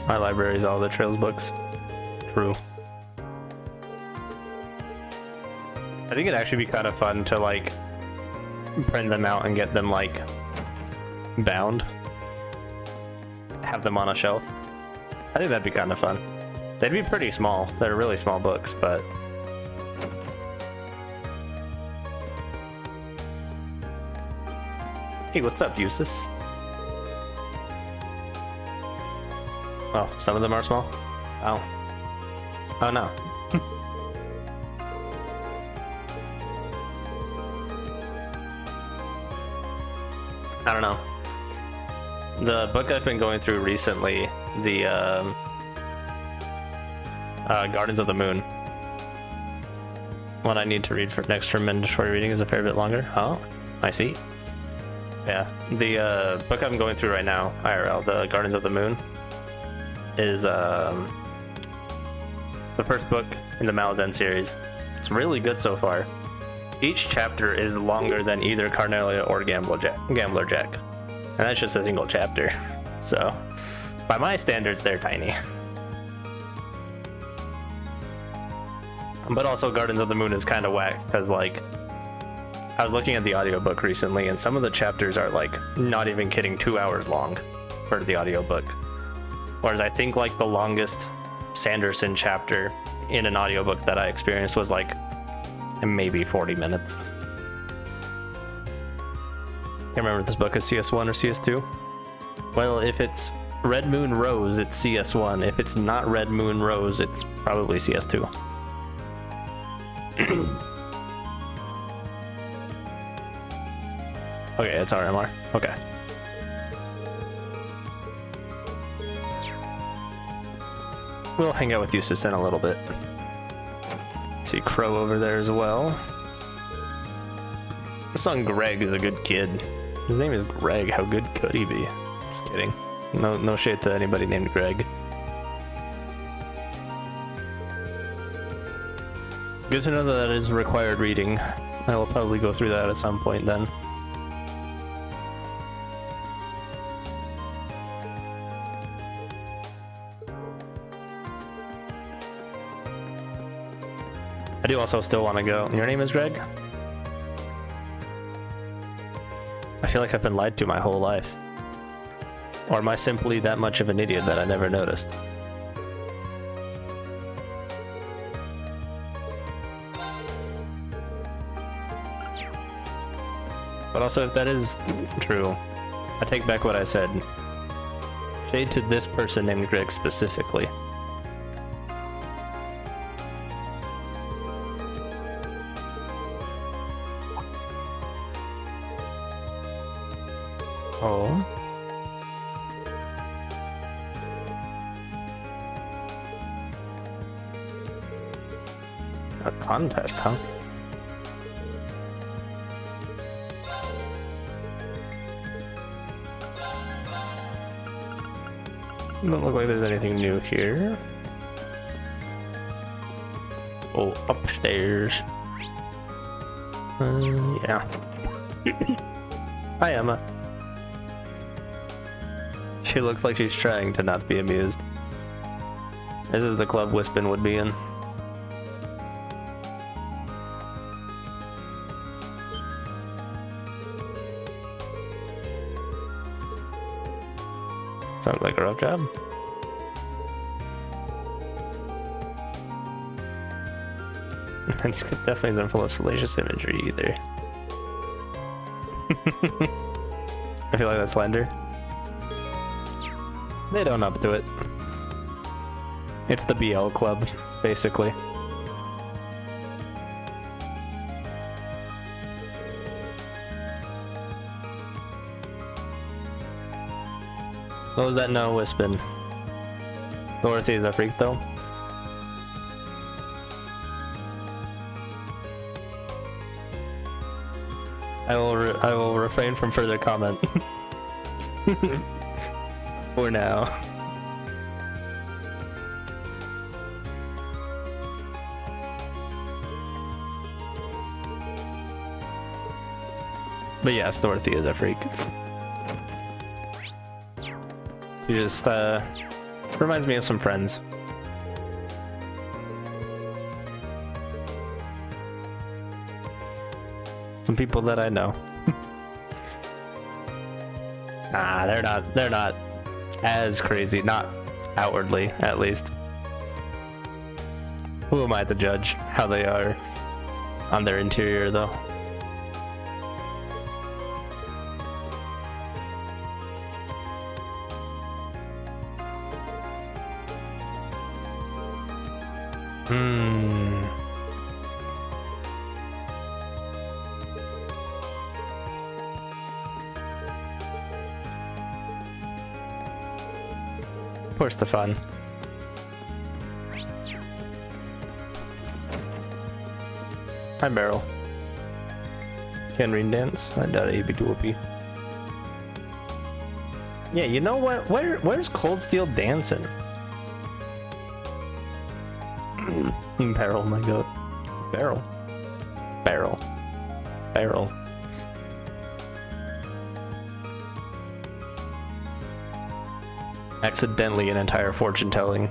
My library is all the Trails books. True. I think it'd actually be kind of fun to like print them out and get them like bound. Have them on a shelf. I think that'd be kind of fun. They'd be pretty small. They're really small books, but hey, what's up, Eustace? Oh, some of them are small? Oh. Oh no. I don't know. The book I've been going through recently, the Gardens of the Moon. What I need to read for next for mandatory reading is a fair bit longer. Oh, I see. Yeah, the book I'm going through right now, IRL, the Gardens of the Moon, is the first book in the Malazan series. It's really good so far. Each chapter is longer than either Carnelia or Gambler Jack. And that's just a single chapter. So, by my standards, they're tiny. But also, Gardens of the Moon is kind of whack, because, like, I was looking at the audiobook recently, and some of the chapters are, like, not even kidding, 2 hours long for the audiobook. Whereas I think, like, the longest Sanderson chapter in an audiobook that I experienced was, like, maybe 40 minutes. Can't remember if this book is CS1 or CS2. Well, if it's Red Moon Rose, it's CS1. If it's not Red Moon Rose, it's probably CS2. Okay, it's RMR. Okay. We'll hang out with Eustace in a little bit. See Crow over there as well. My son Greg is a good kid. His name is Greg. How good could he be? Just kidding. No shade to anybody named Greg. Good to know that is required reading. I will probably go through that at some point then. I do also still want to go. Your name is Greg? I feel like I've been lied to my whole life. Or am I simply that much of an idiot that I never noticed? But also, if that is true, I take back what I said. Shade to this person named Greg specifically. Oh. A contest, huh? Doesn't look like there's anything new here. Oh, upstairs. Yeah. Hi, Emma. She looks like she's trying to not be amused. This is the club Wispin would be in. Sounds like a rough job. Definitely isn't full of salacious imagery either. I feel like that's slender. They don't up to it. It's the BL club, basically. What was that? No, Wispin. Dorothy's a freak, though. I will refrain from further comment. For now. But yes, Dorothy is a freak. She just reminds me of some friends. Some people that I know. Nah, they're not as crazy, not outwardly at least. Who am I to judge how they are on their interior though? Poor Stefan. Hi, Beryl. Can Reen dance? I doubt he'd be doopy. Yeah, you know what? Where's Cold Steel dancing? Beryl, my god. Beryl. Beryl. Beryl. Accidentally an entire fortune telling.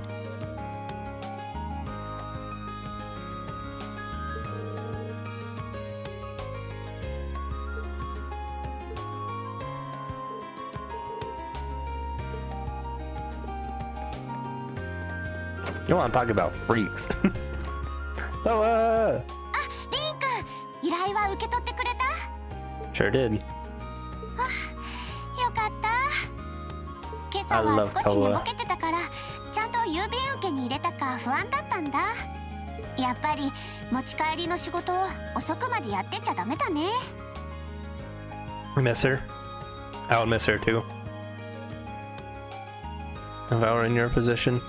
You want to talk about freaks? So, Sure did. I love Toa. やっぱり持ち帰りの仕事を遅くまでやってちゃダメだね。Miss her. I would miss her too. If I were in your position.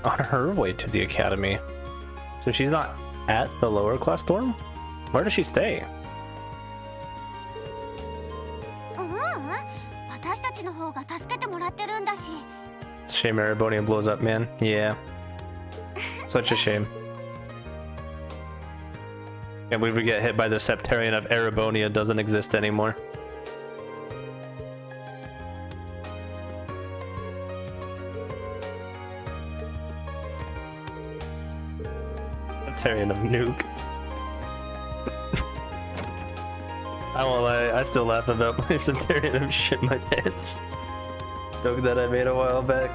On her way to the academy. So she's not at the lower class dorm? Where does she stay? It's a shame Erebonia blows up, man. Yeah. Such a shame. Can't believe we get hit by the Septarian of Erebonia doesn't exist anymore. Septarian of Nuke. I won't lie, I still laugh about my Septarian of Shit My Pants joke that I made a while back.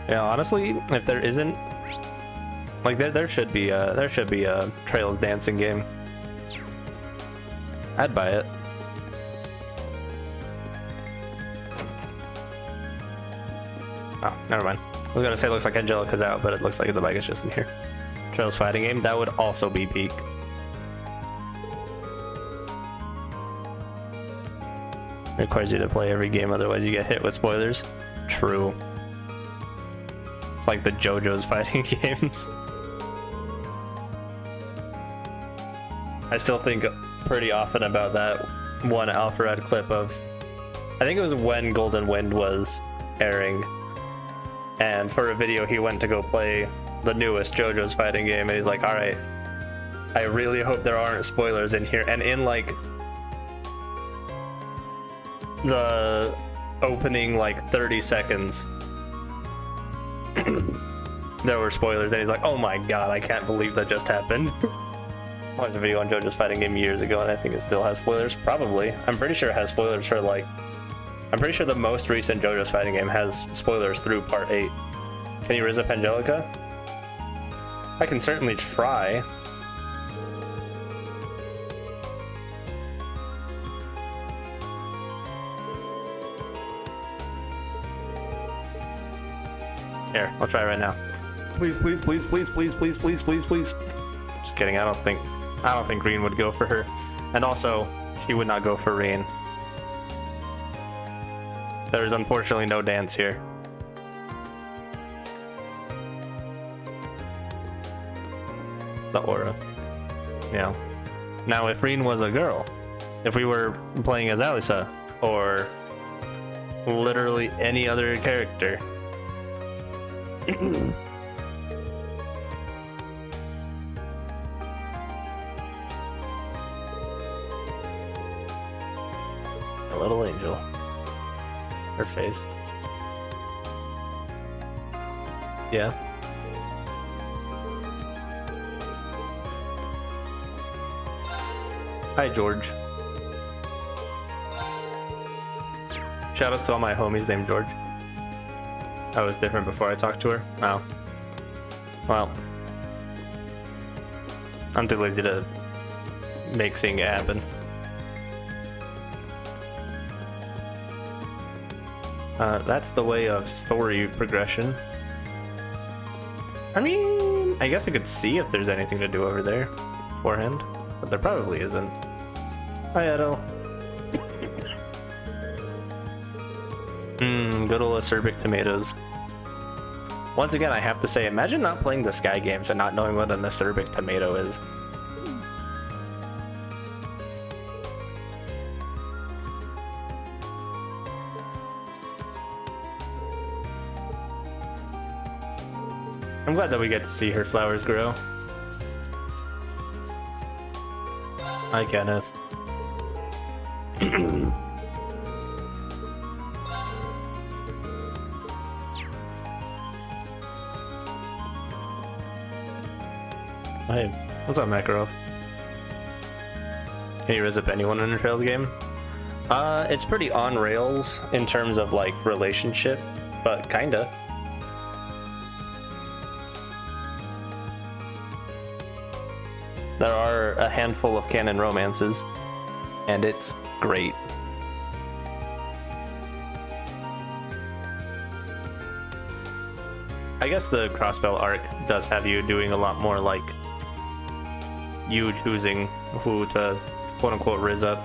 Yeah, honestly, if there isn't, like, there should be a Trails dancing game. I'd buy it. Oh, never mind. I was gonna say it looks like Angelica's out, but it looks like the bike is just in here. Trails fighting game, that would also be peak. Requires you to play every game, otherwise you get hit with spoilers. True. It's like the JoJo's fighting games. I still think pretty often about that one Alpharad clip of, I think it was when Golden Wind was airing, and for a video he went to go play the newest JoJo's fighting game, and he's like, all right, I really hope there aren't spoilers in here. And in like the opening like 30 seconds there were spoilers, and he's like, oh my god, I can't believe that just happened. I watched a video on JoJo's fighting game years ago, and I think it still has spoilers. Probably. I'm pretty sure it has spoilers for like, I'm pretty sure the most recent JoJo's fighting game has spoilers through part 8. Can you Rizza Pangelica? I can certainly try. Here, I'll try right now. Please, please, please, please, please, please, please, please, please. Just kidding. I don't think Green would go for her, and also she would not go for Rain. There is unfortunately no dance here. The aura. Yeah. Now, if Reen was a girl, if we were playing as Alisa, or literally any other character, a little angel. Her face. Yeah. Hi, George. Shoutouts to all my homies named George. I was different before I talked to her. Oh. Well. I'm too lazy to make seeing it happen. That's the way of story progression. I mean, I guess I could see if there's anything to do over there beforehand, but there probably isn't. Hi, Edo. Good old acerbic tomatoes. Once again, I have to say, imagine not playing the Sky games and not knowing what an acerbic tomato is. I'm glad that we get to see her flowers grow. Hi, Kenneth. Hey, what's up, Makarov? Can you res up anyone in a Trails game? It's pretty on rails in terms of like relationship, but kinda. There are a handful of canon romances, and it's great. I guess the Crossbell arc does have you doing a lot more like you choosing who to quote-unquote riz up.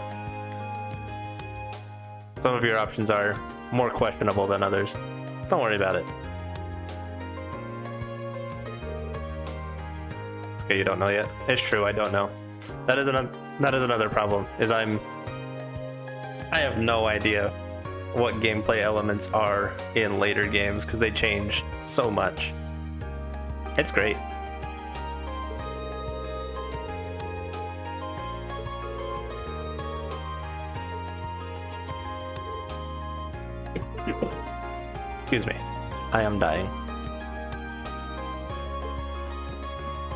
Some of your options are more questionable than others. Don't worry about it. Okay, you don't know yet. It's true, I don't know. That is another problem, is I have no idea what gameplay elements are in later games because they change so much. It's great. Excuse me. I am dying.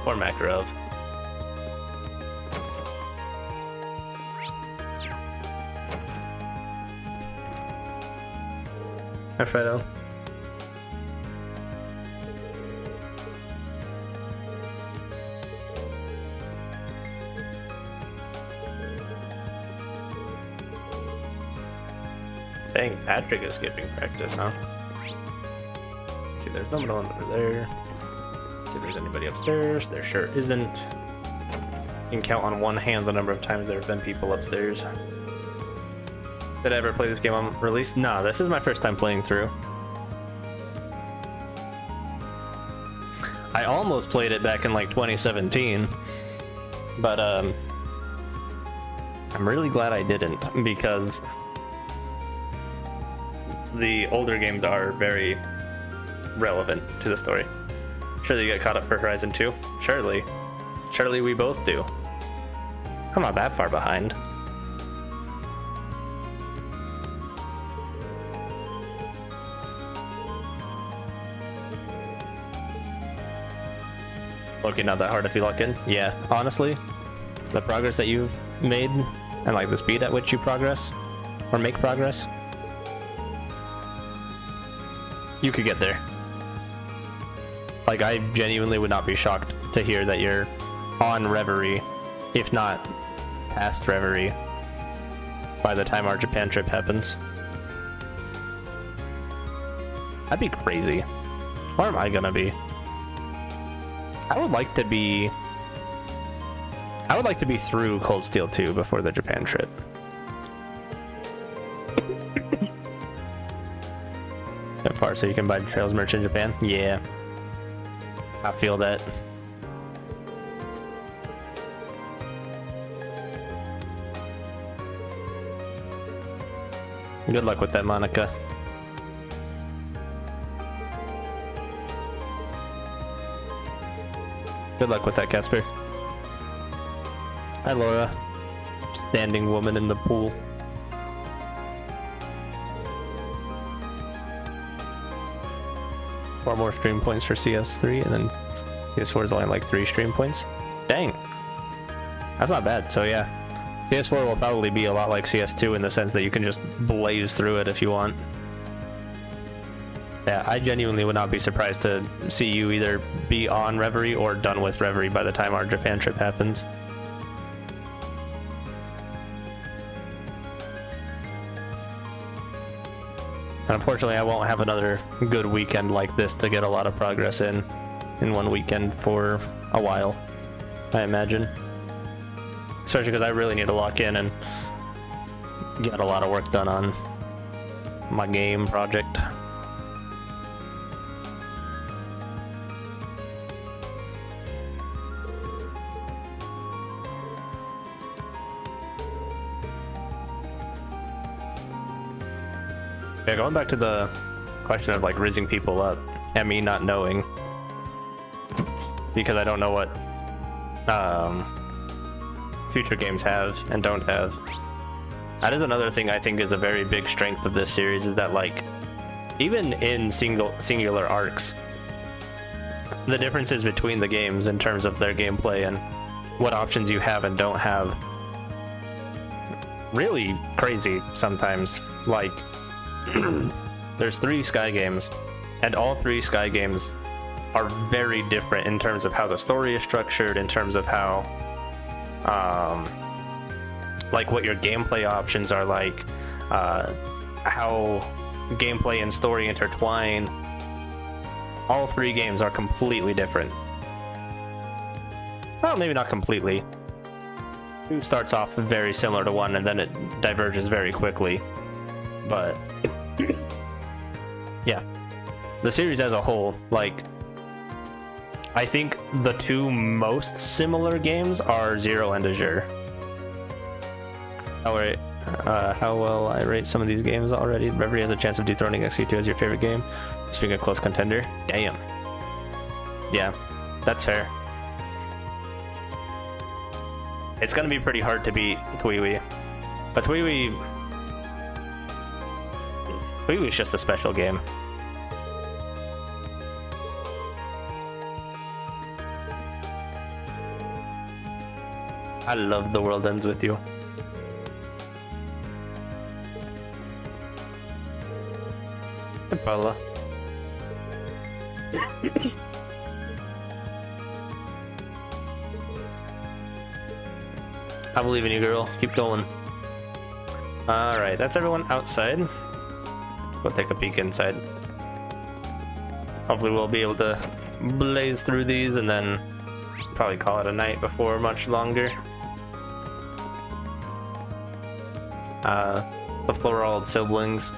Or Makarov. Hi, Fredo. Dang, Patrick is skipping practice, huh? Let's see, there's no one over there. See if there's anybody upstairs. There sure isn't. You can count on one hand the number of times there have been people upstairs. Did I ever play this game on release? Nah, this is my first time playing through. I almost played it back in like 2017, but I'm really glad I didn't, because the older games are very relevant to the story. Surely you get caught up for Horizon 2? Surely. Surely we both do. I'm not that far behind. Okay, not that hard if you lock in. Yeah, honestly, the progress that you've made and like the speed at which you progress or make progress, you could get there. Like, I genuinely would not be shocked to hear that you're on Reverie, if not past Reverie, by the time our Japan trip happens. That'd be crazy. Where am I gonna be? I would like to be through Cold Steel 2 before the Japan trip. That far, so you can buy Trails merch in Japan? Yeah. I feel that. Good luck with that, Monica. Good luck with that, Casper. Hi, Laura. Standing woman in the pool. Four more stream points for CS3, and then CS4 is only like 3 stream points. Dang. That's not bad. So yeah, CS4 will probably be a lot like CS2 in the sense that you can just blaze through it if you want. Yeah, I genuinely would not be surprised to see you either be on Reverie or done with Reverie by the time our Japan trip happens. And unfortunately, I won't have another good weekend like this to get a lot of progress in one weekend for a while, I imagine. Especially because I really need to lock in and get a lot of work done on my game project. Yeah, going back to the question of like rizzing people up and me not knowing, because I don't know what future games have and don't have. That is another thing I think is a very big strength of this series, is that like even in singular arcs, the differences between the games in terms of their gameplay and what options you have and don't have, really crazy sometimes. Like, there's 3 Sky games, and all 3 Sky games are very different in terms of how the story is structured, in terms of how, like what your gameplay options are like, how gameplay and story intertwine. All 3 games are completely different. Well, maybe not completely. 2 starts off very similar to 1, and then it diverges very quickly. But yeah, the series as a whole, like, I think the 2 most similar games are Zero and Azure. How well I rate some of these games already. Reverie has a chance of dethroning XC2 as your favorite game, just being a close contender. Damn. Yeah, that's fair. It's gonna be pretty hard to beat Twiwi, but Twiwi is just a special game. I love The World Ends With You. Hey, Paula. I believe in you, girl. Keep going. Alright, that's everyone outside. Go take a peek inside. Hopefully we'll be able to blaze through these and then probably call it a night before much longer. The Floral Siblings.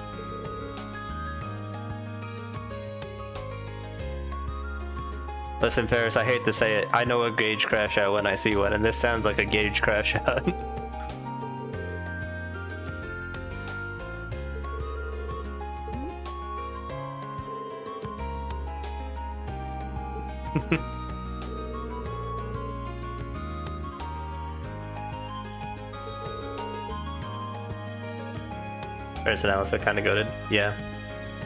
Listen, Ferris, I hate to say it, I know a gauge crash out when I see one, and this sounds like a gauge crash out. First analysis kind of goated. Yeah.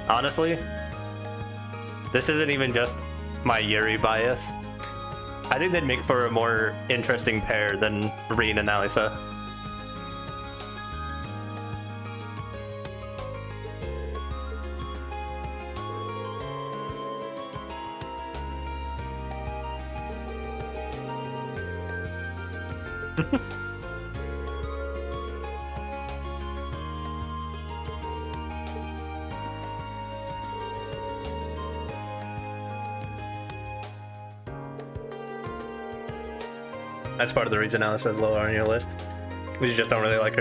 Honestly, this isn't even just my Yuri bias. I think they'd make for a more interesting pair than Rin and Alisa. That's part of the reason Alice is lower on your list. You just don't really like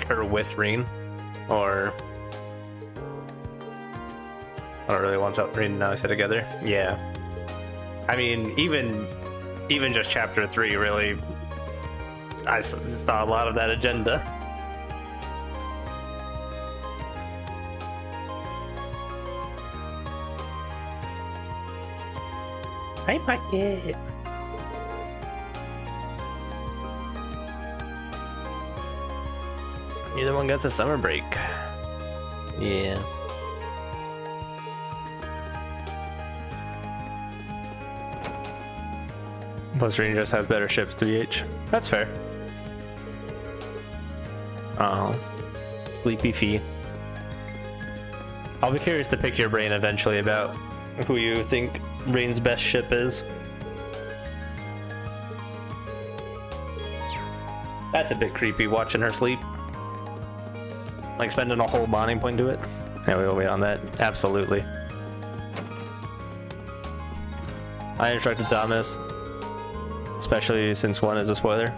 her with Rin, or I don't really want Rin and Alice together. Yeah, I mean, even just chapter 3, really, I saw a lot of that agenda. Hi, Pocket. Neither one gets a summer break. Yeah. Plus Rin just has better ships to EH. That's fair. Oh. Sleepy Fee. I'll be curious to pick your brain eventually about who you think Rin's best ship is. That's a bit creepy, watching her sleep. Like spending a whole bonding point to it. Yeah, we'll wait on that. Absolutely. I instructed Thomas, especially since 1 is a spoiler.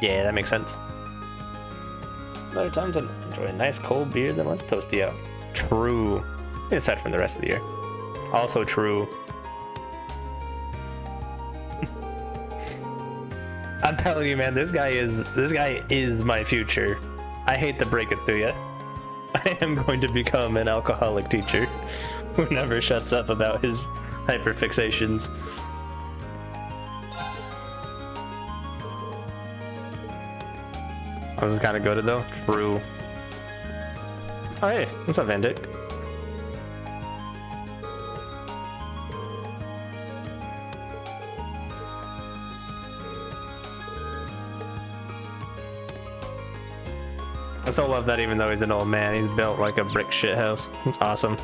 Yeah, that makes sense. Better time to enjoy a nice cold beer than let's toasty out. True. Aside from the rest of the year. Also true. I'm telling you, man, this guy is my future. I hate to break it to you. I am going to become an alcoholic teacher who never shuts up about his hyperfixations. I was kind of goated though. True. Oh hey, what's up, Van Dick? I still love that even though he's an old man, he's built like a brick shithouse. It's awesome.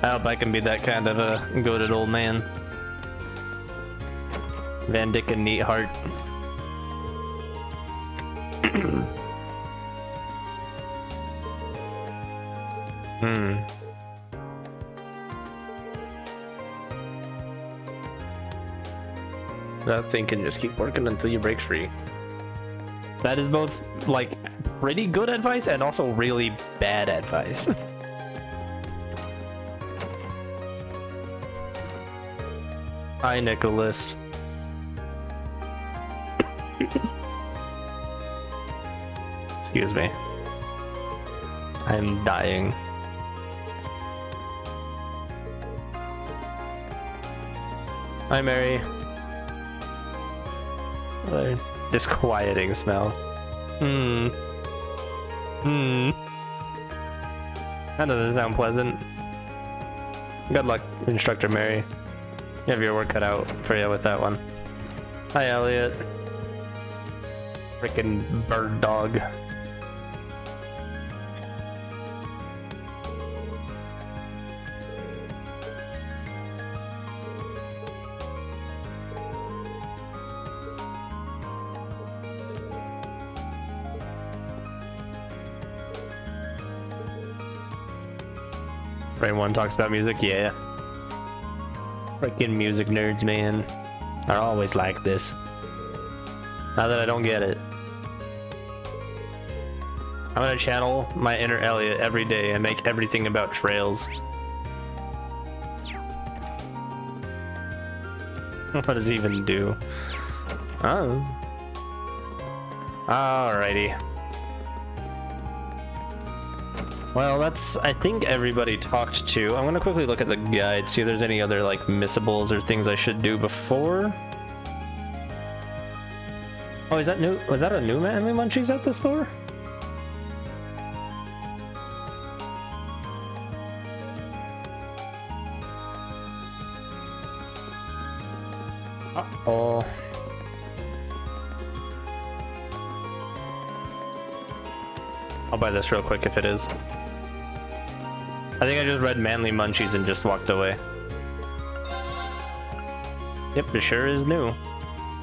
I hope I can be that kind of a goated old man. Van Dick and Neatheart. That thing can just keep working until you break free. That is both, like, pretty good advice and also really bad advice. Hi, Nicholas. Excuse me. I'm dying. Hi, Mary. What a disquieting smell. That doesn't sound pleasant. Good luck, Instructor Mary. You have your work cut out for you with that one. Hi, Elliot. Frickin' bird dog. Brain One talks about music, yeah. Freaking music nerds, man, are always like this. Now that I don't get it. I'm gonna channel my inner Elliot every day and make everything about trails. What does he even do? Oh. Alrighty. Well, that's, I think everybody talked to. I'm gonna quickly look at the guide, see if there's any other like missables or things I should do before. Oh, is that new? Was that a new Manly Munchies at the store? Uh-oh. I'll buy this real quick if it is. I think I just read Manly Munchies and just walked away. Yep, it sure is new.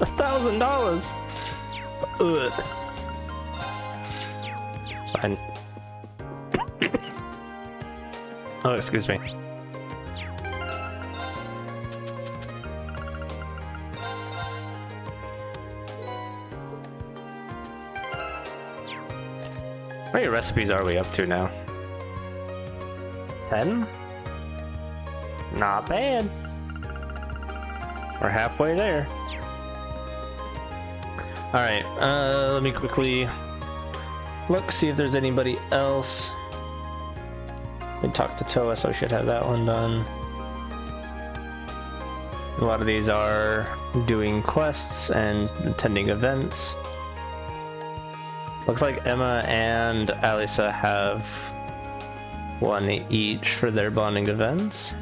$1,000! Ugh. It's fine. Oh, excuse me. How many recipes are we up to now? 10? Not bad. We're halfway there. Alright, let me quickly look, see if there's anybody else. We talked to Toa, so I should have that one done. A lot of these are doing quests and attending events. Looks like Emma and Alisa have one each for their bonding events.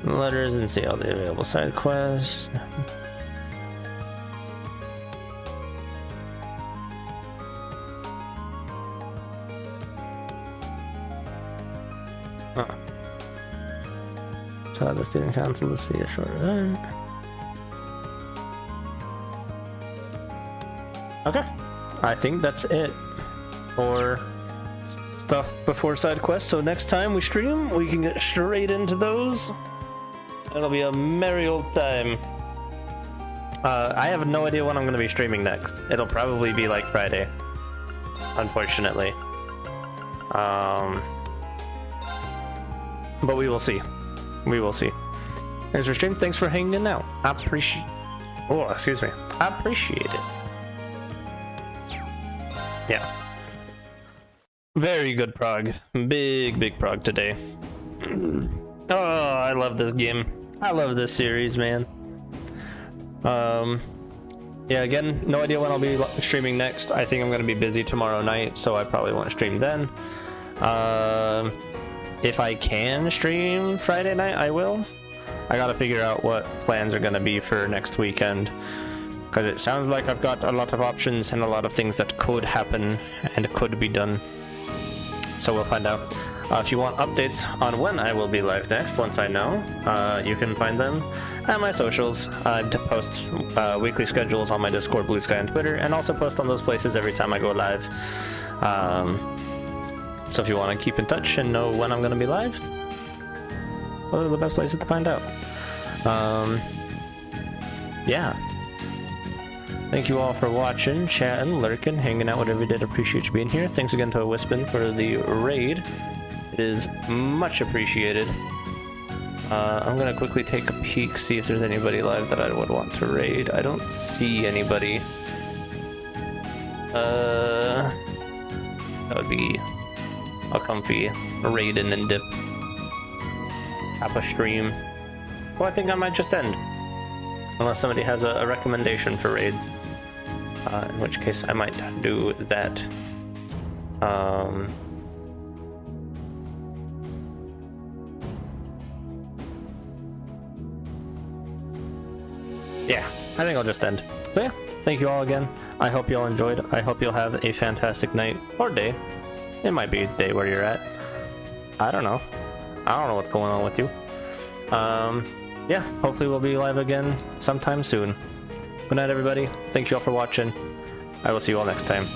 Letters and see all the available side quests. Huh. Tell the student council to see a short event. Okay, I think that's it for stuff before side quests. So next time we stream, we can get straight into those. It'll be a merry old time. I have no idea when I'm going to be streaming next. It'll probably be like Friday, unfortunately. But we will see. We will see. Thanks for stream. Thanks for hanging out. I appreciate. Oh, excuse me. I appreciate it. Yeah. Very good prog. Big prog today. Oh, I love this game. I love this series, man. Yeah, again, no idea when I'll be streaming next. I think I'm going to be busy tomorrow night, so I probably won't stream then. If I can stream Friday night, I will. I gotta figure out what plans are going to be for next weekend, because it sounds like I've got a lot of options and a lot of things that could happen and could be done. So we'll find out. If you want updates on when I will be live next, once I know, you can find them at my socials. I post weekly schedules on my Discord, Blue Sky, and Twitter, and also post on those places every time I go live. So if you want to keep in touch and know when I'm going to be live, those are the best places to find out. Yeah. Thank you all for watching, chatting, lurking, hanging out, whatever you did. Appreciate you being here. Thanks again to Wispin for the raid. It is much appreciated. I'm gonna quickly take a peek, see if there's anybody live that I would want to raid. I don't see anybody. That would be a comfy raiding and dip. Have a stream. Well, I think I might just end. Unless somebody has a recommendation for raids. In which case I might do that. Yeah, I think I'll just end. So yeah, thank you all again. I hope you all enjoyed. I hope you'll have a fantastic night or day. It might be a day where you're at. I don't know. I don't know what's going on with you. Yeah, hopefully we'll be live again sometime soon. Good night, everybody. Thank you all for watching. I will see you all next time.